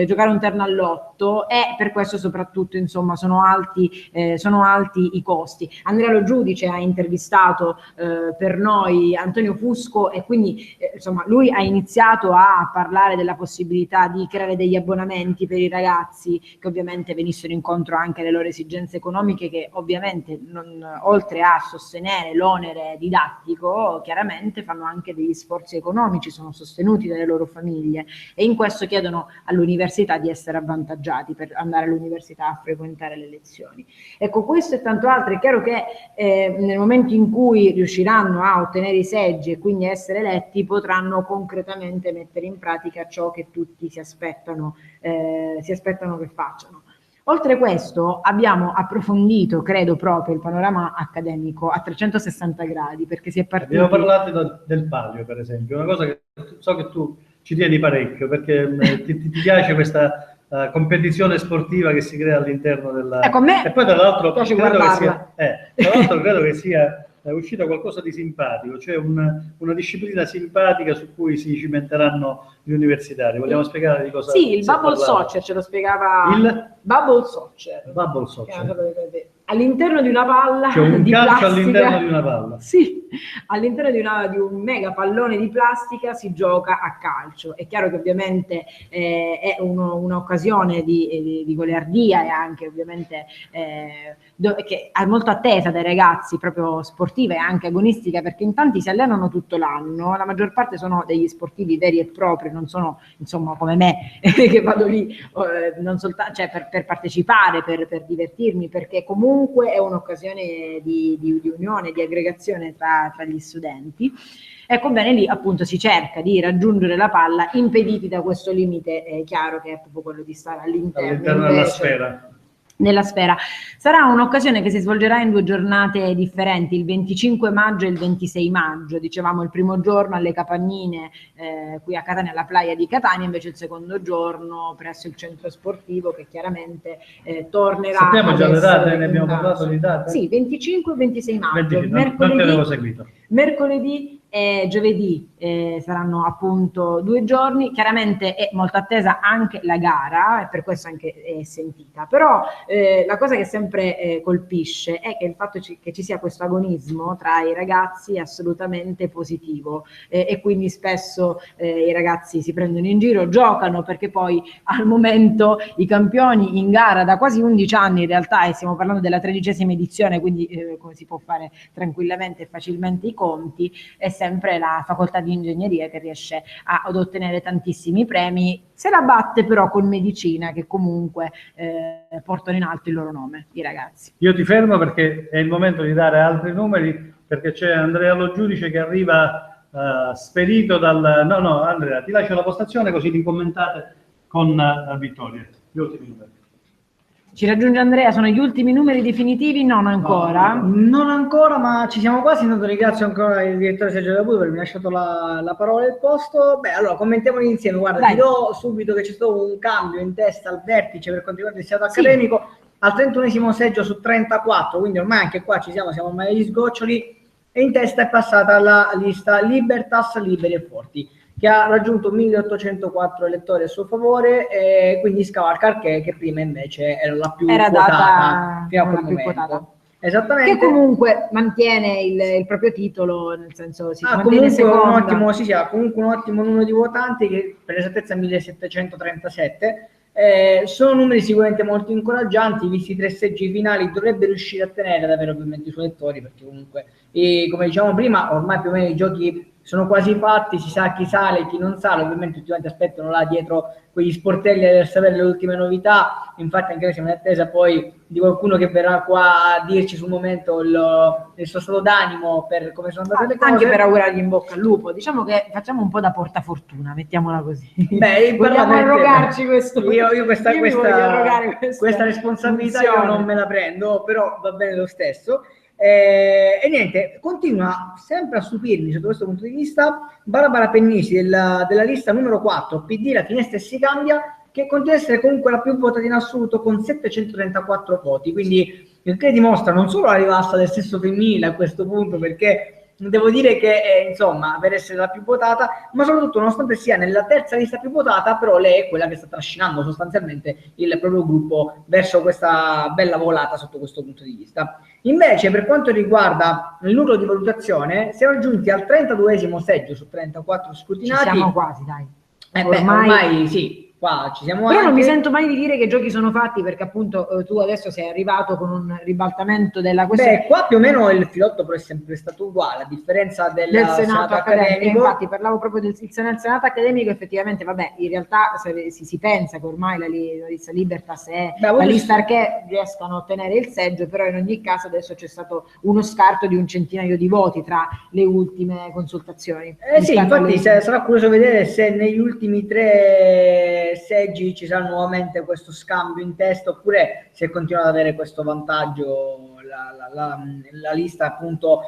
giocare un terno all'otto, e per questo soprattutto insomma sono alti i costi. Andrea Lo Giudice ha intervistato per noi Antonio Fusco e quindi insomma lui ha iniziato a parlare della possibilità di creare degli abbonamenti per i ragazzi che ovviamente venissero incontro anche alle loro esigenze economiche, che ovviamente oltre a sostenere l'onere didattico chiaramente fanno anche degli sforzi economici, sono sostenuti dalle loro famiglie e in questo chiedono all'università di essere avvantaggiati per andare all'università a frequentare le lezioni. Ecco, questo e tanto altro. È chiaro che nel momento in cui riusciranno a ottenere i seggi e quindi essere eletti, potranno concretamente mettere in pratica ciò che tutti si aspettano che facciano. Oltre a questo abbiamo approfondito, credo, proprio il panorama accademico a 360 gradi, perché si è partiti... Abbiamo parlato del palio, per esempio, una cosa che so che tu ci tieni parecchio, perché ti piace questa competizione sportiva che si crea all'interno della... Ecco, a me e poi tra l'altro credo che sia è uscito qualcosa di simpatico, cioè una disciplina simpatica su cui si cimenteranno gli universitari. Vogliamo spiegare di cosa? Sì, il bubble soccer ce lo spiegava. Il bubble soccer. Bubble soccer. All'interno di una palla c'è un di calcio plastica, all'interno di una palla. Sì, all'interno di un mega pallone di plastica si gioca a calcio. È chiaro che ovviamente è un'occasione di goliardia e anche ovviamente che è molto attesa dai ragazzi, proprio sportiva e anche agonistica, perché in tanti si allenano tutto l'anno. La maggior parte sono degli sportivi veri e propri, non sono insomma come me che vado lì non soltanto, cioè, per partecipare, per divertirmi, perché comunque è un'occasione di unione, di aggregazione tra gli studenti. Ecco, bene, lì appunto si cerca di raggiungere la palla impediti da questo limite chiaro, che è proprio quello di stare all'interno della sfera. Nella sfera. Sarà un'occasione che si svolgerà in 2 giornate differenti, il 25 maggio e il 26 maggio. Dicevamo il primo giorno alle Capannine, qui a Catania, alla playa di Catania, invece il secondo giorno presso il centro sportivo, che chiaramente tornerà. Sappiamo già le date, ne abbiamo puntato. parlato di date? Sì, 25 e 26 maggio. 25, non ti avevo seguito. Mercoledì e giovedì saranno appunto 2 giorni. Chiaramente è molto attesa anche la gara e per questo anche è sentita, però la cosa che sempre colpisce è che il fatto che ci sia questo agonismo tra i ragazzi è assolutamente positivo, e quindi spesso i ragazzi si prendono in giro, giocano, perché poi al momento i campioni in gara da quasi 11 anni in realtà, e stiamo parlando della 13ª edizione, quindi come si può fare tranquillamente e facilmente i conti, è sempre la facoltà di ingegneria che riesce ad ottenere tantissimi premi. Se la batte però con medicina, che comunque portano in alto il loro nome, i ragazzi. Io ti fermo perché è il momento di dare altri numeri, perché c'è Andrea Lo Giudice che arriva spedito dal... No, Andrea, ti lascio la postazione così li commentate con Vittoria. Gli ultimi numeri. Ci raggiunge Andrea, sono gli ultimi numeri definitivi? Non ancora. Non ancora, ma ci siamo quasi. Intanto ringrazio ancora il direttore Sergio Caputo per avermi lasciato la parola e il posto. Beh, allora commentiamoli insieme. Guarda, ti do subito che c'è stato un cambio in testa al vertice per quanto riguarda il stato accademico. al 31esimo seggio su 34, quindi ormai anche qua siamo ormai agli sgoccioli, e in testa è passata la lista Libertas, Liberi e Forti, che ha raggiunto 1804 elettori a suo favore, e quindi scavalca Arché, che prima invece era la più quotata fino a quel momento. Esattamente. Che comunque mantiene il proprio titolo, nel senso si mantiene comunque seconda. ha comunque un ottimo numero di votanti, che per esattezza 1737. Sono numeri sicuramente molto incoraggianti, visti i 3 seggi finali. Dovrebbe riuscire a tenere ad avere ovviamente i suoi elettori, perché comunque, come diciamo prima, ormai più o meno i giochi sono quasi fatti, si sa chi sale e chi non sale. Ovviamente tutti quanti aspettano là dietro quegli sportelli per sapere le ultime novità. Infatti anche noi siamo in attesa poi di qualcuno che verrà qua a dirci sul momento il suo stato d'animo, per come sono andate le cose, anche per augurargli in bocca al lupo. Diciamo che facciamo un po' da portafortuna, mettiamola così. Beh, vogliamo arrogarci questo. Io questa questa responsabilità funzione. io non me la prendo, però va bene lo stesso. E niente, continua sempre a stupirmi sotto questo punto di vista Barbara Pennisi della lista numero 4, PD, la finestra e si cambia, che continua a essere comunque la più votata in assoluto con 734 voti, quindi il che dimostra non solo la rivalsa del sesso femminile a questo punto, perché devo dire che insomma, per essere la più votata, ma soprattutto nonostante sia nella terza lista più votata, però lei è quella che sta trascinando sostanzialmente il proprio gruppo verso questa bella volata sotto questo punto di vista. Invece, per quanto riguarda il nucleo di valutazione, siamo giunti al 32esimo seggio su 34 scrutinati. Ci siamo quasi, dai. Ormai sì. Qua ci siamo. Però non mi sento mai di dire che i giochi sono fatti, perché appunto tu adesso sei arrivato con un ribaltamento della questione. Qua più o meno il filotto però è sempre stato uguale, a differenza del Senato accademico. Infatti parlavo proprio del Senato accademico, effettivamente, vabbè, in realtà si pensa che ormai la lista Libertas e la lista Arché riescano a ottenere il seggio, però in ogni caso adesso c'è stato uno scarto di un centinaio di voti tra le ultime consultazioni. Sì, infatti sarà curioso vedere se negli ultimi 3 seggi ci sarà nuovamente questo scambio in testa, oppure se continua ad avere questo vantaggio la lista, appunto,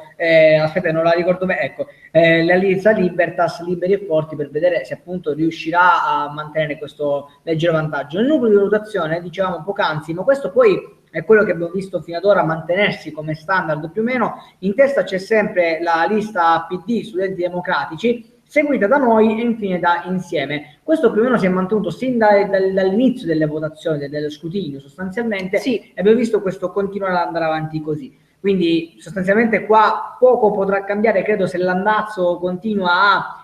aspetta, non la ricordo bene, ecco, la lista Libertas, Liberi e Forti, per vedere se appunto riuscirà a mantenere questo leggero vantaggio. Nel nucleo di valutazione dicevamo poc'anzi, ma questo poi è quello che abbiamo visto fino ad ora mantenersi come standard più o meno. In testa c'è sempre la lista PD, Studenti Democratici, seguita da Noi e infine da Insieme. Questo più o meno si è mantenuto sin dall'inizio delle votazioni, dello scrutinio sostanzialmente, e abbiamo visto questo continuare ad andare avanti così. Quindi sostanzialmente qua poco potrà cambiare, credo, se l'andazzo continua a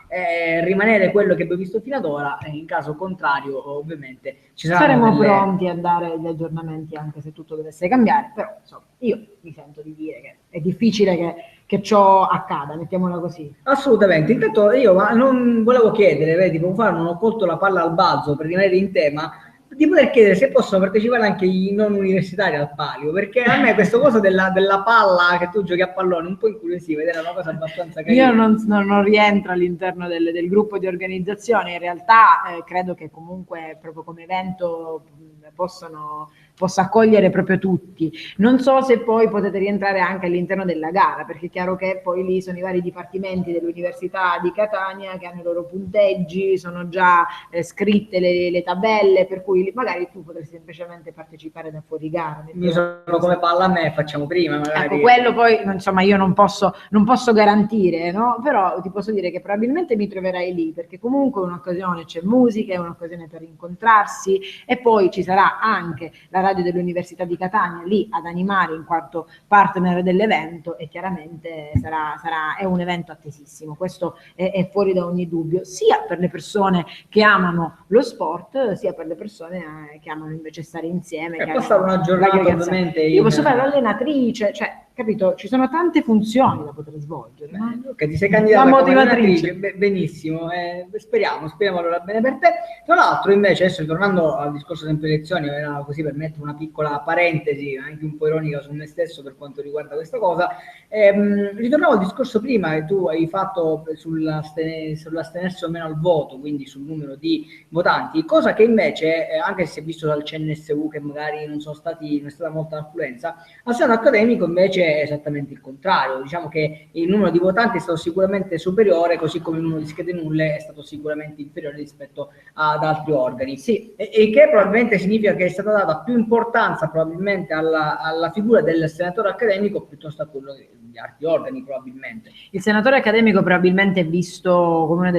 rimanere quello che abbiamo visto fino ad ora, e in caso contrario ovviamente ci saremo pronti a dare gli aggiornamenti anche se tutto dovesse cambiare, però insomma io mi sento di dire che è difficile che ciò accada, mettiamola così. Assolutamente. Intanto io non volevo chiedere, vedi, non ho colto la palla al balzo per rimanere in tema, di poter chiedere se possono partecipare anche i non universitari al palio, perché a me questa cosa della palla, che tu giochi a pallone, un po' incuriosiva, ed era una cosa abbastanza carina. Io non rientro all'interno del gruppo di organizzazione, in realtà credo che comunque proprio come evento possa accogliere proprio tutti. Non so se poi potete rientrare anche all'interno della gara, perché è chiaro che poi lì sono i vari dipartimenti dell'Università di Catania che hanno i loro punteggi, sono già scritte le tabelle, per cui magari tu potresti semplicemente partecipare da fuori gara. Io sono come palla a me, facciamo prima magari. Ecco, quello poi insomma io non posso garantire, no? Però ti posso dire che probabilmente mi troverai lì, perché comunque un'occasione, c'è musica, è un'occasione per incontrarsi, e poi ci sarà anche la radio dell'Università di Catania lì ad animare in quanto partner dell'evento, e chiaramente è un evento attesissimo. Questo è fuori da ogni dubbio, sia per le persone che amano lo sport, sia per le persone che amano invece stare insieme. Passare una giornata ovviamente. Io posso fare l'allenatrice, cioè, capito? Ci sono tante funzioni da poter svolgere. No? Ok, ti sei candidata la motivatrice. Benissimo, speriamo allora bene per te. Tra l'altro invece, adesso ritornando al discorso sempre elezioni, era così per mettere una piccola parentesi, anche un po' ironica su me stesso per quanto riguarda questa cosa, ritornavo al discorso prima che tu hai fatto sull'astenersi o meno al voto, quindi sul numero di votanti, cosa che invece anche se si è visto dal CNSU che magari non è stata molta affluenza, al Senato accademico invece è esattamente il contrario. Diciamo che il numero di votanti è stato sicuramente superiore, così come il numero di schede nulle è stato sicuramente inferiore rispetto ad altri organi. Sì, e che probabilmente significa che è stata data più importanza probabilmente alla figura del senatore accademico piuttosto a quello di altri organi, probabilmente. Il senatore accademico probabilmente è visto come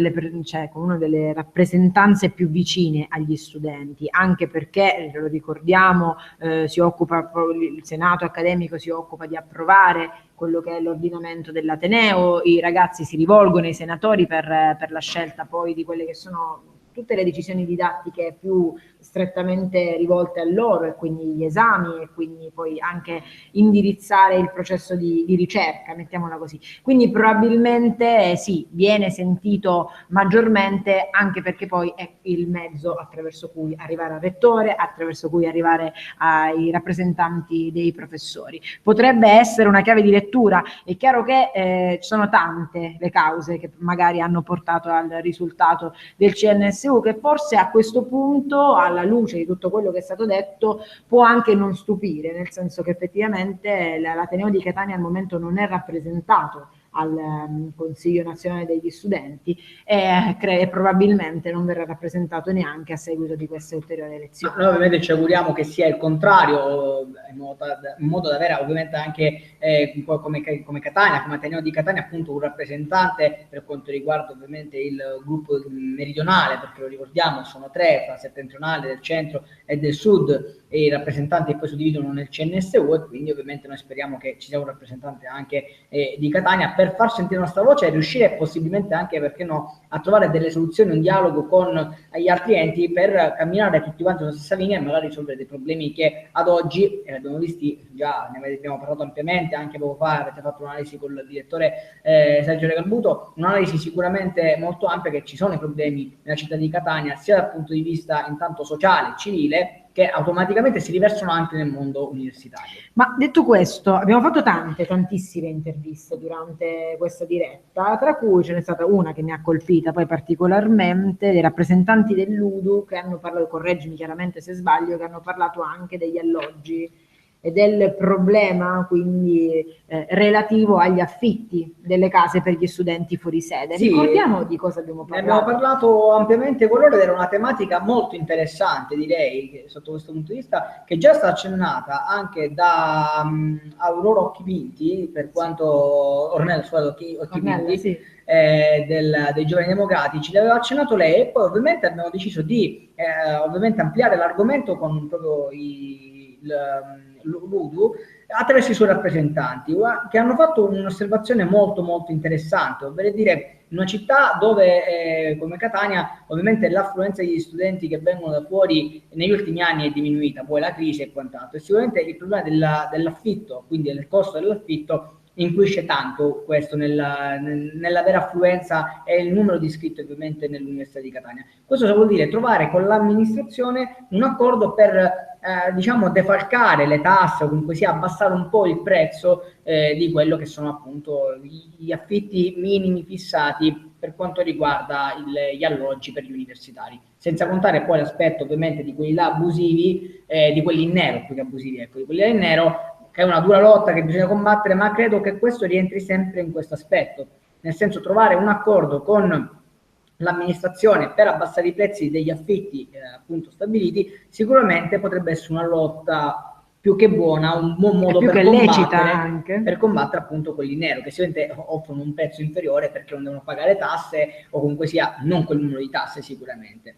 una delle rappresentanze più vicine agli studenti, anche perché, lo ricordiamo, il Senato accademico si occupa di approvare quello che è l'ordinamento dell'Ateneo, i ragazzi si rivolgono ai senatori per la scelta poi di quelle che sono tutte le decisioni didattiche più strettamente rivolte a loro, e quindi gli esami, e quindi poi anche indirizzare il processo di ricerca, mettiamola così. Quindi probabilmente sì, viene sentito maggiormente, anche perché poi è il mezzo attraverso cui arrivare al rettore, attraverso cui arrivare ai rappresentanti dei professori. Potrebbe essere una chiave di lettura. È chiaro che sono tante le cause che magari hanno portato al risultato del CNSU, che forse a questo punto, alla luce di tutto quello che è stato detto, può anche non stupire, nel senso che effettivamente l'Ateneo di Catania al momento non è rappresentato al Consiglio Nazionale degli Studenti e probabilmente non verrà rappresentato neanche a seguito di queste ulteriori elezioni. Noi ovviamente ci auguriamo che sia il contrario, in modo da avere ovviamente anche come Catania, come Ateneo di Catania, appunto un rappresentante per quanto riguarda ovviamente il gruppo meridionale, perché lo ricordiamo sono 3, tra settentrionale, del centro e del sud, e i rappresentanti che poi si dividono nel CNSU, e quindi ovviamente noi speriamo che ci sia un rappresentante anche di Catania per far sentire la nostra voce e riuscire possibilmente anche, perché no, a trovare delle soluzioni, un dialogo con gli altri enti per camminare tutti quanti sulla stessa linea e magari risolvere dei problemi che ad oggi, abbiamo visti già, ne abbiamo parlato ampiamente, anche poco fa avete fatto un'analisi con il direttore Sergio Regalbuto, un'analisi sicuramente molto ampia, che ci sono i problemi nella città di Catania sia dal punto di vista intanto sociale, civile, che automaticamente si riversano anche nel mondo universitario. Ma detto questo, abbiamo fatto tantissime interviste durante questa diretta, tra cui ce n'è stata una che mi ha colpita poi particolarmente, dei rappresentanti dell'UDU che hanno parlato, correggimi chiaramente se sbaglio, che hanno parlato anche degli alloggi e del problema quindi relativo agli affitti delle case per gli studenti fuori sede. Sì, ricordiamo di cosa abbiamo parlato. Ne abbiamo parlato ampiamente con loro ed era una tematica molto interessante, direi, sotto questo punto di vista, che già sta accennata anche da Aurora Occhivinti, per quanto Ornella Occhivinti, sì, dei Giovani Democratici, l'aveva accennato lei, e poi ovviamente abbiamo deciso di ovviamente ampliare l'argomento con proprio l'UDU attraverso i suoi rappresentanti, che hanno fatto un'osservazione molto interessante, ovvero dire, in una città dove come Catania ovviamente l'affluenza degli studenti che vengono da fuori negli ultimi anni è diminuita, poi la crisi e quant'altro, e sicuramente il problema dell'affitto, quindi del costo dell'affitto, influisce tanto questo nella vera affluenza e il numero di iscritti ovviamente nell'Università di Catania. Questo vuol dire trovare con l'amministrazione un accordo per diciamo defalcare le tasse, o comunque sia abbassare un po' il prezzo di quello che sono appunto gli affitti minimi fissati per quanto riguarda gli alloggi per gli universitari, senza contare poi l'aspetto ovviamente di quelli là abusivi, di quelli in nero, più che abusivi, ecco, di quelli là in nero, che è una dura lotta che bisogna combattere, ma credo che questo rientri sempre in questo aspetto, nel senso trovare un accordo con l'amministrazione per abbassare i prezzi degli affitti appunto stabiliti, sicuramente potrebbe essere una lotta più che buona, un buon modo per combattere appunto quelli in nero, che sicuramente offrono un prezzo inferiore perché non devono pagare tasse, o comunque sia non quel numero di tasse sicuramente.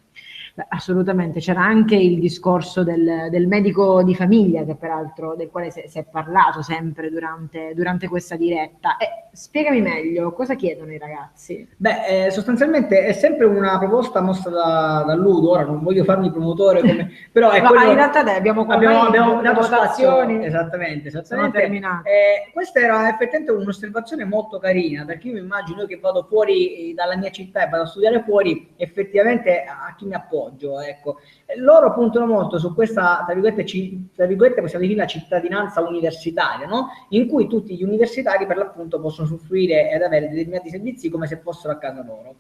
Beh, assolutamente, c'era anche il discorso del medico di famiglia, che peraltro del quale si è parlato sempre durante questa diretta. Spiegami meglio, cosa chiedono i ragazzi? Beh, sostanzialmente è sempre una proposta mossa dall'Udo, ora non voglio farmi promotore, però è quello, in realtà abbiamo dato votazioni, spazio, esattamente. Sono terminate. Questa era effettivamente un'osservazione molto carina, perché io mi immagino che vado fuori dalla mia città e vado a studiare fuori, effettivamente a chi mi appoggio. Ecco. Loro puntano molto su questa, tra virgolette possiamo definire la cittadinanza universitaria, no? In cui tutti gli universitari per l'appunto possono usufruire ed avere determinati servizi come se fossero a casa loro.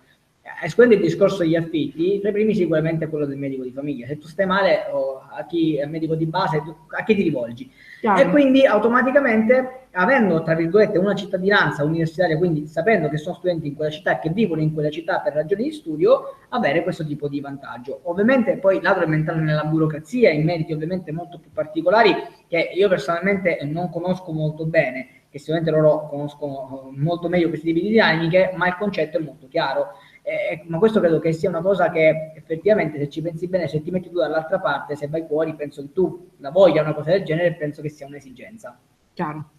escludendo il discorso degli affitti, tra i primi sicuramente quello del medico di famiglia. Se tu stai male, a chi è medico di base, a chi ti rivolgi? Chiaro. E quindi automaticamente, avendo tra virgolette una cittadinanza universitaria, quindi sapendo che sono studenti in quella città, che vivono in quella città per ragioni di studio, avere questo tipo di vantaggio. Ovviamente poi l'altro è entrare nella burocrazia, in meriti ovviamente molto più particolari, che io personalmente non conosco molto bene, che sicuramente loro conoscono molto meglio questi tipi di dinamiche, ma il concetto è molto chiaro. Ma questo credo che sia una cosa che effettivamente, se ci pensi bene, se ti metti tu dall'altra parte, se vai fuori, penso che tu la voglia una cosa del genere, penso che sia un'esigenza. Chiaro.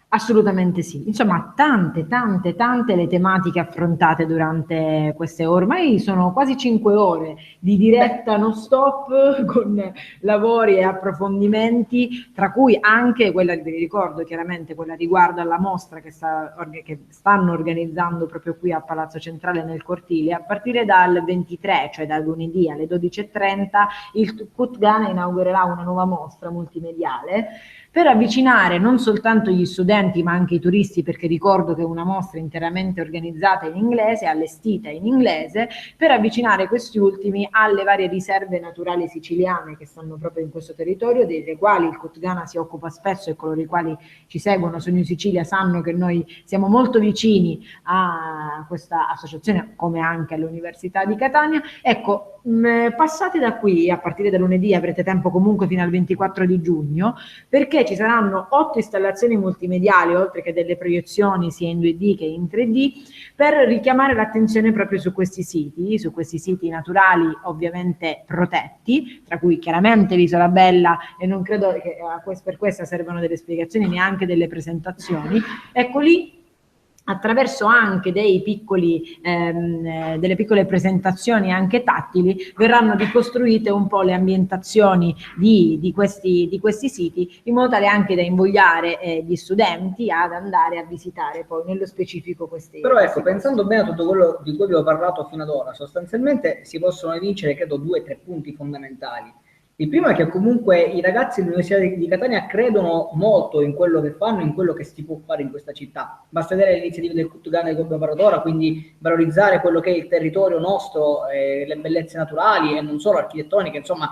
Assolutamente sì. Insomma, tante le tematiche affrontate durante queste ormai sono quasi 5 ore di diretta non stop con lavori e approfondimenti, tra cui anche quella, vi ricordo chiaramente, quella riguardo alla mostra che stanno organizzando proprio qui a Palazzo Centrale nel cortile. A partire dal 23, cioè dal lunedì alle 12:30, il CUT Ghana inaugurerà una nuova mostra multimediale per avvicinare non soltanto gli studenti ma anche i turisti, perché ricordo che è una mostra interamente organizzata in inglese, allestita in inglese, per avvicinare questi ultimi alle varie riserve naturali siciliane che stanno proprio in questo territorio, delle quali il CUT Ghana si occupa spesso, e coloro i quali ci seguono su New Sicilia sanno che noi siamo molto vicini a questa associazione, come anche all'Università di Catania. Ecco, passate da qui, a partire da lunedì avrete tempo comunque fino al 24 di giugno, perché ci saranno 8 installazioni multimediali, oltre che delle proiezioni sia in 2D che in 3D, per richiamare l'attenzione proprio su questi siti naturali ovviamente protetti, tra cui chiaramente l'Isola Bella, e non credo che per questa servano delle spiegazioni, neanche delle presentazioni. Ecco, lì attraverso anche delle piccole presentazioni anche tattili verranno ricostruite un po' le ambientazioni di questi siti, in modo tale anche da invogliare gli studenti ad andare a visitare poi nello specifico questi. Però ecco, pensando bene a tutto quello di cui vi ho parlato fino ad ora, sostanzialmente si possono evincere credo 2 o 3 punti fondamentali. Il primo è che comunque i ragazzi dell'Università di Catania credono molto in quello che fanno, in quello che si può fare in questa città. Basta vedere le iniziative del CUT Ghana di cui abbiamo parlato ora, quindi valorizzare quello che è il territorio nostro, le bellezze naturali e non solo architettoniche, insomma,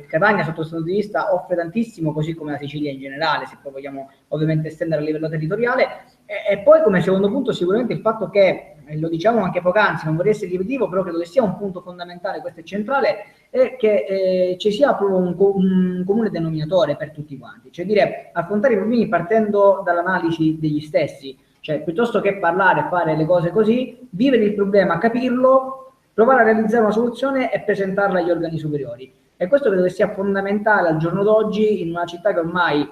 Catania sotto questo punto di vista offre tantissimo, così come la Sicilia in generale, se poi vogliamo ovviamente estendere a livello territoriale. E poi come secondo punto sicuramente il fatto che, lo diciamo anche poc'anzi, non vorrei essere ripetitivo, però credo che sia un punto fondamentale, questo è centrale, è che ci sia proprio un comune denominatore per tutti quanti, cioè dire affrontare i problemi partendo dall'analisi degli stessi, cioè piuttosto che parlare, fare le cose così, vivere il problema, capirlo, provare a realizzare una soluzione e presentarla agli organi superiori. E questo credo che sia fondamentale al giorno d'oggi in una città che ormai,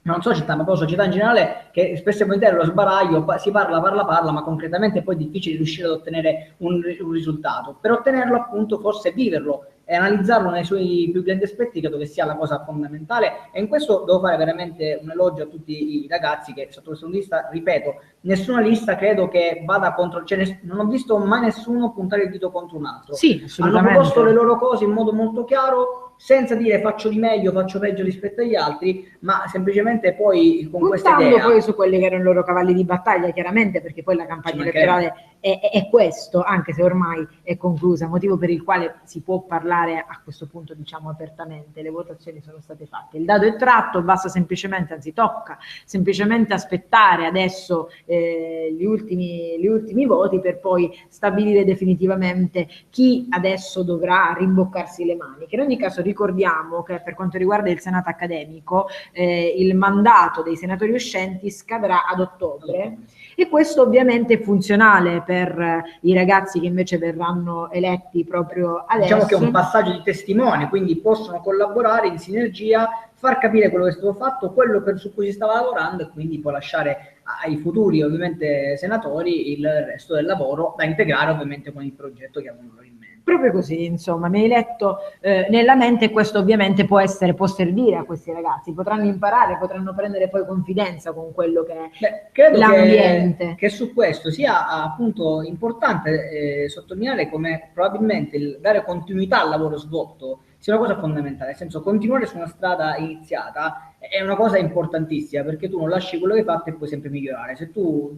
non so città, ma proprio società in generale, che spesso e volentieri lo sbaraglio, si parla, ma concretamente poi è difficile riuscire ad ottenere un risultato. Per ottenerlo, appunto, forse viverlo e analizzarlo nei suoi più grandi aspetti credo che sia la cosa fondamentale, e in questo devo fare veramente un elogio a tutti i ragazzi che sotto questo punto di vista, ripeto, nessuna lista credo che vada contro, cioè non ho visto mai nessuno puntare il dito contro un altro. Sì, assolutamente. Hanno proposto le loro cose in modo molto chiaro, senza dire faccio di meglio, faccio peggio rispetto agli altri, ma semplicemente poi con questa idea, poi su quelli che erano i loro cavalli di battaglia, chiaramente, perché poi la campagna elettorale è questo, anche se ormai è conclusa, motivo per il quale si può parlare a questo punto, diciamo, apertamente. Le votazioni sono state fatte, il dado è tratto, basta semplicemente, anzi tocca semplicemente aspettare adesso gli ultimi voti per poi stabilire definitivamente chi adesso dovrà rimboccarsi le maniche. In ogni caso ricordiamo che per quanto riguarda il Senato accademico il mandato dei senatori uscenti scadrà ad ottobre, e questo ovviamente è funzionale per i ragazzi che invece verranno eletti proprio adesso. Diciamo che è un passaggio di testimone, quindi possono collaborare in sinergia, far capire quello che è stato fatto, quello su cui si stava lavorando, e quindi poi lasciare ai futuri ovviamente senatori il resto del lavoro da integrare ovviamente con il progetto che avevano loro in mente. Proprio così, insomma, mi hai letto nella mente, e questo ovviamente può servire a questi ragazzi, potranno imparare, potranno prendere poi confidenza con quello che è l'ambiente. Che su questo sia appunto importante sottolineare come probabilmente il dare continuità al lavoro svolto sia una cosa fondamentale, nel senso continuare su una strada iniziata è una cosa importantissima, perché tu non lasci quello che hai fatto e puoi sempre migliorare. Se tu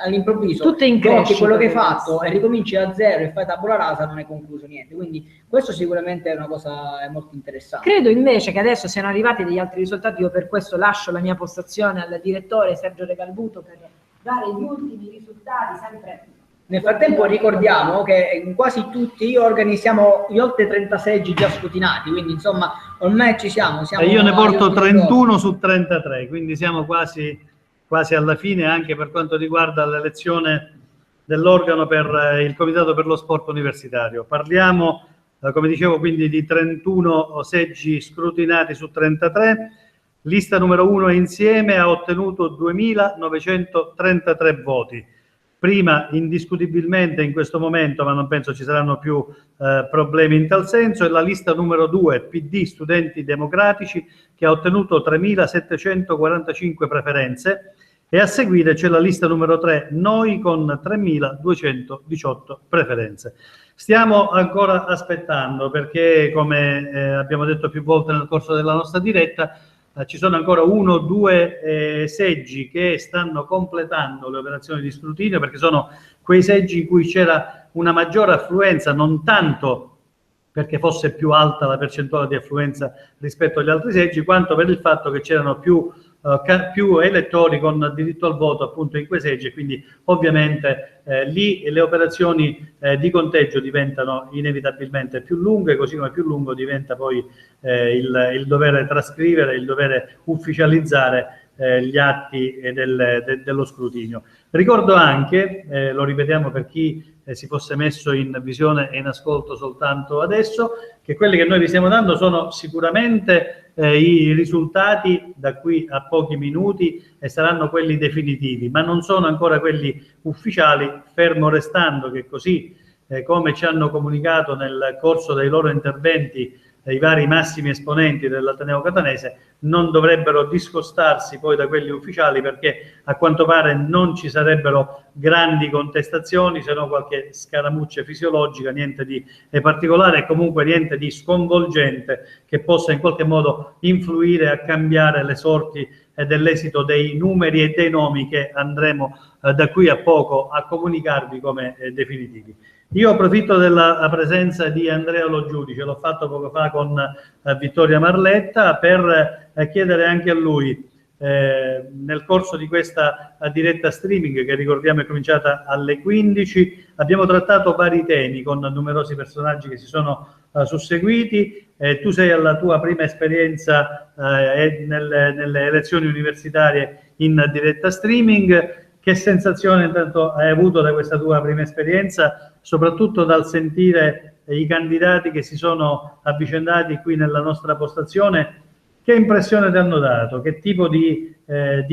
all'improvviso tocchi quello che hai fatto e ricominci da zero e fai tabula rasa, non hai concluso niente. Quindi questo sicuramente è una cosa molto interessante. Credo invece che adesso siano arrivati degli altri risultati, io per questo lascio la mia postazione al direttore Sergio Regalbuto per dare gli ultimi risultati sempre. Nel frattempo ricordiamo che in quasi tutti gli organi siamo in oltre 30 seggi già scrutinati, quindi insomma ormai ci siamo. E io ne porto 31 su 33, quindi siamo quasi alla fine anche per quanto riguarda l'elezione dell'organo per il Comitato per lo Sport Universitario. Parliamo, come dicevo, quindi di 31 seggi scrutinati su 33. Lista numero 1 insieme ha ottenuto 2.933 voti. Prima indiscutibilmente in questo momento, ma non penso ci saranno più problemi in tal senso, è la lista numero 2, PD Studenti Democratici, che ha ottenuto 3.745 preferenze, e a seguire c'è la lista numero 3, Noi, con 3.218 preferenze. Stiamo ancora aspettando perché, come abbiamo detto più volte nel corso della nostra diretta, ci sono ancora 1 o 2 seggi che stanno completando le operazioni di scrutinio, perché sono quei seggi in cui c'era una maggiore affluenza, non tanto perché fosse più alta la percentuale di affluenza rispetto agli altri seggi, quanto per il fatto che c'erano più elettori con diritto al voto appunto in quei seggi, e quindi ovviamente lì le operazioni di conteggio diventano inevitabilmente più lunghe, così come più lungo diventa poi il dovere trascrivere, il dovere ufficializzare gli atti dello scrutinio. Ricordo anche, lo ripetiamo per chi si fosse messo in visione e in ascolto soltanto adesso, che quelli che noi vi stiamo dando sono sicuramente i risultati da qui a pochi minuti e saranno quelli definitivi, ma non sono ancora quelli ufficiali, fermo restando che così come ci hanno comunicato nel corso dei loro interventi i vari massimi esponenti dell'Ateneo Catanese, non dovrebbero discostarsi poi da quelli ufficiali, perché a quanto pare non ci sarebbero grandi contestazioni, se no qualche scaramuccia fisiologica, niente di particolare e comunque niente di sconvolgente che possa in qualche modo influire a cambiare le sorti dell'esito dei numeri e dei nomi che andremo da qui a poco a comunicarvi come definitivi. Io approfitto della presenza di Andrea Lo Giudice, l'ho fatto poco fa con Vittoria Marletta, per chiedere anche a lui, nel corso di questa diretta streaming, che ricordiamo è cominciata alle 15, abbiamo trattato vari temi con numerosi personaggi che si sono susseguiti. Tu sei alla tua prima esperienza nelle elezioni universitarie in diretta streaming. Che sensazione intanto hai avuto da questa tua prima esperienza, soprattutto dal sentire i candidati che si sono avvicendati qui nella nostra postazione? Che impressione ti hanno dato? Che tipo di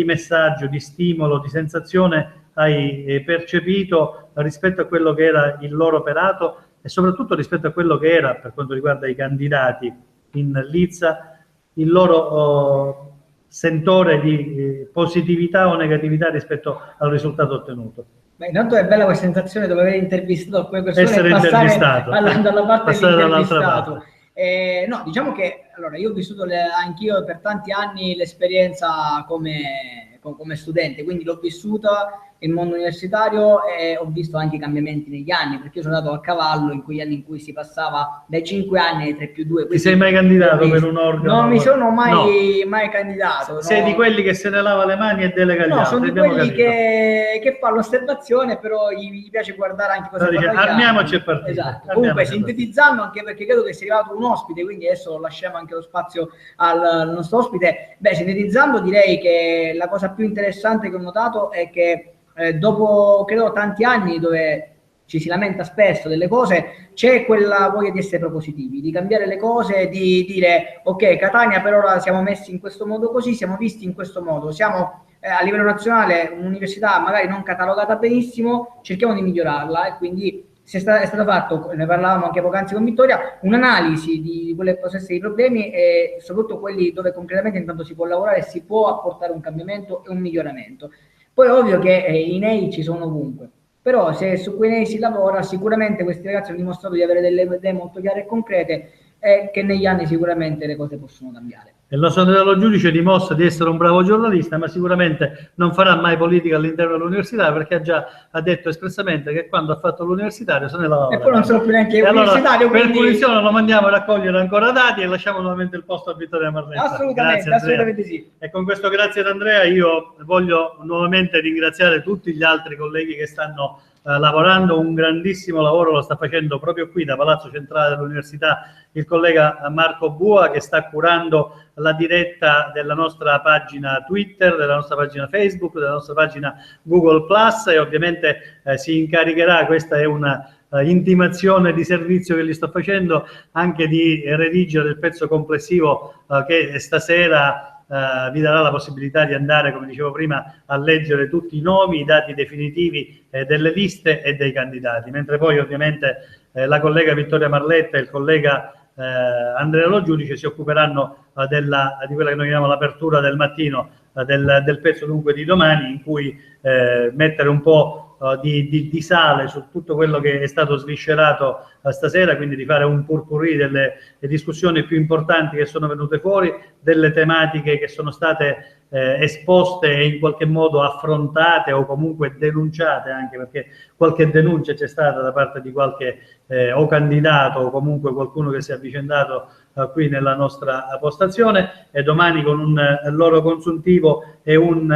messaggio, di stimolo, di sensazione hai percepito rispetto a quello che era il loro operato e soprattutto rispetto a quello che era, per quanto riguarda i candidati in lizza, il loro sentore di positività o negatività rispetto al risultato ottenuto? Beh, intanto è bella questa sensazione dopo aver intervistato alcune persone essere e passare intervistato, dalla parte dell'intervistato. Parte. No, diciamo che allora io ho vissuto anch'io per tanti anni l'esperienza come studente, quindi l'ho vissuta il mondo universitario e ho visto anche i cambiamenti negli anni, perché io sono andato a cavallo in quegli anni in cui si passava dai 5 anni ai 3+2. Ti sei mai candidato per un organo? Non mi sono mai candidato. Sei di quelli che se ne lava le mani e delega gli altri? No, sono di quelli che fa l'osservazione, però gli piace guardare anche cosa fanno gli altri. Armiamoci e partiamo. Esatto. Comunque sintetizzando, anche perché credo che sia arrivato un ospite, quindi adesso lasciamo anche lo spazio al nostro ospite. Beh, sintetizzando direi che la cosa più interessante che ho notato è che dopo credo tanti anni dove ci si lamenta spesso delle cose, c'è quella voglia di essere propositivi, di cambiare le cose, di dire ok, Catania per ora siamo messi in questo modo così, siamo visti in questo modo, siamo a livello nazionale un'università magari non catalogata benissimo, cerchiamo di migliorarla, e quindi è stato fatto, ne parlavamo anche poc'anzi con Vittoria, un'analisi di quelli che possono essere i problemi e soprattutto quelli dove concretamente intanto si può lavorare e si può apportare un cambiamento e un miglioramento. Poi è ovvio che i nei ci sono ovunque, però se su quei nei si lavora, sicuramente questi ragazzi hanno dimostrato di avere delle idee molto chiare e concrete, e che negli anni sicuramente le cose possono cambiare. Il nostro Andrea Giudice dimostra di essere un bravo giornalista, ma sicuramente non farà mai politica all'interno dell'università, perché ha detto espressamente che quando ha fatto l'universitario se ne laurea. E poi non sono più neanche allora, universitario, per quindi... punizione lo mandiamo a raccogliere ancora dati e lasciamo nuovamente il posto a Vittoria Marletta. Assolutamente, assolutamente sì. E con questo grazie ad Andrea io voglio nuovamente ringraziare tutti gli altri colleghi che stanno lavorando. Un grandissimo lavoro lo sta facendo proprio qui da Palazzo Centrale dell'Università il collega Marco Bua, che sta curando la diretta della nostra pagina Twitter, della nostra pagina Facebook, della nostra pagina Google Plus, e ovviamente si incaricherà, questa è una intimazione di servizio che gli sto facendo, anche di redigere il pezzo complessivo che stasera vi darà la possibilità di andare, come dicevo prima, a leggere tutti i nomi, i dati definitivi delle liste e dei candidati, mentre poi ovviamente la collega Vittoria Marletta e il collega Andrea Lo Giudice si occuperanno di quella che noi chiamiamo l'apertura del mattino, del pezzo dunque di domani, in cui mettere un po' di sale su tutto quello che è stato sviscerato stasera, quindi di fare un potpourri delle discussioni più importanti che sono venute fuori, delle tematiche che sono state esposte e in qualche modo affrontate o comunque denunciate, anche perché qualche denuncia c'è stata da parte di qualche o candidato o comunque qualcuno che si è avvicendato qui nella nostra postazione, e domani con un loro consuntivo e un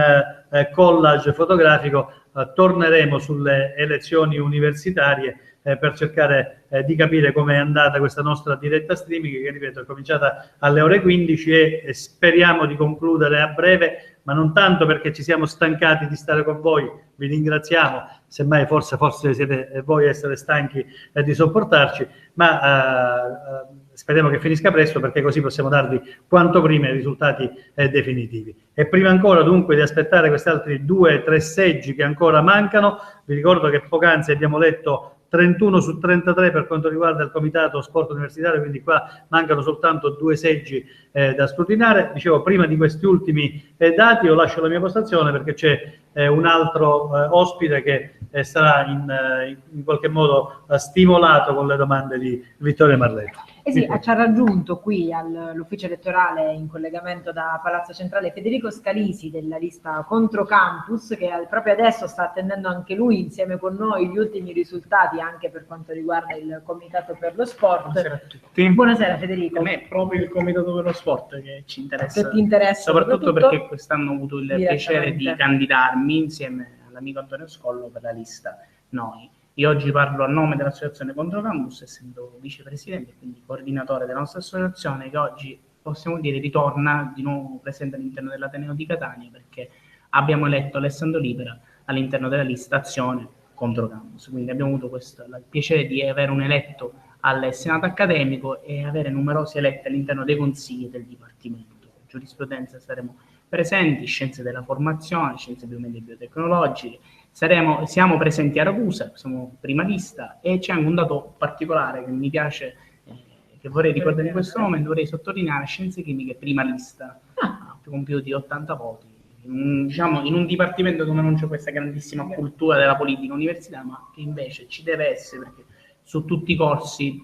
collage fotografico torneremo sulle elezioni universitarie per cercare di capire come è andata questa nostra diretta streaming, che ripeto è cominciata alle ore 15 e speriamo di concludere a breve, ma non tanto perché ci siamo stancati di stare con voi, vi ringraziamo, semmai forse siete voi a essere stanchi di sopportarci, ma speriamo che finisca presto, perché così possiamo darvi quanto prima i risultati definitivi. E prima ancora dunque di aspettare questi altri 2-3 seggi che ancora mancano, vi ricordo che poc'anzi abbiamo letto 31 su 33 per quanto riguarda il comitato sport universitario, quindi qua mancano soltanto 2 seggi da scrutinare. Dicevo, prima di questi ultimi dati io lascio la mia postazione, perché c'è un altro ospite che sarà in qualche modo stimolato con le domande di Vittoria Marletta. Sì, ci ha raggiunto qui all'ufficio elettorale in collegamento da Palazzo Centrale Federico Scalisi della lista Contro Campus, che proprio adesso sta attendendo anche lui insieme con noi gli ultimi risultati anche per quanto riguarda il Comitato per lo Sport. Buonasera a tutti. Buonasera Federico. A me è proprio il Comitato per lo Sport che ci interessa. Che ti interessa soprattutto perché quest'anno ho avuto il piacere di candidarmi insieme all'amico Antonio Scollo per la lista Noi. Io oggi parlo a nome dell'associazione Contro Campus, essendo vicepresidente e quindi coordinatore della nostra associazione, che oggi possiamo dire ritorna di nuovo presente all'interno dell'Ateneo di Catania, perché abbiamo eletto Alessandro Libera all'interno della lista Azione Contro Campus. Quindi abbiamo avuto il piacere di avere un eletto al Senato accademico e avere numerosi eletti all'interno dei consigli del Dipartimento. Giurisprudenza saremo presenti, scienze della formazione, scienze biomediche e biotecnologiche. Siamo presenti a Ragusa, siamo prima lista, e c'è anche un dato particolare che mi piace, che vorrei ricordare in questo momento, vorrei sottolineare: scienze chimiche prima lista, con più di 80 voti. In un dipartimento dove non c'è questa grandissima cultura della politica universitaria, ma che invece ci deve essere, perché su tutti i corsi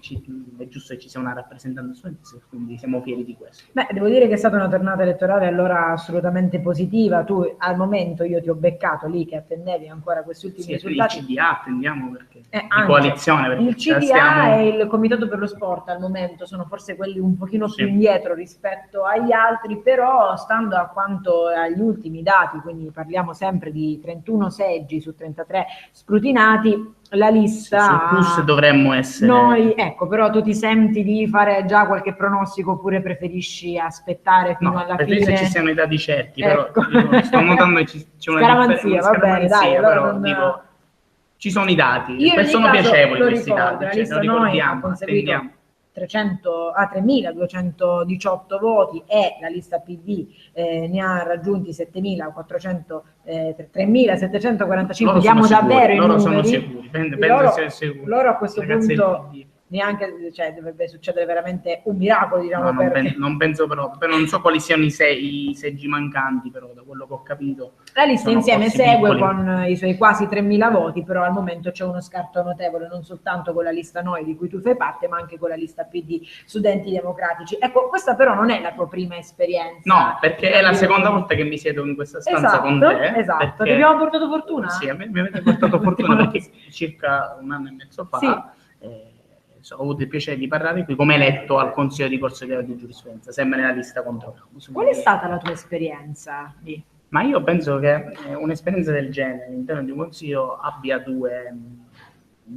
è giusto che ci sia una rappresentante studentesca, quindi siamo fieri di questo. Beh, devo dire che è stata una tornata elettorale allora assolutamente positiva. Tu al momento, io ti ho beccato lì che attendevi ancora questi ultimi risultati. Il CDA attendiamo, perché di anche, coalizione, perché il CDA e il Comitato per lo Sport al momento sono forse quelli un pochino più indietro rispetto agli altri, però stando a quanto agli ultimi dati, quindi parliamo sempre di 31 seggi su 33 scrutinati, la lista sul plus dovremmo essere noi, ecco, però tu ti senti di fare già qualche pronostico oppure preferisci aspettare fino alla fine? Se ci siano i dati certi, ecco. Però sto notando che c'è una scaramanzia, va bene, dai, allora però non... dico, ci sono i dati, sono caso, piacevoli lo questi ricordo, dati, la cioè, lista lo ricordiamo, ha conseguito 3.218 voti e la lista PD ne ha raggiunti 3.745. Diamo davvero i numeri. Sono sicuri, penso loro a questo punto neanche, cioè dovrebbe succedere veramente un miracolo, diciamo. No, non penso però non so quali siano i seggi mancanti, però da quello che ho capito. La lista sono insieme forse segue piccoli. con i suoi quasi 3.000 voti, però al momento c'è uno scarto notevole, non soltanto con la lista Noi, di cui tu fai parte, ma anche con la lista PD, Studenti Democratici. Ecco, questa però non è la tua prima esperienza. No, perché è la seconda volta che mi siedo in questa stanza con te. Esatto, perché- ti abbiamo portato fortuna? Sì, a me mi avete portato fortuna perché circa un anno e mezzo fa Sì. ho avuto il piacere di parlare qui come eletto al Consiglio di Corso di Giurisprudenza, sempre nella lista contro campus. Qual è stata la tua esperienza lì? Ma io penso che un'esperienza del genere all'interno di un consiglio abbia due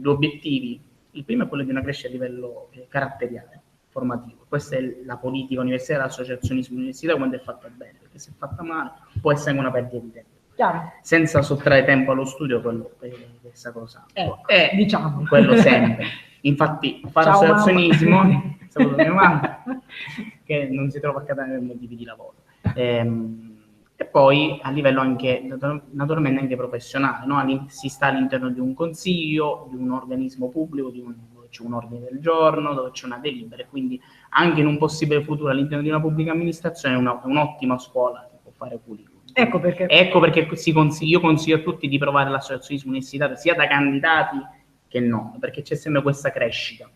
obiettivi. Il primo è quello di una crescita a livello caratteriale, formativo. Questa è la politica universitaria, l'associazionismo universitario quando è fatta bene, perché se è fatta male può essere una perdita di tempo. Chiaro? Senza sottrarre tempo allo studio, quello è sacrosanto. Ecco, è diciamo. quello sempre. Infatti, fare Ciao, associazionismo, saluto mia mamma, che non si trova a Catania per motivi di lavoro. E poi a livello anche, naturalmente anche professionale, no? Si sta all'interno di un consiglio, di un organismo pubblico, dove c'è un ordine del giorno, dove c'è una delibera, quindi anche in un possibile futuro all'interno di una pubblica amministrazione è un'ottima scuola che può fare curriculum. Ecco perché Io consiglio a tutti di provare l'associazionismo universitario, sia da candidati che no, perché c'è sempre questa crescita.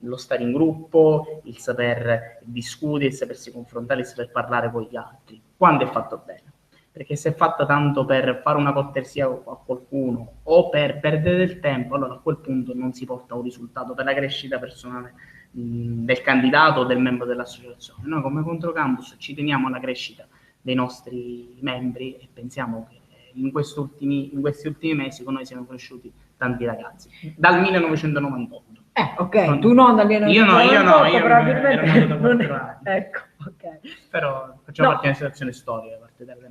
Lo stare in gruppo, il saper discutere, il sapersi confrontare, il saper parlare con gli altri, quando è fatto bene. Perché se è fatta tanto per fare una cortesia a qualcuno o per perdere del tempo, allora a quel punto non si porta a un risultato per la crescita personale del candidato o del membro dell'associazione. Noi come Controcampus ci teniamo alla crescita dei nostri membri e pensiamo che in questi ultimi mesi con noi siano cresciuti tanti ragazzi, dal 1998. Ok, tu non dal 1998, io probabilmente non ecco, ok. Però facciamo parte di una situazione storica.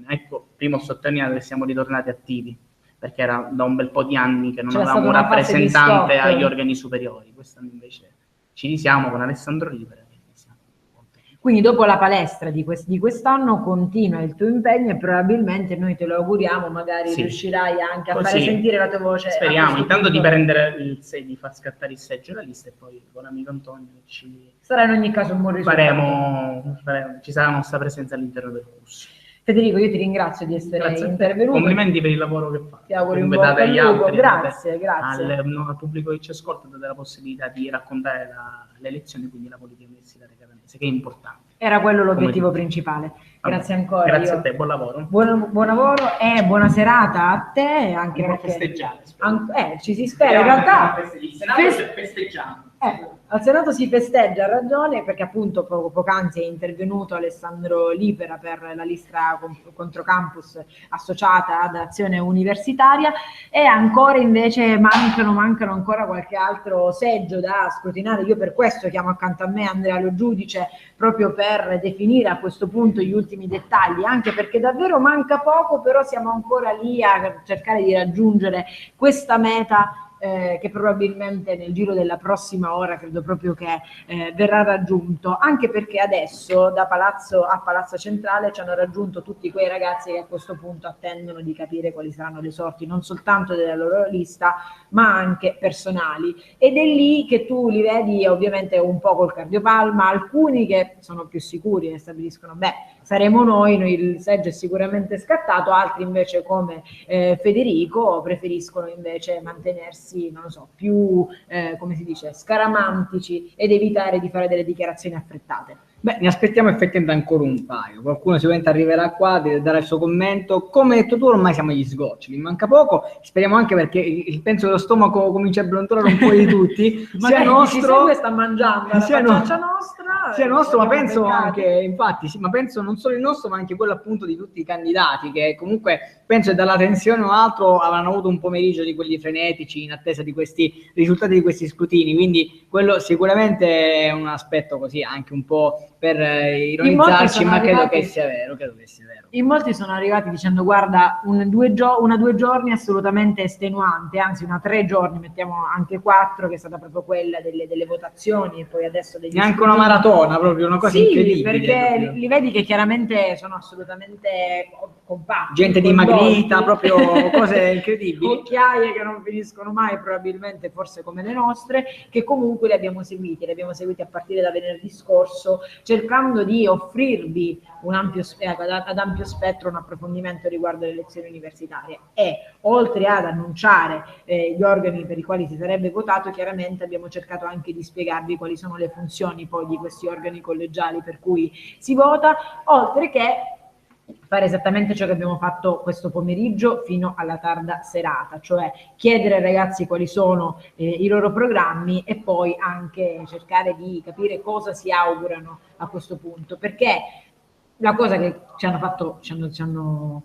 Ecco, prima ho sottolineato che siamo ritornati attivi, perché era da un bel po' di anni che non avevamo un rappresentante agli organi superiori. Quest'anno invece ci risiamo con Alessandro Libera. Quindi dopo la palestra di quest'anno continua il tuo impegno e probabilmente noi te lo auguriamo, magari riuscirai anche a fare sentire la tua voce. Speriamo, intanto di prendere di far scattare il seggio alla lista e poi con l'amico Antonio sarà in ogni caso un buon risultato. Ci sarà la nostra presenza all'interno del corso. Federico, io ti ringrazio di essere intervenuto. Complimenti per il lavoro che fai. Ti auguro un buon lupo. Grazie. Al pubblico che ci ascolta date la possibilità di raccontare le elezioni, quindi la politica universitaria catanese, che è importante. Era quello l'obiettivo principale. Grazie ancora. Grazie a te, buon lavoro. Buon lavoro e buona serata a te. Anche perché festeggiare. Ci si spera. In realtà festeggiamo. Al Senato si festeggia, ha ragione, perché appunto poc'anzi è intervenuto Alessandro Libera per la lista Controcampus associata ad Azione Universitaria e ancora invece mancano ancora qualche altro seggio da scrutinare. Io per questo chiamo accanto a me Andrea Lo Giudice, proprio per definire a questo punto gli ultimi dettagli, anche perché davvero manca poco, però siamo ancora lì a cercare di raggiungere questa meta che probabilmente nel giro della prossima ora credo proprio che verrà raggiunto, anche perché adesso da Palazzo a Palazzo Centrale ci hanno raggiunto tutti quei ragazzi che a questo punto attendono di capire quali saranno le sorti non soltanto della loro lista ma anche personali, ed è lì che tu li vedi ovviamente un po' col cardiopalma, alcuni che sono più sicuri e stabiliscono saremo noi, il seggio è sicuramente scattato, altri invece come Federico preferiscono invece mantenersi, non lo so, più, come si dice, scaramantici ed evitare di fare delle dichiarazioni affrettate. Ne aspettiamo effettivamente ancora un paio. Qualcuno sicuramente arriverà qua, deve dare il suo commento. Come hai detto tu, ormai siamo agli sgoccioli, manca poco. Speriamo anche, perché penso che lo stomaco comincia a brontolare un po' di tutti. sia nostro, sta mangiando sia nostra, sia nostro, ma penso anche, infatti, ma penso non solo il nostro, ma anche quello appunto di tutti i candidati, che comunque penso che dalla tensione o altro avranno avuto un pomeriggio di quelli frenetici in attesa di questi risultati di questi scrutini. Quindi quello sicuramente è un aspetto così anche un po' per ironizzarci, ma credo che sia vero. In molti sono arrivati dicendo guarda, una 2 giorni assolutamente estenuante, anzi una 3 giorni, mettiamo anche 4, che è stata proprio quella delle votazioni e poi adesso degli neanche una maratona, proprio una cosa incredibile. Perché li vedi che chiaramente sono assolutamente compatti, gente dimagrita, proprio cose incredibili. Occhiaie che non finiscono mai, probabilmente forse come le nostre, che comunque li abbiamo seguiti a partire da venerdì scorso, cercando di offrirvi ad ampio spettro un approfondimento riguardo le lezioni universitarie, e oltre ad annunciare gli organi per i quali si sarebbe votato, chiaramente abbiamo cercato anche di spiegarvi quali sono le funzioni poi di questi organi collegiali per cui si vota, oltre che fare esattamente ciò che abbiamo fatto questo pomeriggio fino alla tarda serata, cioè chiedere ai ragazzi quali sono i loro programmi e poi anche cercare di capire cosa si augurano a questo punto, perché la cosa che ci hanno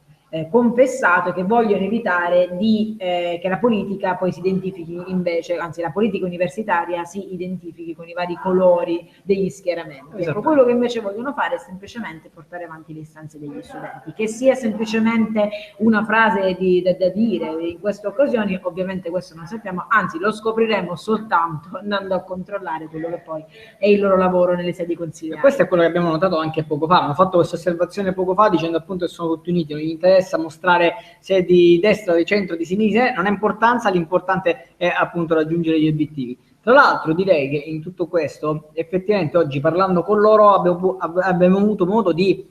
confessato è che vogliono evitare che la politica poi si identifichi invece, anzi la politica universitaria si identifichi con i vari colori degli schieramenti. Ecco, quello che invece vogliono fare è semplicemente portare avanti le istanze degli studenti, che sia semplicemente una frase da dire in queste occasioni, ovviamente questo non sappiamo, anzi lo scopriremo soltanto andando a controllare quello che poi è il loro lavoro nelle sedi consigliari. Questo è quello che abbiamo notato anche poco fa, hanno fatto questa osservazione poco fa dicendo appunto che sono tutti uniti, non gli interessa mostrare se è di destra, di centro, di sinistra, non ha importanza, l'importante è appunto raggiungere gli obiettivi. Tra l'altro direi che in tutto questo effettivamente oggi parlando con loro abbiamo avuto modo di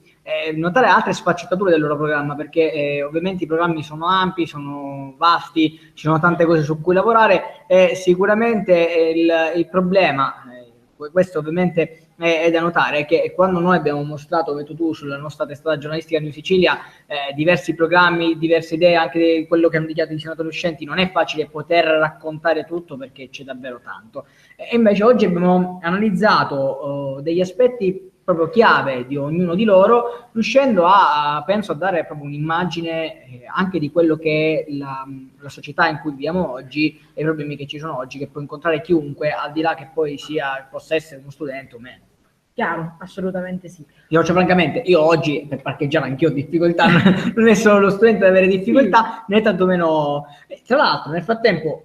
notare altre sfaccettature del loro programma, perché ovviamente i programmi sono ampi, sono vasti, ci sono tante cose su cui lavorare e sicuramente il problema, questo ovviamente è da notare, che quando noi abbiamo mostrato, come tu sulla nostra testata giornalistica New Sicilia, diversi programmi, diverse idee, anche di quello che hanno dichiarato i senatori uscenti, non è facile poter raccontare tutto perché c'è davvero tanto. E invece oggi abbiamo analizzato degli aspetti proprio chiave di ognuno di loro, riuscendo penso a dare proprio un'immagine anche di quello che è la società in cui viviamo oggi e i problemi che ci sono oggi, che può incontrare chiunque, al di là che poi possa essere uno studente o meno. Chiaro, assolutamente sì. Io francamente, io oggi per parcheggiare anch'io ho difficoltà, non è solo lo studente ad avere difficoltà, né tantomeno. Tra l'altro nel frattempo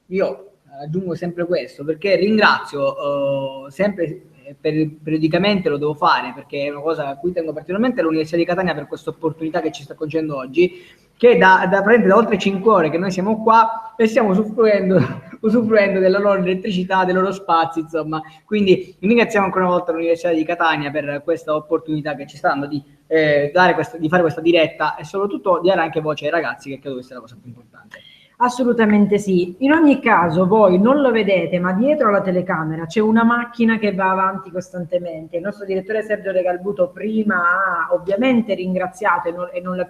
io aggiungo sempre questo, perché ringrazio sempre, periodicamente lo devo fare perché è una cosa a cui tengo particolarmente, l'Università di Catania per questa opportunità che ci sta concedendo oggi, che da oltre 5 ore che noi siamo qua e stiamo usufruendo della loro elettricità, dei loro spazi, insomma. Quindi ringraziamo ancora una volta l'Università di Catania per questa opportunità che ci sta dando di fare questa diretta e soprattutto di dare anche voce ai ragazzi, che credo che sia la cosa più importante. Assolutamente sì. In ogni caso voi non lo vedete, ma dietro alla telecamera c'è una macchina che va avanti costantemente. Il nostro direttore Sergio Regalbuto prima ha ovviamente ringraziato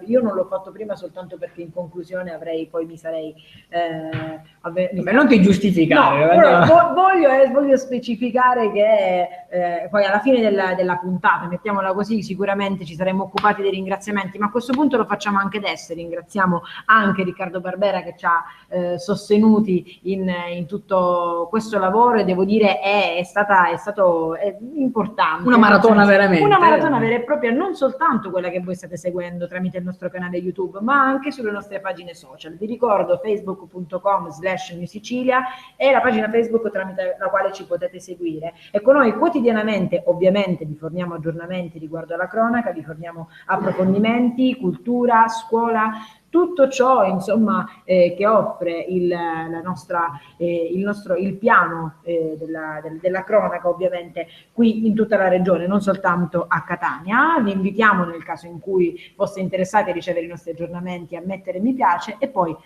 io non l'ho fatto prima soltanto perché in conclusione mi sarei non ti giustificare. No, voglio specificare che poi alla fine della puntata, mettiamola così, sicuramente ci saremmo occupati dei ringraziamenti, ma a questo punto lo facciamo anche adesso. Ringraziamo anche Riccardo Barbera che ci ha sostenuti in tutto questo lavoro e devo dire è stato importante. Una maratona veramente. Una maratona vera e propria, non soltanto quella che voi state seguendo tramite il nostro canale YouTube, ma anche sulle nostre pagine social. Vi ricordo facebook.com/NewSicilia è la pagina Facebook tramite la quale ci potete seguire. Ecco, noi quotidianamente ovviamente vi forniamo aggiornamenti riguardo alla cronaca, vi forniamo approfondimenti, cultura, scuola, tutto ciò insomma che offre il piano della cronaca ovviamente qui in tutta la regione, non soltanto a Catania. Vi invitiamo, nel caso in cui foste interessati a ricevere i nostri aggiornamenti, a mettere mi piace e poi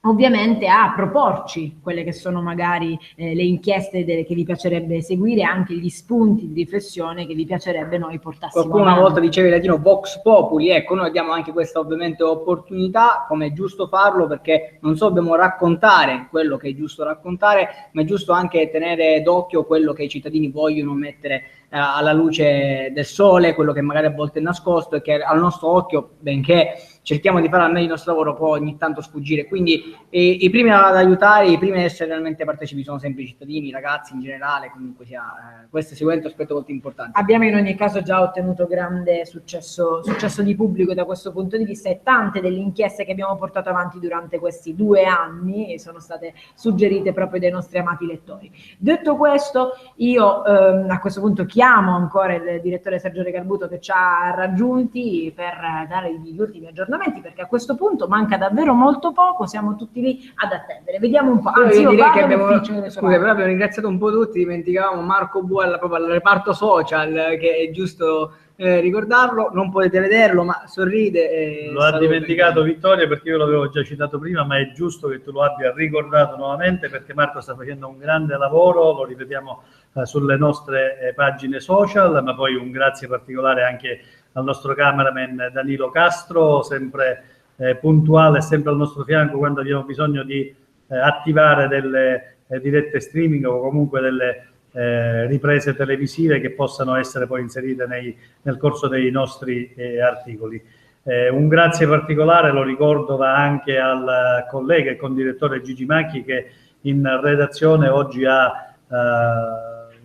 ovviamente a proporci quelle che sono magari le inchieste che vi piacerebbe seguire, anche gli spunti di riflessione che vi piacerebbe noi portassimo avanti. Qualcuno una volta diceva in latino Vox Populi, ecco, noi diamo anche questa ovviamente opportunità, come è giusto farlo, perché non solo dobbiamo raccontare quello che è giusto raccontare, ma è giusto anche tenere d'occhio quello che i cittadini vogliono mettere alla luce del sole, quello che magari a volte è nascosto e che al nostro occhio, benché cerchiamo di fare al meglio il nostro lavoro, può ogni tanto sfuggire. Quindi i primi ad aiutare, i primi ad essere realmente partecipi sono sempre i cittadini, i ragazzi in generale, comunque questo è sicuramente un aspetto molto importante. Abbiamo in ogni caso già ottenuto grande successo di pubblico da questo punto di vista, e tante delle inchieste che abbiamo portato avanti durante questi 2 anni sono state suggerite proprio dai nostri amati lettori. Detto questo, io a questo punto chiamo ancora il direttore Sergio Regalbuto, che ci ha raggiunti per dare gli ultimi aggiornamenti, perché a questo punto manca davvero molto poco, siamo tutti lì ad attendere. Vediamo un po'. Anzi, io direi che abbiamo abbiamo ringraziato un po' tutti, dimenticavamo Marco Buella proprio al reparto social, che è giusto ricordarlo, non potete vederlo ma sorride. Lo ha dimenticato Vittoria, perché io l'avevo già citato prima, ma è giusto che tu lo abbia ricordato nuovamente, perché Marco sta facendo un grande lavoro, lo ripetiamo sulle nostre pagine social, ma poi un grazie particolare anche al nostro cameraman Danilo Castro, sempre puntuale, sempre al nostro fianco quando abbiamo bisogno di attivare delle dirette streaming o comunque delle riprese televisive che possano essere poi inserite nel corso dei nostri articoli. Un grazie particolare, lo ricordo, va anche al collega e condirettore Gigi Macchi, che in redazione oggi ha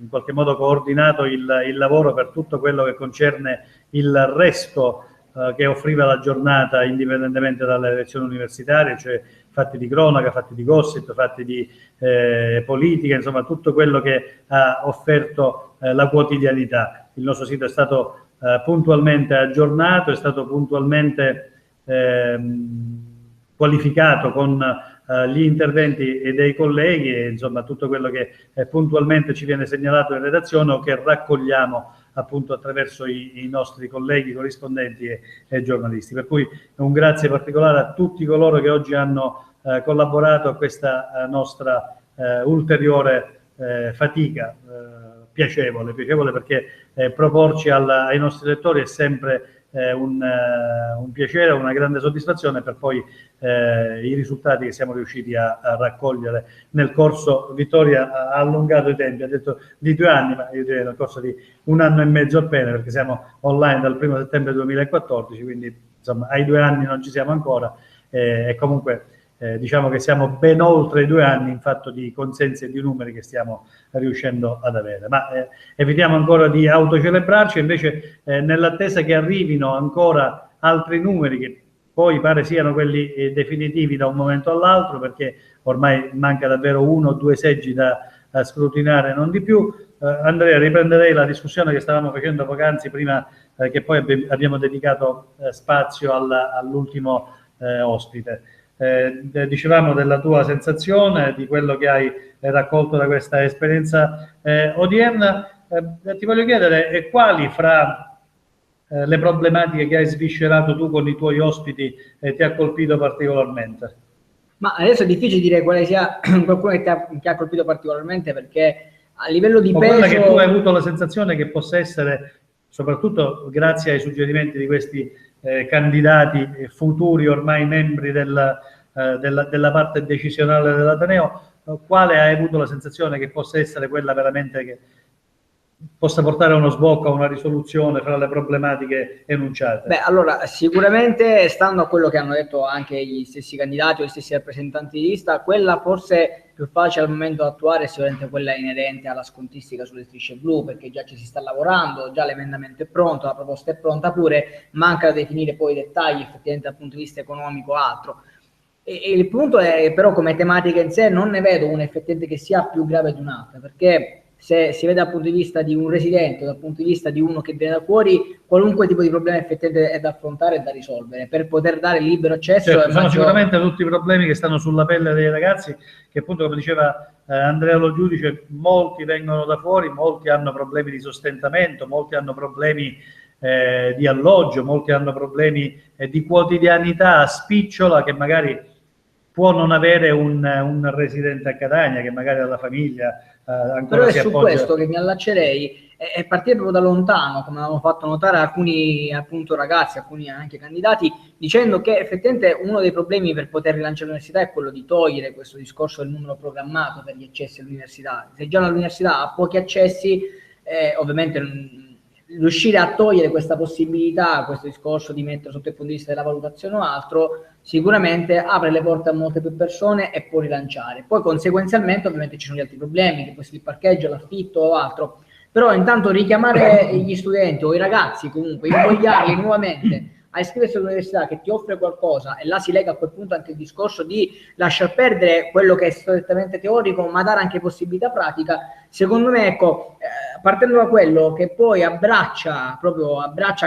in qualche modo coordinato il lavoro per tutto quello che concerne il resto che offriva la giornata, indipendentemente dalle elezioni universitarie, cioè fatti di cronaca, fatti di gossip, fatti di politica, insomma tutto quello che ha offerto la quotidianità. Il nostro sito è stato puntualmente aggiornato, è stato puntualmente qualificato con gli interventi dei colleghi, e insomma tutto quello che puntualmente ci viene segnalato in redazione o che raccogliamo appunto attraverso i nostri colleghi corrispondenti e giornalisti. Per cui un grazie particolare a tutti coloro che oggi hanno collaborato a questa nostra ulteriore fatica, piacevole perché proporci ai nostri lettori è sempre un piacere, una grande soddisfazione, per poi i risultati che siamo riusciti a raccogliere nel corso. Vittoria ha allungato i tempi, ha detto di 2 anni, ma io direi nel corso di 1 anno e mezzo appena, perché siamo online dal 1° settembre 2014, quindi insomma ai 2 anni non ci siamo ancora, e comunque diciamo che siamo ben oltre i 2 anni in fatto di consensi e di numeri che stiamo riuscendo ad avere. Ma evitiamo ancora di autocelebrarci, invece nell'attesa che arrivino ancora altri numeri, che poi pare siano quelli definitivi da un momento all'altro, perché ormai manca davvero 1 o 2 seggi da scrutinare, non di più. Andrea, riprenderei la discussione che stavamo facendo poc'anzi, prima che poi abbiamo dedicato spazio all'ultimo ospite. Dicevamo della tua sensazione, di quello che hai raccolto da questa esperienza odierna. Ti voglio chiedere quali fra le problematiche che hai sviscerato tu con i tuoi ospiti ti ha colpito particolarmente? Ma adesso è difficile dire quale sia qualcuno che ti ha colpito particolarmente, perché a livello di peso... quella che tu hai avuto la sensazione che possa essere, soprattutto grazie ai suggerimenti di questi candidati futuri ormai membri della parte decisionale dell'Ateneo, quale hai avuto la sensazione che possa essere quella veramente che possa portare a uno sbocco, a una risoluzione fra le problematiche enunciate? Beh, allora, sicuramente, stando a quello che hanno detto anche gli stessi candidati o gli stessi rappresentanti di lista, quella forse più facile al momento da attuare è sicuramente quella inerente alla scontistica sulle strisce blu, perché già ci si sta lavorando, già l'emendamento è pronto, la proposta è pronta pure, manca da definire poi i dettagli effettivamente dal punto di vista economico o altro. E il punto è però, come tematica in sé, non ne vedo una effettivamente che sia più grave di un'altra, perché se si vede dal punto di vista di un residente o dal punto di vista di uno che viene da fuori, qualunque tipo di problema effettivamente è da affrontare e da risolvere per poter dare libero accesso. Certo, sono sicuramente tutti i problemi che stanno sulla pelle dei ragazzi, che appunto, come diceva Andrea Lo Giudice, molti vengono da fuori, molti hanno problemi di sostentamento, molti hanno problemi di alloggio, molti hanno problemi di quotidianità a spicciola, che magari può non avere un residente a Catania, che magari ha la famiglia ancora. Però è si su appoggia. questo che mi allaccerei, è partire proprio da lontano, come avevano fatto notare alcuni appunto ragazzi, alcuni anche candidati, dicendo che effettivamente uno dei problemi per poter rilanciare l'università è quello di togliere questo discorso del numero programmato per gli accessi all'università. Se già l'università ha pochi accessi, ovviamente riuscire a togliere questa possibilità, questo discorso di mettere sotto il punto di vista della valutazione o altro, sicuramente apre le porte a molte più persone e può rilanciare. Poi conseguenzialmente ovviamente ci sono gli altri problemi, che può essere il parcheggio, l'affitto o altro, però intanto richiamare gli studenti o i ragazzi, comunque invogliarli nuovamente a iscriversi all'università che ti offre qualcosa, e là si lega a quel punto anche il discorso di lasciar perdere quello che è strettamente teorico ma dare anche possibilità pratica. Secondo me, ecco, partendo da quello che poi abbraccia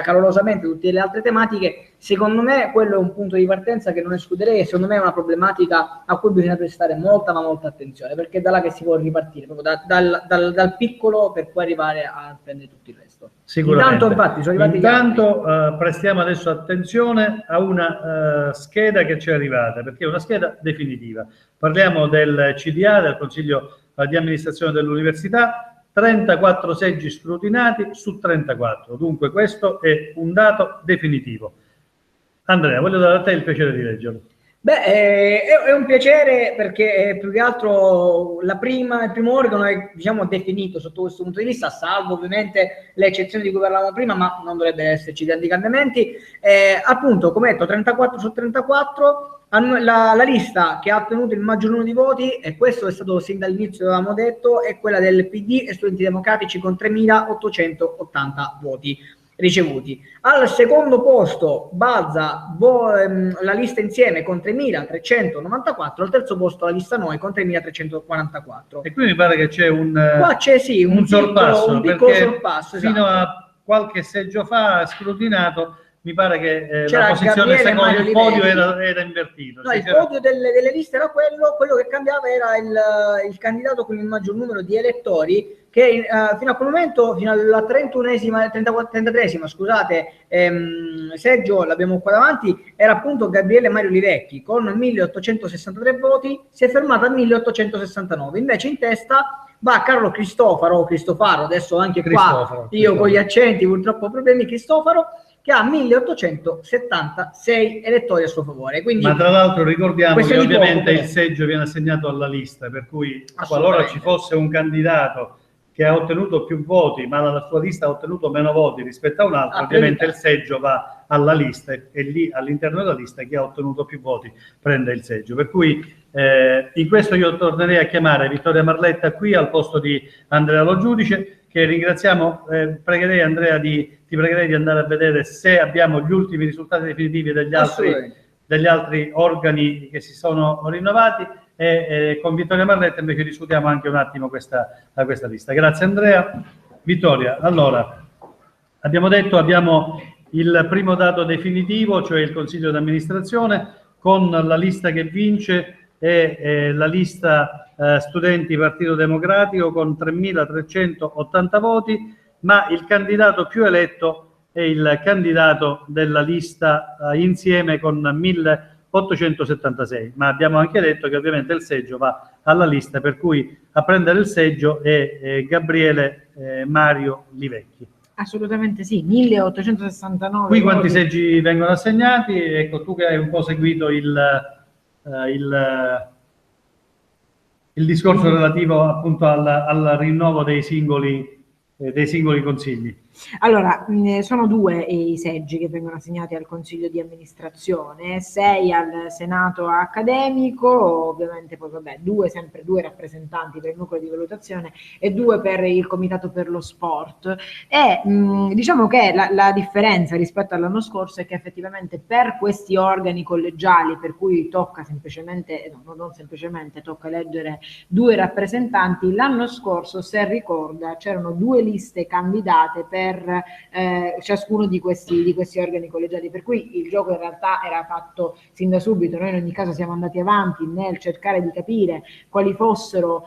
calorosamente tutte le altre tematiche, secondo me quello è un punto di partenza che non escluderei, e secondo me è una problematica a cui bisogna prestare molta attenzione, perché è da là che si può ripartire, proprio dal piccolo, per poi arrivare a prendere tutto il resto. Sicuramente. Intanto, infatti, sono arrivati gli altri. Prestiamo adesso attenzione a una scheda che ci è arrivata, perché è una scheda definitiva. Parliamo del CDA, del Consiglio di amministrazione dell'università, 34 seggi scrutinati su 34, dunque questo è un dato definitivo. Andrea, voglio dare a te il piacere di leggerlo. Beh, è un piacere, perché più che altro il primo organo è, diciamo, definito sotto questo punto di vista, salvo ovviamente le eccezioni di cui parlavamo prima, ma non dovrebbero esserci grandi cambiamenti. Appunto, come detto, 34 su 34, la lista che ha ottenuto il maggior numero di voti, e questo è stato sin dall'inizio, avevamo detto, è quella del PD e Studenti Democratici con 3.880 voti ricevuti. Al secondo posto balza la lista Insieme con 3.394, al terzo posto la lista Noi con 3.344. E qui mi pare che c'è un sorpasso, un piccolo sorpasso, fino esatto. a qualche seggio fa scrutato, mi pare che C'era la posizione Gabriele secondo il podio Livecchi. era invertito. No, il podio delle liste era quello che cambiava era il candidato con il maggior numero di elettori, che fino a quel momento, fino alla 33esima, scusate, seggio, l'abbiamo qua davanti, era appunto Gabriele Mario Livecchi con 1.863 voti, si è fermato a 1.869, invece in testa va Carlo Cristofaro, adesso anche qua io con gli accenti purtroppo ho problemi, Cristofaro, che ha 1.876 elettori a suo favore. Quindi, ma tra l'altro ricordiamo che ovviamente il poco, seggio viene assegnato alla lista, per cui qualora ci fosse un candidato che ha ottenuto più voti, ma la sua lista ha ottenuto meno voti rispetto a un altro, ovviamente il seggio va alla lista, e lì all'interno della lista chi ha ottenuto più voti prende il seggio. Per cui in questo io tornerei a chiamare Vittoria Marletta qui al posto di Andrea Lo Giudice, che ringraziamo. Pregherei Andrea ti pregherei di andare a vedere se abbiamo gli ultimi risultati definitivi degli altri organi che si sono rinnovati, e con Vittoria Marletta invece discutiamo anche un attimo questa lista. Grazie Andrea. Vittoria, allora, abbiamo detto, abbiamo il primo dato definitivo, cioè il Consiglio di amministrazione, con la lista che vince è la lista Studenti Partito Democratico con 3.380 voti, ma il candidato più eletto è il candidato della lista Insieme con 1.876, ma abbiamo anche detto che ovviamente il seggio va alla lista, per cui a prendere il seggio è Gabriele Mario Livecchi. Assolutamente sì, 1.869. Qui quanti seggi vengono assegnati? Ecco, tu che hai un po' seguito il discorso relativo appunto al rinnovo dei singoli consigli. Allora, sono 2 i seggi che vengono assegnati al Consiglio di amministrazione, 6 al Senato accademico, ovviamente poi vabbè, sempre 2 rappresentanti per il nucleo di valutazione e 2 per il Comitato per lo Sport. E diciamo che la differenza rispetto all'anno scorso è che effettivamente per questi organi collegiali, per cui tocca semplicemente, no, non semplicemente, tocca eleggere 2 rappresentanti, l'anno scorso, se ricorda, c'erano 2 liste candidate per ciascuno di questi organi collegiali, per cui il gioco in realtà era fatto sin da subito. Noi in ogni caso siamo andati avanti nel cercare di capire quali fossero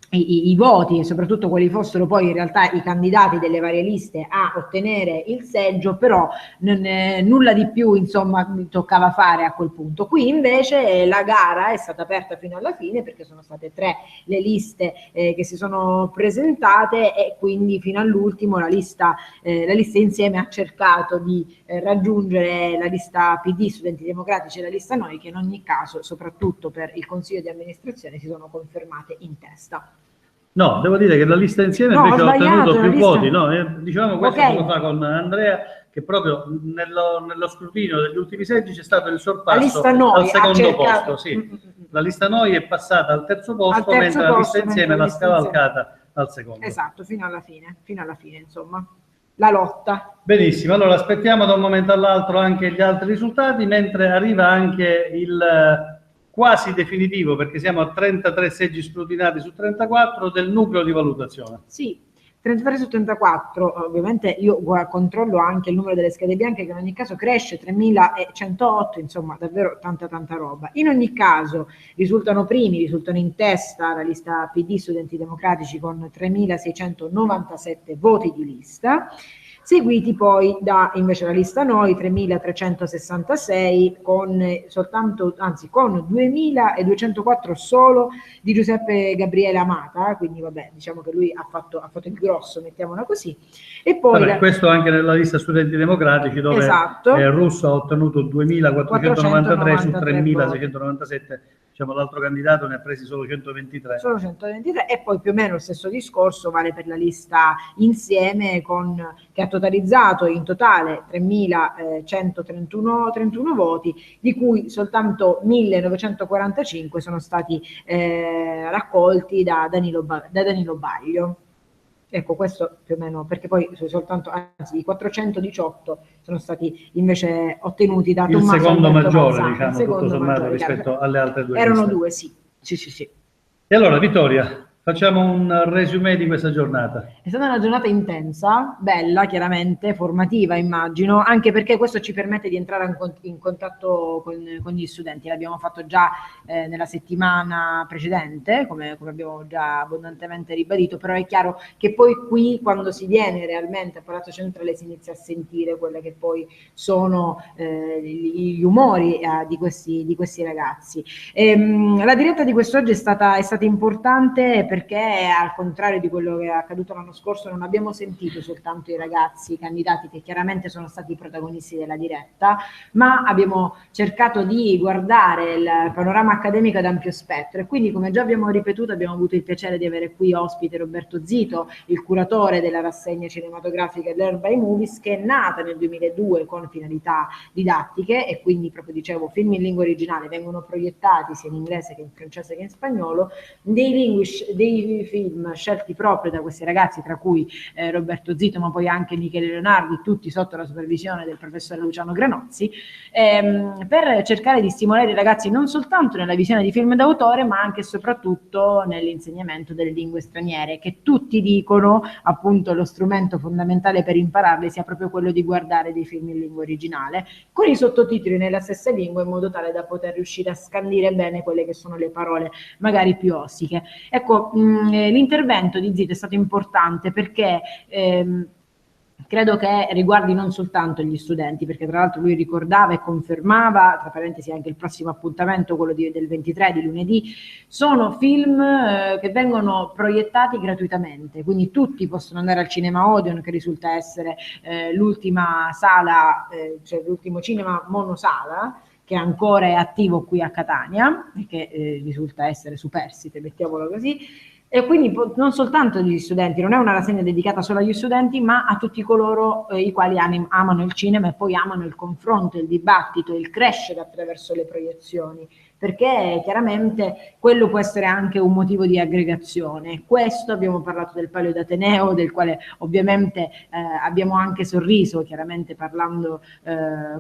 i voti e soprattutto quali fossero poi in realtà i candidati delle varie liste a ottenere il seggio, però nulla di più insomma toccava fare a quel punto. Qui invece la gara è stata aperta fino alla fine, perché sono state 3 le liste che si sono presentate, e quindi fino all'ultimo la lista Insieme ha cercato di raggiungere la lista PD, Studenti Democratici, e la lista Noi, che in ogni caso soprattutto per il Consiglio di amministrazione si sono confermate in testa. No, devo dire che la lista insieme No, invece ho ha ottenuto sbagliato, più la lista- voti. No? Dicevamo questo Ok. poco fa con Andrea, che proprio nello scrutinio degli ultimi seggi c'è stato il La sorpasso lista Noi al secondo ha cercato- posto. Sì. La lista Noi è passata al terzo posto, Al terzo mentre la lista posto, insieme mentre la l'ha lista insieme- scavalcata al secondo. Esatto, fino alla fine, insomma. La lotta. Benissimo, allora aspettiamo da un momento all'altro anche gli altri risultati, mentre arriva anche il quasi definitivo, perché siamo a 33 seggi scrutinati su 34 del nucleo di valutazione. Sì, 33 su 34, ovviamente io controllo anche il numero delle schede bianche che in ogni caso cresce, 3108, insomma davvero tanta roba. In ogni caso risultano in testa la lista PD Studenti Democratici con 3697 voti di lista, seguiti poi da invece la lista Noi 3366 con 2204 solo di Giuseppe Gabriele Amata, quindi vabbè, diciamo che lui ha fatto il grosso, mettiamola così. E poi Vabbè, questo anche nella lista Studenti Democratici, dove Esatto. Russo ha ottenuto 2493 su 493 3697, diciamo l'altro candidato ne ha presi solo 123. Solo 123, e poi più o meno lo stesso discorso vale per la lista Insieme che ha totalizzato in totale 3131 voti, di cui soltanto 1945 sono stati raccolti da Danilo Baglio. Ecco, questo più o meno, perché poi soltanto, anzi, i 418 sono stati invece ottenuti da Il Tommaso secondo Alberto maggiore, Mazzano, diciamo, il secondo tutto sommato maggiore, rispetto chiaro. alle altre due Erano liste. due, sì. Sì. E allora, Vittoria, facciamo un resume di questa giornata. È stata una giornata intensa, bella, chiaramente, formativa, immagino, anche perché questo ci permette di entrare in contatto con gli studenti. L'abbiamo fatto già nella settimana precedente, come abbiamo già abbondantemente ribadito, però è chiaro che poi qui, quando si viene realmente a Palazzo Centrale, si inizia a sentire quelle che poi sono gli umori di questi ragazzi. La diretta di quest'oggi è stata importante perché, al contrario di quello che è accaduto l'anno scorso, non abbiamo sentito soltanto i ragazzi, i candidati, che chiaramente sono stati i protagonisti della diretta, ma abbiamo cercato di guardare il panorama accademico ad ampio spettro, e quindi, come già abbiamo ripetuto, abbiamo avuto il piacere di avere qui ospite Roberto Zito, il curatore della rassegna cinematografica Learn by Movies, che è nata nel 2002 con finalità didattiche, e quindi, proprio dicevo, film in lingua originale vengono proiettati sia in inglese che in francese che in spagnolo, dei film scelti proprio da questi ragazzi, tra cui Roberto Zito, ma poi anche Michele Leonardi, tutti sotto la supervisione del professore Luciano Granozzi, per cercare di stimolare i ragazzi non soltanto nella visione di film d'autore, ma anche e soprattutto nell'insegnamento delle lingue straniere, che tutti dicono appunto lo strumento fondamentale per impararle sia proprio quello di guardare dei film in lingua originale, con i sottotitoli nella stessa lingua, in modo tale da poter riuscire a scandire bene quelle che sono le parole magari più ossiche. Ecco, l'intervento di Zito è stato importante perché credo che riguardi non soltanto gli studenti, perché tra l'altro lui ricordava e confermava, tra parentesi anche il prossimo appuntamento, quello del 23 di lunedì, sono film che vengono proiettati gratuitamente, quindi tutti possono andare al Cinema Odeon, che risulta essere l'ultima sala, cioè l'ultimo cinema monosala, che ancora è attivo qui a Catania, e che risulta essere superstite, mettiamolo così. E quindi non soltanto gli studenti, non è una rassegna dedicata solo agli studenti, ma a tutti coloro i quali amano il cinema e poi amano il confronto, il dibattito, il crescere attraverso le proiezioni, perché chiaramente quello può essere anche un motivo di aggregazione. Questo, abbiamo parlato del Palio d'Ateneo, del quale ovviamente abbiamo anche sorriso, chiaramente parlando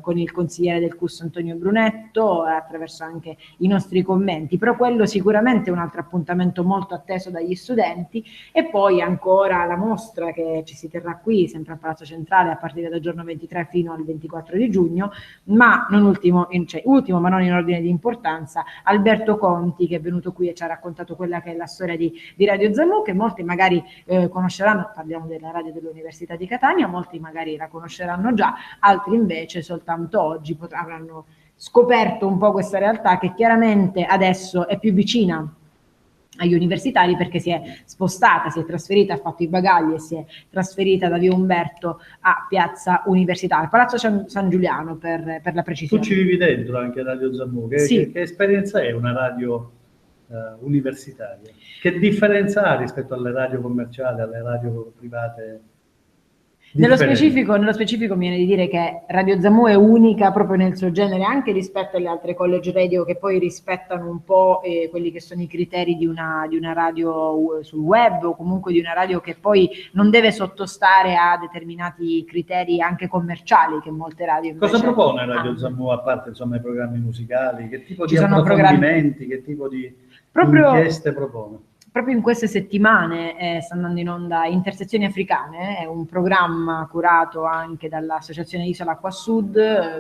con il consigliere del CUS Antonio Brunetto, attraverso anche i nostri commenti, però quello sicuramente è un altro appuntamento molto atteso dagli studenti. E poi ancora la mostra che ci si terrà qui, sempre a Palazzo Centrale, a partire dal giorno 23 fino al 24 di giugno, ma non ultimo, ultimo ma non in ordine di importanza, Alberto Conti, che è venuto qui e ci ha raccontato quella che è la storia di Radio Zamu, che molti magari conosceranno. Parliamo della radio dell'Università di Catania, molti magari la conosceranno già, altri invece soltanto oggi avranno scoperto un po' questa realtà, che chiaramente adesso è più vicina agli universitari, perché si è spostata, si è trasferita, ha fatto i bagagli e si è trasferita da via Umberto a Piazza Università, al Palazzo San Giuliano per la precisione. Tu ci vivi dentro anche Radio Zamu, Sì. che esperienza è una radio universitaria. Che differenza ha rispetto alle radio commerciali, alle radio private? Nello specifico mi viene di dire che Radio Zamu è unica proprio nel suo genere, anche rispetto alle altre college radio che poi rispettano un po' quelli che sono i criteri di una radio sul web, o comunque di una radio che poi non deve sottostare a determinati criteri anche commerciali che molte radio invece Cosa propone Radio Zamu, a parte insomma i programmi musicali? Che tipo Ci di sono approfondimenti, che tipo di inchieste propone? Proprio in queste settimane sta andando in onda Intersezioni Africane, è un programma curato anche dall'Associazione Isola Acqua Sud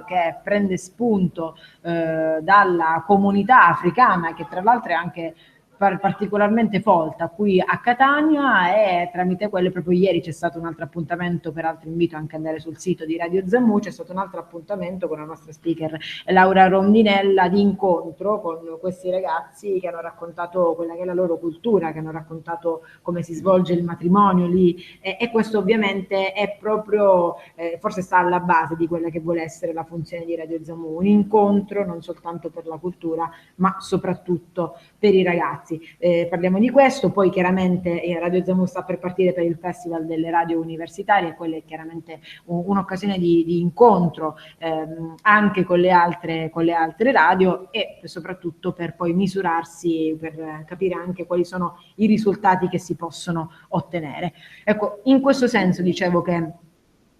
che prende spunto dalla comunità africana, che tra l'altro è anche particolarmente folta qui a Catania, e tramite quelle proprio ieri c'è stato un altro appuntamento, peraltro invito anche ad andare sul sito di Radio Zamu, c'è stato un altro appuntamento con la nostra speaker Laura Rondinella di incontro con questi ragazzi che hanno raccontato quella che è la loro cultura, che hanno raccontato come si svolge il matrimonio lì, e questo ovviamente è proprio forse sta alla base di quella che vuole essere la funzione di Radio Zamu, un incontro non soltanto per la cultura ma soprattutto per i ragazzi. Parliamo di questo, poi chiaramente Radio Zamu sta per partire per il Festival delle Radio Universitarie, quella è chiaramente un'occasione di incontro anche con le altre radio, e soprattutto per poi misurarsi, per capire anche quali sono i risultati che si possono ottenere. Ecco, in questo senso dicevo che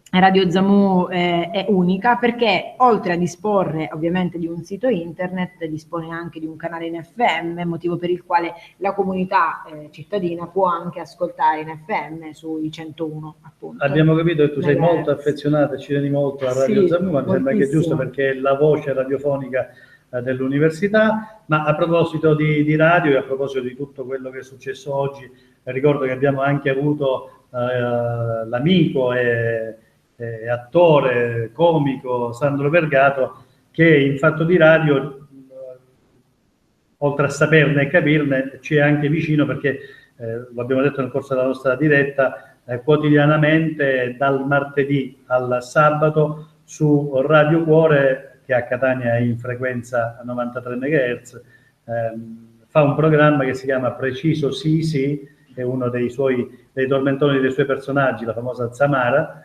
Radio Zamu è unica perché oltre a disporre ovviamente di un sito internet, dispone anche di un canale in FM, motivo per il quale la comunità cittadina può anche ascoltare in FM sui 101 appunto. Abbiamo capito che tu sei molto affezionata e ci tieni molto a Radio Zamu, ma mi sembra che è giusto perché è la voce radiofonica dell'università. Ma a proposito di radio e a proposito di tutto quello che è successo oggi, ricordo che abbiamo anche avuto l'amico e attore comico Sandro Vergato, che in Fatto di Radio, oltre a saperne e capirne, ci è anche vicino perché, lo abbiamo detto nel corso della nostra diretta, quotidianamente dal martedì al sabato su Radio Cuore, che a Catania è in frequenza a 93 MHz, fa un programma che si chiama Preciso Sì Sì, è uno dei tormentoni dei suoi personaggi, la famosa Zamara.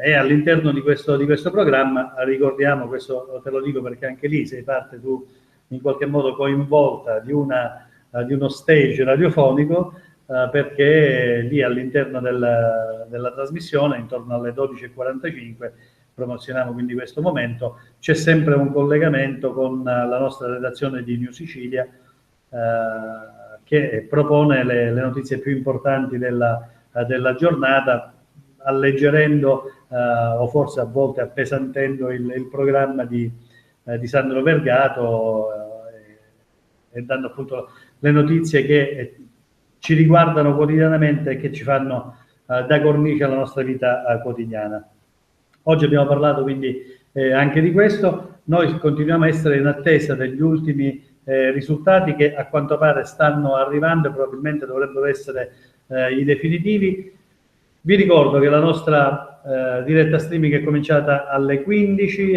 E all'interno di questo programma ricordiamo, questo te lo dico perché anche lì sei parte tu in qualche modo coinvolta di uno stage radiofonico, perché lì all'interno della trasmissione intorno alle 12:45 promozioniamo quindi questo momento, c'è sempre un collegamento con la nostra redazione di New Sicilia che propone le notizie più importanti della giornata, alleggerendo o forse a volte appesantendo il programma di Sandro Vergato e dando appunto le notizie che ci riguardano quotidianamente e che ci fanno da cornice alla nostra vita quotidiana. Oggi abbiamo parlato quindi anche di questo. Noi continuiamo a essere in attesa degli ultimi risultati che a quanto pare stanno arrivando e probabilmente dovrebbero essere i definitivi. Vi ricordo che la nostra diretta streaming è cominciata alle 15,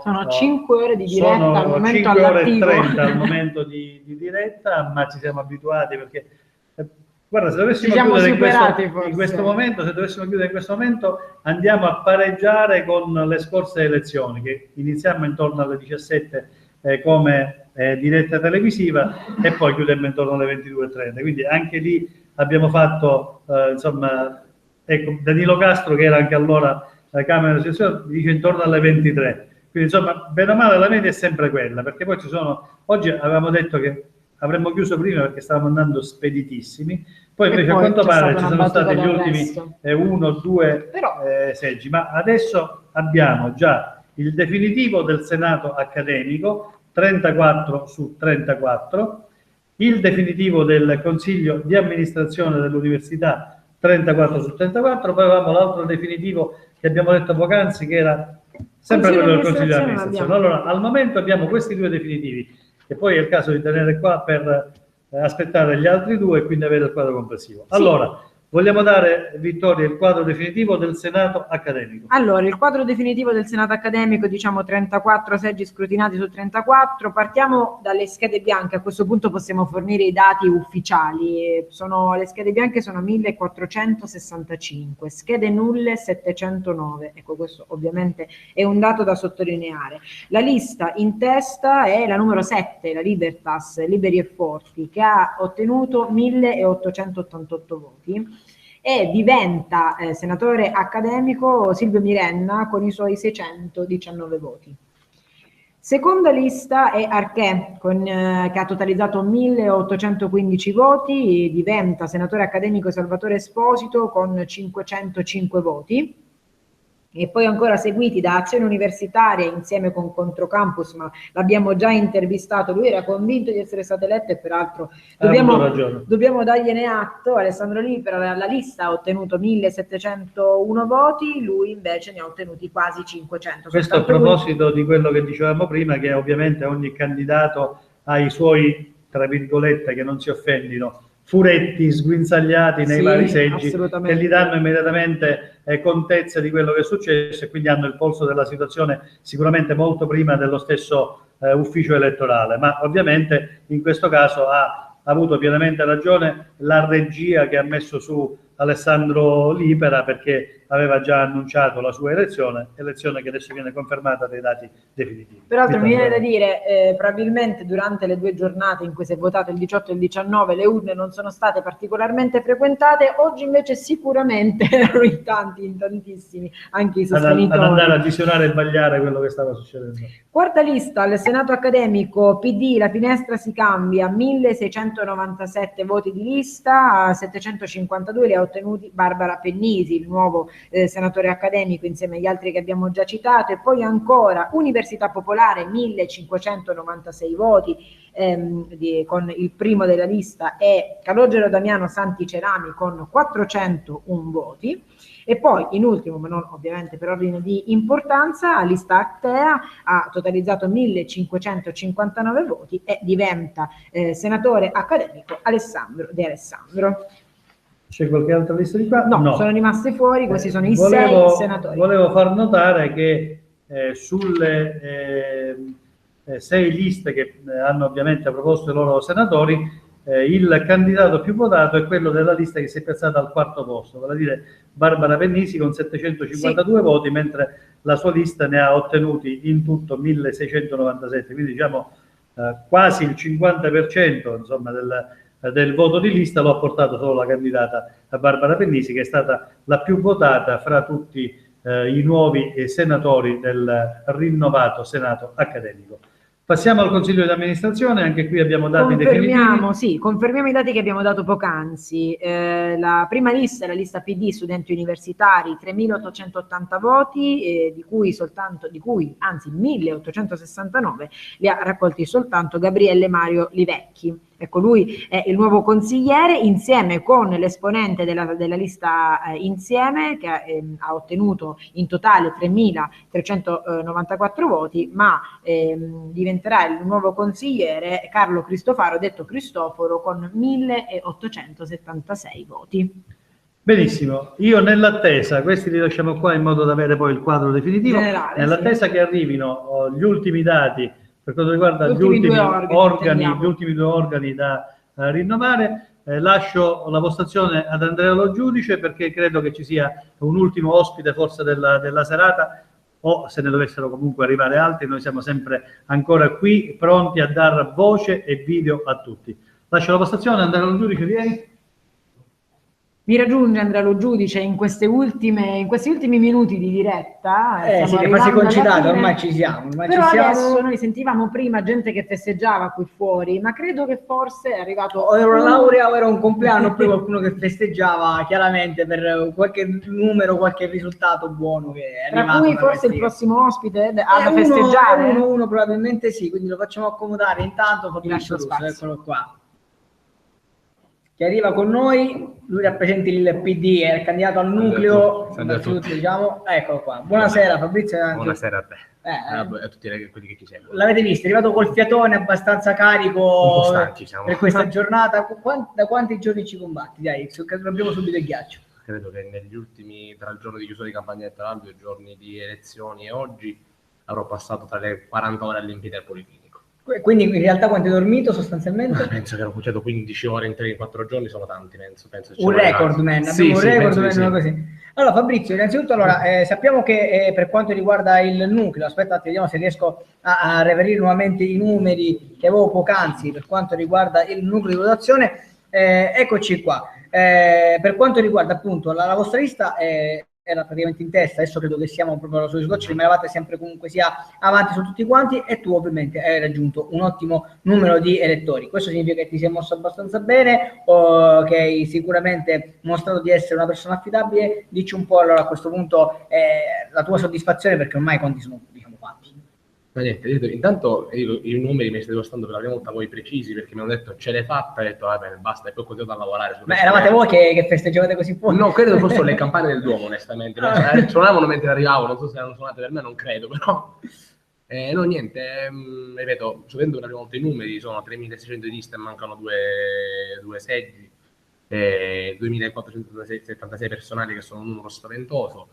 sono 5 ore di diretta al momento, 5 ore e 30 al momento di diretta, ma ci siamo abituati perché guarda, se dovessimo chiudere in questo momento, andiamo a pareggiare con le scorse elezioni, che iniziamo intorno alle 17 come diretta televisiva e poi chiudemmo intorno alle 22:30, quindi anche lì abbiamo fatto insomma. Ecco, Danilo Castro, che era anche allora la Camera di Associazione, dice intorno alle 23. Quindi, insomma, bene o male la media è sempre quella, perché poi oggi avevamo detto che avremmo chiuso prima perché stavamo andando speditissimi, poi invece a quanto pare ci sono stati gli ultimi 1 o 2 seggi, ma adesso abbiamo già il definitivo del Senato accademico, 34 su 34, il definitivo del Consiglio di amministrazione dell'università, 34 su 34, poi avevamo l'altro definitivo che abbiamo detto poc'anzi, che era sempre quello del Consiglio di amministrazione. Allora, al momento abbiamo questi 2 definitivi, e poi è il caso di tenere qua per aspettare gli altri 2 e quindi avere il quadro complessivo. Allora, Vogliamo dare, Vittoria, il quadro definitivo del Senato accademico. Allora, il quadro definitivo del Senato accademico, diciamo 34 seggi scrutinati su 34, partiamo dalle schede bianche, a questo punto possiamo fornire i dati ufficiali, le schede bianche sono 1465, schede nulle 709, ecco questo ovviamente è un dato da sottolineare. La lista in testa è la numero 7, la Libertas, Liberi e Forti, che ha ottenuto 1888 voti. E diventa senatore accademico Silvio Mirenna con i suoi 619 voti. Seconda lista è Arché, che ha totalizzato 1815 voti, diventa senatore accademico Salvatore Esposito con 505 voti. E poi ancora seguiti da Azione Universitaria insieme con Controcampus, ma l'abbiamo già intervistato, lui era convinto di essere stato eletto e peraltro dobbiamo dargliene atto. Alessandro Libera, la lista ha ottenuto 1701 voti, lui invece ne ha ottenuti quasi 500. Questo a proposito di quello che dicevamo prima, che ovviamente ogni candidato ha i suoi, tra virgolette, che non si offendino, furetti sguinzagliati nei vari seggi che gli danno immediatamente contezza di quello che è successo e quindi hanno il polso della situazione sicuramente molto prima dello stesso ufficio elettorale, ma ovviamente in questo caso ha avuto pienamente ragione la regia che ha messo su Alessandro Libera, perché aveva già annunciato la sua elezione che adesso viene confermata dai dati definitivi. Peraltro mi viene da dire, probabilmente durante le 2 giornate in cui si è votato il 18 e il 19 le urne non sono state particolarmente frequentate, oggi invece sicuramente erano in tantissimi, anche i sostenitori. Ad andare a visionare e vagliare quello che stava succedendo. Quarta lista, al Senato accademico PD, la finestra si cambia, 1697 voti di lista, 752 li ha ottenuti Barbara Pennisi, il nuovo senatore accademico insieme agli altri che abbiamo già citato, e poi ancora Università Popolare 1596 voti, con il primo della lista è Calogero Damiano Santi Cerami con 401 voti. E poi in ultimo, ma non ovviamente per ordine di importanza, lista Actea ha totalizzato 1559 voti e diventa senatore accademico Alessandro De Alessandro. C'è qualche altra lista di qua? No, sono rimasti fuori, questi sono i 6 senatori. Volevo far notare che sulle 6 liste che hanno ovviamente proposto i loro senatori, il candidato più votato è quello della lista che si è piazzata al 4º posto, vale a dire Barbara Pennisi con 752 voti, mentre la sua lista ne ha ottenuti in tutto 1697, quindi diciamo quasi il 50% insomma, del voto di lista lo ha portato solo la candidata Barbara Pennisi, che è stata la più votata fra tutti i nuovi senatori del rinnovato Senato accademico. Passiamo al Consiglio di amministrazione, anche qui abbiamo dati definitivi. Sì, confermiamo i dati che abbiamo dato poc'anzi. La prima lista è la lista PD studenti universitari, 3.880 voti, di cui 1.869 li ha raccolti soltanto Gabriele Mario Livecchi. Ecco, lui è il nuovo consigliere insieme con l'esponente della lista Insieme, che ha ottenuto in totale 3.394 voti, ma diventerà il nuovo consigliere Carlo Cristofaro, detto Cristoforo, con 1.876 voti. Benissimo, io nell'attesa, questi li lasciamo qua in modo da avere poi il quadro definitivo, nell'attesa che arrivino gli ultimi dati per quanto riguarda gli ultimi due organi da rinnovare, lascio la votazione ad Andrea Lo Giudice, perché credo che ci sia un ultimo ospite forse della serata, o se ne dovessero comunque arrivare altri, noi siamo sempre ancora qui pronti a dar voce e video a tutti. Lascio la votazione, Andrea Lo Giudice, vieni. Mi raggiunge Andrea Lo Giudice in questi ultimi minuti di diretta. Sì, che quasi concitato, ormai ci siamo. Adesso noi sentivamo prima gente che festeggiava qui fuori, ma credo che forse è arrivato... O era una laurea o era un compleanno, oppure qualcuno che festeggiava chiaramente per qualche numero, qualche risultato buono che è arrivato. Tra cui forse il prossimo ospite ha da festeggiare? Uno probabilmente sì, quindi lo facciamo accomodare intanto. Vi lascio spazio. Eccolo qua. che arriva con noi, lui rappresenta il PD, è il candidato al nucleo, innanzitutto diciamo, eccolo qua. Buonasera Fabrizio. Buonasera a te. A tutti quelli che ci seguono. L'avete visto, è arrivato col fiatone abbastanza carico un po' stanchi, siamo. Per questa giornata. Da quanti giorni ci combatti? Dai, abbiamo subito il ghiaccio. Credo che negli ultimi, tra il giorno di chiusura di campagna elettorale, 2 giorni di elezioni e oggi, avrò passato tra le 40 ore all'impiede al Policlinico. Quindi in realtà quanto hai dormito sostanzialmente? Penso che ero cucciato 15 ore in 3-4 giorni, sono tanti, penso un record, man. Sì, un record, man, sì. Così. Allora Fabrizio, innanzitutto sappiamo che per quanto riguarda il nucleo, aspetta, vediamo se riesco a reperire nuovamente i numeri che avevo poc'anzi per quanto riguarda il nucleo di votazione, eccoci qua. Per quanto riguarda appunto la vostra lista, era praticamente in testa, adesso credo che siamo proprio sulle scocce, rimanevate sempre comunque sia avanti su tutti quanti e tu ovviamente hai raggiunto un ottimo numero di elettori. Questo significa che ti sei mosso abbastanza bene o che hai sicuramente mostrato di essere una persona affidabile? Dici un po' allora a questo punto la tua soddisfazione, perché ormai i conti sono diciamo fatti. Ma niente, intanto i numeri mi state costando per la prima volta voi precisi, perché mi hanno detto ce l'hai fatta, ho detto va bene, basta, e poi ho continuato a lavorare. Ma eravate voi che festeggiavate così poco? No, credo fossero le campane del Duomo, onestamente. Suonavano mentre arrivavo, non so se erano suonate per me, non credo, però... no, niente, ripeto, sapendo una prima volta i numeri, sono 3.600 di liste e mancano due seggi, 2.476 personali, che sono un numero spaventoso.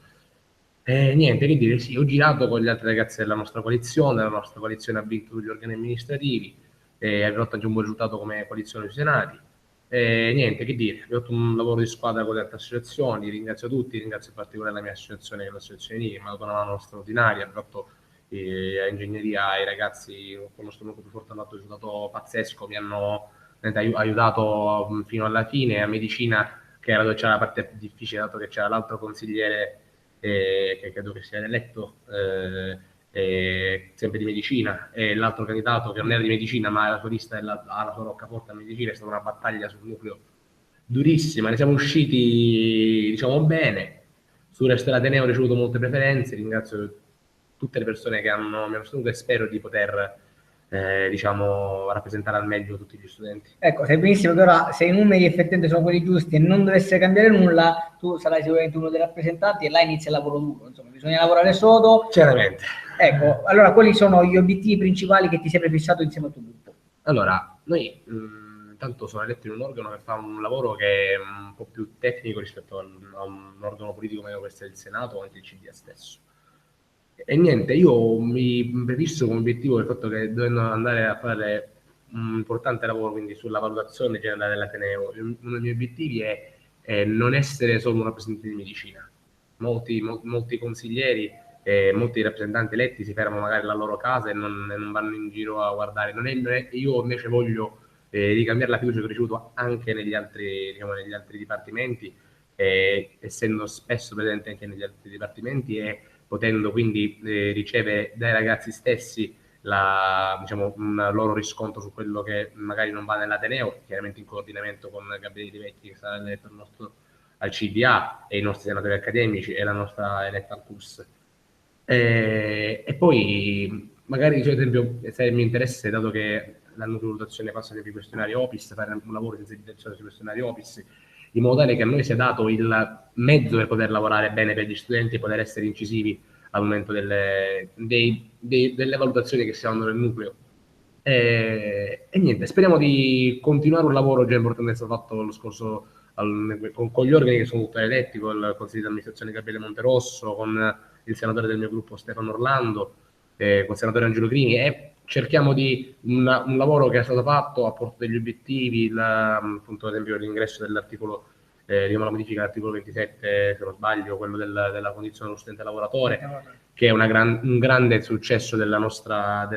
Niente, che dire, sì, ho girato con gli altri ragazzi della nostra coalizione ha vinto gli organi amministrativi, abbiamo fatto anche un buon risultato come coalizione sui senati. Niente, che dire, abbiamo fatto un lavoro di squadra con le altre associazioni, ringrazio tutti, ringrazio in particolare la mia associazione, che è l'associazione INI, che mi ha dato una mano straordinaria, abbiamo fatto a ingegneria, ai ragazzi con il nostro nucleo più forte hanno fatto un risultato pazzesco, mi hanno aiutato fino alla fine, a medicina, che era dove c'era la parte più difficile, dato che c'era l'altro consigliere che credo che sia eletto sempre di medicina, e l'altro candidato che non era di medicina ma la sua lista ha la sua roccaforte a medicina. È stata una battaglia sul nucleo durissima, ne siamo usciti diciamo bene. Sul resto dell'Ateneo ho ricevuto molte preferenze, ringrazio tutte le persone che mi hanno sostenuto e spero di poter diciamo rappresentare al meglio tutti gli studenti. Ecco, sai benissimo che ora, se i numeri effettivamente sono quelli giusti e non dovesse cambiare nulla, tu sarai sicuramente uno dei rappresentanti e là inizia il lavoro duro, insomma bisogna lavorare sodo. Certamente. Ecco, allora quali sono gli obiettivi principali che ti sei prefissato insieme al tuo gruppo? Allora, noi intanto sono eletto in un organo che fa un lavoro che è un po' più tecnico rispetto a un organo politico come questo del Senato o anche il CDA stesso. E niente, io mi prefisso come obiettivo il fatto che dovendo andare a fare un importante lavoro quindi sulla valutazione generale dell'Ateneo, uno dei miei obiettivi è non essere solo un rappresentante di medicina. Molti consiglieri e molti rappresentanti eletti si fermano magari alla loro casa e non vanno in giro a guardare. Io invece voglio ricambiare la fiducia che ho ricevuto anche negli altri dipartimenti, essendo spesso presente anche negli altri dipartimenti e potendo quindi ricevere dai ragazzi stessi un loro riscontro su quello che magari non va nell'Ateneo, chiaramente in coordinamento con Gabriele Di Vecchi, che sarà eletto al CDA, e i nostri senatori accademici e la nostra eletta al CUS. E poi magari, ad esempio, se il mio interesse, dato che la nucleo valutazione passa sui questionari OPIS, fare un lavoro di sensibilizzazione sui questionari OPIS, in modo tale che a noi sia dato il mezzo per poter lavorare bene per gli studenti e poter essere incisivi al momento delle valutazioni che si fanno nel nucleo. E niente, speriamo di continuare un lavoro già importante che è stato fatto lo scorso con gli organi che sono tutti eletti, con il consiglio di amministrazione Gabriele Monterosso, con il senatore del mio gruppo Stefano Orlando, con il senatore Angelo Grini, e cerchiamo di un lavoro che è stato fatto a porto degli obiettivi, appunto ad esempio l'ingresso dell'articolo la modifica dell'articolo 27, se non sbaglio, quello della condizione dello studente lavoratore, che è un grande successo della nostra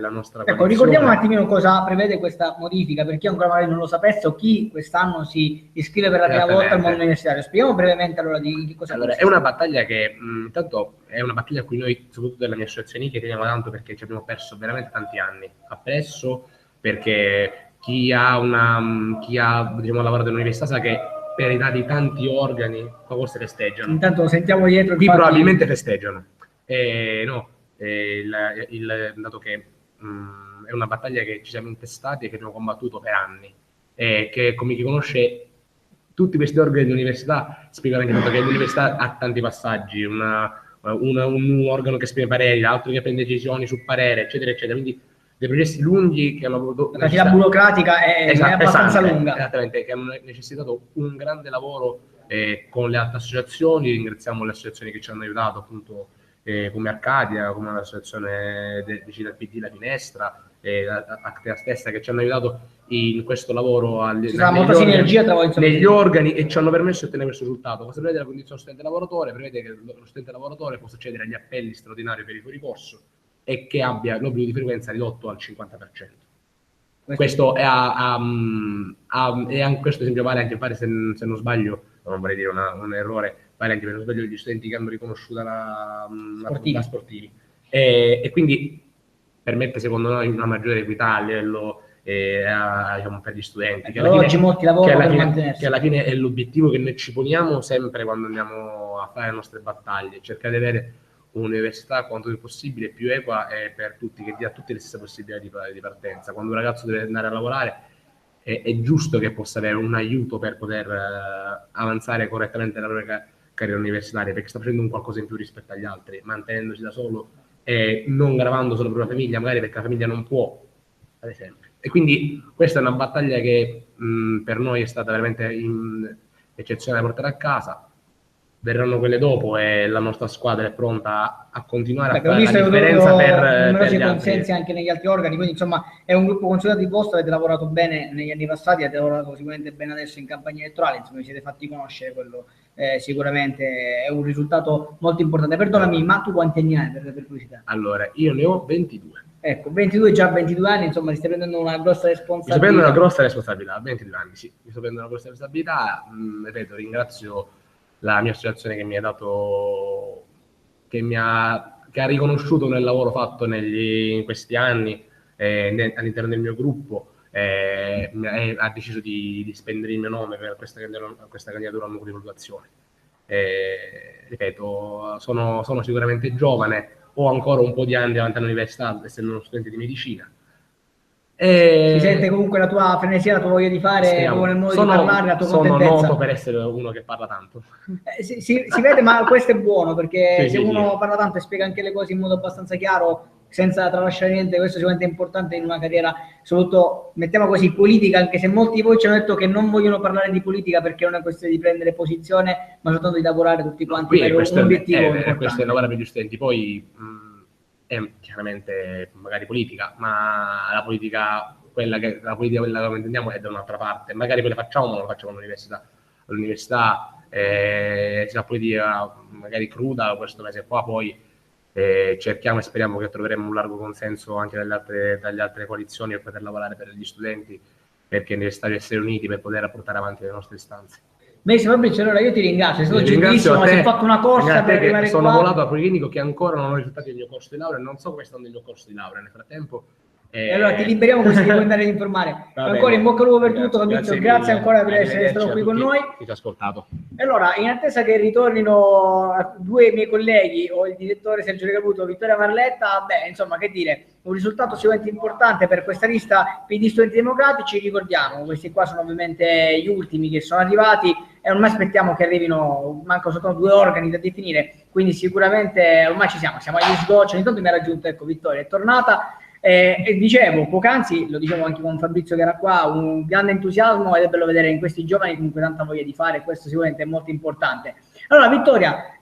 Ecco, ricordiamo un attimino cosa prevede questa modifica, per chi ancora magari non lo sapesse o chi quest'anno si iscrive per la prima volta al mondo universitario. Spieghiamo brevemente allora di cosa è una battaglia che intanto è una battaglia a cui noi, soprattutto della mia associazione, che teniamo tanto, perché ci abbiamo perso veramente tanti anni. Appresso perché chi ha diciamo, lavorato all'università sa che per i dati tanti organi forse festeggiano. Intanto lo sentiamo dietro. Qui probabilmente festeggiano. Dato che è una battaglia che ci siamo intestati e che abbiamo combattuto per anni, e che come chi conosce tutti questi organi dell'università spiegano anche il fatto che l'università ha tanti passaggi, un organo che esprime pareri, l'altro che prende decisioni su parere, eccetera, eccetera. Quindi dei processi lunghi che hanno avuto... La fila burocratica è abbastanza lunga. Esattamente, che hanno necessitato un grande lavoro con le altre associazioni. Ringraziamo le associazioni che ci hanno aiutato, appunto, come Arcadia, come l'associazione Decida il PD, La Finestra, Actea stessa, che ci hanno aiutato in questo lavoro negli organi e ci hanno permesso di ottenere questo risultato. Cosa prevede la condizione studente lavoratore? Prevede che lo studente lavoratore possa accedere agli appelli straordinari per i fuori corso e che abbia l'obbligo di frequenza ridotto al 50%. Questo questo esempio vale anche, pare, se non sbaglio, non vorrei dire un errore, vale anche per non sbaglio gli studenti che hanno riconosciuta la sportivi. E quindi permette, secondo noi, una maggiore equità a livello diciamo, per gli studenti, che oggi molti lavorano per mantenersi, che alla fine è l'obiettivo che noi ci poniamo sempre quando andiamo a fare le nostre battaglie, cercare di avere un'università quanto più possibile più equa e per tutti, che dia tutte le stesse possibilità di partenza. Quando un ragazzo deve andare a lavorare è giusto che possa avere un aiuto per poter avanzare correttamente la propria carriera universitaria, perché sta facendo un qualcosa in più rispetto agli altri, mantenendosi da solo e non gravando sulla propria famiglia, magari perché la famiglia non può, ad esempio. E quindi questa è una battaglia che per noi è stata veramente eccezionale da portare a casa. Verranno quelle dopo e la nostra squadra è pronta a continuare a fare la differenza per gli consensi anche negli altri organi, quindi insomma è un gruppo consolidato di vostro, avete lavorato bene negli anni passati, avete lavorato sicuramente bene adesso in campagna elettorale, insomma vi siete fatti conoscere, quello sicuramente è un risultato molto importante. Perdonami, ma tu quanti anni hai, per curiosità? Allora, io ne ho 22. Ecco, 22, già 22 anni, insomma ti stai prendendo una grossa responsabilità. Mi sto prendendo una grossa responsabilità, 22 anni, sì, mi sto prendendo una grossa responsabilità, ripeto, ringrazio la mia associazione che mi ha dato, che ha riconosciuto nel lavoro fatto in questi anni all'interno del mio gruppo, ha deciso di spendere il mio nome per questa candidatura al nucleo di valutazione. Ripeto, sono sicuramente giovane, ho ancora un po' di anni davanti all'università, essendo uno studente di medicina. Si sente comunque la tua frenesia, la tua voglia di fare, nel modo di parlare, la tua contentezza. Sono noto per essere uno che parla tanto. Si vede, ma questo è buono, perché sì, se uno parla tanto e spiega anche le cose in modo abbastanza chiaro, senza tralasciare niente, questo sicuramente è importante in una carriera, soprattutto, mettiamo così, politica, anche se molti di voi ci hanno detto che non vogliono parlare di politica perché non è questione di prendere posizione, ma soltanto di lavorare tutti quanti per un obiettivo importante. Questo è lavorare per gli studenti, poi è chiaramente magari politica, ma la politica quella che intendiamo è da un'altra parte, magari poi la facciamo, ma non la facciamo all'università si fa politica magari cruda questo mese qua, poi cerchiamo e speriamo che troveremo un largo consenso anche dalle altre coalizioni per poter lavorare per gli studenti, perché è necessario essere uniti per poter portare avanti le nostre istanze. Benissimo, Fabrizio, allora io ti ringrazio, è stato gentilissimo, si è fatto una corsa per arrivare qua. Sono volato a Policlinico che ancora non ho i risultati del mio corso di laurea, non so come stanno il mio corso di laurea nel frattempo. E allora ti liberiamo così ti puoi andare ad informare. Ancora in bocca al lupo per tutto, Fabrizio, grazie ancora per essere stato qui con noi. Ti ho ascoltato. E allora, in attesa che ritornino due miei colleghi, o il direttore Sergio Recaputo o Vittoria Marletta, insomma, che dire, un risultato sicuramente importante per questa lista PD Studenti Democratici. Ricordiamo, questi qua sono ovviamente gli ultimi che sono arrivati e ormai aspettiamo che arrivino, mancano soltanto 2 organi da definire, quindi sicuramente ormai siamo agli sgoccioli. Intanto mi ha raggiunto, ecco, Vittoria è tornata. E dicevo, poc'anzi, lo dicevo anche con Fabrizio che era qua, un grande entusiasmo ed è bello vedere in questi giovani comunque tanta voglia di fare, questo sicuramente è molto importante. Allora Vittoria,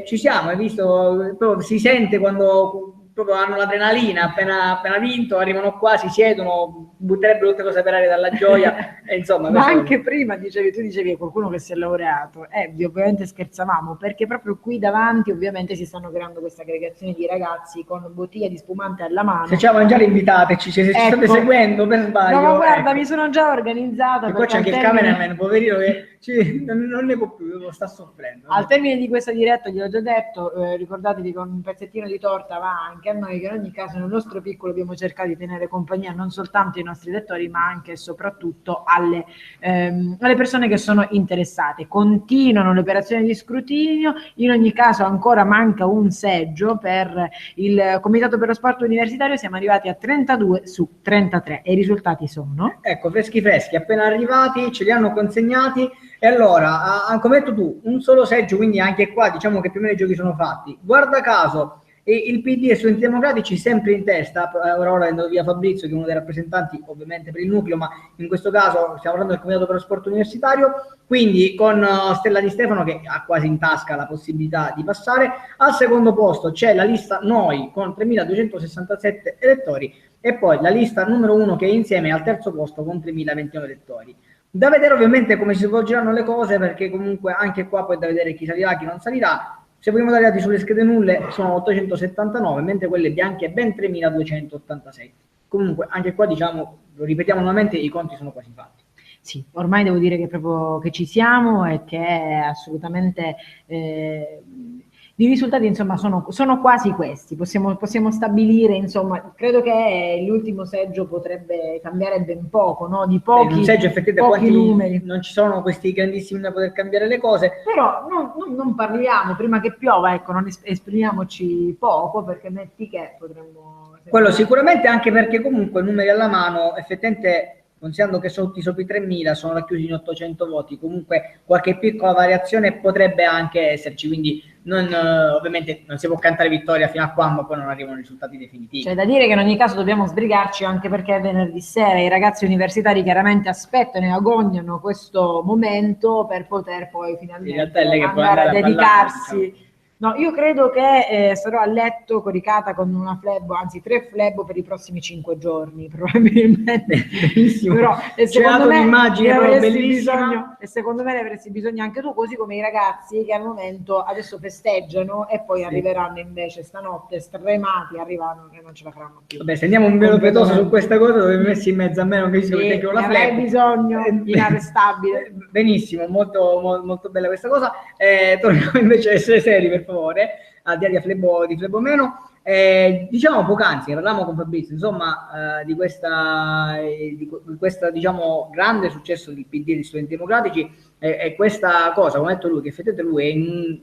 ci siamo, hai visto, proprio si sente quando proprio hanno l'adrenalina, appena vinto, arrivano qua, si siedono, butterebbero tutte cose per aria dalla gioia, e insomma. Ma anche prima tu dicevi qualcuno che si è laureato, ovviamente scherzavamo, perché proprio qui davanti ovviamente si stanno creando queste aggregazioni di ragazzi con bottiglia di spumante alla mano. Se ci mangiare invitateci, se ci state seguendo per sbaglio. No, guarda, mi sono già organizzata. E poi c'è anche il cameraman, poverino, che non ne può più, lo sta soffrendo. Al termine di questa diretta, gliel'ho già detto, ricordatevi con un pezzettino di torta va anche anche a noi, che in ogni caso nel nostro piccolo abbiamo cercato di tenere compagnia non soltanto ai nostri lettori, ma anche e soprattutto alle persone che sono interessate. Continuano le operazioni di scrutinio, in ogni caso ancora manca un seggio per il Comitato per lo Sport Universitario, siamo arrivati a 32 su 33 e i risultati sono? Ecco, freschi freschi, appena arrivati, ce li hanno consegnati e allora, come hai detto tu, un solo seggio, quindi anche qua diciamo che più o meno i giochi sono fatti. Guarda caso, il PD e i Studenti Democratici sempre in testa, ora andando via Fabrizio che è uno dei rappresentanti ovviamente per il nucleo, ma in questo caso stiamo parlando del Comitato per lo Sport Universitario, quindi con Stella Di Stefano che ha quasi in tasca la possibilità di passare. Al secondo posto c'è la lista Noi con 3.267 elettori e poi la lista numero 1 che è insieme al terzo posto con 3.021 elettori. Da vedere ovviamente come si svolgeranno le cose, perché comunque anche qua poi da vedere chi salirà, chi non salirà. Se vogliamo dare dati sulle schede nulle sono 879, mentre quelle bianche ben 3.286. Comunque anche qua diciamo, lo ripetiamo nuovamente, i conti sono quasi fatti. Sì, ormai devo dire che proprio che ci siamo e che assolutamente i risultati insomma sono quasi questi, possiamo stabilire, insomma, credo che l'ultimo seggio potrebbe cambiare ben poco, no? Di pochi, un seggio effettivamente pochi numeri. Non ci sono questi grandissimi da poter cambiare le cose. Però non parliamo, prima che piova, ecco, non esprimiamoci poco, perché metti che potremmo... Quello sicuramente, anche perché comunque numeri alla mano, effettivamente... Considerando che sono tutti sopra i 3.000, sono racchiusi in 800 voti, comunque qualche piccola variazione potrebbe anche esserci, quindi ovviamente non si può cantare vittoria fino a quando poi non arrivano i risultati definitivi. C'è da dire che in ogni caso dobbiamo sbrigarci, anche perché è venerdì sera, i ragazzi universitari chiaramente aspettano e agognano questo momento per poter poi finalmente andare a dedicarsi. Diciamo. No, io credo che sarò a letto coricata con una flebo, anzi 3 flebo per i prossimi 5 giorni, probabilmente. Benissimo. Però, secondo me ne avresti bisogno anche tu, così come i ragazzi che al momento adesso festeggiano e poi arriveranno invece stanotte stremati, arrivano che non ce la faranno più. Vabbè, se andiamo un velo pietoso su questa cosa, dove messi in mezzo a me, non capisco perché ho la flebo. Avrei bisogno, inarrestabile. Benissimo, molto, molto bella questa cosa. Torniamo invece a essere seri, per favore, al di là di flebo meno. Diciamo poc'anzi, parlavamo con Fabrizio, insomma, di questa diciamo grande successo del PD e degli Studenti Democratici e questa cosa, come ha detto lui, che effettivamente lui è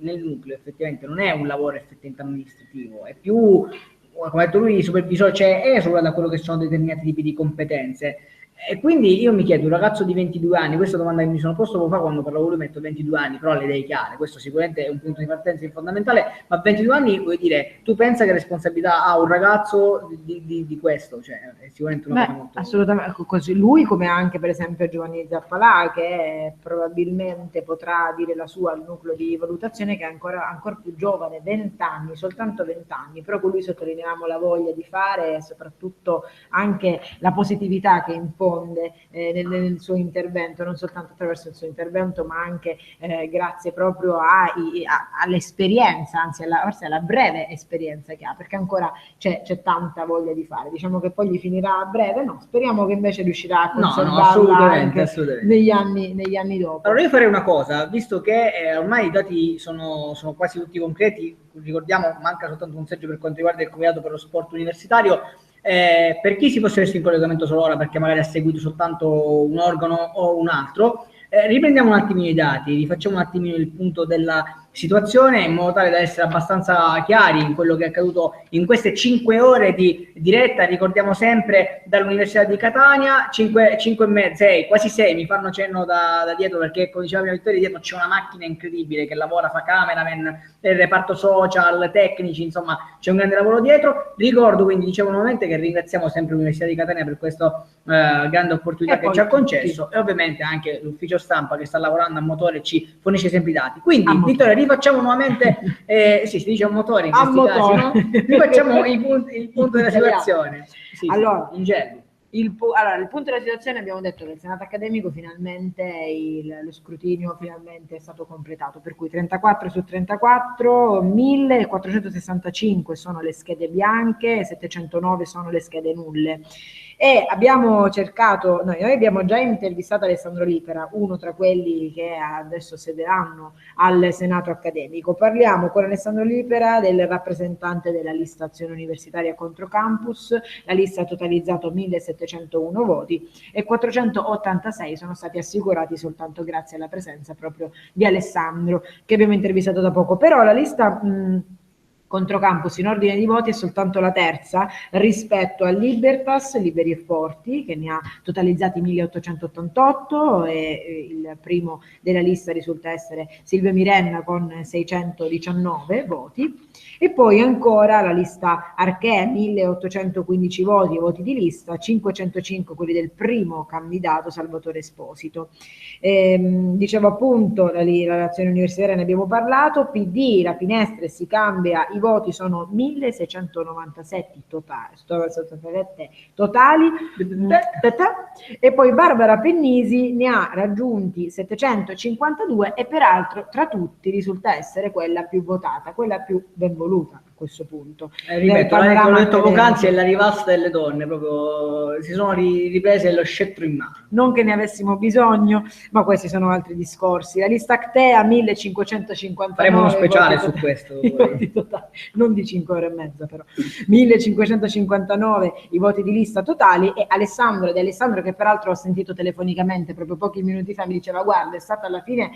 nel nucleo, effettivamente non è un lavoro effettivamente amministrativo, è più, come ha detto lui, supervisore, cioè esula da quello che sono determinati tipi di competenze. E quindi io mi chiedo, un ragazzo di 22 anni, questa domanda che mi sono posto poco fa quando parlavo lui, metto 22 anni, però le idee chiare, questo sicuramente è un punto di partenza fondamentale, ma a 22 anni vuoi dire, tu pensa che responsabilità ha un ragazzo di questo? Cioè, è sicuramente una cosa molto... Assolutamente, così lui come anche per esempio Giovanni Zappalà, che probabilmente potrà dire la sua al nucleo di valutazione, che è ancora più giovane, 20 anni, soltanto 20 anni, però con lui sottolineiamo la voglia di fare e soprattutto anche la positività che impone nel suo intervento, non soltanto attraverso il suo intervento, ma anche grazie proprio all'esperienza, anzi forse alla breve esperienza che ha, perché ancora c'è tanta voglia di fare. Diciamo che poi gli finirà a breve, no, speriamo che invece riuscirà a conservarla anche negli anni dopo. Allora io farei una cosa, visto che ormai i dati sono quasi tutti concreti, ricordiamo manca soltanto un seggio per quanto riguarda il Comitato per lo Sport Universitario. Per chi si fosse messo in collegamento solo ora perché magari ha seguito soltanto un organo o un altro, riprendiamo un attimino i dati, rifacciamo un attimino il punto della situazione in modo tale da essere abbastanza chiari in quello che è accaduto in queste 5 ore di diretta. Ricordiamo sempre dall'Università di Catania, 5 e mezzo, 6, quasi 6, mi fanno cenno da dietro perché come diceva prima Vittoria, dietro c'è una macchina incredibile che lavora, fa cameraman, il reparto social, tecnici, insomma c'è un grande lavoro dietro. Ricordo quindi, dicevo nuovamente, che ringraziamo sempre l'Università di Catania per questa grande opportunità che ci ha concesso e ovviamente anche l'ufficio stampa che sta lavorando a motore ci fornisce sempre i dati. Quindi Vittoria, rifacciamo nuovamente, sì, si dice un motore in questi casi, no? Rifacciamo il punto della situazione. Sì, allora, in genere. Il punto della situazione, abbiamo detto che il Senato accademico finalmente lo scrutinio finalmente è stato completato, per cui 34 su 34, 1465 sono le schede bianche, 709 sono le schede nulle. E abbiamo cercato, noi abbiamo già intervistato Alessandro Lipera, uno tra quelli che adesso sederanno al Senato accademico. Parliamo con Alessandro Lipera, del rappresentante della lista Azione Universitaria contro Campus. La lista ha totalizzato 1701 voti e 486 sono stati assicurati soltanto grazie alla presenza proprio di Alessandro, che abbiamo intervistato da poco. Però la lista contro Campus in ordine di voti è soltanto la terza rispetto a Libertas, Liberi e Forti, che ne ha totalizzati 1888, e il primo della lista risulta essere Silvio Mirenna con 619 voti, e poi ancora la lista Archè, 1815 voti, voti di lista, 505 quelli del primo candidato Salvatore Esposito. Dicevo appunto, la Azione Universitaria ne abbiamo parlato, PD, la Finestra, si cambia, i voti sono 1697 totali, e poi Barbara Pennisi ne ha raggiunti 752 e peraltro tra tutti risulta essere quella più votata, quella più ben voluta a questo punto. Ripeto, l'ho detto poc'anzi, è la rivasta delle donne, proprio si sono riprese lo scettro in mano. Non che ne avessimo bisogno, ma questi sono altri discorsi. La lista Actea 1559. Faremo uno speciale su questo. Non di 5 ore e mezza, però 1559 i voti di lista totali, e Alessandro che peraltro ho sentito telefonicamente proprio pochi minuti fa, mi diceva: guarda, è stato alla fine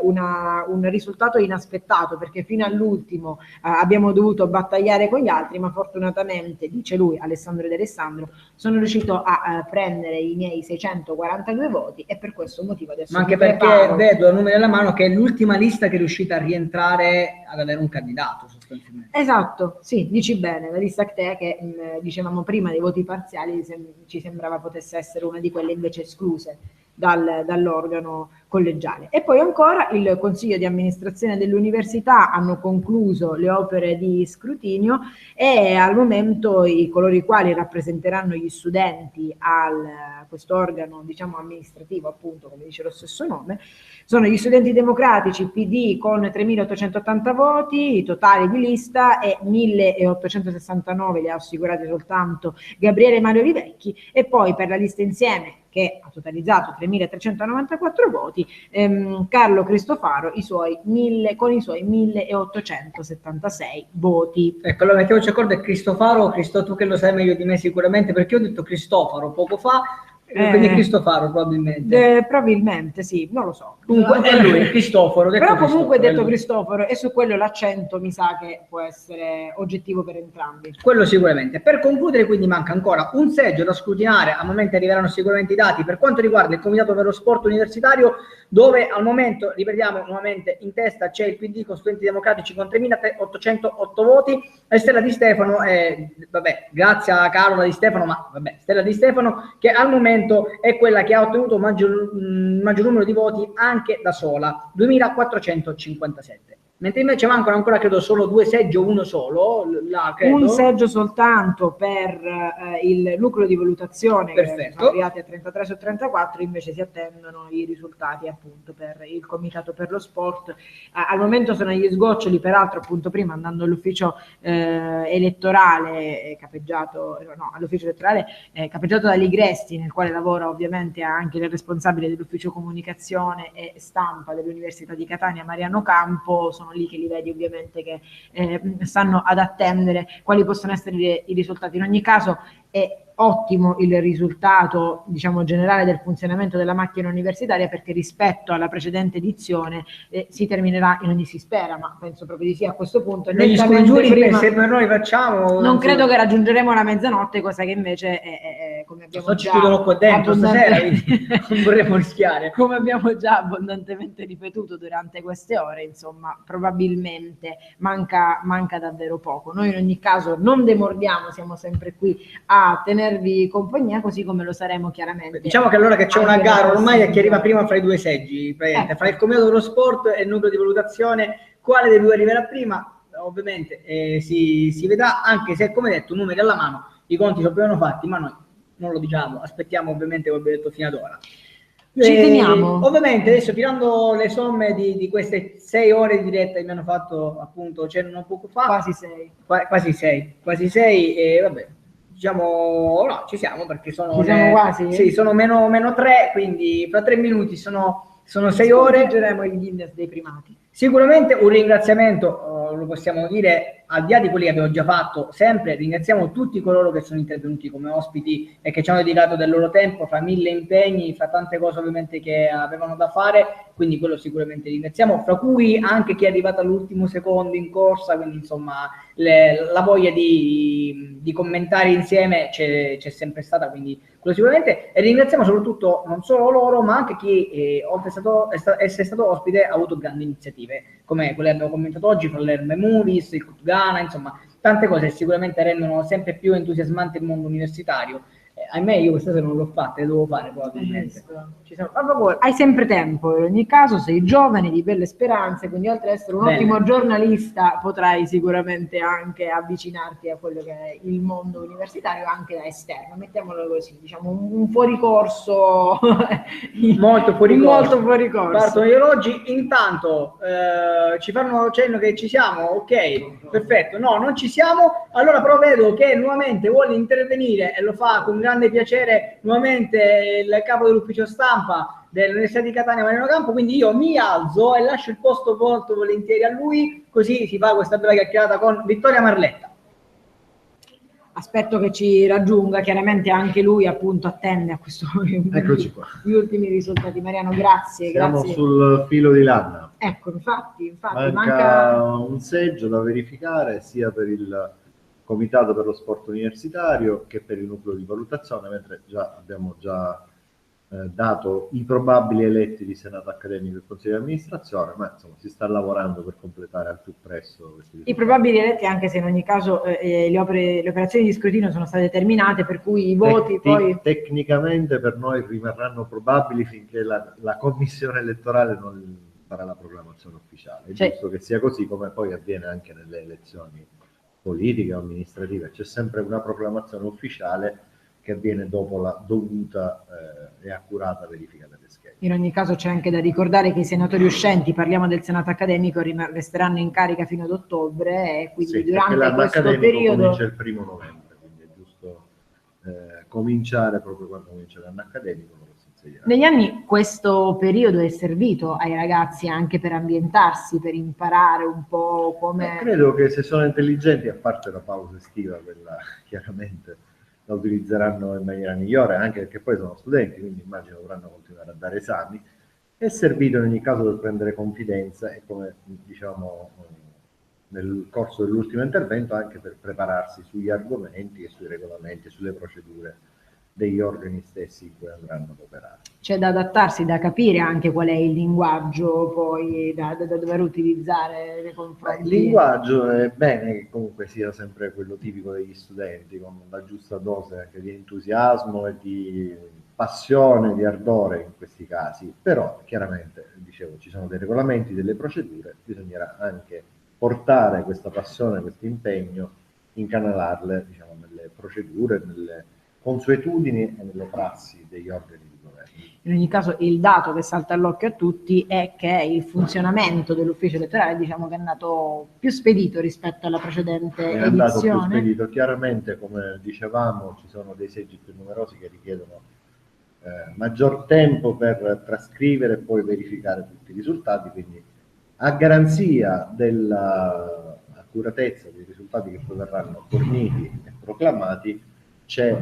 un risultato inaspettato, perché fino all'ultimo abbiamo dovuto battagliare con gli altri, ma fortunatamente, dice lui, Alessandro D'Alessandro, sono riuscito a prendere i miei 642 voti, e per questo motivo adesso ma anche perché vedo a numeri alla mano che è l'ultima lista che è riuscita a rientrare ad avere un candidato sostanzialmente. Esatto, sì, dici bene, la lista Actea che dicevamo prima dei voti parziali ci sembrava potesse essere una di quelle invece escluse dall'organo collegiale. E poi ancora il Consiglio di amministrazione dell'università hanno concluso le opere di scrutinio, e al momento coloro i quali rappresenteranno gli studenti a questo organo, diciamo, amministrativo, appunto, come dice lo stesso nome, sono gli studenti democratici PD con 3.880 voti totali di lista, e 1.869 li ha assicurati soltanto Gabriele Mario Livecchi, e poi per la lista Insieme, che ha totalizzato 3.394 voti, Carlo Cristofaro con i suoi 1.876 voti. Ecco, allora mettiamoci d'accordo, è Cristofaro. tu che lo sai meglio di me sicuramente, perché io ho detto Cristofaro poco fa, quindi Cristofaro probabilmente. Probabilmente sì, non lo so. Comunque è lui, Cristoforo. Però comunque detto Cristoforo, e su quello l'accento mi sa che può essere oggettivo per entrambi. Quello sicuramente. Per concludere, quindi manca ancora un seggio da scrutinare, al momento arriveranno sicuramente i dati per quanto riguarda il Comitato per lo Sport Universitario, dove al momento, ripetiamo nuovamente, in testa c'è il PD con Studenti Democratici con 3.808 voti, e Stella Di Stefano, grazie a Carola Di Stefano, ma Stella Di Stefano che al momento è quella che ha ottenuto maggior numero di voti anche da sola, 2.457. Mentre invece mancano ancora, credo, solo 2 seggi o uno solo. Un seggio soltanto per il nucleo di valutazione, che sono arrivati a 33 su 34, invece si attendono i risultati appunto per il Comitato per lo Sport. Al momento sono agli sgoccioli, peraltro appunto prima andando all'ufficio elettorale capeggiato da Ligresti, nel quale lavora ovviamente anche il responsabile dell'ufficio comunicazione e stampa dell'Università di Catania, Mariano Campo. Sono lì che li vedi ovviamente che stanno ad attendere quali possono essere i risultati. In ogni caso è ottimo il risultato, diciamo, generale del funzionamento della macchina universitaria, perché rispetto alla precedente edizione si terminerà, e non si spera, ma penso proprio di sì a questo punto. Negli scongiuri se per noi facciamo, non credo che raggiungeremo la mezzanotte, cosa che invece è come abbiamo già chiudono qua dentro stasera, non vorremmo rischiare. Come abbiamo già abbondantemente ripetuto durante queste ore, insomma, probabilmente manca davvero poco. Noi in ogni caso non demordiamo, siamo sempre qui a tenervi compagnia, così come lo saremo chiaramente. Diciamo che allora che c'è una gara ormai a chi arriva prima fra i 2 seggi, fra il Comitato dello Sport e il nucleo di valutazione, quale dei 2 arriverà prima? Ovviamente si vedrà, anche se, come detto, numeri alla mano, i conti sono più fatti, ma noi non lo diciamo, aspettiamo ovviamente come abbiamo detto fino ad ora. Ci teniamo. Ovviamente adesso, tirando le somme di queste 6 ore di diretta che mi hanno fatto, appunto, c'erano poco fa, quasi 6, e vabbè, diciamo, no, ci siamo perché sono, Ci siamo quasi? Sì, sono meno 3, quindi fra 3 minuti sono 6 ore. Sconfiggeremo il Guinness dei primati. Sicuramente un ringraziamento, lo possiamo dire, al di là di quelli che abbiamo già fatto, sempre ringraziamo tutti coloro che sono intervenuti come ospiti e che ci hanno dedicato del loro tempo, fra 1000 impegni, fra tante cose ovviamente che avevano da fare, quindi quello sicuramente ringraziamo, fra cui anche chi è arrivato all'ultimo secondo in corsa, quindi insomma la voglia di commentare insieme c'è sempre stata, quindi quello sicuramente, e ringraziamo soprattutto non solo loro ma anche chi oltre essere stato ospite ha avuto grandi iniziative come quelle che abbiamo commentato oggi, fra l'Erme Movies, il Ghana, insomma tante cose che sicuramente rendono sempre più entusiasmante il mondo universitario. Ahimè io queste cose non l'ho fatte, le devo fare probabilmente. Hai sempre tempo, in ogni caso sei giovane, di belle speranze, quindi oltre ad essere un ottimo giornalista potrai sicuramente anche avvicinarti a quello che è il mondo universitario anche da esterno, mettiamolo così, diciamo un fuoricorso molto fuoricorso. Partono gli orologi, intanto ci fanno cenno che ci siamo, ok, perfetto, no, non ci siamo, allora però vedo che nuovamente vuole intervenire e lo fa con grande piacere nuovamente il capo dell'ufficio stampa dell'Università di Catania, Mariano Campo, quindi io mi alzo e lascio il posto molto volentieri a lui, così si fa questa bella chiacchierata con Vittoria Marletta. Aspetto che ci raggiunga, chiaramente anche lui appunto attende a questo Eccoci qua. gli ultimi risultati. Mariano, grazie. Siamo grazie. sul filo di lana. Ecco, infatti manca un seggio da verificare sia per il Comitato per lo Sport Universitario che per il nucleo di valutazione, mentre abbiamo dato i probabili eletti di Senato accademico e Consiglio di amministrazione, ma insomma si sta lavorando per completare al più presto questi risultati. I probabili eletti, anche se in ogni caso le operazioni di scrutinio sono state terminate, per cui i voti poi... Tecnicamente per noi rimarranno probabili finché la commissione elettorale non farà la proclamazione ufficiale. È giusto che sia così, come poi avviene anche nelle elezioni politiche o amministrative. C'è sempre una proclamazione ufficiale che avviene dopo la dovuta e accurata verifica delle schede. In ogni caso c'è anche da ricordare che i senatori uscenti, parliamo del Senato accademico, resteranno in carica fino ad ottobre e quindi durante questo periodo... comincia il 1° novembre, quindi è giusto cominciare proprio quando comincia l'anno accademico. Negli anni questo periodo è servito ai ragazzi anche per ambientarsi, per imparare un po' come... Credo che se sono intelligenti, a parte la pausa estiva, quella chiaramente la utilizzeranno in maniera migliore, anche perché poi sono studenti, quindi immagino dovranno continuare a dare esami. È servito in ogni caso per prendere confidenza e, come diciamo nel corso dell'ultimo intervento, anche per prepararsi sugli argomenti e sui regolamenti e sulle procedure degli organi stessi in cui andranno ad operare. C'è da adattarsi, da capire anche qual è il linguaggio poi da dover utilizzare nei confronti. Il linguaggio è bene che comunque sia sempre quello tipico degli studenti, con la giusta dose anche di entusiasmo e di passione, di ardore in questi casi, però chiaramente, dicevo, ci sono dei regolamenti, delle procedure, bisognerà anche portare questa passione, questo impegno, incanalarle, diciamo, nelle procedure, nelle consuetudini e nelle prassi degli organi di governo. In ogni caso il dato che salta all'occhio a tutti è che il funzionamento dell'ufficio elettorale, diciamo, che è andato più spedito rispetto alla precedente edizione. È andato più spedito, chiaramente, come dicevamo, ci sono dei seggi più numerosi che richiedono maggior tempo per trascrivere e poi verificare tutti i risultati, quindi a garanzia dell'accuratezza dei risultati che poi verranno forniti e proclamati, c'è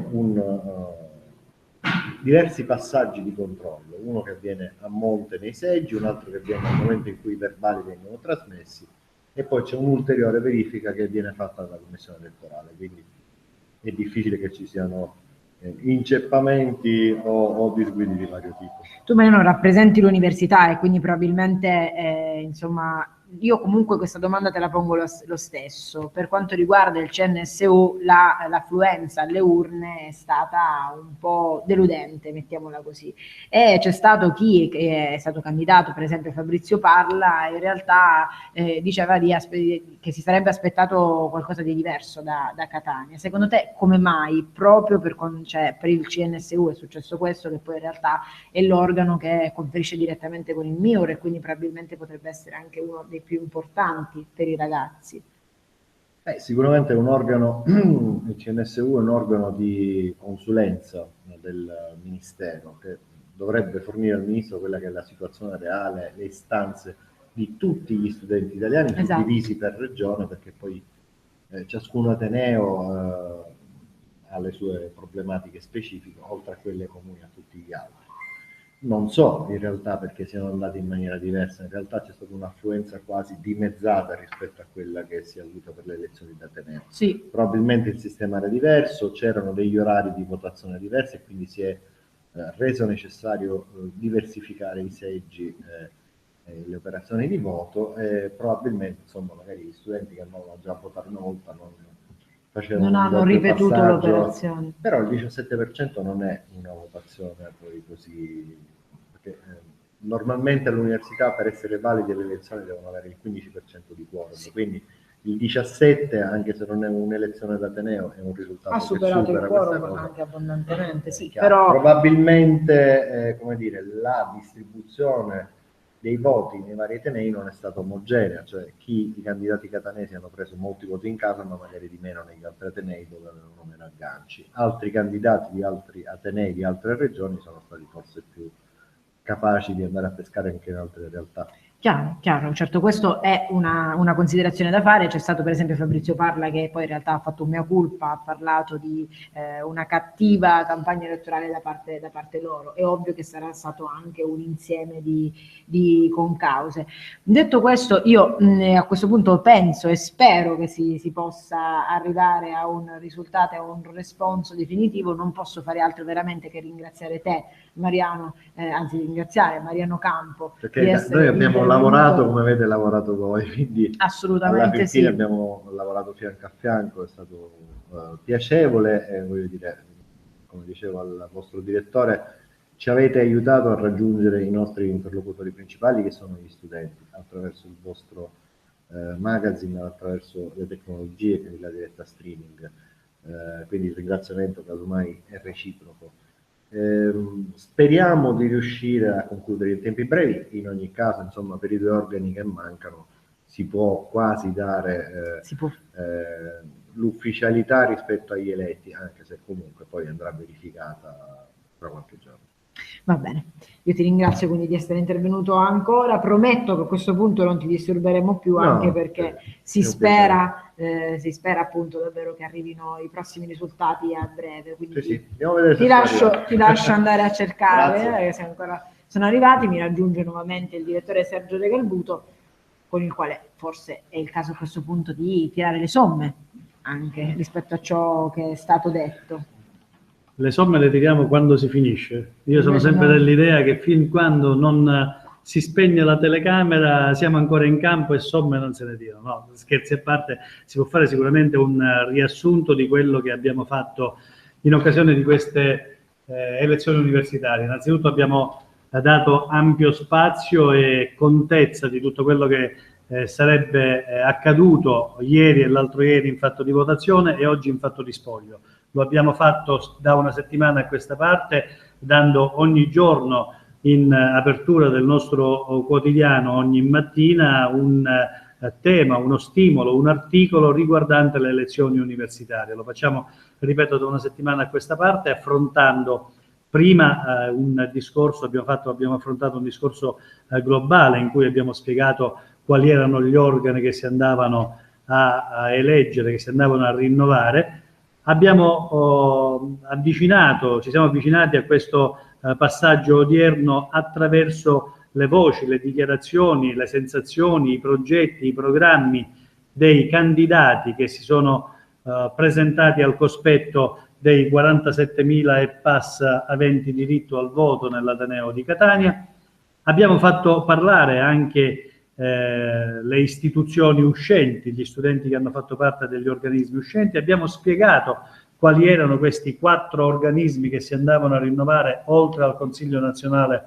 diversi passaggi di controllo, uno che avviene a monte nei seggi, un altro che avviene nel momento in cui i verbali vengono trasmessi e poi c'è un'ulteriore verifica che viene fatta dalla commissione elettorale, quindi è difficile che ci siano inceppamenti o disguidi di vario tipo. Tu, Mariano, rappresenti l'università e quindi probabilmente insomma io comunque questa domanda te la pongo lo stesso. Per quanto riguarda il CNSU, l'affluenza alle urne è stata un po' deludente, mettiamola così. E c'è stato chi è stato candidato, per esempio Fabrizio Parla, in realtà diceva che si sarebbe aspettato qualcosa di diverso da Catania. Secondo te come mai proprio per il CNSU è successo questo, che poi in realtà è l'organo che conferisce direttamente con il MIUR e quindi probabilmente potrebbe essere anche uno dei più importanti per i ragazzi? Sicuramente è un organo, il CNSU è un organo di consulenza del Ministero che dovrebbe fornire al Ministro quella che è la situazione reale, le istanze di tutti gli studenti italiani, Esatto. suddivisi per regione, perché poi ciascun ateneo ha le sue problematiche specifiche, oltre a quelle comuni a tutti gli altri. Non so in realtà perché siano andati in maniera diversa, in realtà c'è stata un'affluenza quasi dimezzata rispetto a quella che si è avuta per le elezioni d'ateneo. Sì. Probabilmente il sistema era diverso, c'erano degli orari di votazione diversi e quindi si è reso necessario diversificare i seggi e le operazioni di voto e probabilmente insomma magari gli studenti che andavano già a votare una volta non hanno doppio ripetuto passaggio. l'operazione. Però il 17% non è una votazione poi così, perché normalmente all'università per essere valide le elezioni devono avere il 15% di quorum, quindi il 17, anche se non è un'elezione d'ateneo, è un risultato Ha che superato supera il questa quorum cosa. anche abbondantemente, sì, Chiaro. però Probabilmente come dire, la distribuzione dei voti nei vari atenei non è stata omogenea, cioè i candidati catanesi hanno preso molti voti in casa ma magari di meno negli altri atenei dove avevano meno agganci. Altri candidati di altri atenei di altre regioni sono stati forse più capaci di andare a pescare anche in altre realtà. Chiaro, certo, questo è una considerazione da fare. C'è stato per esempio Fabrizio Parla che poi in realtà ha fatto un mea culpa, ha parlato di una cattiva campagna elettorale da parte loro. È ovvio che sarà stato anche un insieme di concause. Detto questo, io a questo punto penso e spero che si possa arrivare a un risultato, a un responso definitivo. Non posso fare altro veramente che ringraziare te, Mariano, anzi ringraziare Mariano Campo. Perché noi abbiamo lavorato come avete lavorato voi, quindi assolutamente alla sì. fine abbiamo lavorato fianco a fianco, è stato piacevole e voglio dire, come dicevo al vostro direttore, ci avete aiutato a raggiungere i nostri interlocutori principali che sono gli studenti attraverso il vostro magazine, attraverso le tecnologie e la diretta streaming, quindi il ringraziamento casomai è reciproco. Speriamo di riuscire a concludere in tempi brevi. In ogni caso, insomma, per i 2 organi che mancano si può quasi dare l'ufficialità rispetto agli eletti, anche se comunque poi andrà verificata tra qualche giorno. Va bene, io ti ringrazio quindi di essere intervenuto ancora. Prometto che a questo punto non ti disturberemo più, anche perché si spera appunto davvero che arrivino i prossimi risultati a breve. Quindi ti lascio andare a cercare, se ancora sono arrivati. Mi raggiunge nuovamente il direttore Sergio De Galbuto, con il quale forse è il caso a questo punto di tirare le somme anche rispetto a ciò che è stato detto. Le somme le tiriamo quando si finisce. Io sono sempre dell'idea che fin quando non si spegne la telecamera siamo ancora in campo e somme non se ne tirano. No, scherzi a parte, si può fare sicuramente un riassunto di quello che abbiamo fatto in occasione di queste elezioni universitarie. Innanzitutto abbiamo dato ampio spazio e contezza di tutto quello che sarebbe accaduto ieri e l'altro ieri in fatto di votazione e oggi in fatto di spoglio. Lo abbiamo fatto da una settimana a questa parte, dando ogni giorno in apertura del nostro quotidiano, ogni mattina, un tema, uno stimolo, un articolo riguardante le elezioni universitarie. Lo facciamo, ripeto, da una settimana a questa parte, affrontando prima un discorso, abbiamo affrontato un discorso globale in cui abbiamo spiegato quali erano gli organi che si andavano a eleggere, che si andavano a rinnovare. Ci siamo avvicinati a questo passaggio odierno attraverso le voci, le dichiarazioni, le sensazioni, i progetti, i programmi dei candidati che si sono presentati al cospetto dei 47.000 e passa aventi diritto al voto nell'Ateneo di Catania. Abbiamo fatto parlare anche le istituzioni uscenti, gli studenti che hanno fatto parte degli organismi uscenti. Abbiamo spiegato quali erano questi 4 organismi che si andavano a rinnovare oltre al Consiglio Nazionale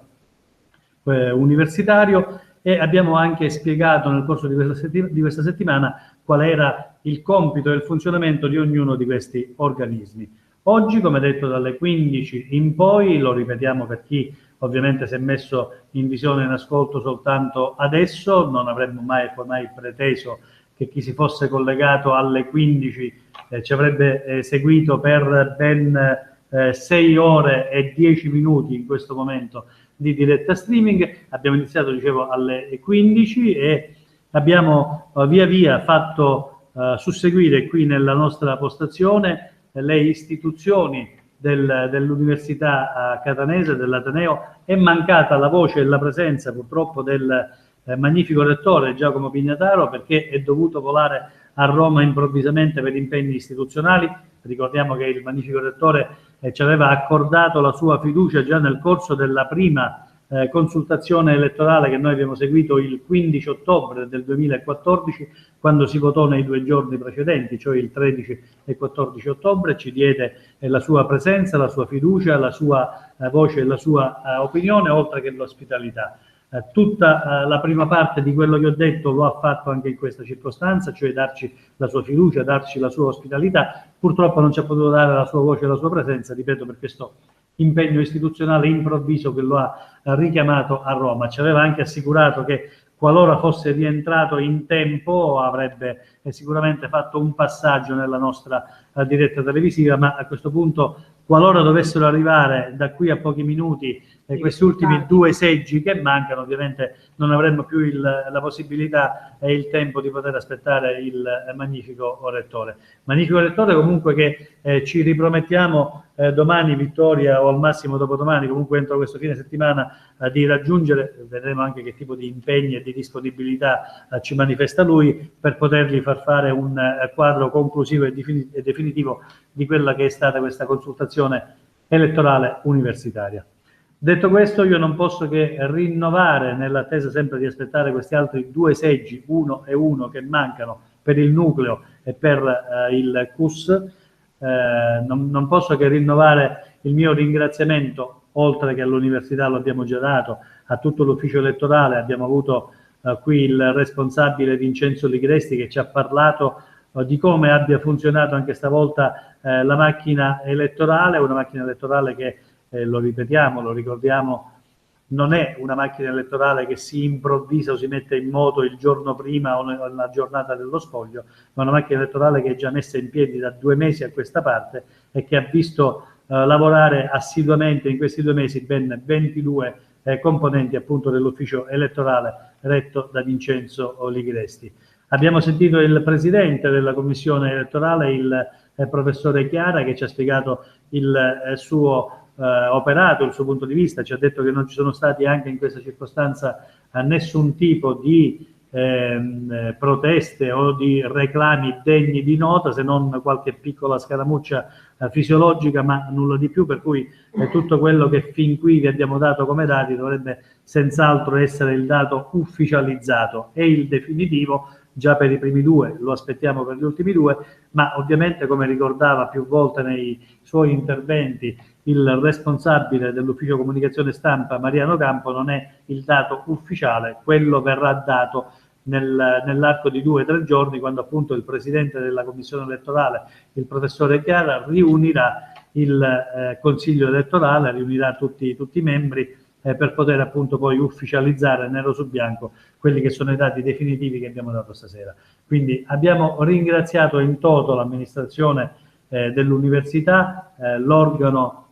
Universitario e abbiamo anche spiegato nel corso di questa settimana qual era il compito e il funzionamento di ognuno di questi organismi. Oggi, come detto, dalle 15 in poi, lo ripetiamo per chi ovviamente si è messo in visione e in ascolto soltanto adesso, non avremmo mai preteso che chi si fosse collegato alle 15 ci avrebbe seguito per ben 6 ore e 10 minuti in questo momento di diretta streaming. Abbiamo iniziato, dicevo, alle 15 e abbiamo via via fatto susseguire qui nella nostra postazione le istituzioni dell'Università Catanese, dell'Ateneo. È mancata la voce e la presenza purtroppo del magnifico rettore Giacomo Pignataro, perché è dovuto volare a Roma improvvisamente per impegni istituzionali. Ricordiamo che il magnifico rettore ci aveva accordato la sua fiducia già nel corso della prima consultazione elettorale che noi abbiamo seguito il 15 ottobre del 2014, quando si votò nei 2 giorni precedenti, cioè il 13 e 14 ottobre. Ci diede la sua presenza, la sua fiducia, la sua voce e la sua opinione, oltre che l'ospitalità. Tutta la prima parte di quello che ho detto lo ha fatto anche in questa circostanza, cioè darci la sua fiducia, darci la sua ospitalità. Purtroppo non ci ha potuto dare la sua voce e la sua presenza, ripeto, per questo impegno istituzionale improvviso che lo ha richiamato a Roma. Ci aveva anche assicurato che qualora fosse rientrato in tempo avrebbe sicuramente fatto un passaggio nella nostra diretta televisiva, ma a questo punto, qualora dovessero arrivare da qui a pochi minuti questi ultimi 2 seggi che mancano, ovviamente non avremmo più la possibilità e il tempo di poter aspettare il magnifico rettore. Magnifico rettore comunque che ci ripromettiamo domani, Vittoria, o al massimo dopodomani, comunque entro questo fine settimana, di raggiungere. Vedremo anche che tipo di impegni e di disponibilità ci manifesta lui, per potergli far fare un quadro conclusivo e definitivo di quella che è stata questa consultazione elettorale universitaria. Detto questo, io non posso che rinnovare, nell'attesa sempre di aspettare questi altri 2 seggi, 1 e 1 che mancano per il nucleo e per il CUS, non posso che rinnovare il mio ringraziamento, oltre che all'università, lo abbiamo già dato, a tutto l'ufficio elettorale. Abbiamo avuto qui il responsabile Vincenzo Ligresti che ci ha parlato di come abbia funzionato anche stavolta la macchina elettorale, una macchina elettorale che, lo ripetiamo, lo ricordiamo, non è una macchina elettorale che si improvvisa o si mette in moto il giorno prima o nella giornata dello spoglio, ma una macchina elettorale che è già messa in piedi da 2 mesi a questa parte e che ha visto lavorare assiduamente in questi 2 mesi ben 22 componenti appunto dell'ufficio elettorale retto da Vincenzo Ligresti. Abbiamo sentito il presidente della commissione elettorale, il professore Chiara, che ci ha spiegato il suo operato, il suo punto di vista. Ci ha detto che non ci sono stati anche in questa circostanza nessun tipo di proteste o di reclami degni di nota, se non qualche piccola scaramuccia fisiologica, ma nulla di più, per cui tutto quello che fin qui vi abbiamo dato come dati dovrebbe senz'altro essere il dato ufficializzato e il definitivo già per i primi 2, lo aspettiamo per gli ultimi 2, ma ovviamente, come ricordava più volte nei suoi interventi il responsabile dell'ufficio comunicazione stampa Mariano Campo, non è il dato ufficiale, quello verrà dato nell'arco di 2 o 3 giorni, quando appunto il presidente della commissione elettorale, il professore Chiara, riunirà il consiglio elettorale, riunirà tutti i membri per poter appunto poi ufficializzare nero su bianco quelli che sono i dati definitivi che abbiamo dato stasera. Quindi abbiamo ringraziato in toto l'amministrazione dell'università, l'organo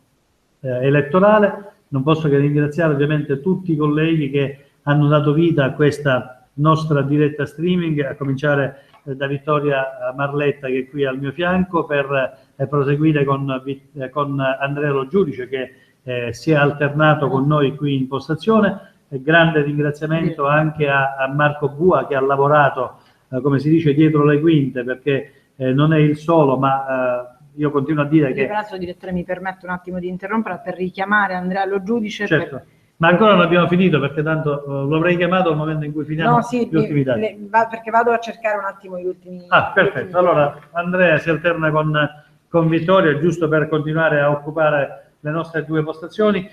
elettorale. Non posso che ringraziare ovviamente tutti i colleghi che hanno dato vita a questa nostra diretta streaming, a cominciare da Vittoria Marletta, che è qui al mio fianco, per proseguire con Andrea Lo Giudice, che si è alternato con noi qui in postazione. Grande ringraziamento anche a Marco Bua, che ha lavorato, come si dice, dietro le quinte, perché non è il solo, ma io continuo a dire che... Peraltro, direttore, mi permetto un attimo di interrompere per richiamare Andrea Lo Giudice. Certo. Ma ancora non abbiamo finito, perché tanto lo avrei chiamato al momento in cui finiamo gli ultimi dati. Perché vado a cercare un attimo gli ultimi... Perfetto. Allora, Andrea si alterna con Vittoria, giusto per continuare a occupare le nostre 2 postazioni.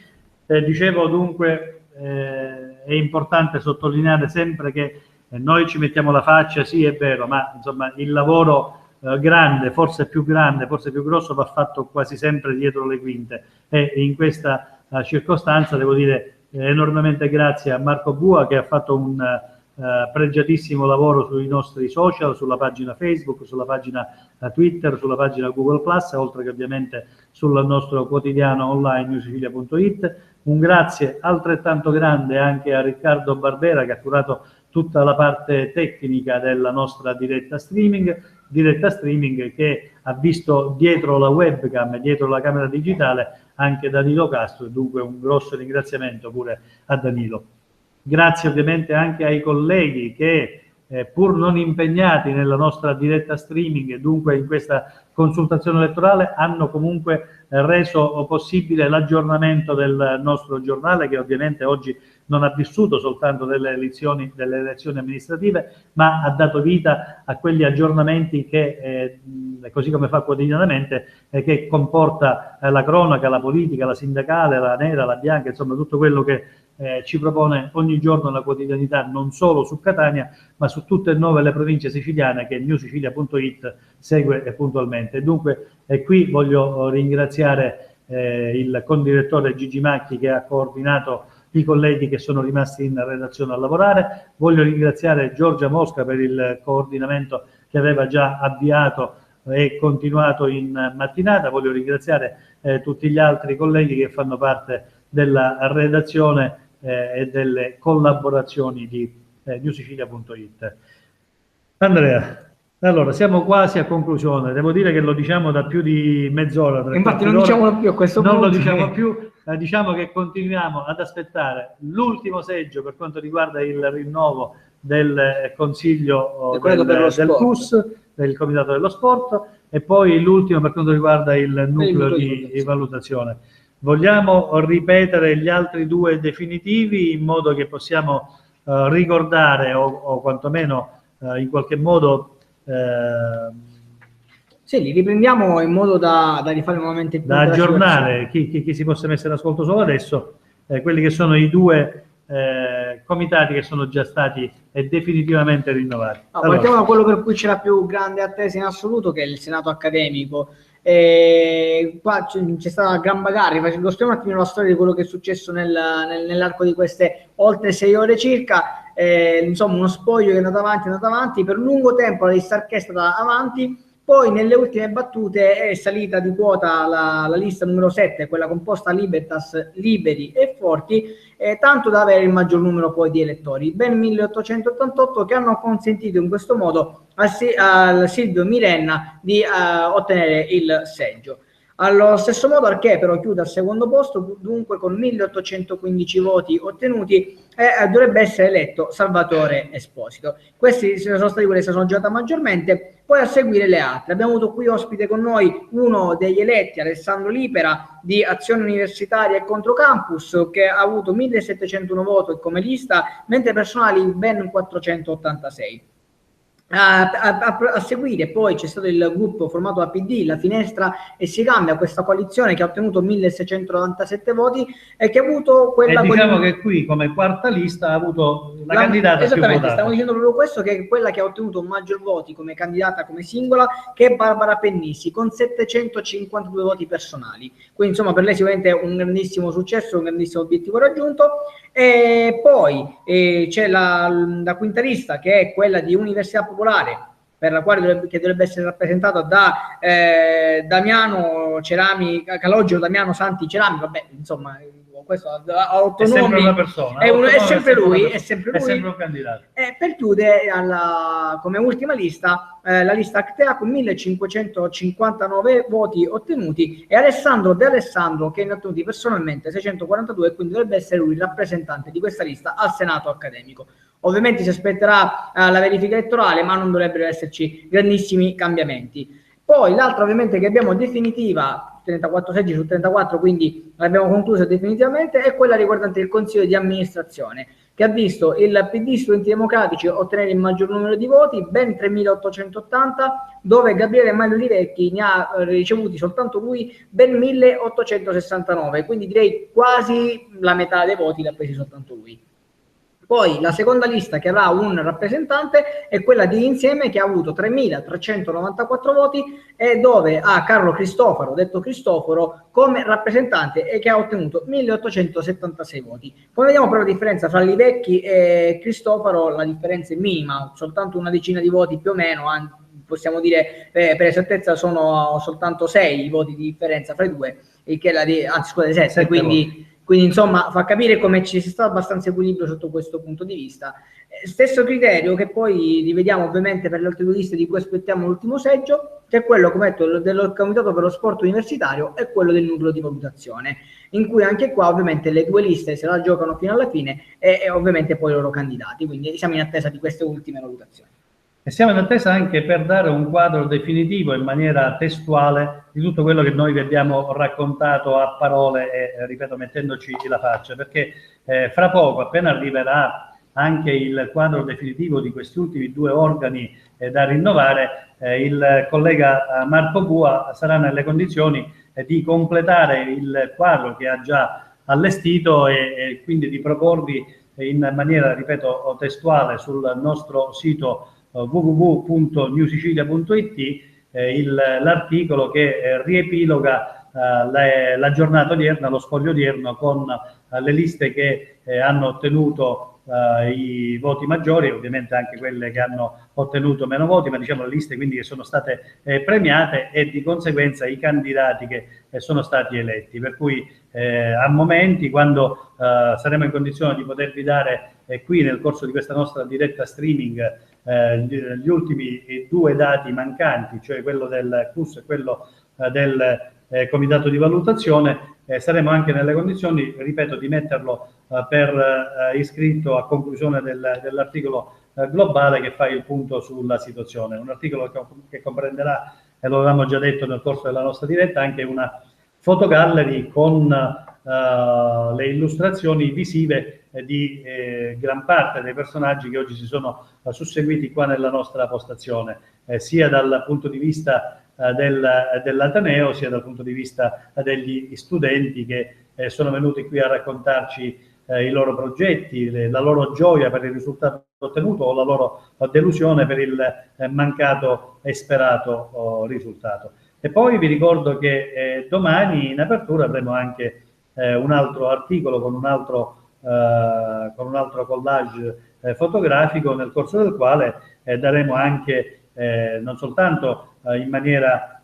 Dicevo dunque, è importante sottolineare sempre che noi ci mettiamo la faccia, sì è vero, ma insomma il lavoro grande, forse più grosso, va fatto quasi sempre dietro le quinte, e in questa circostanza devo dire enormemente grazie a Marco Bua, che ha fatto un pregiatissimo lavoro sui nostri social, sulla pagina Facebook, sulla pagina Twitter, sulla pagina Google+, oltre che ovviamente sul nostro quotidiano online newsicilia.it. Un grazie altrettanto grande anche a Riccardo Barbera, che ha curato tutta la parte tecnica della nostra diretta streaming che ha visto dietro la webcam, dietro la camera digitale, anche Danilo Castro, e dunque un grosso ringraziamento pure a Danilo. Grazie ovviamente anche ai colleghi che pur non impegnati nella nostra diretta streaming e dunque in questa consultazione elettorale hanno comunque reso possibile l'aggiornamento del nostro giornale, che ovviamente oggi non ha vissuto soltanto delle elezioni amministrative, ma ha dato vita a quegli aggiornamenti che, così come fa quotidianamente, che comporta la cronaca, la politica, la sindacale, la nera, la bianca, insomma tutto quello che ci propone ogni giorno la quotidianità, non solo su Catania, ma su tutte e 9 le province siciliane che newsicilia.it segue puntualmente. E dunque qui voglio ringraziare il condirettore Gigi Macchi, che ha coordinato i colleghi che sono rimasti in redazione a lavorare. Voglio ringraziare Giorgia Mosca per il coordinamento che aveva già avviato e continuato in mattinata. Voglio ringraziare tutti gli altri colleghi che fanno parte della redazione e delle collaborazioni di newsicilia.it. Andrea, allora siamo quasi a conclusione, devo dire che lo diciamo da più di mezz'ora. Infatti non diciamolo più a questo punto. Non lo diciamo più, diciamo che continuiamo ad aspettare l'ultimo seggio per quanto riguarda il rinnovo del Consiglio del CUS, del Comitato dello Sport, e poi l'ultimo per quanto riguarda il nucleo di valutazione. Vogliamo ripetere gli altri 2 definitivi in modo che possiamo ricordare o quantomeno in qualche modo sì, li riprendiamo in modo da rifare nuovamente il punto da aggiornare chi si possa mettere in ascolto solo adesso, quelli che sono i 2 comitati che sono già stati definitivamente rinnovati. Partiamo da quello per cui c'è la più grande attesa in assoluto, che è il Senato accademico. Qua c'è stata una gran bagarre. Lo spiego un attimo la storia di quello che è successo nell'arco di queste oltre 6 ore circa. Insomma, uno spoglio che è andato avanti per lungo tempo, la lista Arché è stata avanti, poi nelle ultime battute è salita di quota la lista numero 7, quella composta Libertas, Liberi e Forti, tanto da avere il maggior numero poi di elettori, ben 1888, che hanno consentito in questo modo al Silvio Mirenna di ottenere il seggio. Allo stesso modo Arché però chiude al secondo posto, dunque con 1815 voti ottenuti, e dovrebbe essere eletto Salvatore Esposito. Questi sono stati quelli che si sono giocati maggiormente. Poi a seguire le altre. Abbiamo avuto qui ospite con noi uno degli eletti, Alessandro Lipera, di Azione Universitaria e Controcampus, che ha avuto 1701 voti come lista, mentre personali ben 486. A seguire poi c'è stato il gruppo formato da PD, La Finestra e Si Cambia, questa coalizione che ha ottenuto 1697 voti e che ha avuto quella... E diciamo che qui come quarta lista ha avuto la candidata più votata. Esattamente, stavo dicendo proprio questo, che è quella che ha ottenuto maggior voti come candidata, come singola, che è Barbara Pennissi, con 752 voti personali. Quindi insomma per lei sicuramente un grandissimo successo, un grandissimo obiettivo raggiunto. E poi c'è la quinta lista, che è quella di Università Popolare, per la quale che dovrebbe essere rappresentata da Damiano Cerami, Calogero Damiano Santi Cerami, vabbè, insomma, questo ha 8 nomi. Sempre una persona. È sempre lui. È sempre un candidato. Per chiudere come ultima lista la lista Actea con 1559 voti ottenuti, e Alessandro De Alessandro, che ne ha ottenuti personalmente 642, e quindi dovrebbe essere lui il rappresentante di questa lista al Senato accademico. Ovviamente si aspetterà la verifica elettorale, ma non dovrebbero esserci grandissimi cambiamenti. Poi l'altra ovviamente che abbiamo definitiva, 34 seggi su 34, quindi l'abbiamo conclusa definitivamente, è quella riguardante il Consiglio di amministrazione, che ha visto il PD Studenti Democratici ottenere il maggior numero di voti, ben 3880, dove Gabriele Mario Livecchi ne ha ricevuti soltanto lui ben 1869, quindi direi quasi la metà dei voti l'ha presi soltanto lui. Poi la seconda lista che avrà un rappresentante è quella di Insieme, che ha avuto 3.394 voti e dove ha Carlo Cristoforo, detto Cristoforo, come rappresentante e che ha ottenuto 1.876 voti. Come vediamo però la differenza fra Livecchi e Cristoforo, la differenza è minima, soltanto una decina di voti più o meno, possiamo dire per esattezza sono soltanto 6 i voti di differenza fra i due, anzi scusate 7, quindi insomma fa capire come ci sia stato abbastanza equilibrio sotto questo punto di vista. Stesso criterio che poi rivediamo ovviamente per le altre due liste di cui aspettiamo l'ultimo seggio, che è quello, come detto, del Comitato per lo Sport Universitario e quello del nucleo di valutazione, in cui anche qua ovviamente le due liste se la giocano fino alla fine e ovviamente poi i loro candidati, quindi siamo in attesa di queste ultime valutazioni. E siamo in attesa anche per dare un quadro definitivo in maniera testuale di tutto quello che noi vi abbiamo raccontato a parole e, ripeto, mettendoci la faccia, perché fra poco, appena arriverà anche il quadro definitivo di questi ultimi due organi da rinnovare, il collega Marco Bua sarà nelle condizioni di completare il quadro che ha già allestito e quindi di proporvi in maniera, ripeto, testuale sul nostro sito www.newsicilia.it l'articolo che riepiloga la giornata odierna, lo sfoglio odierno con le liste che hanno ottenuto i voti maggiori, ovviamente anche quelle che hanno ottenuto meno voti, ma diciamo le liste quindi che sono state premiate e di conseguenza i candidati che sono stati eletti, per cui a momenti, quando saremo in condizione di potervi dare qui nel corso di questa nostra diretta streaming gli ultimi due dati mancanti, cioè quello del CUS e quello del comitato di valutazione, saremo anche nelle condizioni, ripeto, di metterlo per iscritto a conclusione dell'articolo globale che fa il punto sulla situazione. Un articolo che comprenderà, e lo avevamo già detto nel corso della nostra diretta, anche una fotogallery con le illustrazioni visive di gran parte dei personaggi che oggi si sono susseguiti qua nella nostra postazione, sia dal punto di vista dell'Ateneo, sia dal punto di vista degli studenti che sono venuti qui a raccontarci i loro progetti, la loro gioia per il risultato ottenuto o la loro delusione per il mancato e sperato risultato. E poi vi ricordo che domani in apertura avremo anche un altro articolo con un altro collage fotografico, nel corso del quale daremo anche non soltanto in maniera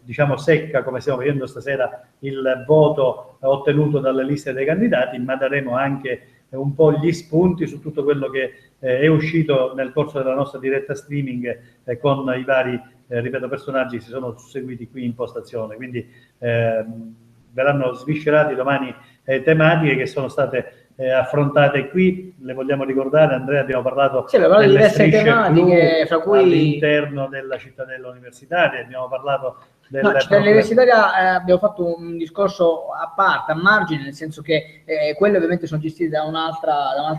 diciamo secca, come stiamo vedendo stasera, il voto ottenuto dalle liste dei candidati, ma daremo anche un po' gli spunti su tutto quello che è uscito nel corso della nostra diretta streaming con i vari, ripeto, personaggi che si sono susseguiti qui in postazione. Quindi verranno sviscerati domani tematiche che sono state affrontate qui. Le vogliamo ricordare, Andrea, abbiamo parlato di diverse tematiche, fra cui all'interno della cittadella universitaria, abbiamo parlato cittadella universitaria, abbiamo fatto un discorso a parte, a margine, nel senso che quelle ovviamente sono gestite da un'altra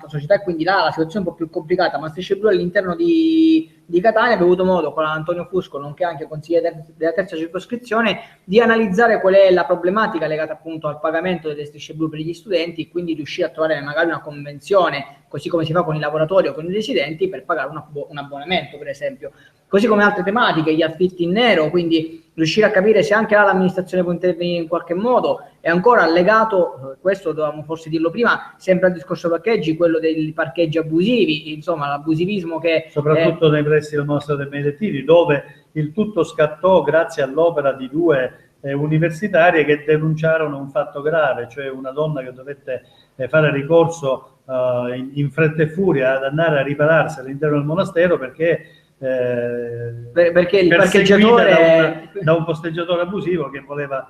società e quindi là la situazione è un po' più complicata, ma Strisce Blu all'interno di Catania abbiamo avuto modo con Antonio Fusco, nonché anche consigliere della terza circoscrizione, di analizzare qual è la problematica legata appunto al pagamento delle Strisce Blu per gli studenti e quindi riuscire a trovare magari una convenzione, così come si fa con i lavoratori o con i residenti, per pagare un abbonamento per esempio, così come altre tematiche, gli affitti in nero, quindi riuscire a capire se anche là l'amministrazione può intervenire in qualche modo. È ancora legato, questo dovevamo forse dirlo prima, sempre al discorso parcheggi, quello dei parcheggi abusivi, insomma l'abusivismo che soprattutto nei pressi del monastero dei Benedettini, dove il tutto scattò grazie all'opera di due universitarie che denunciarono un fatto grave, cioè una donna che dovette fare ricorso in fretta e furia ad andare a ripararsi all'interno del monastero perché il parcheggiatore da un posteggiatore abusivo che voleva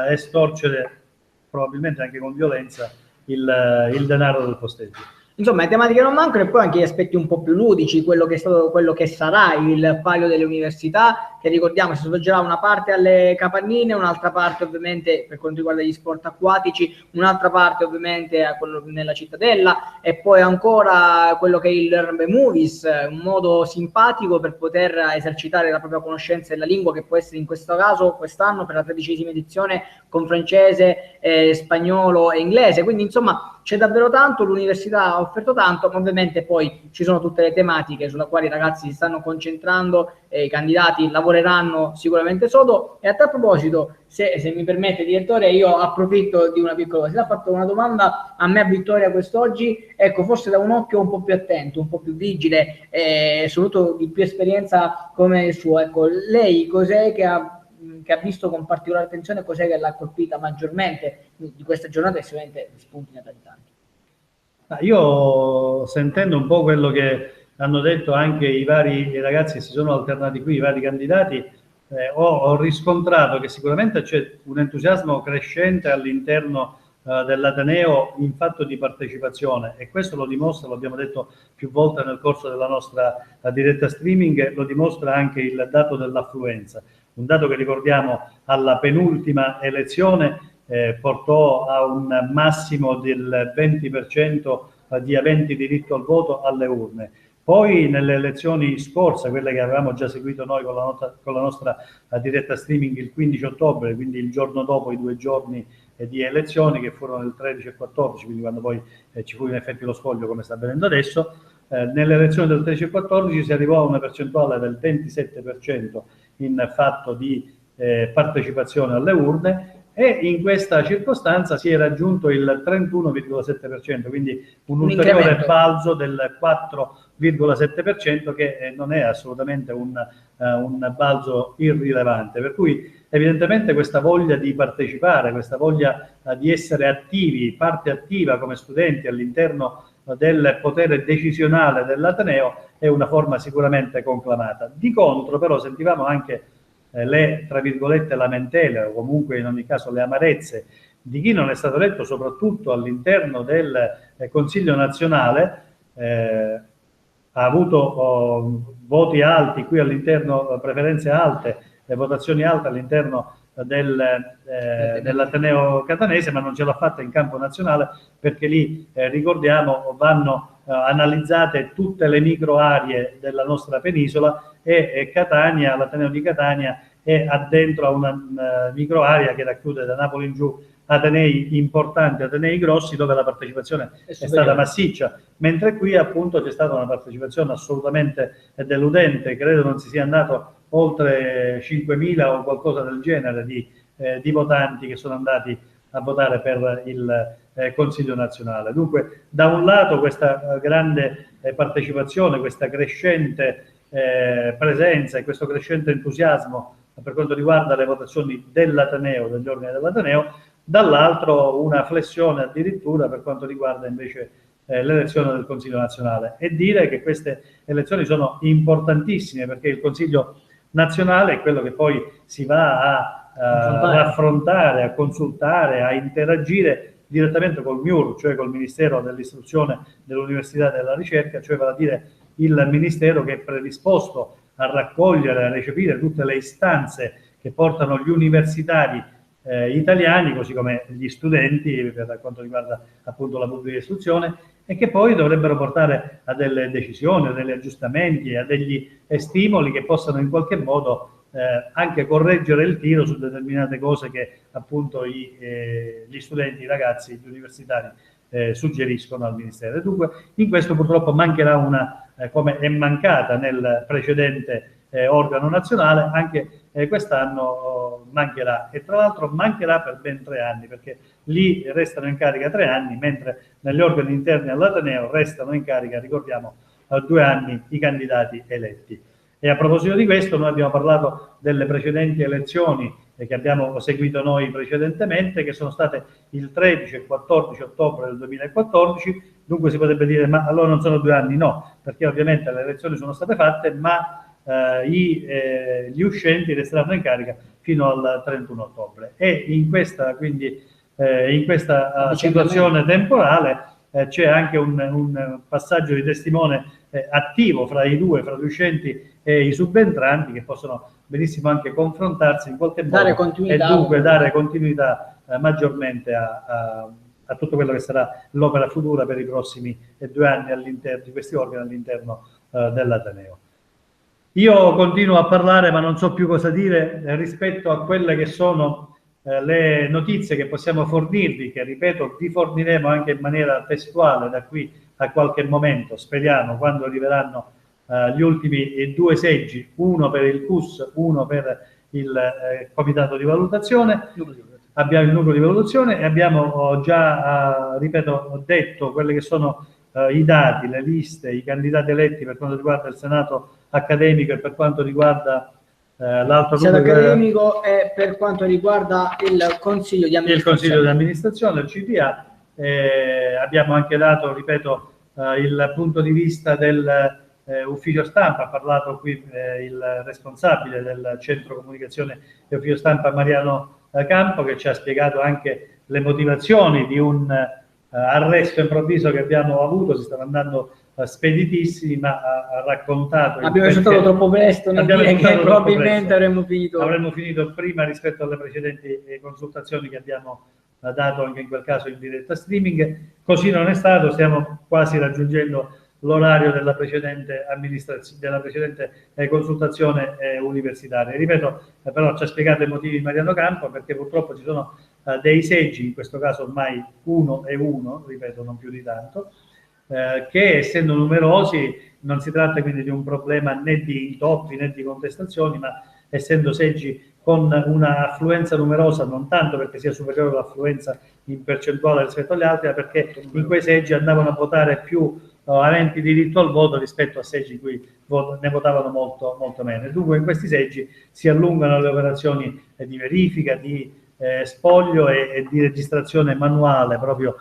estorcere, probabilmente anche con violenza, il denaro del posteggio. Insomma, le tematiche non mancano, e poi anche gli aspetti un po' più ludici, quello che è stato, quello che sarà il palio delle università, che ricordiamo si svolgerà una parte alle Capannine, un'altra parte ovviamente per quanto riguarda gli sport acquatici, un'altra parte ovviamente nella Cittadella, e poi ancora quello che è il Learn by Movies, un modo simpatico per poter esercitare la propria conoscenza della lingua, che può essere in questo caso quest'anno per la 13ª edizione con francese, spagnolo e inglese. Quindi insomma c'è davvero tanto, l'università ha offerto tanto, ma ovviamente poi ci sono tutte le tematiche sulla quali i ragazzi si stanno concentrando e i candidati lavoreranno sicuramente sodo. E a tal proposito, se mi permette direttore, io approfitto di una piccola cosa. Si è fatto una domanda a me, a Vittoria, quest'oggi, ecco, forse da un occhio un po' più attento, un po' più vigile, soprattutto di più esperienza come il suo. Ecco, lei cos'è che ha visto con particolare attenzione, cos'è che l'ha colpita maggiormente di questa giornata, e sicuramente spunti ne dà tanti? Io, sentendo un po' quello che hanno detto anche i vari ragazzi che si sono alternati qui, i vari candidati, ho riscontrato che sicuramente c'è un entusiasmo crescente all'interno dell'Ateneo in fatto di partecipazione, e questo lo dimostra, lo abbiamo detto più volte nel corso della nostra diretta streaming, lo dimostra anche il dato dell'affluenza, un dato che, ricordiamo, alla penultima elezione portò a un massimo del 20% di aventi diritto al voto alle urne. Poi nelle elezioni scorse, quelle che avevamo già seguito noi con la nostra diretta streaming il 15 ottobre, quindi il giorno dopo i 2 giorni di elezioni, che furono il 13 e 14, quindi quando poi ci fu in effetti lo spoglio, come sta avvenendo adesso, nelle elezioni del 13 e 14 si arrivò a una percentuale del 27% in fatto di partecipazione alle urne, e in questa circostanza si è raggiunto il 31,7%, quindi un ulteriore balzo del 4,7%, che non è assolutamente un balzo irrilevante, per cui evidentemente questa voglia di partecipare, questa voglia di essere attivi, parte attiva come studenti all'interno del potere decisionale dell'Ateneo, è una forma sicuramente conclamata. Di contro però sentivamo anche le, tra virgolette, lamentele, o comunque in ogni caso le amarezze di chi non è stato eletto, soprattutto all'interno del Consiglio nazionale, ha avuto voti alti qui all'interno, preferenze alte, votazioni alte all'interno dell'Ateneo catanese, ma non ce l'ha fatta in campo nazionale, perché lì, ricordiamo, vanno analizzate tutte le micro aree della nostra penisola, e Catania, l'Ateneo di Catania, è addentro a una micro area che racchiude da Napoli in giù atenei importanti, atenei grossi, dove la partecipazione è stata massiccia, mentre qui appunto c'è stata una partecipazione assolutamente deludente. Credo non si sia andato oltre 5.000 o qualcosa del genere di votanti che sono andati a votare per il Consiglio nazionale. Dunque, da un lato questa grande partecipazione, questa crescente presenza e questo crescente entusiasmo per quanto riguarda le votazioni dell'Ateneo, degli ordini dell'Ateneo, dall'altro una flessione addirittura per quanto riguarda invece l'elezione del Consiglio nazionale. E dire che queste elezioni sono importantissime, perché il Consiglio nazionale è quello che poi si va a raffrontare, a consultare, a interagire direttamente col MIUR, cioè col Ministero dell'Istruzione, dell'Università e della Ricerca, cioè vale a dire il Ministero che è predisposto a raccogliere, a recepire tutte le istanze che portano gli universitari italiani, così come gli studenti, per quanto riguarda appunto la pubblica istruzione, e che poi dovrebbero portare a delle decisioni, a degli aggiustamenti, a degli stimoli che possano in qualche modo anche correggere il tiro su determinate cose che appunto gli studenti, i ragazzi, gli universitari suggeriscono al Ministero. E dunque in questo purtroppo mancherà come è mancata nel precedente organo nazionale, anche quest'anno mancherà, e tra l'altro mancherà per ben 3 anni, perché lì restano in carica 3 anni, mentre negli organi interni all'Ateneo restano in carica, ricordiamo, 2 anni i candidati eletti. E a proposito di questo, noi abbiamo parlato delle precedenti elezioni che abbiamo seguito noi precedentemente, che sono state il 13 e 14 ottobre del 2014, dunque si potrebbe dire, ma allora non sono 2 anni? No, perché ovviamente le elezioni sono state fatte, ma gli uscenti resteranno in carica fino al 31 ottobre. E in questa, quindi, in questa situazione temporale c'è anche un passaggio di testimone attivo fra i due, fra gli uscenti e i subentranti, che possono benissimo anche confrontarsi in qualche modo e dunque dare continuità maggiormente a tutto quello che sarà l'opera futura per i prossimi 2 anni all'interno di questi organi all'interno dell'Ateneo. Io continuo a parlare, ma non so più cosa dire rispetto a quelle che sono le notizie che possiamo fornirvi, che ripeto vi forniremo anche in maniera testuale da qui a qualche momento, speriamo, quando arriveranno gli ultimi 2 seggi, uno per il CUS, uno per il comitato di valutazione. Abbiamo il nucleo di valutazione e abbiamo già, ripeto, detto quelli che sono i dati, le liste, i candidati eletti per quanto riguarda il Senato accademico e per quanto riguarda l'altro Senato accademico e per quanto riguarda il Consiglio di amministrazione. Il Consiglio di amministrazione, il CDA. Abbiamo anche dato, ripeto, il punto di vista del ufficio stampa. Ha parlato qui il responsabile del centro comunicazione e ufficio stampa, Mariano Campo, che ci ha spiegato anche le motivazioni di un arresto improvviso che abbiamo avuto. Si stanno andando speditissimi, ma ha raccontato. Abbiamo esultato troppo presto nel dire che probabilmente avremmo finito prima rispetto alle precedenti consultazioni che abbiamo dato anche in quel caso in diretta streaming. Così non è stato, stiamo quasi raggiungendo l'orario della precedente consultazione universitaria. Ripeto, però ci ha spiegato i motivi Mariano Campo, perché purtroppo ci sono dei seggi, in questo caso ormai 1 e 1, ripeto, non più di tanto, che essendo numerosi non si tratta quindi di un problema né di intoppi né di contestazioni, ma essendo seggi con una affluenza numerosa, non tanto perché sia superiore l'affluenza in percentuale rispetto agli altri, ma perché in quei seggi andavano a votare più aventi diritto al voto rispetto a seggi in cui ne votavano molto, molto meno. E dunque in questi seggi si allungano le operazioni di verifica, di spoglio e di registrazione manuale, proprio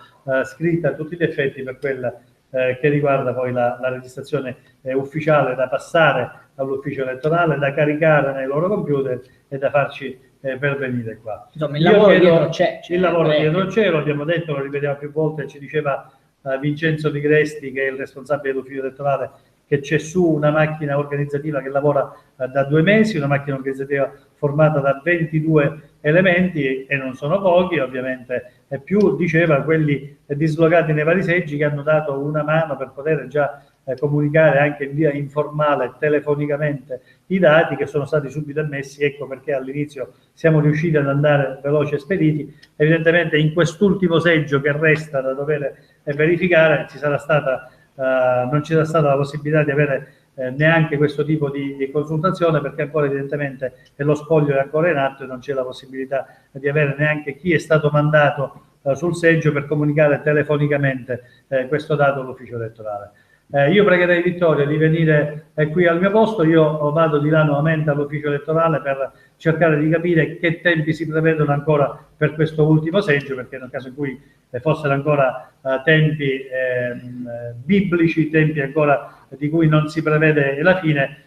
scritta a tutti gli effetti, per quella che riguarda poi la registrazione ufficiale da passare all'ufficio elettorale, da caricare nei loro computer e da farci pervenire qua. Insomma, il lavoro dietro c'è. Il lavoro dietro c'è, lo abbiamo detto, lo ripetiamo più volte, ci diceva Vincenzo Di Gresti, che è il responsabile dell'ufficio elettorale, che c'è su una macchina organizzativa che lavora da 2 mesi, una macchina organizzativa formata da 22 elementi, e non sono pochi, ovviamente, e più, diceva, quelli dislocati nei vari seggi, che hanno dato una mano per poter già comunicare anche in via informale, telefonicamente, i dati, che sono stati subito ammessi. Ecco perché all'inizio siamo riusciti ad andare veloci e spediti. Evidentemente in quest'ultimo seggio che resta da dover verificare non ci sarà stata la possibilità di avere neanche questo tipo di consultazione, perché ancora evidentemente lo spoglio è ancora in atto e non c'è la possibilità di avere neanche chi è stato mandato sul seggio per comunicare telefonicamente questo dato all'ufficio elettorale. Io pregherei Vittorio di venire qui al mio posto. Io vado di là nuovamente all'ufficio elettorale per cercare di capire che tempi si prevedono ancora per questo ultimo seggio, perché nel caso in cui fossero ancora tempi biblici, tempi ancora di cui non si prevede la fine,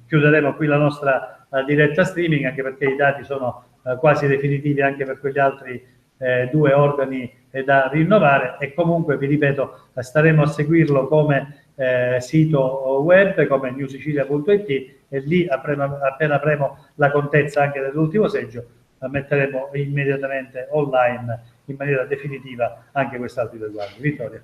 chiuderemo qui la nostra diretta streaming, anche perché i dati sono quasi definitivi anche per quegli altri 2 organi da rinnovare, e comunque vi ripeto, staremo a seguirlo come sito web, come newsicilia.it, e lì appena avremo la contezza anche dell'ultimo seggio metteremo immediatamente online in maniera definitiva anche quest'altro riguardo. Vittorio.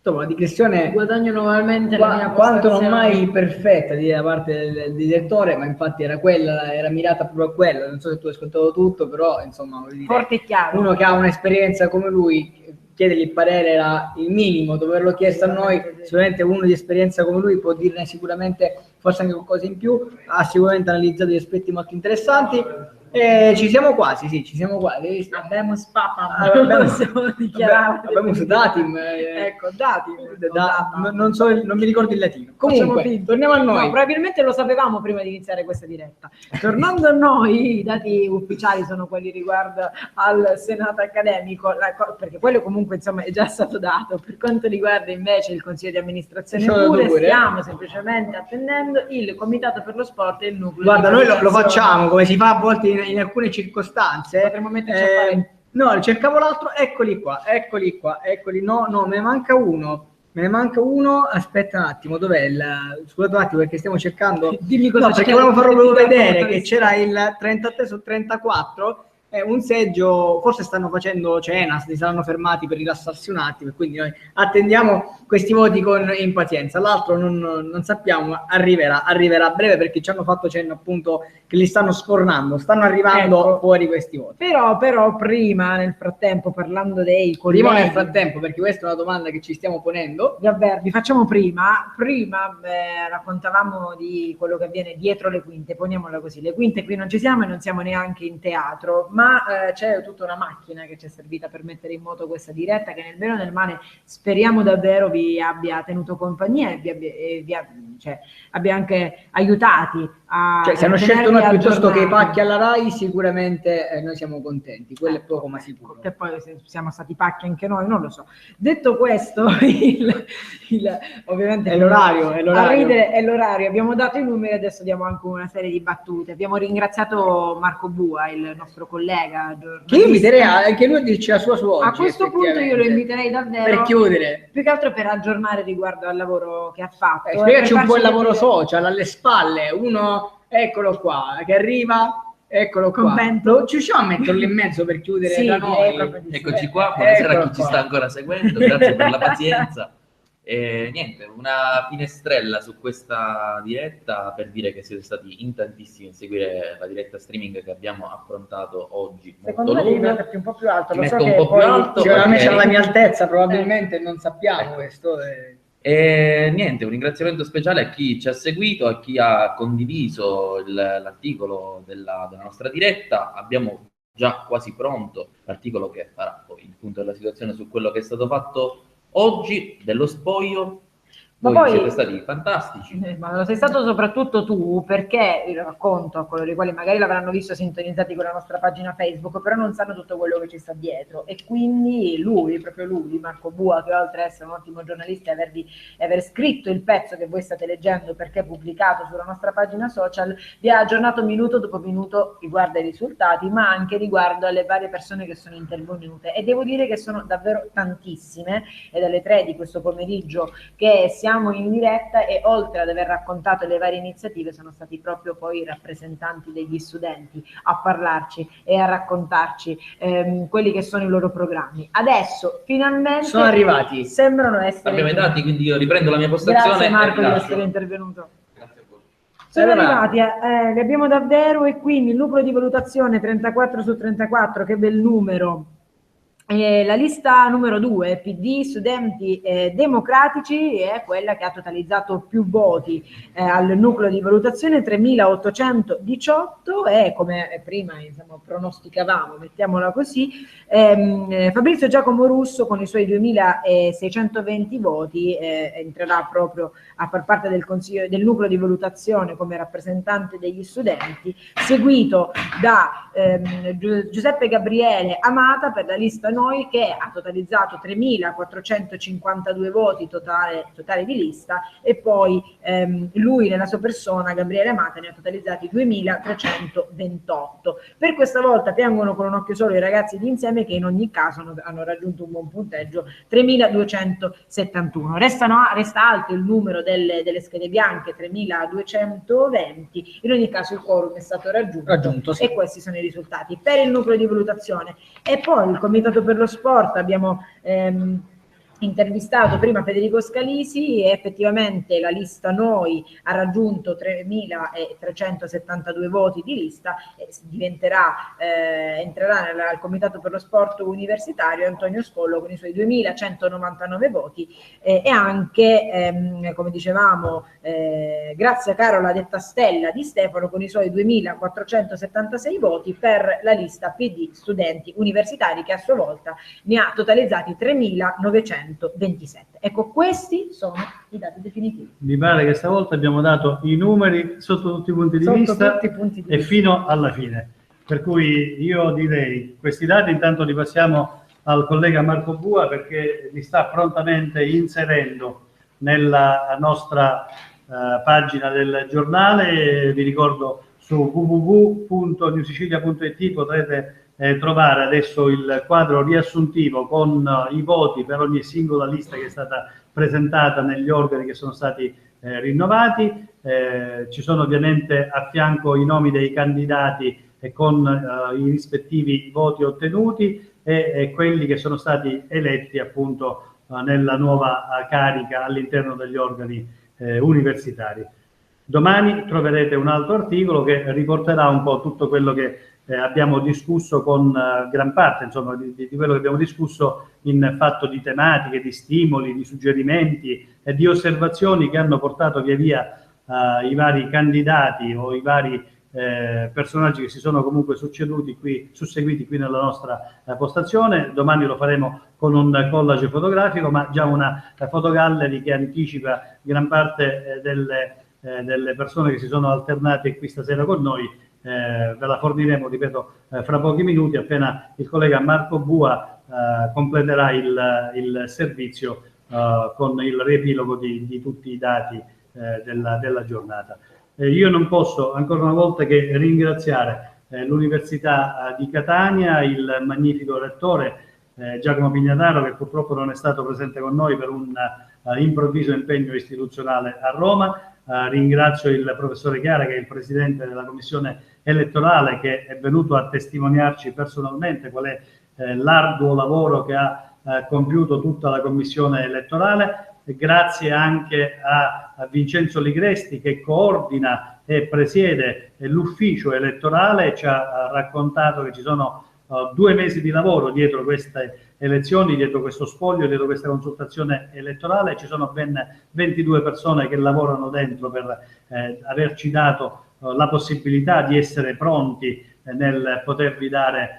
Insomma, di questione guadagno nuovamente quanto non mai perfetta da parte del direttore, ma infatti era quella, era mirata proprio a quello. Non so se tu hai ascoltato tutto, però insomma, forte e chiaro. Uno che ha un'esperienza come lui, chiedergli il parere era il minimo, doverlo chiesto a noi. Sicuramente uno di esperienza come lui può dirne sicuramente forse anche qualcosa in più, ha sicuramente analizzato degli aspetti molto interessanti. Ci siamo quasi, sì, ci siamo quasi. Abbiamo datim. Ecco, datim. Non mi ricordo il latino. Comunque, torniamo a noi. No, probabilmente lo sapevamo prima di iniziare questa diretta. Tornando a noi, i dati ufficiali sono quelli riguardo al Senato accademico, perché quello comunque insomma è già stato dato. Per quanto riguarda invece il Consiglio di amministrazione stiamo semplicemente attendendo il Comitato per lo Sport e il nucleo. Guarda, noi lo facciamo come si fa a volte in alcune circostanze. Potremmo metterci a fare. No, cercavo l'altro, eccoli, no, me ne manca uno, aspetta un attimo, dov'è scusate un attimo perché stiamo cercando, dimmi cosa perché volevo farlo proprio vedere che c'era il 33 su 34, un seggio, forse stanno facendo cena, si saranno fermati per rilassarsi un attimo, e quindi noi attendiamo questi voti con impazienza. L'altro non sappiamo, arriverà a breve, perché ci hanno fatto cenno appunto che li stanno sfornando, stanno arrivando fuori questi voti. Però prima, nel frattempo, parlando dei colleghi... Prima nel frattempo, perché questa è una domanda che ci stiamo ponendo. Vi facciamo prima raccontavamo di quello che avviene dietro le quinte, poniamola così. Le quinte qui non ci siamo e non siamo neanche in teatro, ma c'è tutta una macchina che ci è servita per mettere in moto questa diretta, che nel bene o nel male speriamo davvero vi abbia tenuto compagnia e abbia anche aiutati a... Cioè, se hanno scelto noi piuttosto che i pacchi alla RAI, sicuramente noi siamo contenti, quello è poco ma sicuro. Che poi se siamo stati pacchi anche noi, non lo so. Detto questo, ovviamente è l'orario. A ridere è l'orario, abbiamo dato i numeri, adesso diamo anche una serie di battute. Abbiamo ringraziato Marco Bua, il nostro collega che io inviterei anche lui a dirci la sua su oggi. A questo punto io lo inviterei davvero per chiudere, più che altro per aggiornare riguardo al lavoro che ha fatto. Spiegaci un po' il lavoro social alle spalle, uno eccolo qua che arriva. Eccolo qua, ci riusciamo a metterlo in mezzo per chiudere da noi? Eccoci qua, buonasera a chi ci sta ancora seguendo, grazie per la pazienza. Niente, una finestrella su questa diretta per dire che siete stati in tantissimi a seguire la diretta streaming che abbiamo affrontato oggi. Secondo me devi metterti un po' più alto, lo so un che po' più alto, sicuramente alla mia altezza, probabilmente non sappiamo questo. E niente, un ringraziamento speciale a chi ci ha seguito, a chi ha condiviso l'articolo della nostra diretta. Abbiamo già quasi pronto l'articolo che farà poi il punto della situazione su quello che è stato fatto oggi, dello spoglio. Voi siete stati fantastici. Ma lo sei stato soprattutto tu, perché io racconto a coloro i quali magari l'avranno visto sintonizzati con la nostra pagina Facebook, però non sanno tutto quello che ci sta dietro, e quindi proprio lui, Marco Bua, che oltre ad essere un ottimo giornalista e aver scritto il pezzo che voi state leggendo perché è pubblicato sulla nostra pagina social, vi ha aggiornato minuto dopo minuto riguardo ai risultati, ma anche riguardo alle varie persone che sono intervenute, e devo dire che sono davvero tantissime. È dalle 3 di questo pomeriggio che siamo in diretta, e oltre ad aver raccontato le varie iniziative sono stati proprio poi i rappresentanti degli studenti a parlarci e a raccontarci quelli che sono i loro programmi. Adesso finalmente sono arrivati, sembrano essere... Abbiamo i dati, quindi io riprendo la mia postazione. Grazie Marco di essere intervenuto. Sono arrivati, li abbiamo davvero, e quindi il numero di valutazione 34 su 34, che bel numero. La lista numero 2, PD, Studenti Democratici, è quella che ha totalizzato più voti al nucleo di valutazione, 3.818, e come prima pronosticavamo, mettiamola così, Fabrizio Giacomo Russo con i suoi 2.620 voti entrerà proprio a far parte del consiglio, del nucleo di valutazione come rappresentante degli studenti, seguito da Giuseppe Gabriele Amata per la lista Noi, che ha totalizzato 3.452 voti totali di lista, e poi lui nella sua persona, Gabriele Amata, ne ha totalizzati 2.328. Per questa volta tengono con un occhio solo i ragazzi di Insieme, che in ogni caso hanno raggiunto un buon punteggio, 3.271. Resta alto il numero delle schede bianche, 3.220. In ogni caso il quorum è stato raggiunto sì. E questi sono i risultati per il nucleo di valutazione. E poi il Comitato per lo Sport, abbiamo intervistato prima Federico Scalisi, e effettivamente la lista Noi ha raggiunto 3.372 voti di lista, e entrerà al Comitato per lo Sport Universitario Antonio Scollo con i suoi 2.199 voti, e anche, come dicevamo, Grazia Carola detta Stella Di Stefano con i suoi 2.476 voti per la lista PD Studenti Universitari, che a sua volta ne ha totalizzati 3.927. Ecco, questi sono i dati definitivi. Mi pare che stavolta abbiamo dato i numeri sotto tutti i punti di vista e fino alla fine. Per cui io direi, questi dati intanto li passiamo al collega Marco Bua, perché li sta prontamente inserendo nella nostra pagina del giornale. Vi ricordo su www.newsicilia.it potrete trovare adesso il quadro riassuntivo con i voti per ogni singola lista che è stata presentata negli organi che sono stati rinnovati. Ci sono ovviamente a fianco i nomi dei candidati e con i rispettivi voti ottenuti e quelli che sono stati eletti appunto nella nuova carica all'interno degli organi universitari. Domani troverete un altro articolo che riporterà un po' tutto quello che abbiamo discusso con gran parte, insomma, di quello che abbiamo discusso in fatto di tematiche, di stimoli, di suggerimenti e di osservazioni che hanno portato via via i vari candidati o i vari personaggi che si sono comunque susseguiti qui nella nostra postazione. Domani lo faremo con un collage fotografico, ma già una fotogallery che anticipa gran parte delle persone che si sono alternate qui stasera con noi. Ve la forniremo, ripeto, fra pochi minuti, appena il collega Marco Bua completerà il servizio con il riepilogo di tutti i dati della giornata. Io non posso ancora una volta che ringraziare l'Università di Catania, il magnifico rettore Giacomo Pignataro, che purtroppo non è stato presente con noi per un improvviso impegno istituzionale a Roma. Ringrazio il professore Chiara, che è il presidente della commissione elettorale, che è venuto a testimoniarci personalmente qual è l'arduo lavoro che ha compiuto tutta la commissione elettorale. Grazie anche a Vincenzo Ligresti, che coordina e presiede l'ufficio elettorale. Ci ha raccontato che ci sono 2 mesi di lavoro dietro queste elezioni, dietro questo spoglio, dietro questa consultazione elettorale. Ci sono ben 22 persone che lavorano dentro per averci dato la possibilità di essere pronti nel potervi dare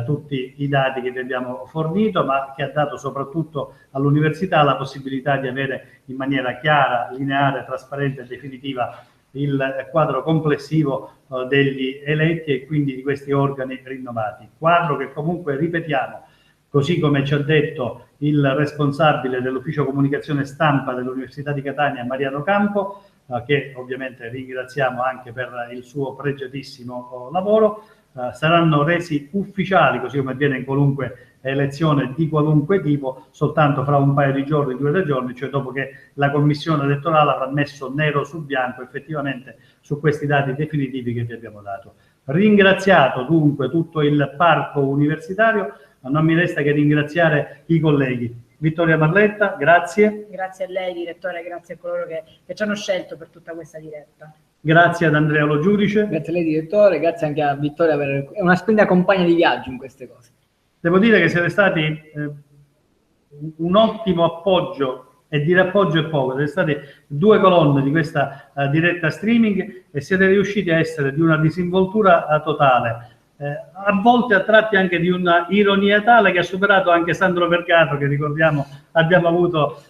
tutti i dati che vi abbiamo fornito, ma che ha dato soprattutto all'università la possibilità di avere in maniera chiara, lineare, trasparente e definitiva il quadro complessivo degli eletti e quindi di questi organi rinnovati. Quadro che comunque, ripetiamo, così come ci ha detto il responsabile dell'ufficio comunicazione stampa dell'Università di Catania, Mariano Campo, che ovviamente ringraziamo anche per il suo pregiatissimo lavoro, saranno resi ufficiali, così come avviene in qualunque elezione di qualunque tipo, soltanto fra un paio di giorni, 2 o 3 giorni, cioè dopo che la commissione elettorale avrà messo nero su bianco effettivamente su questi dati definitivi che vi abbiamo dato. Ringraziato dunque tutto il parco universitario, non mi resta che ringraziare i colleghi. Vittoria Marletta, grazie. Grazie a lei, direttore, grazie a coloro che ci hanno scelto per tutta questa diretta. Grazie ad Andrea Lo Giudice. Grazie a lei, direttore, grazie anche a Vittoria per una splendida compagna di viaggio in queste cose. Devo dire che siete stati un ottimo appoggio, e dire appoggio è poco, siete state 2 colonne di questa diretta streaming e siete riusciti a essere di una disinvoltura totale. A volte a tratti anche di una ironia tale che ha superato anche Sandro Vergato, che ricordiamo abbiamo avuto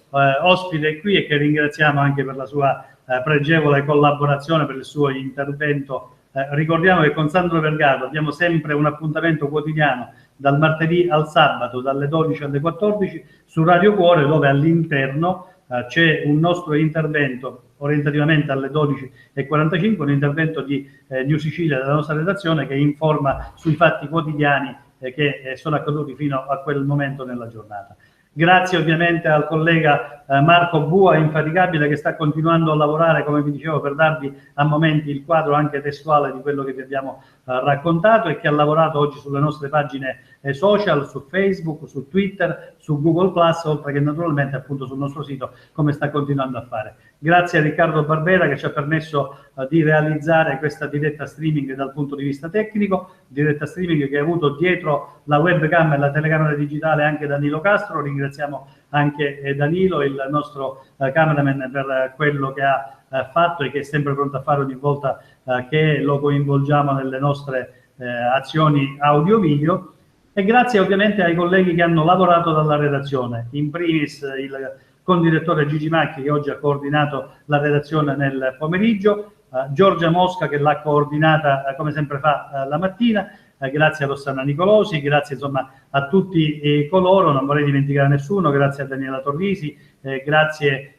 ospite qui e che ringraziamo anche per la sua pregevole collaborazione, per il suo intervento. Ricordiamo che con Sandro Vergato abbiamo sempre un appuntamento quotidiano dal martedì al sabato dalle 12 alle 14 su Radio Cuore, dove all'interno c'è un nostro intervento orientativamente alle 12:45, un intervento di New Sicilia della nostra redazione che informa sui fatti quotidiani che sono accaduti fino a quel momento nella giornata. Grazie ovviamente al collega Marco Bua, infaticabile, che sta continuando a lavorare, come vi dicevo, per darvi a momenti il quadro anche testuale di quello che vi abbiamo raccontato, e che ha lavorato oggi sulle nostre pagine social, su Facebook, su Twitter, su Google+, oltre che naturalmente appunto sul nostro sito, come sta continuando a fare. Grazie a Riccardo Barbera, che ci ha permesso di realizzare questa diretta streaming dal punto di vista tecnico, diretta streaming che ha avuto dietro la webcam e la telecamera digitale anche Danilo Castro. Ringraziamo anche Danilo, il nostro cameraman, per quello che ha fatto e che è sempre pronto a fare ogni volta che lo coinvolgiamo nelle nostre azioni audio-video. E grazie ovviamente ai colleghi che hanno lavorato dalla redazione, in primis il condirettore Gigi Macchi, che oggi ha coordinato la redazione nel pomeriggio, Giorgia Mosca, che l'ha coordinata come sempre fa la mattina, grazie a Rossana Nicolosi, grazie insomma a tutti coloro, non vorrei dimenticare nessuno, grazie a Daniela Torrisi, grazie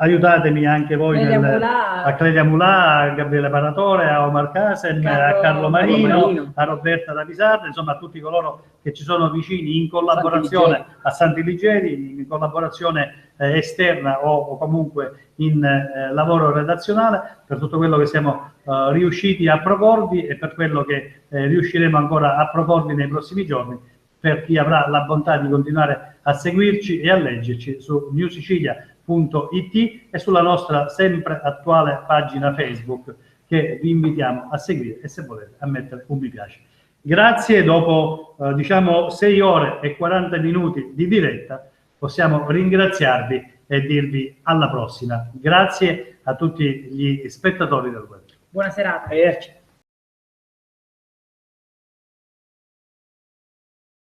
aiutatemi anche voi Clelia Mulà, a Clelia Mulà, a Gabriele Paratore, a Omar Casem, a Carlo Marino, a Roberta da Pisarda, insomma a tutti coloro che ci sono vicini in collaborazione a Santi Ligieri, in collaborazione esterna o comunque in lavoro redazionale, per tutto quello che siamo riusciti a proporvi e per quello che riusciremo ancora a proporvi nei prossimi giorni, per chi avrà la bontà di continuare a seguirci e a leggerci su newsicilia.it e sulla nostra sempre attuale pagina Facebook, che vi invitiamo a seguire e, se volete, a mettere un mi piace. Grazie, dopo diciamo 6 ore e 40 minuti di diretta possiamo ringraziarvi e dirvi alla prossima. Grazie a tutti gli spettatori del web. buona serata. Arrivederci.